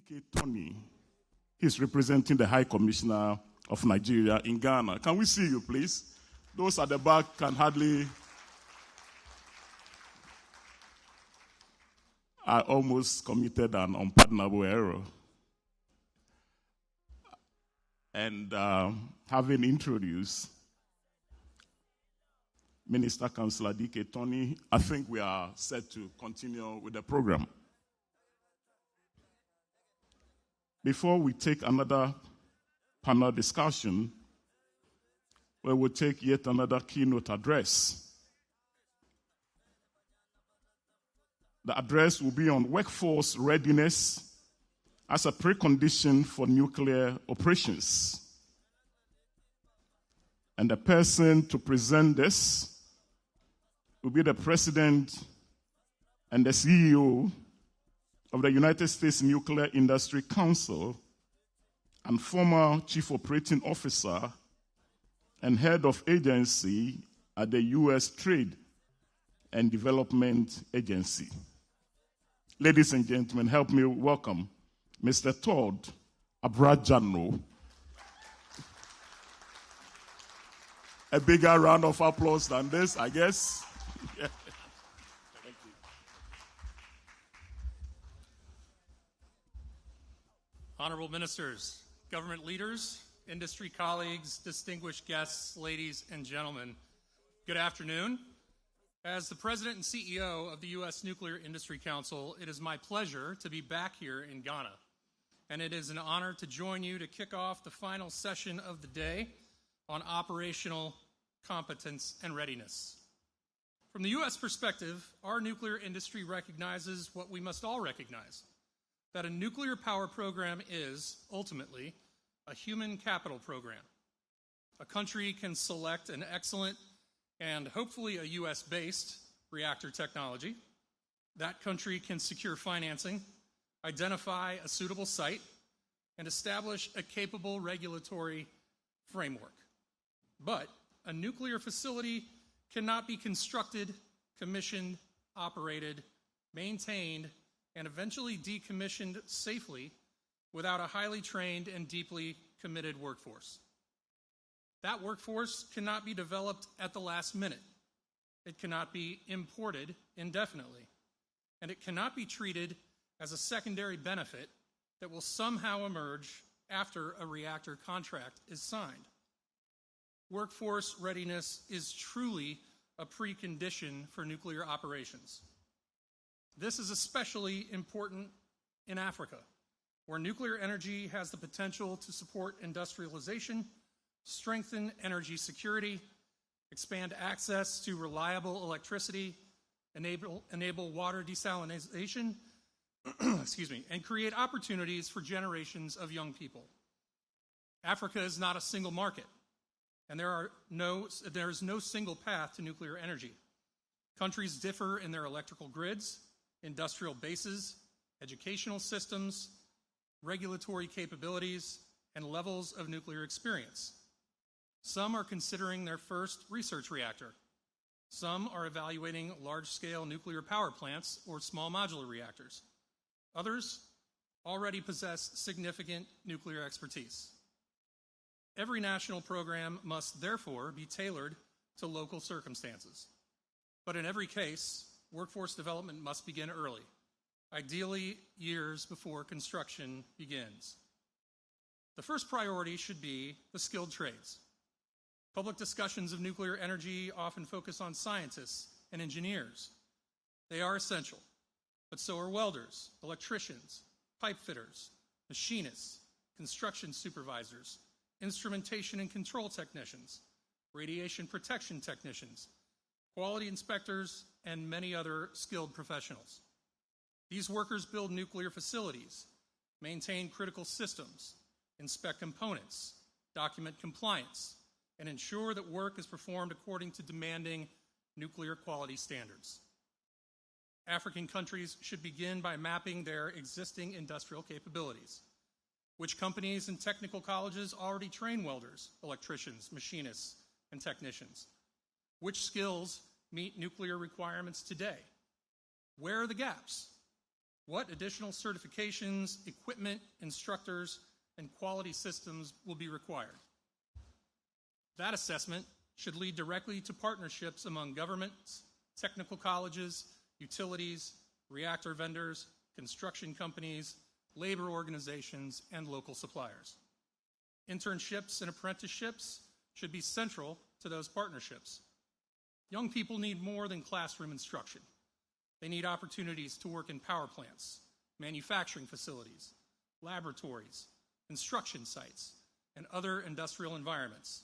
Dike Tony. He's representing the High Commissioner of Nigeria in Ghana. Can we see you, please? Those at the back can hardly... I almost committed an unpardonable error. And having introduced Minister Councillor Dike Tony, I think we are set to continue with the program. Before we take another panel discussion, we will take yet another keynote address. The address will be on workforce readiness as a precondition for nuclear operations. And the person to present this will be the President and the CEO of the United States Nuclear Industry Council and former Chief Operating Officer and Head of Agency at the U.S. Trade and Development Agency. Ladies and gentlemen, help me welcome Mr. Todd Abrajano. A bigger round of applause than this, I guess. Thank you. Honorable ministers, government leaders, industry colleagues, distinguished guests, ladies and gentlemen, good afternoon. As the President and CEO of the U.S. Nuclear Industry Council, it is my pleasure to be back here in Ghana. And it is an honor to join you to kick off the final session of the day on operational competence and readiness. From the U.S. perspective, our nuclear industry recognizes what we must all recognize, that a nuclear power program is, ultimately, a human capital program. A country can select an excellent and hopefully a U.S.-based reactor technology. That country can secure financing, identify a suitable site, and establish a capable regulatory framework. But a nuclear facility cannot be constructed, commissioned, operated, maintained, and eventually decommissioned safely without a highly trained and deeply committed workforce. That workforce cannot be developed at the last minute. It cannot be imported indefinitely. And it cannot be treated as a secondary benefit that will somehow emerge after a reactor contract is signed. Workforce readiness is truly a precondition for nuclear operations. This is especially important in Africa, where nuclear energy has the potential to support industrialization, strengthen energy security, expand access to reliable electricity, enable water desalination, and create opportunities for generations of young people. Africa is not a single market, and there is no single path to nuclear energy. Countries differ in their electrical grids, industrial bases, educational systems, regulatory capabilities, and levels of nuclear experience. Some are considering their first research reactor. Some are evaluating large-scale nuclear power plants or small modular reactors. Others already possess significant nuclear expertise. Every national program must therefore be tailored to local circumstances. But in every case, workforce development must begin early, ideally years before construction begins. The first priority should be the skilled trades. Public discussions of nuclear energy often focus on scientists and engineers. They are essential, but so are welders, electricians, pipe fitters, machinists, construction supervisors, instrumentation and control technicians, radiation protection technicians, quality inspectors, and many other skilled professionals. These workers build nuclear facilities, maintain critical systems, inspect components, document compliance, and ensure that work is performed according to demanding nuclear quality standards. African countries should begin by mapping their existing industrial capabilities. Which companies and technical colleges already train welders, electricians, machinists, and technicians? Which skills meet nuclear requirements today? Where are the gaps? What additional certifications, equipment, instructors, and quality systems will be required? That assessment should lead directly to partnerships among governments, technical colleges, utilities, reactor vendors, construction companies, labor organizations, and local suppliers. Internships and apprenticeships should be central to those partnerships. Young people need more than classroom instruction. They need opportunities to work in power plants, manufacturing facilities, laboratories, construction sites, and other industrial environments.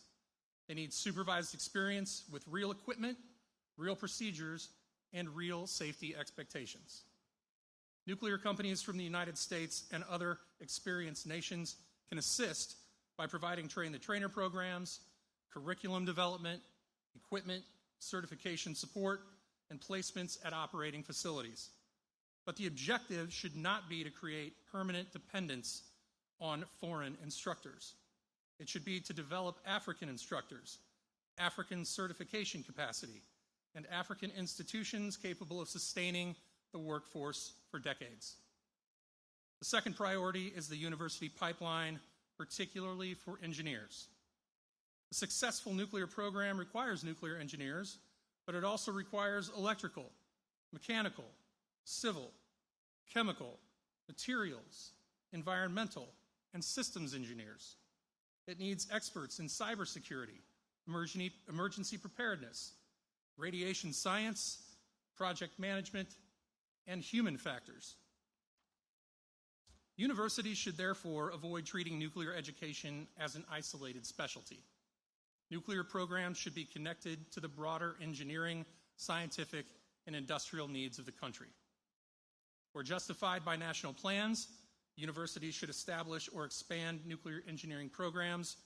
They need supervised experience with real equipment, real procedures, and real safety expectations. Nuclear companies from the United States and other experienced nations can assist by providing train-the-trainer programs, curriculum development, equipment, certification support, and placements at operating facilities. But the objective should not be to create permanent dependence on foreign instructors. It should be to develop African instructors, African certification capacity, and African institutions capable of sustaining the workforce for decades. The second priority is the university pipeline, particularly for engineers. A successful nuclear program requires nuclear engineers, but it also requires electrical, mechanical, civil, chemical, materials, environmental, and systems engineers. It needs experts in cybersecurity, emergency preparedness, radiation science, project management, and human factors. Universities should therefore avoid treating nuclear education as an isolated specialty. Nuclear programs should be connected to the broader engineering, scientific, and industrial needs of the country. Where justified by national plans, universities should establish or expand nuclear engineering programs,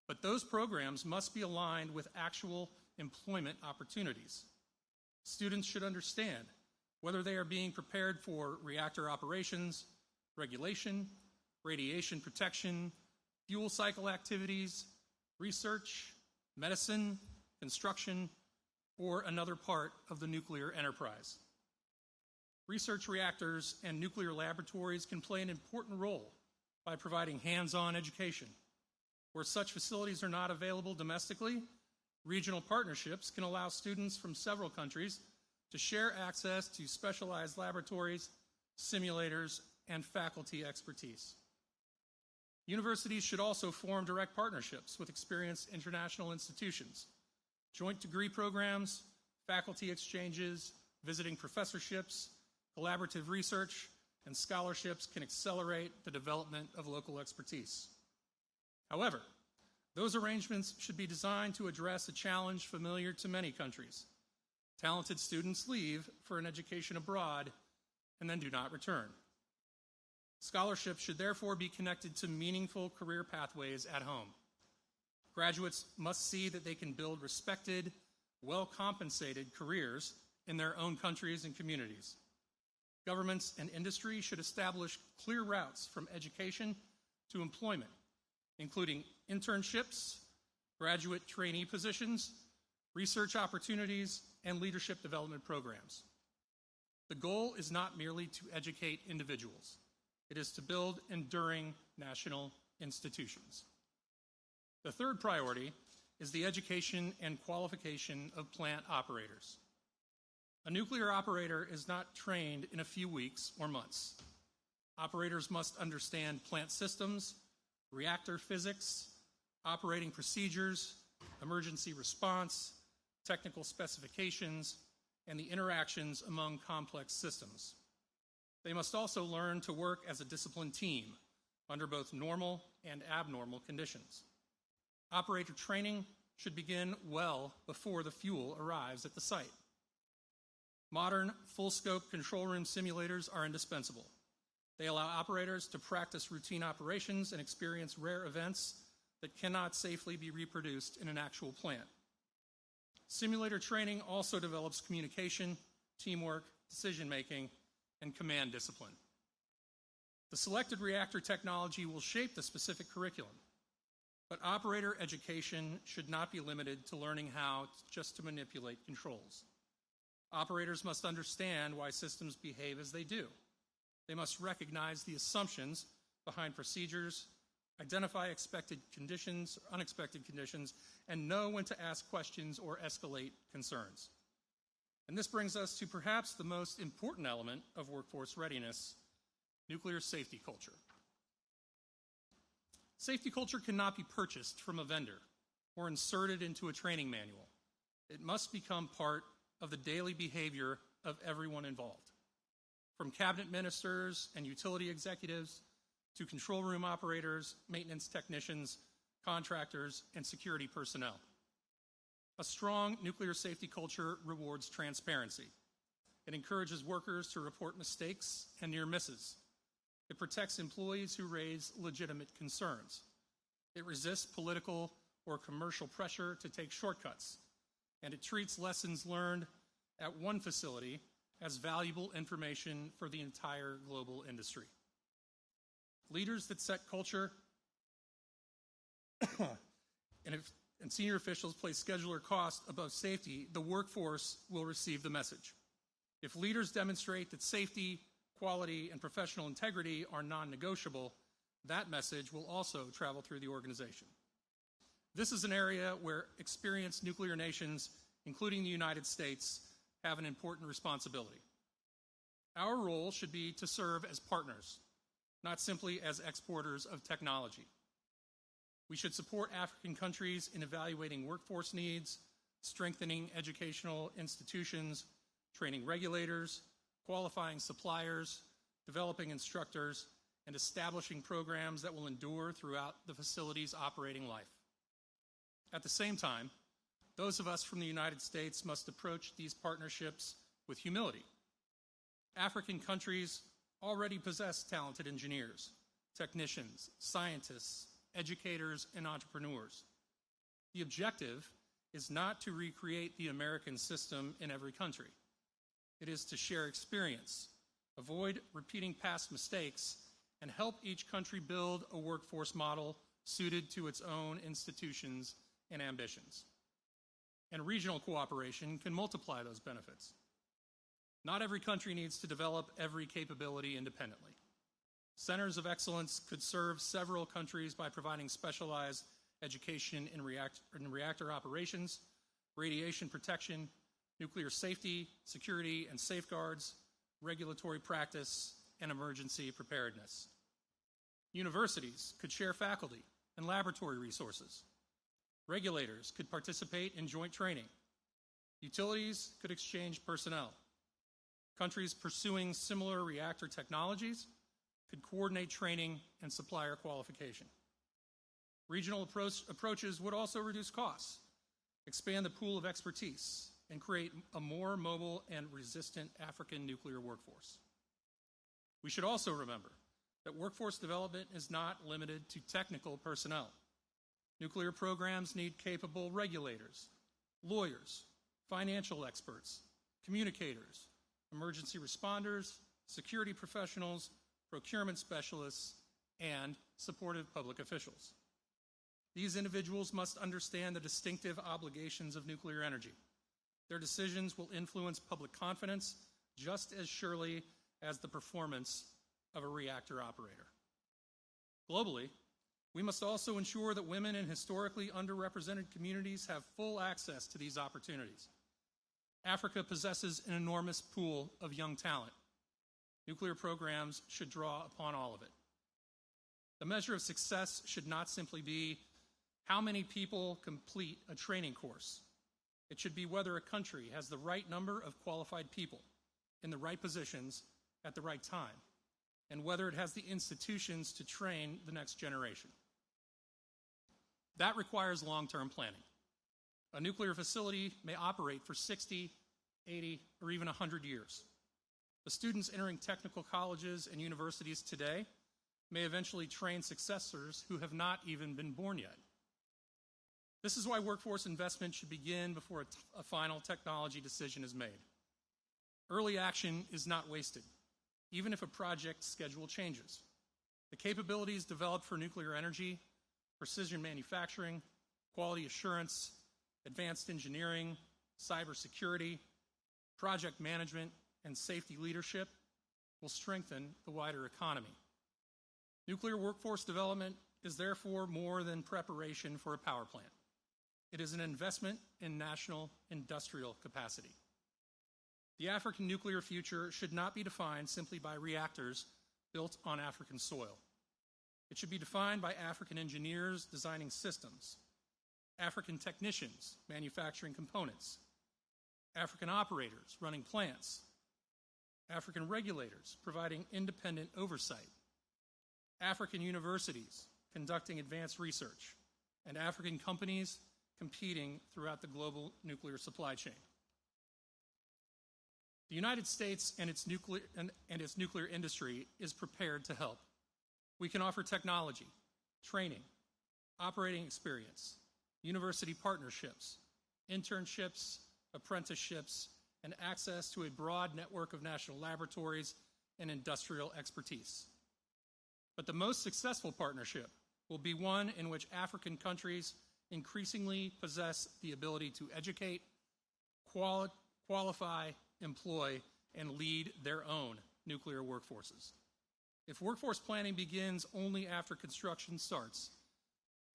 but those programs must be aligned with actual employment opportunities. Students should understand whether they are being prepared for reactor operations, regulation, radiation protection, fuel cycle activities, research, medicine, construction, or another part of the nuclear enterprise. Research reactors and nuclear laboratories can play an important role by providing hands-on education. Where such facilities are not available domestically, regional partnerships can allow students from several countries to share access to specialized laboratories, simulators, and faculty expertise. Universities should also form direct partnerships with experienced international institutions. Joint degree programs, faculty exchanges, visiting professorships, collaborative research, and scholarships can accelerate the development of local expertise. However, those arrangements should be designed to address a challenge familiar to many countries. Talented students leave for an education abroad and then do not return. Scholarships should therefore be connected to meaningful career pathways at home. Graduates must see that they can build respected, well-compensated careers in their own countries and communities. Governments and industry should establish clear routes from education to employment, including internships, graduate trainee positions, research opportunities, and leadership development programs. The goal is not merely to educate individuals. It is to build enduring national institutions. The third priority is the education and qualification of plant operators. A nuclear operator is not trained in a few weeks or months. Operators must understand plant systems, reactor physics, operating procedures, emergency response, technical specifications, and the interactions among complex systems. They must also learn to work as a disciplined team under both normal and abnormal conditions. Operator training should begin well before the fuel arrives at the site. Modern, full-scope control room simulators are indispensable. They allow operators to practice routine operations and experience rare events that cannot safely be reproduced in an actual plant. Simulator training also develops communication, teamwork, decision-making, and command discipline. The selected reactor technology will shape the specific curriculum, but operator education should not be limited to learning how just to manipulate controls. Operators must understand why systems behave as they do, They must recognize the assumptions behind procedures, identify expected conditions, unexpected conditions, and know when to ask questions or escalate concerns. And this brings us to perhaps the most important element of workforce readiness, nuclear safety culture. Safety culture cannot be purchased from a vendor or inserted into a training manual. It must become part of the daily behavior of everyone involved, from cabinet ministers and utility executives to control room operators, maintenance technicians, contractors, and security personnel. A strong nuclear safety culture rewards transparency. It encourages workers to report mistakes and near misses. It protects employees who raise legitimate concerns. It resists political or commercial pressure to take shortcuts. And it treats lessons learned at one facility as valuable information for the entire global industry. Leaders that set culture and senior officials place scheduler cost above safety, the workforce will receive the message. If leaders demonstrate that safety, quality, and professional integrity are non-negotiable, that message will also travel through the organization. This is an area where experienced nuclear nations, including the United States, have an important responsibility. Our role should be to serve as partners, not simply as exporters of technology. We should support African countries in evaluating workforce needs, strengthening educational institutions, training regulators, qualifying suppliers, developing instructors, and establishing programs that will endure throughout the facility's operating life. At the same time, those of us from the United States must approach these partnerships with humility. African countries already possess talented engineers, technicians, scientists, educators, and entrepreneurs. The objective is not to recreate the American system in every country. It is to share experience, avoid repeating past mistakes, and help each country build a workforce model suited to its own institutions and ambitions. And regional cooperation can multiply those benefits. Not every country needs to develop every capability independently. Centers of excellence could serve several countries by providing specialized education in reactor operations, radiation protection, nuclear safety, security and safeguards, regulatory practice, and emergency preparedness. Universities could share faculty and laboratory resources. Regulators could participate in joint training. Utilities could exchange personnel. Countries pursuing similar reactor technologies could coordinate training and supplier qualification. Regional approaches would also reduce costs, expand the pool of expertise, and create a more mobile and resistant African nuclear workforce. We should also remember that workforce development is not limited to technical personnel. Nuclear programs need capable regulators, lawyers, financial experts, communicators, emergency responders, security professionals, procurement specialists, and supportive public officials. These individuals must understand the distinctive obligations of nuclear energy. Their decisions will influence public confidence just as surely as the performance of a reactor operator. Globally, we must also ensure that women in historically underrepresented communities have full access to these opportunities. Africa possesses an enormous pool of young talent. Nuclear programs should draw upon all of it. The measure of success should not simply be how many people complete a training course. It should be whether a country has the right number of qualified people in the right positions at the right time, and whether it has the institutions to train the next generation. That requires long-term planning. A nuclear facility may operate for 60, 80, or even 100 years. The students entering technical colleges and universities today may eventually train successors who have not even been born yet. This is why workforce investment should begin before a final technology decision is made. Early action is not wasted, even if a project schedule changes. The capabilities developed for nuclear energy, precision manufacturing, quality assurance, advanced engineering, cybersecurity, project management, and safety leadership will strengthen the wider economy. Nuclear workforce development is therefore more than preparation for a power plant. It is an investment in national industrial capacity. The African nuclear future should not be defined simply by reactors built on African soil. It should be defined by African engineers designing systems, African technicians manufacturing components, African operators running plants, African regulators providing independent oversight, African universities conducting advanced research, and African companies competing throughout the global nuclear supply chain. The United States and its nuclear industry is prepared to help. We can offer technology, training, operating experience, university partnerships, internships, apprenticeships, and access to a broad network of national laboratories and industrial expertise. But the most successful partnership will be one in which African countries increasingly possess the ability to educate, qualify, employ, and lead their own nuclear workforces. If workforce planning begins only after construction starts,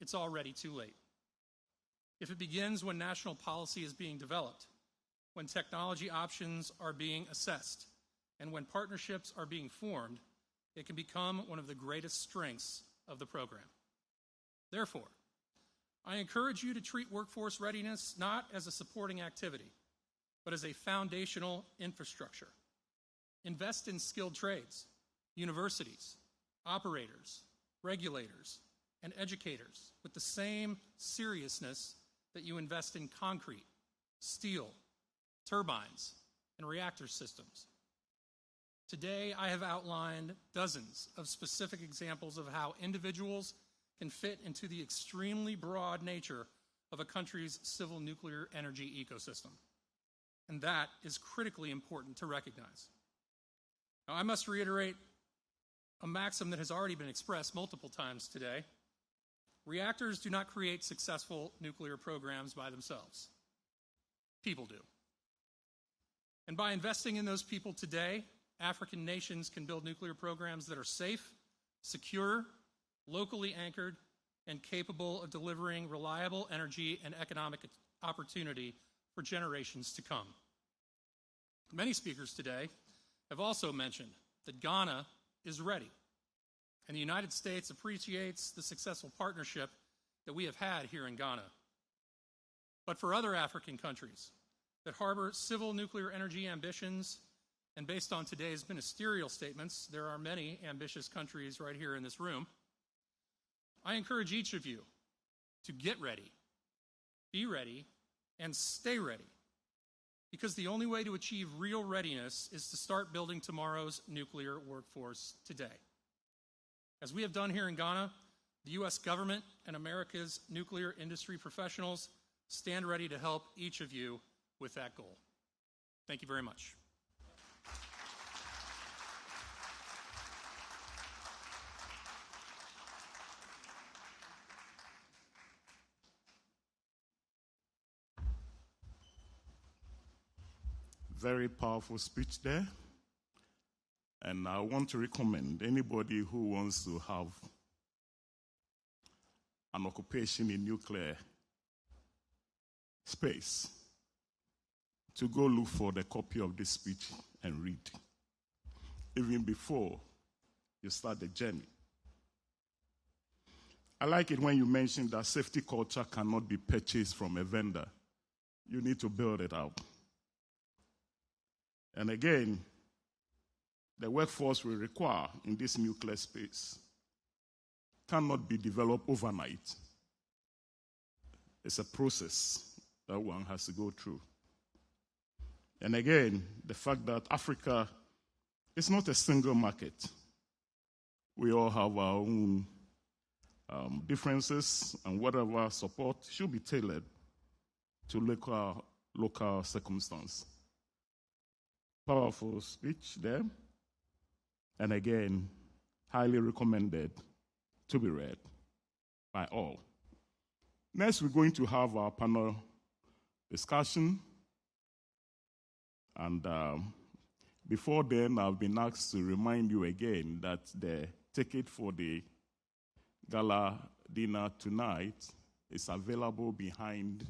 it's already too late. If it begins when national policy is being developed, when technology options are being assessed, and when partnerships are being formed, it can become one of the greatest strengths of the program. Therefore, I encourage you to treat workforce readiness not as a supporting activity, but as a foundational infrastructure. Invest in skilled trades, universities, operators, regulators, and educators with the same seriousness that you invest in concrete, steel, turbines, and reactor systems. Today, I have outlined dozens of specific examples of how individuals can fit into the extremely broad nature of a country's civil nuclear energy ecosystem. And that is critically important to recognize. Now, I must reiterate a maxim that has already been expressed multiple times today. Reactors do not create successful nuclear programs by themselves. People do. And by investing in those people today, African nations can build nuclear programs that are safe, secure, locally anchored, and capable of delivering reliable energy and economic opportunity for generations to come. Many speakers today have also mentioned that Ghana is ready, and the United States appreciates the successful partnership that we have had here in Ghana. But for other African countries that harbor civil nuclear energy ambitions, and based on today's ministerial statements, there are many ambitious countries right here in this room, I encourage each of you to get ready, be ready, and stay ready. Because the only way to achieve real readiness is to start building tomorrow's nuclear workforce today. As we have done here in Ghana, the U.S. government and America's nuclear industry professionals stand ready to help each of you with that goal. Thank you very much. Very powerful speech there. And I want to recommend anybody who wants to have an occupation in nuclear space to go look for the copy of this speech and read, even before you start the journey. I like it when you mention that safety culture cannot be purchased from a vendor. You need to build it out. And again, the workforce we require in this nuclear space cannot be developed overnight. It's a process that one has to go through. And again, the fact that Africa is not a single market. We all have our own differences, and whatever support should be tailored to local circumstance. Powerful speech there. And again, highly recommended to be read by all. Next, we're going to have our panel discussion. And Before then, I've been asked to remind you again that the ticket for the gala dinner tonight is available behind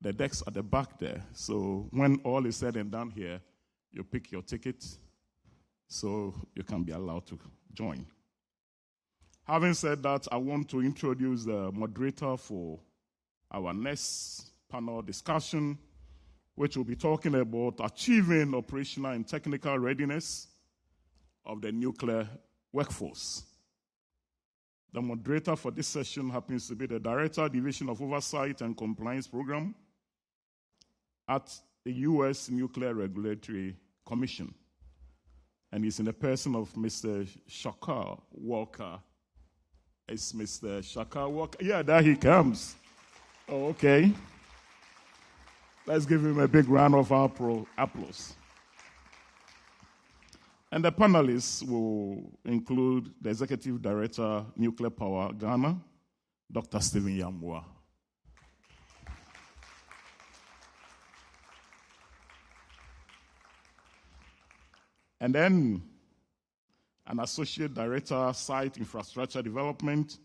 the decks at the back there. So when all is said and done here, you pick your ticket so you can be allowed to join. Having said that, I want to introduce the moderator for our next panel discussion, which will be talking about achieving operational and technical readiness of the nuclear workforce. The moderator for this session happens to be the Director, Division of Oversight and Compliance Program at the U.S. Nuclear Regulatory Commission. And he's in the person of Mr. Shaka Walker. It's Mr. Shaka Walker. Yeah, there he comes. Oh, okay. Let's give him a big round of applause. And the panelists will include the Executive Director, Nuclear Power Ghana, Dr. Stephen Yamwa. And then an Associate Director, Site Infrastructure Development,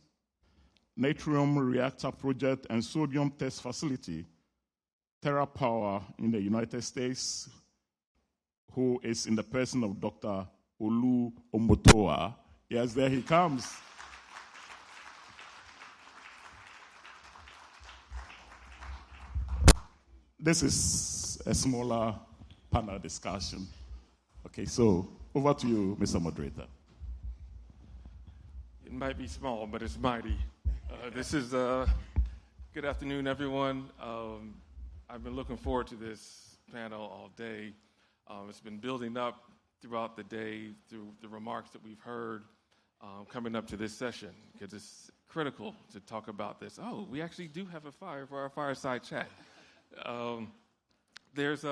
Natrium Reactor Project and Sodium Test Facility, TerraPower in the United States, who is in the person of Dr. Olu Omotoa. Yes, there he comes. This is a smaller panel discussion. Okay, so over to you, Mr. Moderator. It might be small, but it's mighty. Good afternoon, everyone. I've been looking forward to this panel all day. It's been building up throughout the day through the remarks that we've heard coming up to this session, because it's critical to talk about this. Oh, we actually do have a fire for our fireside chat. There's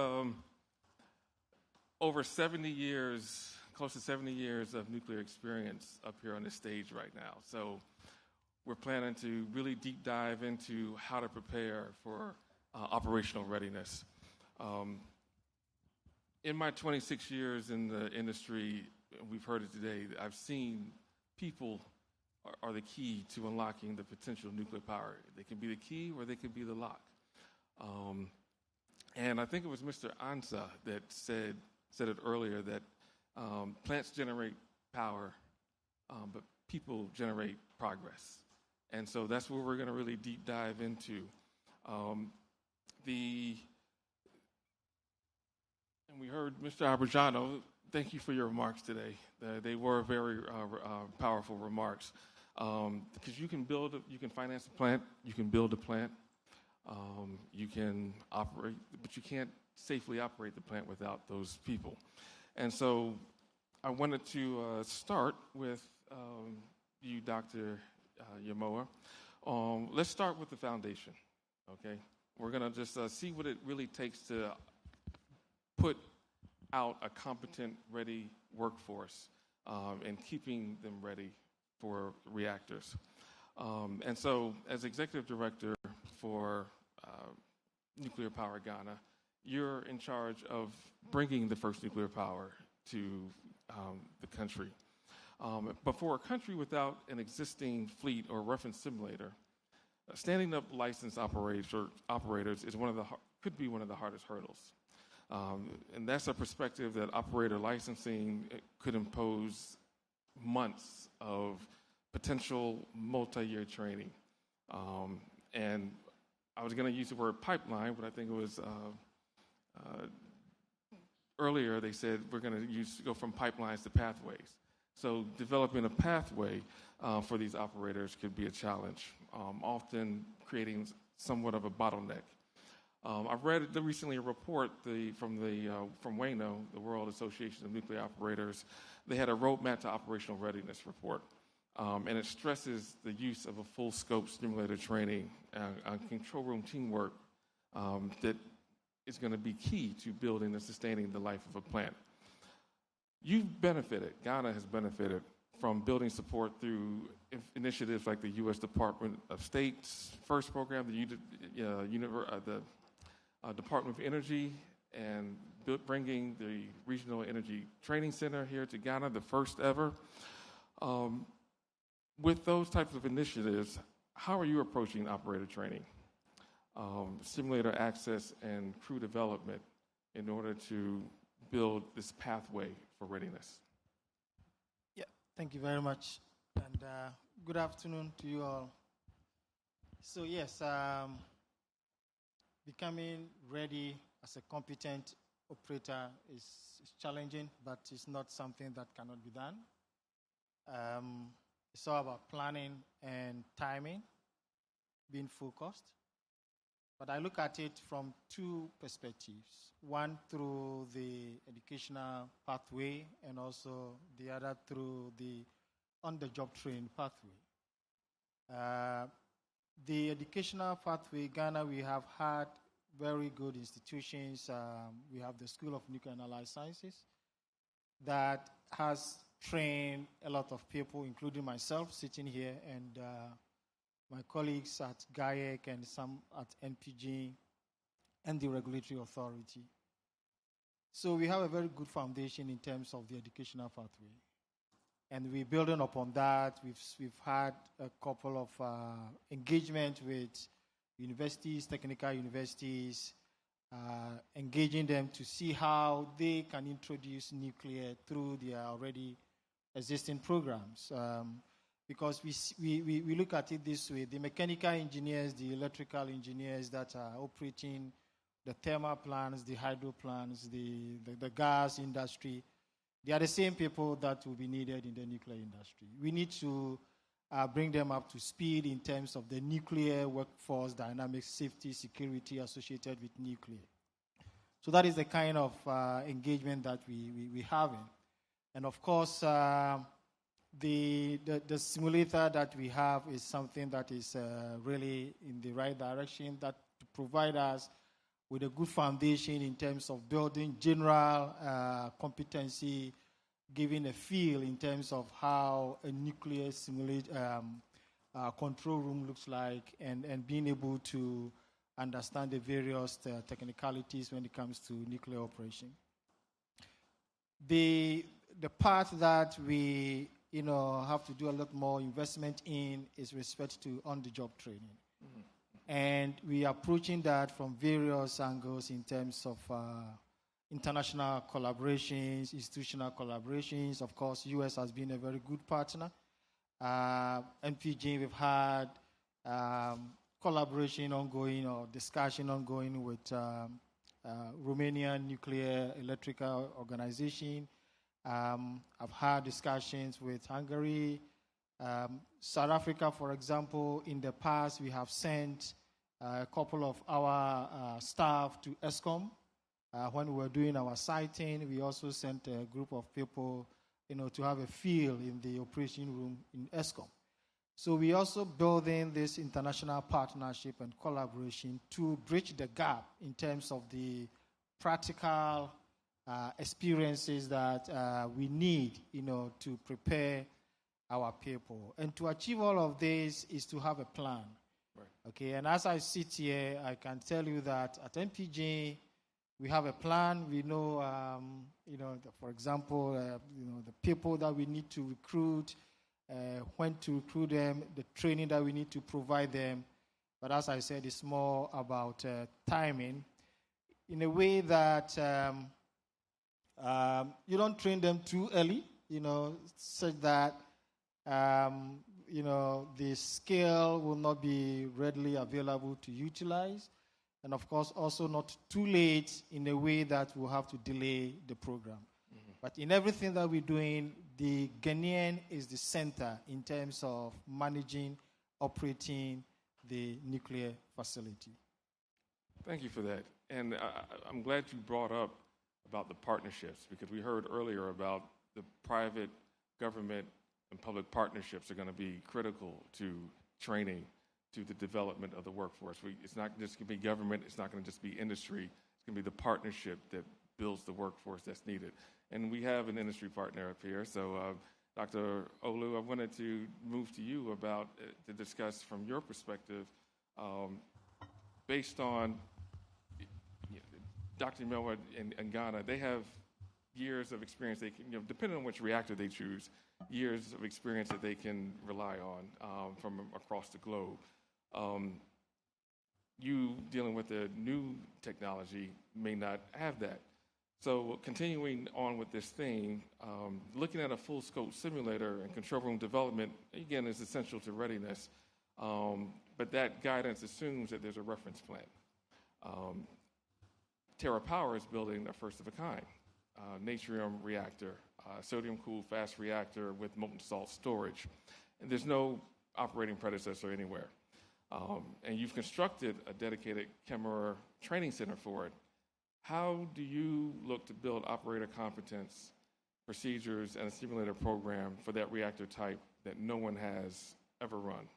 over 70 years, close to 70 years of nuclear experience up here on this stage right now. So we're planning to really deep dive into how to prepare for operational readiness. In my 26 years in the industry, we've heard it today, I've seen people are the key to unlocking the potential nuclear power. They can be the key or they can be the lock. And I think it was Mr. Ansah that said it earlier that plants generate power, but people generate progress. And so that's where we're going to really deep dive into. And we heard Mr. Abrajano, thank you for your remarks today. They were very powerful remarks. Because you can finance a plant, you can build a plant, you can operate, but you can't safely operate the plant without those people. And so I wanted to start with you, Dr. Yamoa. Let's start with the foundation, okay? We're going to just see what it really takes to put out a competent, ready workforce and keeping them ready for reactors. And so as Executive Director for Nuclear Power Ghana, you're in charge of bringing the first nuclear power to the country. But for a country without an existing fleet or reference simulator, standing up licensed operators is could be one of the hardest hurdles. And that's a perspective that operator licensing could impose months of potential multi-year training. And I was going to use the word pipeline, but I think it was earlier they said we're going to go from pipelines to pathways. So developing a pathway for these operators could be a challenge, often creating somewhat of a bottleneck. I've read recently a report from WANO, the World Association of Nuclear Operators. They had a roadmap to operational readiness report, and it stresses the use of a full scope simulator training and control room teamwork that is going to be key to building and sustaining the life of a plant. You've benefited, Ghana has benefited from building support through initiatives like the U.S. Department of State's FIRST program, the Department of Energy and bringing the Regional Energy Training Center here to Ghana, the first ever. With those types of initiatives, how are you approaching operator training, simulator access, and crew development in order to build this pathway for readiness? Yeah, thank you very much. And good afternoon to you all. So yes, becoming ready as a competent operator is challenging, but it's not something that cannot be done. It's all about planning and timing, being focused. But I look at it from two perspectives. One through the educational pathway, and also the other through the on-the-job training pathway. The educational pathway, Ghana, we have had very good institutions. We have the School of Nuclear and Allied Sciences that has trained a lot of people, including myself sitting here, and my colleagues at GAIEC and some at NPG and the regulatory authority. So we have a very good foundation in terms of the educational pathway. And we're building upon that. We've had a couple of engagement with universities, technical universities, engaging them to see how they can introduce nuclear through their already existing programs. Because we look at it this way: the mechanical engineers, the electrical engineers that are operating the thermal plants, the hydro plants, the gas industry, they are the same people that will be needed in the nuclear industry. We need to bring them up to speed in terms of the nuclear workforce dynamics, safety, security associated with nuclear. So that is the kind of engagement that we have in. And of course, the simulator that we have is something that is really in the right direction, that to provide us with a good foundation in terms of building general competency, giving a feel in terms of how a nuclear control room looks like, and being able to understand the various technicalities when it comes to nuclear operation. The part that we have to do a lot more investment in is respect to on-the-job training. Mm-hmm. And we are approaching that from various angles in terms of international collaborations, institutional collaborations. Of course, US has been a very good partner. NPG, we've had collaboration ongoing or discussion ongoing with Romanian Nuclear Electrical Organization. I've had discussions with Hungary. South Africa, for example, in the past, we have sent a couple of our staff to ESCOM. When we were doing our sighting, we also sent a group of people, to have a feel in the operation room in ESCOM. So we're also building this international partnership and collaboration to bridge the gap in terms of the practical experiences that we need, to prepare our people. And to achieve all of this is to have a plan. Right. Okay, and as I sit here, I can tell you that at MPG, we have a plan. We know, for example, the people that we need to recruit, when to recruit them, the training that we need to provide them. But as I said, it's more about timing in a way that you don't train them too early, such that, the skill will not be readily available to utilize. And of course, also not too late in a way that we'll have to delay the program. Mm-hmm. But in everything that we're doing, the Ghanaian is the center in terms of managing, operating the nuclear facility. Thank you for that. And I'm glad you brought up about the partnerships, because we heard earlier about the private, government, and public partnerships are going to be critical to training, to the development of the workforce. It's not just going to be government, it's not going to just be industry, it's going to be the partnership that builds the workforce that's needed. And we have an industry partner up here. So Dr. Olu, I wanted to move to you about to discuss from your perspective, based on Dr. Melwa in Ghana, they have years of experience. They can, depending on which reactor they choose, years of experience that they can rely on from across the globe. You dealing with the new technology may not have that. So continuing on with this theme, looking at a full scope simulator and control room development, again, is essential to readiness. But that guidance assumes that there's a reference plan. TerraPower is building a first of a kind natrium reactor, sodium-cooled fast reactor with molten salt storage. And there's no operating predecessor anywhere. And you've constructed a dedicated Kemmerer training center for it. How do you look to build operator competence, procedures, and a simulator program for that reactor type that no one has ever run?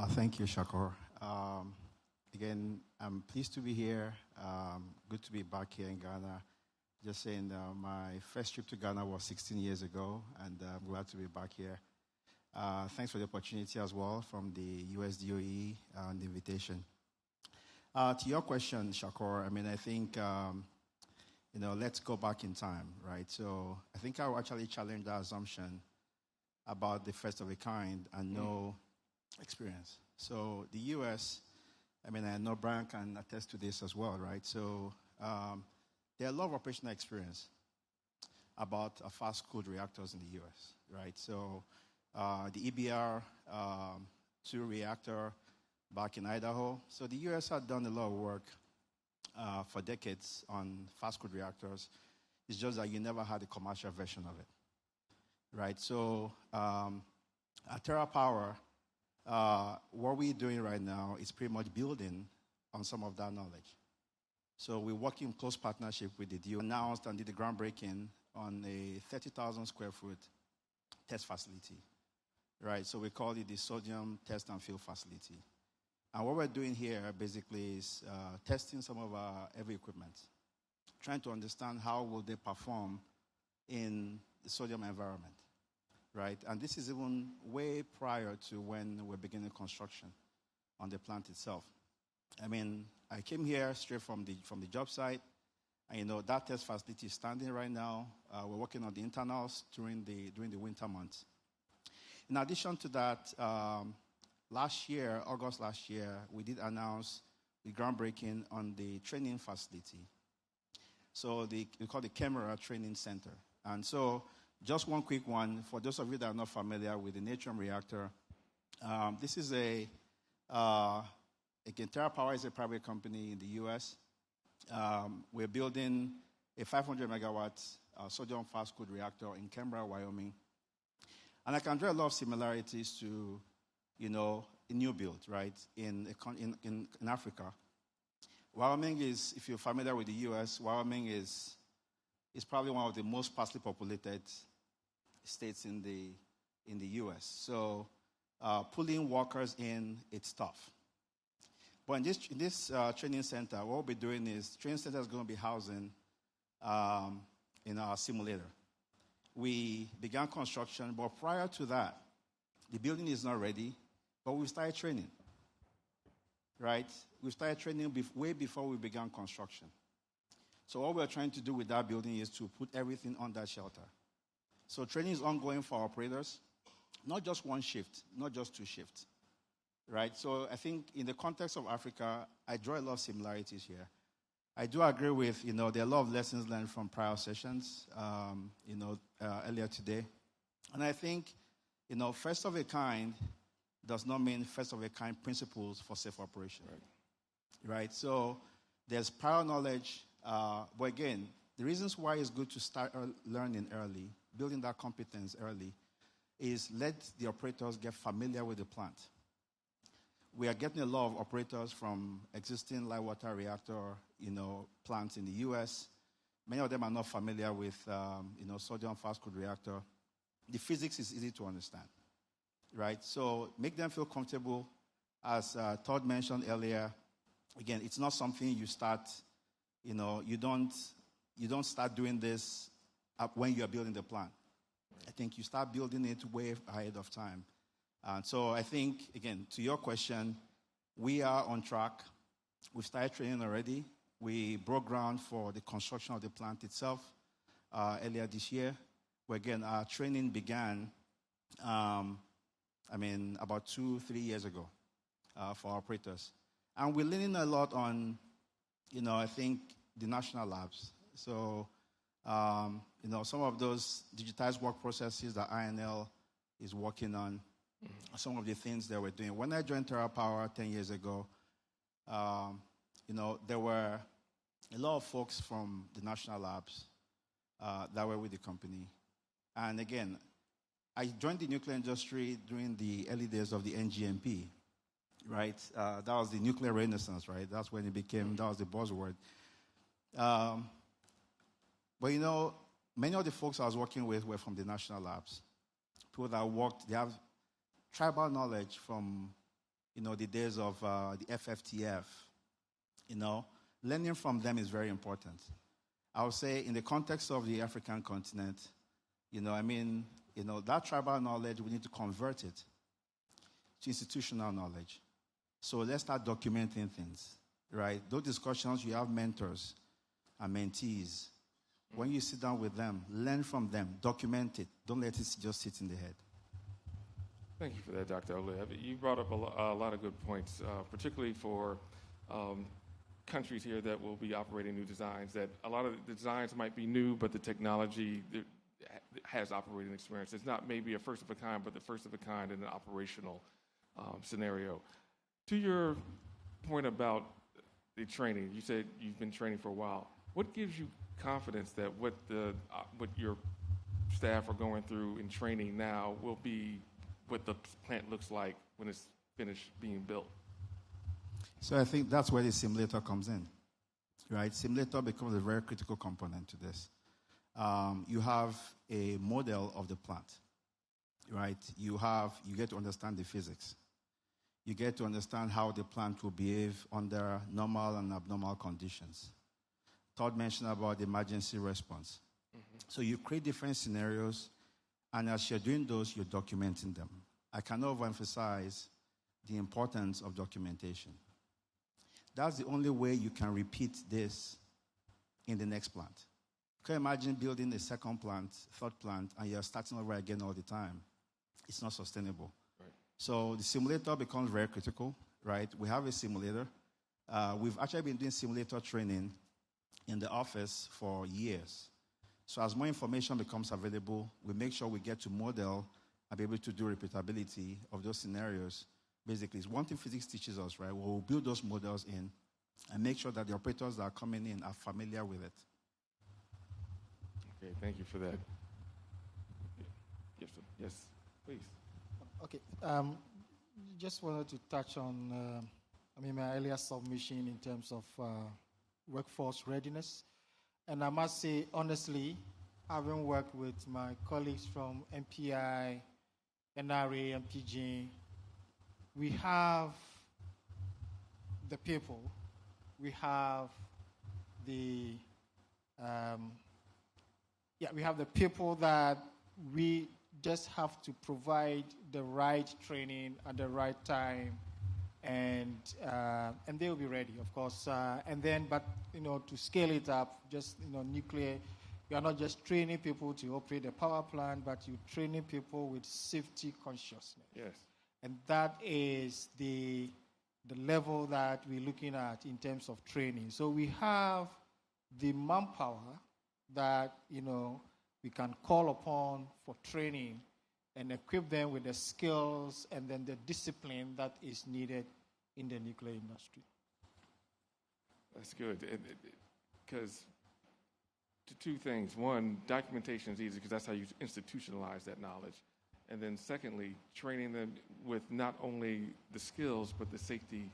Thank you, Shakur. Again, I'm pleased to be here. Good to be back here in Ghana. Just saying, my first trip to Ghana was 16 years ago, and I'm glad to be back here. Thanks for the opportunity as well from the US DOE and the invitation. To your question, Shakur, I think, let's go back in time, right? So I think I will actually challenge that assumption about the first of a kind and no experience. So the US, I know Brian can attest to this as well, right? So there are a lot of operational experience about fast-cooled reactors in the US, right? So the EBR-2 reactor back in Idaho. So the US had done a lot of work for decades on fast-cooled reactors. It's just that you never had a commercial version of it, right? So at TerraPower, what we're doing right now is pretty much building on some of that knowledge. So we're working in close partnership with the DOE. Announced and did the groundbreaking on a 30,000 square foot test facility, right? So we call it the Sodium Test and Field Facility. And what we're doing here basically is testing some of our heavy equipment, trying to understand how will they perform in the sodium environment, right? And this is even way prior to when we're beginning construction on the plant itself. I came here straight from the job site, and that test facility is standing right now. We're working on the internals during the winter months. In addition to that, August last year, we did announce the groundbreaking on the training facility. So we call the Kemmerer Training Center. And so just one quick one, for those of you that are not familiar with the natrium reactor, this is again, TerraPower is a private company in the US. We're building a 500 megawatt sodium fast-cooled reactor in Kemmerer, Wyoming. And I can draw a lot of similarities to, a new build, right, in Africa. Wyoming is, if you're familiar with the US, Wyoming is probably one of the most sparsely populated states in the US. So pulling workers in, it's tough. But in this training center, what we'll be doing is, training center is going to be housing in our simulator. We began construction, but prior to that, the building is not ready, but we started training, right? We started training way before we began construction. So what we're trying to do with that building is to put everything on that shelter. So training is ongoing for operators, not just one shift, not just two shifts, right? So I think in the context of Africa, I draw a lot of similarities here. I do agree with, there are a lot of lessons learned from prior sessions, earlier today. And I think, first of a kind does not mean first of a kind principles for safe operation, right? So there's prior knowledge, but again, the reasons why it's good to start learning early, building that competence early, is let the operators get familiar with the plant. We are getting a lot of operators from existing light water reactor, plants in the US. Many of them are not familiar with, sodium fast-cooled reactor. The physics is easy to understand, right? So make them feel comfortable. As Todd mentioned earlier, again, it's not something you start, you don't start doing this when you're building the plant. I think you start building it way ahead of time. And so I think, again, to your question, we are on track. We've started training already. We broke ground for the construction of the plant itself earlier this year, where again our training began, about 2-3 years ago for operators. And we're learning a lot on, I think, the national labs. So, some of those digitized work processes that INL is working on, some of the things that we're doing. When I joined TerraPower 10 years ago, there were a lot of folks from the national labs that were with the company. And again, I joined the nuclear industry during the early days of the NGMP, right? That was the nuclear renaissance, right? That's when that was the buzzword. But many of the folks I was working with were from the national labs. People that they have tribal knowledge from, the days of the FFTF. Learning from them is very important. I would say in the context of the African continent, that tribal knowledge, we need to convert it to institutional knowledge. So let's start documenting things, right? Those discussions, you have mentors and mentees. When you sit down with them, learn from them, document it. Don't let it just sit in the head. Thank you for that, Dr. Ole. You brought up a lot of good points, particularly for countries here that will be operating new designs, that a lot of the designs might be new, but the technology has operating experience. It's not maybe a first of a kind, but the first of a kind in an operational scenario. To your point about the training, you said you've been training for a while. What gives you confidence that what your staff are going through in training now will be what the plant looks like when it's finished being built? So I think that's where the simulator comes in, right? Simulator becomes a very critical component to this. You have a model of the plant, right? You get to understand the physics. You get to understand how the plant will behave under normal and abnormal conditions. Todd mentioned about the emergency response. Mm-hmm. So you create different scenarios, and as you're doing those, you're documenting them. I cannot overemphasize the importance of documentation. That's the only way you can repeat this in the next plant. Can you imagine building a second plant, third plant, and you're starting over again all the time? It's not sustainable. Right. So the simulator becomes very critical, right? We have a simulator. We've actually been doing simulator training in the office for years. So as more information becomes available, we make sure we get to model and be able to do repeatability of those scenarios. Basically, it's one thing physics teaches us, right? We'll build those models in and make sure that the operators that are coming in are familiar with it. Okay, thank you for that. Yes, please. Okay, just wanted to touch on, my earlier submission in terms of workforce readiness. And I must say, honestly, having worked with my colleagues from MPI, NRA, and PG, we have the people, we have the people that we just have to provide the right training at the right time, and they will be ready, of course. To scale it up, nuclear, you are not just training people to operate a power plant, but you're training people with safety consciousness. Yes. And that is the level that we're looking at in terms of training. So we have the manpower that, we can call upon for training and equip them with the skills and then the discipline that is needed in the nuclear industry. That's good. Because two things. One, documentation is easy because that's how you institutionalize that knowledge. And then secondly, training them with not only the skills, but the safety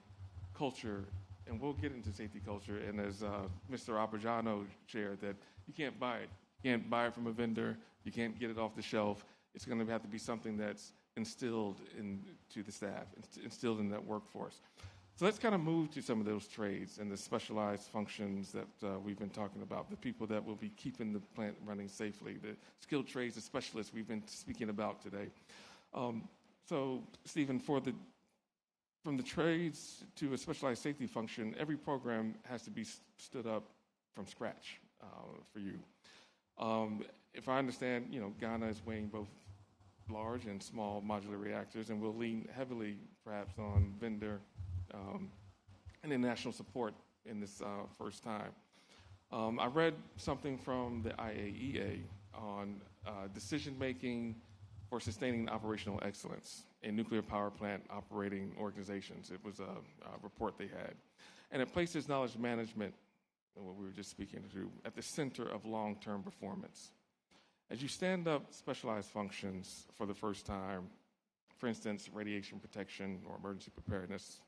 culture. And we'll get into safety culture. And as Mr. Abrajano shared, that you can't buy it. You can't buy it from a vendor. You can't get it off the shelf. It's going to have to be something that's instilled into the staff, instilled in that workforce. So let's kind of move to some of those trades and the specialized functions that we've been talking about, the people that will be keeping the plant running safely, the skilled trades, the specialists we've been speaking about today. So, Stephen, for the from the trades to a specialized safety function, every program has to be stood up from scratch for you. If I understand, Ghana is weighing both large and small modular reactors, and will lean heavily, perhaps, on vendor and international support in this first time. I read something from the IAEA on decision-making for sustaining operational excellence in nuclear power plant operating organizations. It was a report they had. And it places knowledge management, what we were just speaking to, at the center of long-term performance. As you stand up specialized functions for the first time, for instance, radiation protection or emergency preparedness,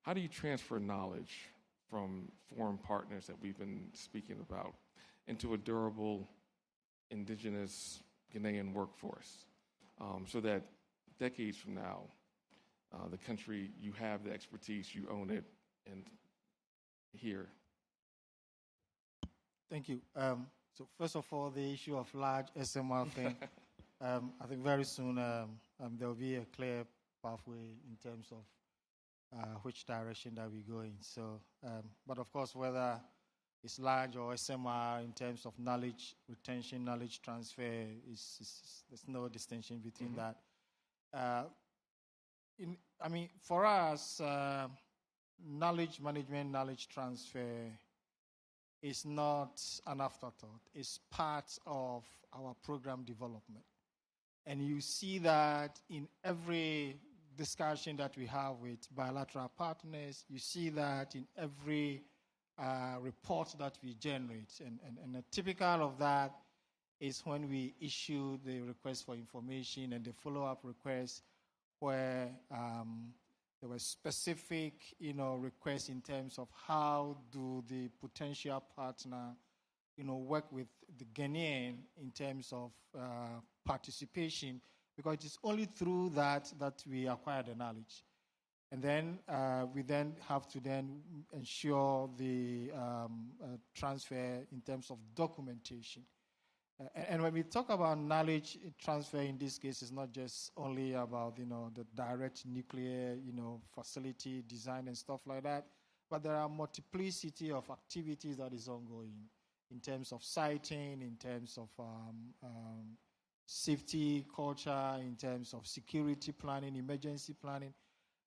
how do you transfer knowledge from foreign partners that we've been speaking about into a durable, indigenous Ghanaian workforce so that decades from now, the country, you have the expertise, you own it, and here? Thank you. So first of all, the issue of large SMR thing, I think very soon there will be a clear pathway in terms of which direction that we go in. So, but of course, whether it's large or SMR in terms of knowledge retention, knowledge transfer, there's no distinction between that. For us, knowledge management, knowledge transfer is not an afterthought. It's part of our program development. And you see that in every discussion that we have with bilateral partners. You see that in every report that we generate. And a typical of that is when we issue the request for information and the follow-up request where there were specific, requests in terms of how do the potential partner, work with the Ghanaian in terms of participation, because it is only through that we acquire the knowledge. And then we then have to then ensure the transfer in terms of documentation. And when we talk about knowledge transfer in this case, it's not just only about, the direct nuclear, facility design and stuff like that, but there are multiplicity of activities that is ongoing in terms of siting, in terms of safety culture, in terms of security planning, emergency planning.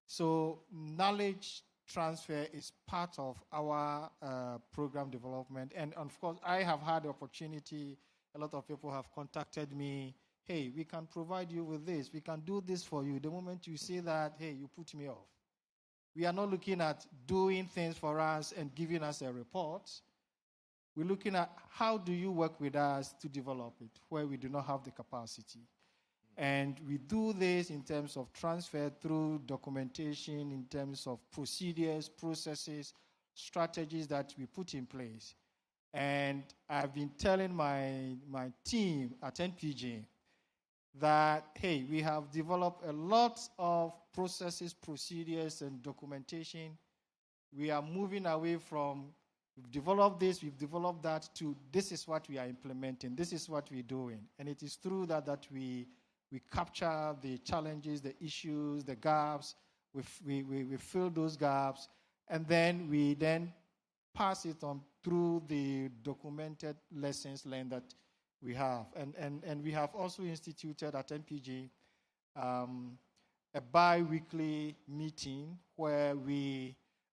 So knowledge transfer is part of our program development. And of course, I have had the opportunity, a lot of people have contacted me, hey, we can provide you with this, we can do this for you. The moment you say that, hey, you put me off. We are not looking at doing things for us and giving us a report. We're looking at how do you work with us to develop it where we do not have the capacity. And we do this in terms of transfer through documentation, in terms of procedures, processes, strategies that we put in place. And I've been telling my team at NPG that, hey, we have developed a lot of processes, procedures, and documentation. We are moving away from we've developed this, we've developed that, to this is what we are implementing, this is what we're doing. And it is through that we capture the challenges, the issues, the gaps, we fill those gaps, and then we then pass it on through the documented lessons learned that we have. And we have also instituted at NPG a bi-weekly meeting where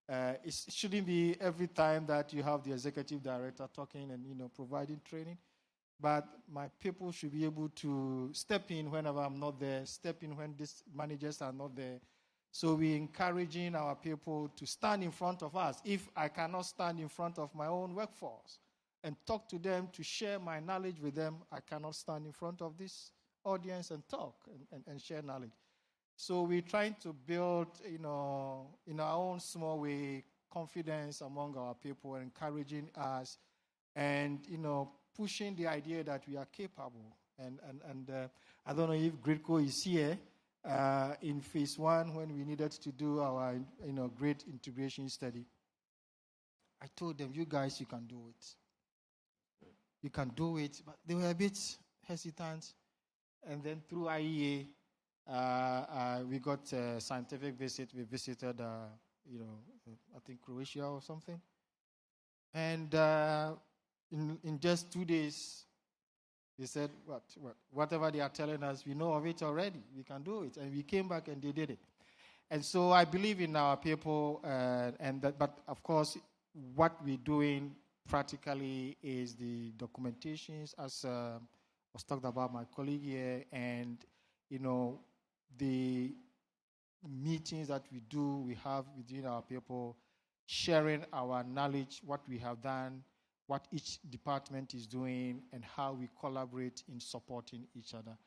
it shouldn't be every time that you have the executive director talking and providing training, but my people should be able to step in whenever I'm not there, step in when these managers are not there. So we're encouraging our people to stand in front of us. If I cannot stand in front of my own workforce and talk to them, to share my knowledge with them, I cannot stand in front of this audience and talk and share knowledge. So we're trying to build, in our own small way, confidence among our people, encouraging us, and pushing the idea that we are capable. And I don't know if Gridco is here. In phase 1, when we needed to do our great integration study, I told them, you guys, you can do it. You can do it. But they were a bit hesitant. And then through IEA, We got a scientific visit. We visited, I think Croatia or something. And in just 2 days, they said, whatever they are telling us, we know of it already. We can do it. And we came back and they did it. And so I believe in our people, but of course, what we're doing practically is the documentations, as was talked about my colleague here, and the meetings that we have within our people, sharing our knowledge, what we have done, what each department is doing, and how we collaborate in supporting each other.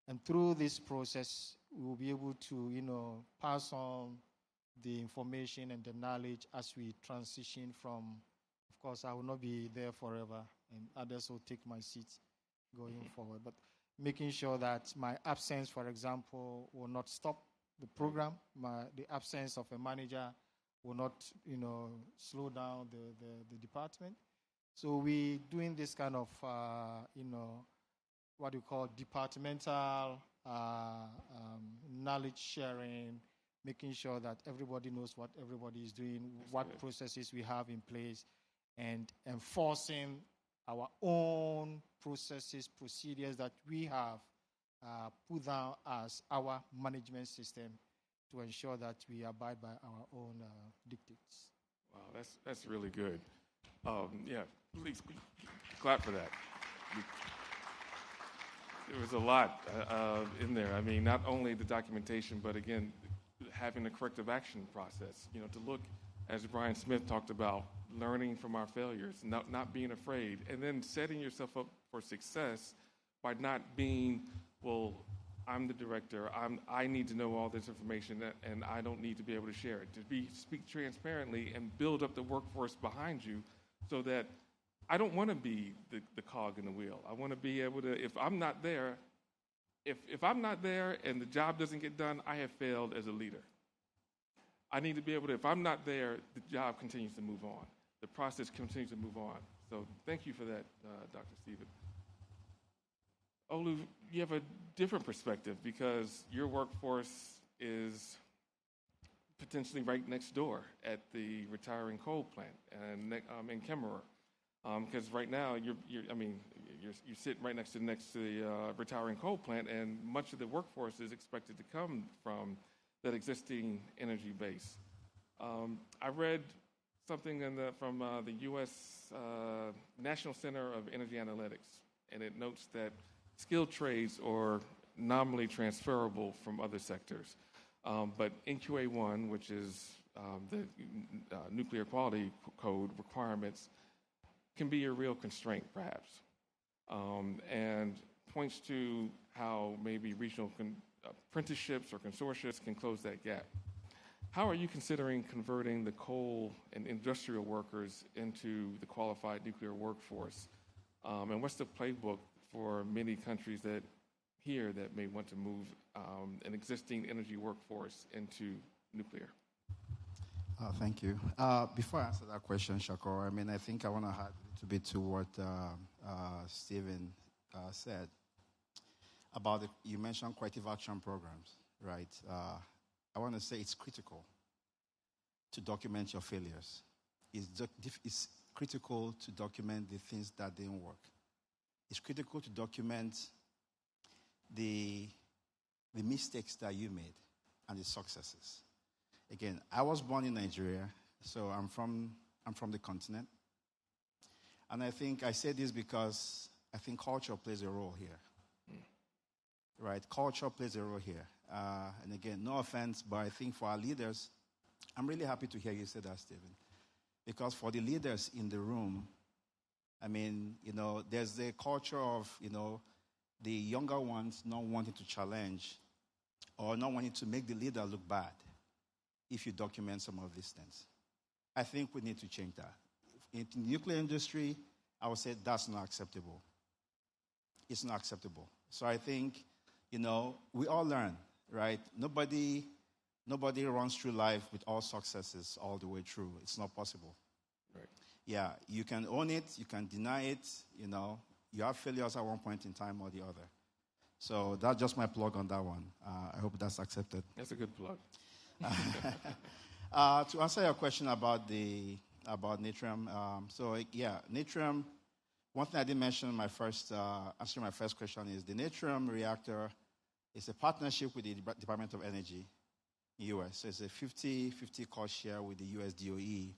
And through this process, we will be able to, pass on the information and the knowledge as we transition from, of course, I will not be there forever, and others will take my seat going forward. But making sure that my absence, for example, will not stop the program. The absence of a manager will not, slow down the department. So we're doing this kind of, what you call departmental knowledge sharing, making sure that everybody knows what everybody is doing, what processes we have in place, and enforcing our own processes, procedures that we have put down as our management system to ensure that we abide by our own dictates. Wow, that's really good. Yeah, please clap for that. There was a lot in there. I mean, not only the documentation, but again, having a corrective action process. To look, as Brian Smith talked about, learning from our failures, not being afraid, and then setting yourself up for success by not being, well, I'm the director, I need to know all this information, and I don't need to be able to share it. To speak transparently and build up the workforce behind you, so that I don't want to be the cog in the wheel. I want to be able to, if I'm not there, if I'm not there and the job doesn't get done, I have failed as a leader. I need to be able to, if I'm not there, the job continues to move on. The process continues to move on. So thank you for that, Dr. Stephen. Olu, you have a different perspective because your workforce is potentially right next door at the retiring coal plant and in Kemmerer. Because right now you sit right next to the retiring coal plant, and much of the workforce is expected to come from that existing energy base. I read something from the U.S. National Center of Energy Analytics, and it notes that skilled trades are nominally transferable from other sectors. But NQA1, which is the Nuclear Quality Code requirements, can be a real constraint, perhaps, and points to how maybe regional apprenticeships or consortia can close that gap. How are you considering converting the coal and industrial workers into the qualified nuclear workforce? And what's the playbook for many countries that may want to move an existing energy workforce into nuclear? Thank you. Before I answer that question, Shakor, I think I want to add a little bit to what Stephen said about you mentioned corrective action programs, right? I want to say it's critical to document your failures. It's critical to document the things that didn't work. It's critical to document the mistakes that you made and the successes. Again, I was born in Nigeria, so I'm from the continent. And I think I say this because I think culture plays a role here. Right? Culture plays a role here. And again, no offense, but I think for our leaders, I'm really happy to hear you say that, Stephen. Because for the leaders in the room, there's the culture of, the younger ones not wanting to challenge or not wanting to make the leader look bad if you document some of these things. I think we need to change that. In the nuclear industry, I would say that's not acceptable. It's not acceptable. So I think, we all learn, right? Nobody runs through life with all successes all the way through. It's not possible. Right. Yeah, you can own it, you can deny it, you have failures at one point in time or the other. So that's just my plug on that one. I hope that's accepted. That's a good plug. To answer your question about Natrium, Natrium. One thing I didn't mention in my answering my first question is the Natrium reactor is a partnership with the Department of Energy in the U.S. So it's a 50-50 cost share with the U.S. DOE.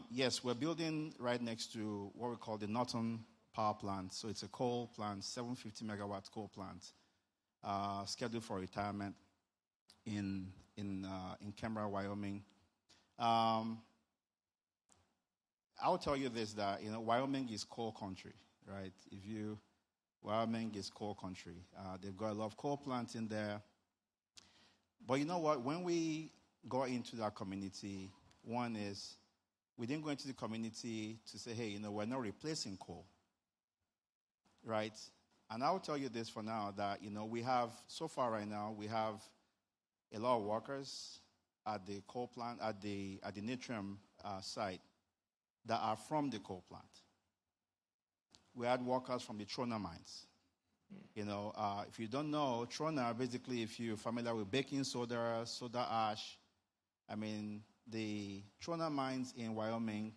Yes, we're building right next to what we call the Norton Power Plant. So it's a coal plant, 750 megawatt coal plant, scheduled for retirement in Kemmerer, Wyoming. I'll tell you this, that Wyoming is coal country, right? Wyoming is coal country. They've got a lot of coal plants in there. But you know what? When we got into that community, one is we didn't go into the community to say, hey, we're not replacing coal, right? And I'll tell you this for now, that, we have, so far right now, we have a lot of workers at the coal plant, at the Natrium site that are from the coal plant. We had workers from the Trona mines. If you don't know, Trona, basically, if you're familiar with baking soda, soda ash, the Trona mines in Wyoming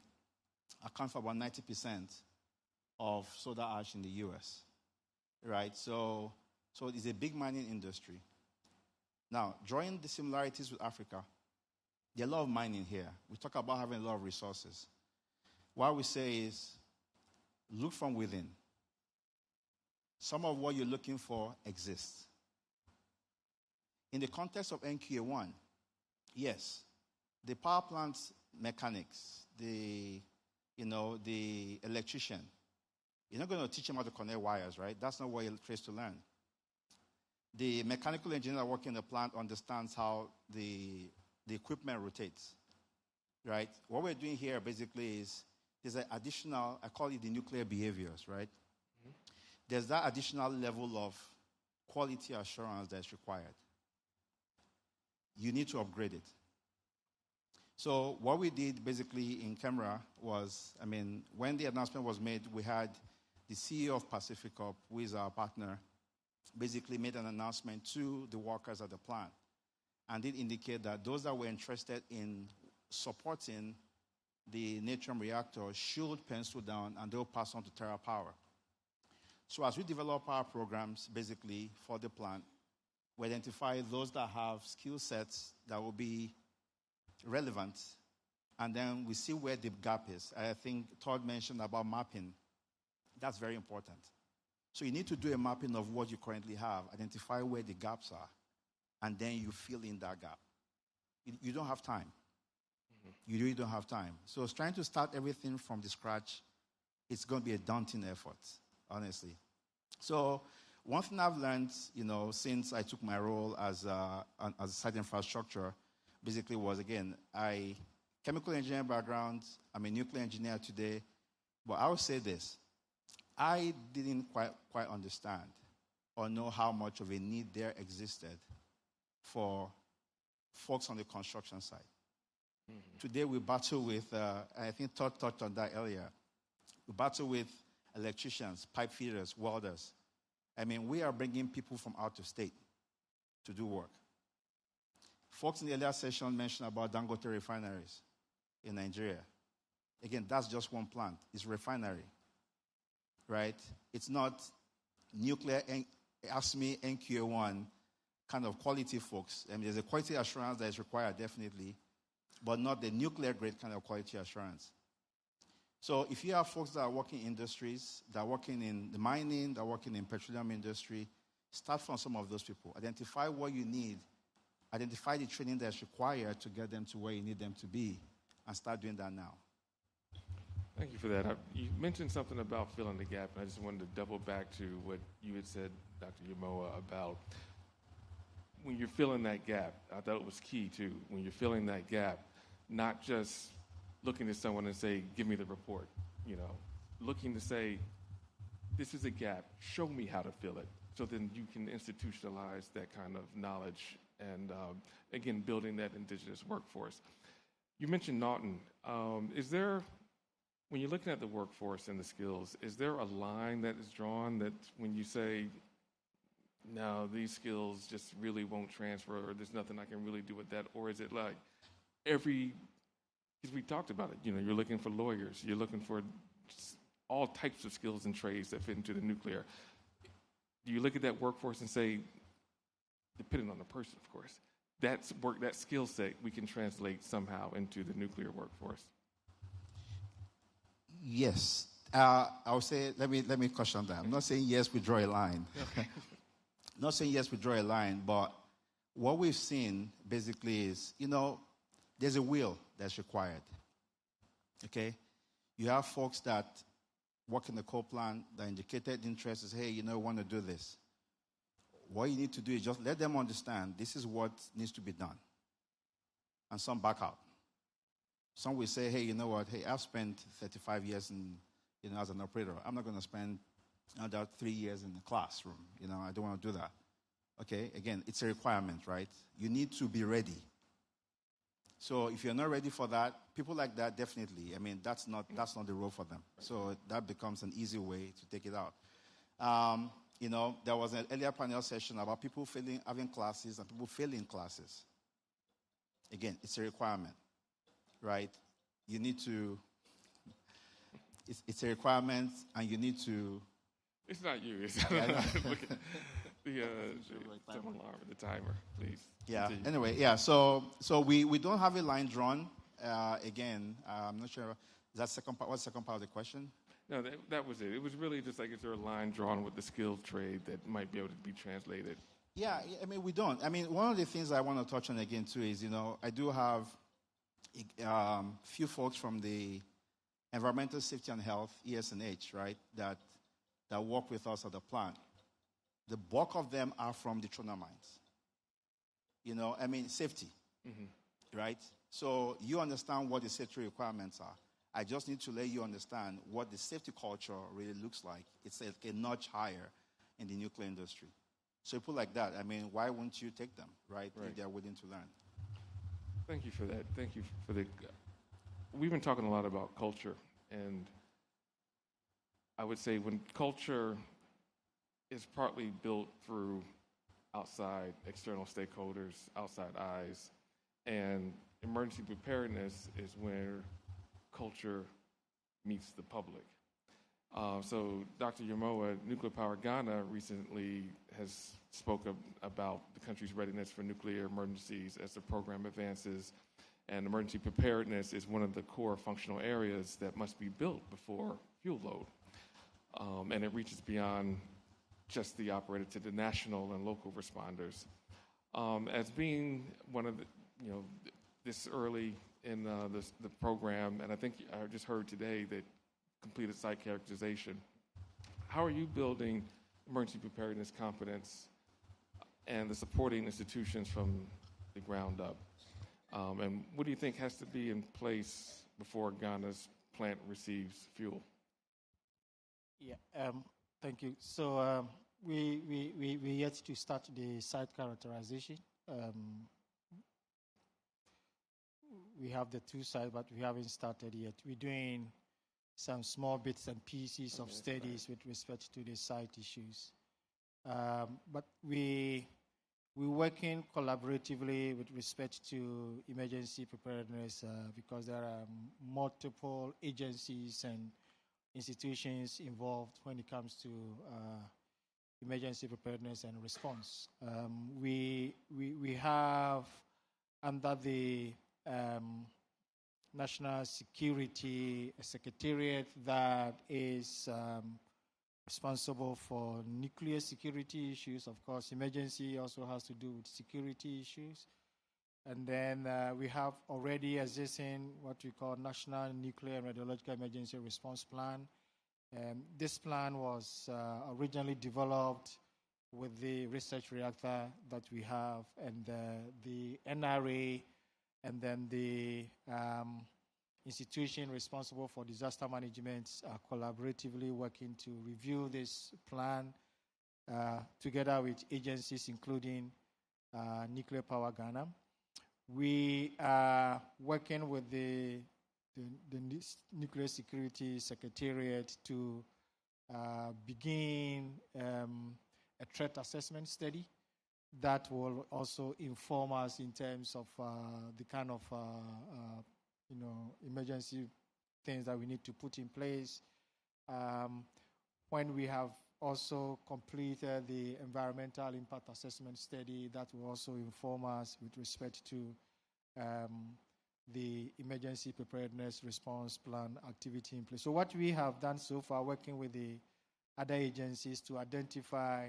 account for about 90% of soda ash in the U.S., right? So it's a big mining industry. Now, drawing the similarities with Africa, there are a lot of mining here. We talk about having a lot of resources. What we say is, look from within. Some of what you're looking for exists. In the context of NQA1, yes, the power plant mechanics, the electrician, you're not going to teach them how to connect wires, right? That's not what you're trained to learn. The mechanical engineer working in the plant understands how the equipment rotates, right? What we're doing here basically is there's an additional, I call it the nuclear behaviors, right? Mm-hmm. There's that additional level of quality assurance that's required. You need to upgrade it. So what we did basically in Kemmerer was, when the announcement was made, we had the CEO of Pacificorp, who is our partner, basically made an announcement to the workers at the plant and did indicate that those that were interested in supporting the Natrium reactor should pencil down and they'll pass on to TerraPower. So as we develop our programs basically for the plant, we identify those that have skill sets that will be relevant, and then we see where the gap is. I think Todd mentioned about mapping. That's very important. So you need to do a mapping of what you currently have, identify where the gaps are, and then you fill in that gap. You don't have time. You really don't have time. So trying to start everything from the scratch, it's going to be a daunting effort, honestly. So one thing I've learned, since I took my role as a site infrastructure, basically was, again, chemical engineering background, I'm a nuclear engineer today, but I would say this. I didn't quite understand or know how much of a need there existed for folks on the construction site. Mm-hmm. Today we battle with, I think Todd touched on that earlier, we battle with electricians, pipe fitters, welders. We are bringing people from out of state to do work. Folks in the earlier session mentioned about Dangote refineries in Nigeria. Again, that's just one plant. It's a refinery, right? It's not nuclear, ASME, NQA1 kind of quality folks. There's a quality assurance that is required, definitely, but not the nuclear-grade kind of quality assurance. So if you have folks that are working in industries, that are working in the mining, that are working in petroleum industry, start from some of those people. Identify what you need. Identify the training that's required to get them to where you need them to be, and start doing that now. Thank you for that. You mentioned something about filling the gap, and I just wanted to double back to what you had said, Dr. Yamoa, about when you're filling that gap. I thought it was key, too. When you're filling that gap, not just looking at someone and say, give me the report, looking to say, this is a gap, show me how to fill it, so then you can institutionalize that kind of knowledge and, again, building that indigenous workforce. You mentioned Norton. When you're looking at the workforce and the skills, is there a line that is drawn that when you say no, these skills just really won't transfer, or there's nothing I can really do with that? Or is it like because we talked about it, you're looking for lawyers, you're looking for just all types of skills and trades that fit into the nuclear. Do you look at that workforce and say, depending on the person, of course, that skill set we can translate somehow into the nuclear workforce? Yes. I would say, let me caution that. I'm not saying yes, we draw a line. Okay. Not saying yes, we draw a line, but what we've seen basically is, there's a will that's required. Okay? You have folks that work in the coal plant that indicated interest is, hey, want to do this. What you need to do is just let them understand this is what needs to be done. And some back out. Some will say, hey, you know what? Hey, I've spent 35 years as an operator. I'm not going to spend another 3 years in the classroom. I don't want to do that. Okay, again, it's a requirement, right? You need to be ready. So if you're not ready for that, people like that, definitely, that's not the role for them. So that becomes an easy way to take it out. There was an earlier panel session about people having classes and people failing classes. Again, it's a requirement, right? You need to, it's a requirement, and you need to. It's not you. It's look at the timer, please. Yeah. Continue. Anyway, yeah. So we don't have a line drawn. Again, I'm not sure. Is that second part? What's the second part of the question? No, that was it. It was really just like, is there a line drawn with the skilled trade that might be able to be translated? Yeah, we don't. One of the things I want to touch on again too is, I do have few folks from the Environmental Safety and Health, ES&H, right, that work with us at the plant. The bulk of them are from the Trona mines. Safety, right? So you understand what the safety requirements are. I just need to let you understand what the safety culture really looks like. It's a notch higher in the nuclear industry. So people like that, why wouldn't you take them, right? If they're willing to learn. Thank you for that. Thank you for the. We've been talking a lot about culture, and I would say when culture is partly built through outside external stakeholders, outside eyes, and emergency preparedness is where culture meets the public. So Dr. Yamoa, Nuclear Power Ghana recently has spoken about the country's readiness for nuclear emergencies as the program advances, and emergency preparedness is one of the core functional areas that must be built before fuel load. And it reaches beyond just the operator to the national and local responders. As being one of the, this early in the program, and I think I just heard today that completed site characterization. How are you building emergency preparedness competence and the supporting institutions from the ground up? And what do you think has to be in place before Ghana's plant receives fuel? Yeah, thank you. So we yet to start the site characterization. We have the two sites, but we haven't started yet. We're doing some small bits and pieces of studies with respect to the site issues. But we're working collaboratively with respect to emergency preparedness because there are multiple agencies and institutions involved when it comes to emergency preparedness and response. We have under the National Security Secretariat that is responsible for nuclear security issues. Of course, emergency also has to do with security issues. And then we have already existing what we call National Nuclear and Radiological Emergency Response Plan. This plan was originally developed with the research reactor that we have, and the NRA, and then the institution responsible for disaster management are collaboratively working to review this plan together with agencies including Nuclear Power Ghana. We are working with the Nuclear Security Secretariat to begin a a threat assessment study that will also inform us in terms of the kind of emergency things that we need to put in place. When we have also completed the environmental impact assessment study, that will also inform us with respect to the emergency preparedness response plan activity in place. So what we have done so far, working with the other agencies to identify,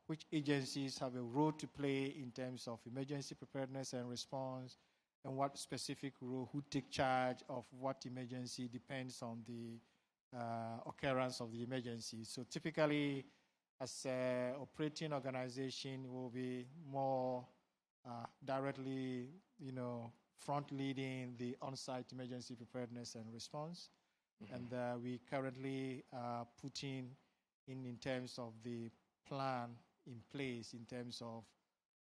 which agencies have a role to play in terms of emergency preparedness and response, and what specific role, who take charge of what emergency depends on the occurrence of the emergency. So typically, as an operating organization, will be more directly, front-leading the on-site emergency preparedness and response. Mm-hmm. And we currently are putting in terms of the plan in place, in terms of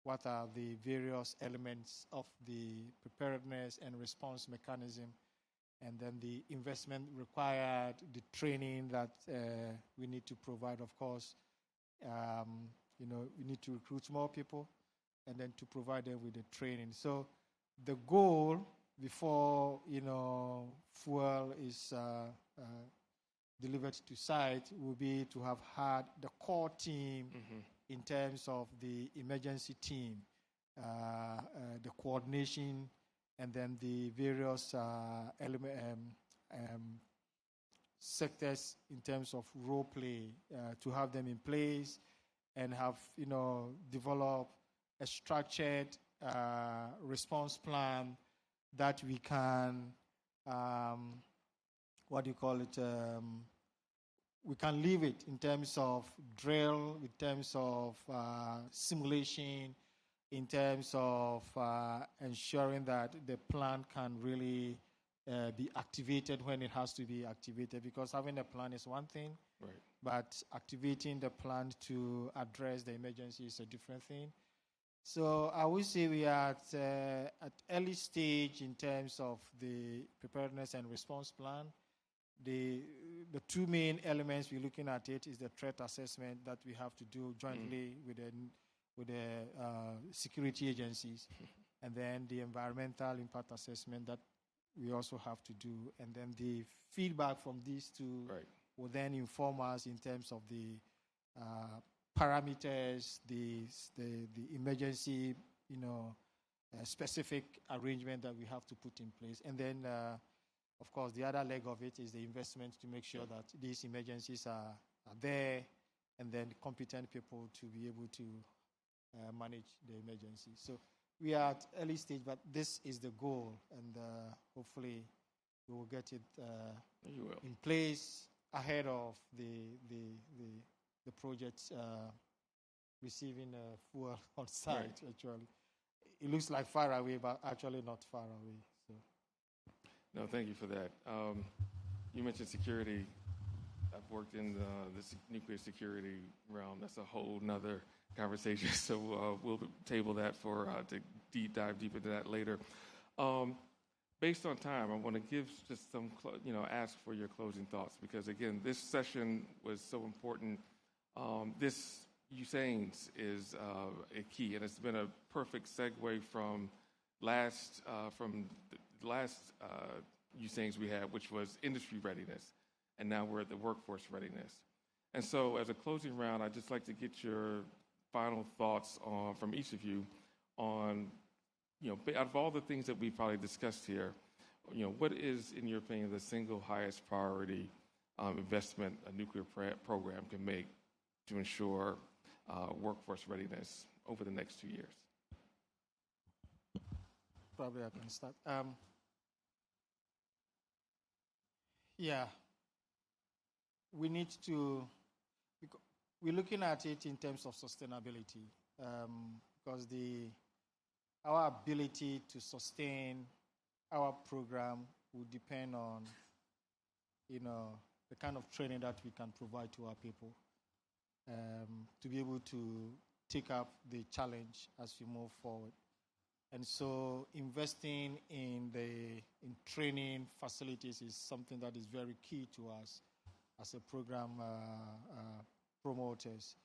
what are the various elements of the preparedness and response mechanism, and then the investment required, the training that we need to provide, of course. We need to recruit more people and then to provide them with the training. So the goal before, fuel is delivered to site will be to have had the core team in terms of the emergency team, the coordination, and then the various sectors in terms of role play, to have them in place and have, develop a structured response plan that we can, we can leave it in terms of drill, in terms of simulation, in terms of ensuring that the plan can really be activated when it has to be activated. Because having a plan is one thing, right, but activating the plan to address the emergency is a different thing. So I would say we are at early stage in terms of the preparedness and response plan. The two main elements we're looking at it is the threat assessment that we have to do jointly with the security agencies, and then the environmental impact assessment that we also have to do, and then the feedback from these two will then inform us in terms of the parameters, the emergency, specific arrangement that we have to put in place, and then. Of course, the other leg of it is the investment to make sure that these emergencies are there, and then competent people to be able to manage the emergency. So we are at early stage, but this is the goal, and hopefully we will get it in place ahead of the project receiving fuel on site. Right. Actually, it looks like far away, but actually not far away. So. No, thank you for that. You mentioned security. I've worked in the nuclear security realm. That's a whole nother conversation. So we'll table that for to dive deep into that later. Based on time, I want to give just some, ask for your closing thoughts, because again, this session was so important. This USANES is a key, and it's been a perfect segue from the last USANES we had, which was industry readiness, and now we're at the workforce readiness. And so as a closing round, I'd just like to get your final thoughts from each of you on, out of all the things that we've probably discussed here, what is, in your opinion, the single highest priority investment a nuclear program can make to ensure workforce readiness over the next 2 years? Probably I can start. We need to, we're looking at it in terms of sustainability, because our ability to sustain our program will depend on, the kind of training that we can provide to our people, to be able to take up the challenge as we move forward. And so investing in training facilities is something that is very key to us as a program promoters.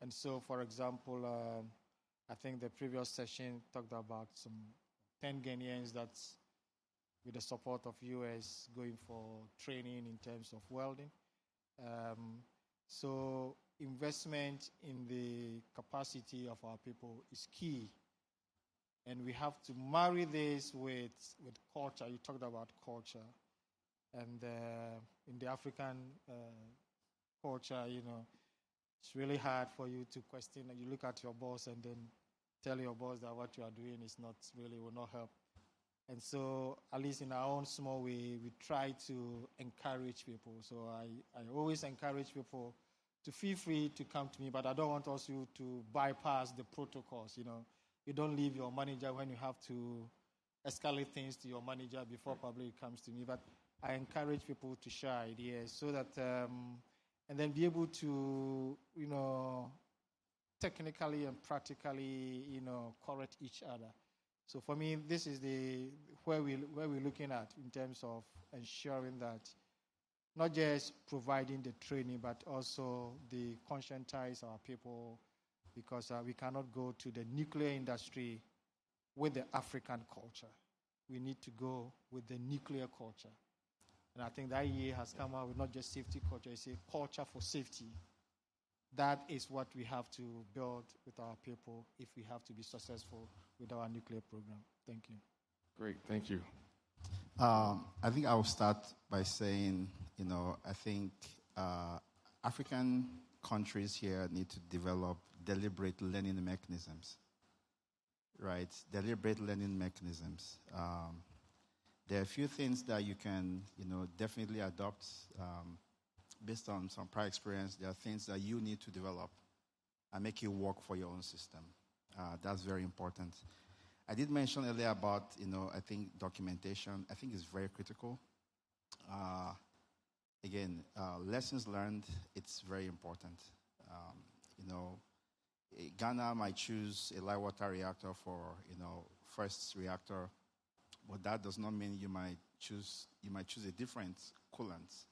And so, for example, I think the previous session talked about some 10 Ghanaians that's with the support of US going for training in terms of welding. So investment in the capacity of our people is key. And we have to marry this with culture. You talked about culture. And in the African culture, it's really hard for you to question. You look at your boss and then tell your boss that what you are doing is not really will not help. And so, at least in our own small way, we try to encourage people. So I always encourage people to feel free to come to me, but I don't want also to bypass the protocols. You don't leave your manager when you have to escalate things to your manager before probably it comes to me. But I encourage people to share ideas so that, and then be able to, technically and practically, correct each other. So for me, this is where we're looking at in terms of ensuring that not just providing the training, but also the conscientize our people, because we cannot go to the nuclear industry with the African culture. We need to go with the nuclear culture. And I think that year has come out with not just safety culture, it's a culture for safety. That is what we have to build with our people if we have to be successful with our nuclear program. Thank you. Great, thank you. I think I'll start by saying, I think African countries here need to develop deliberate learning mechanisms, right? Deliberate learning mechanisms. There are a few things that you can, definitely adopt based on some prior experience. There are things that you need to develop and make it work for your own system. That's very important. I did mention earlier about, I think documentation. I think is very critical. Again, lessons learned, it's very important. Ghana might choose a light water reactor for, first reactor, but that does not mean you might choose a different coolant,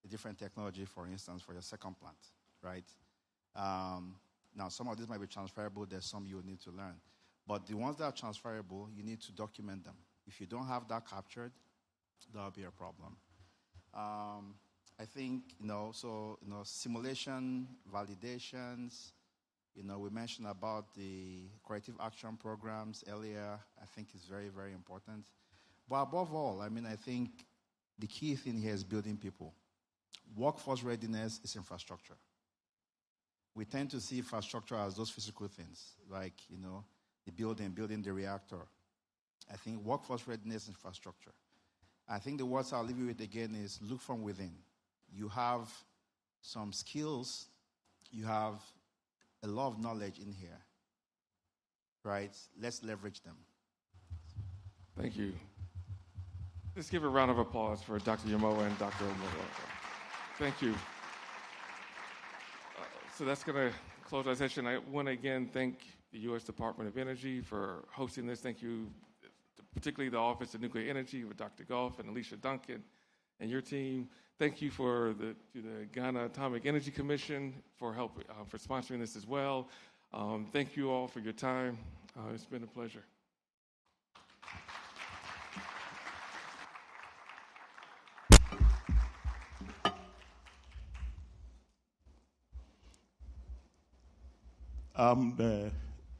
a different technology, for instance, for your second plant, right? Now, some of these might be transferable. There's some you will need to learn. But the ones that are transferable, you need to document them. If you don't have that captured, that'll be a problem. I think, simulation, validations, we mentioned about the corrective action programs earlier. I think is very, very important. But above all, I think the key thing here is building people. Workforce readiness is infrastructure. We tend to see infrastructure as those physical things, like, the building the reactor. I think workforce readiness infrastructure. I think the words I'll leave you with again is look from within. You have some skills. You have a lot of knowledge in here, right? Let's leverage them. Thank you. Let's give a round of applause for Dr. Yamoa and Dr. Omoto. Thank you. So that's going to close our session. I want to again thank the U.S. Department of Energy for hosting this. Thank you, particularly the Office of Nuclear Energy with Dr. Goff and Alicia Duncan and your team. Thank you to the Ghana Atomic Energy Commission for for sponsoring this as well. Thank you all for your time. It's been a pleasure.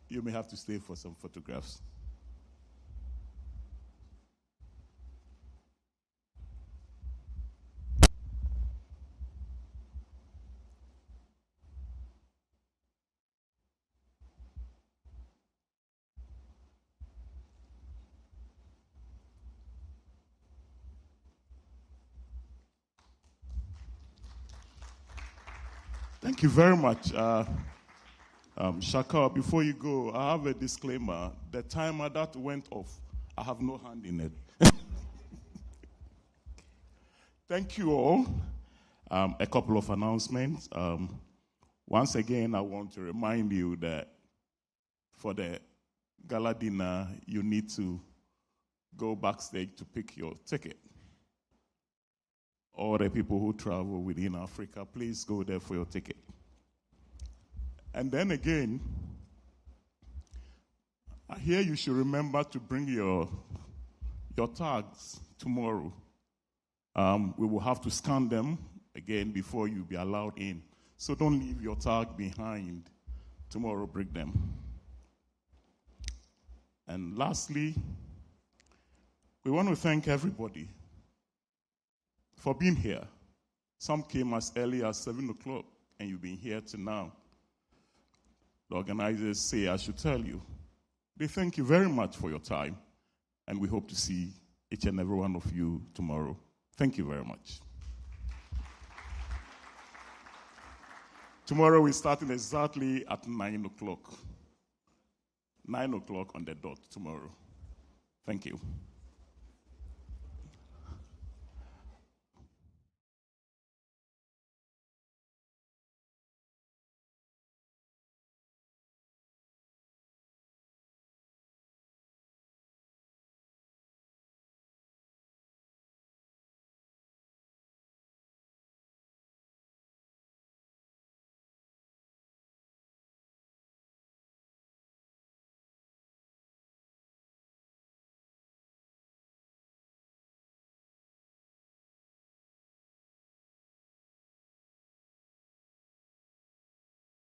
You may have to stay for some photographs. Thank you very much. Shaka, before you go, I have a disclaimer. The timer that went off, I have no hand in it. Thank you all. A couple of announcements. Once again, I want to remind you that for the gala dinner, you need to go backstage to pick your ticket. All the people who travel within Africa, please go there for your ticket. And then again, here you should remember to bring your tags tomorrow. We will have to scan them again before you be allowed in. So don't leave your tag behind. Tomorrow, bring them. And lastly, we want to thank everybody for being here. Some came as early as 7 o'clock, and you've been here till now. The organizers say I should tell you. They thank you very much for your time, and we hope to see each and every one of you tomorrow. Thank you very much. Tomorrow we're starting exactly at 9 o'clock. 9 o'clock on the dot tomorrow. Thank you.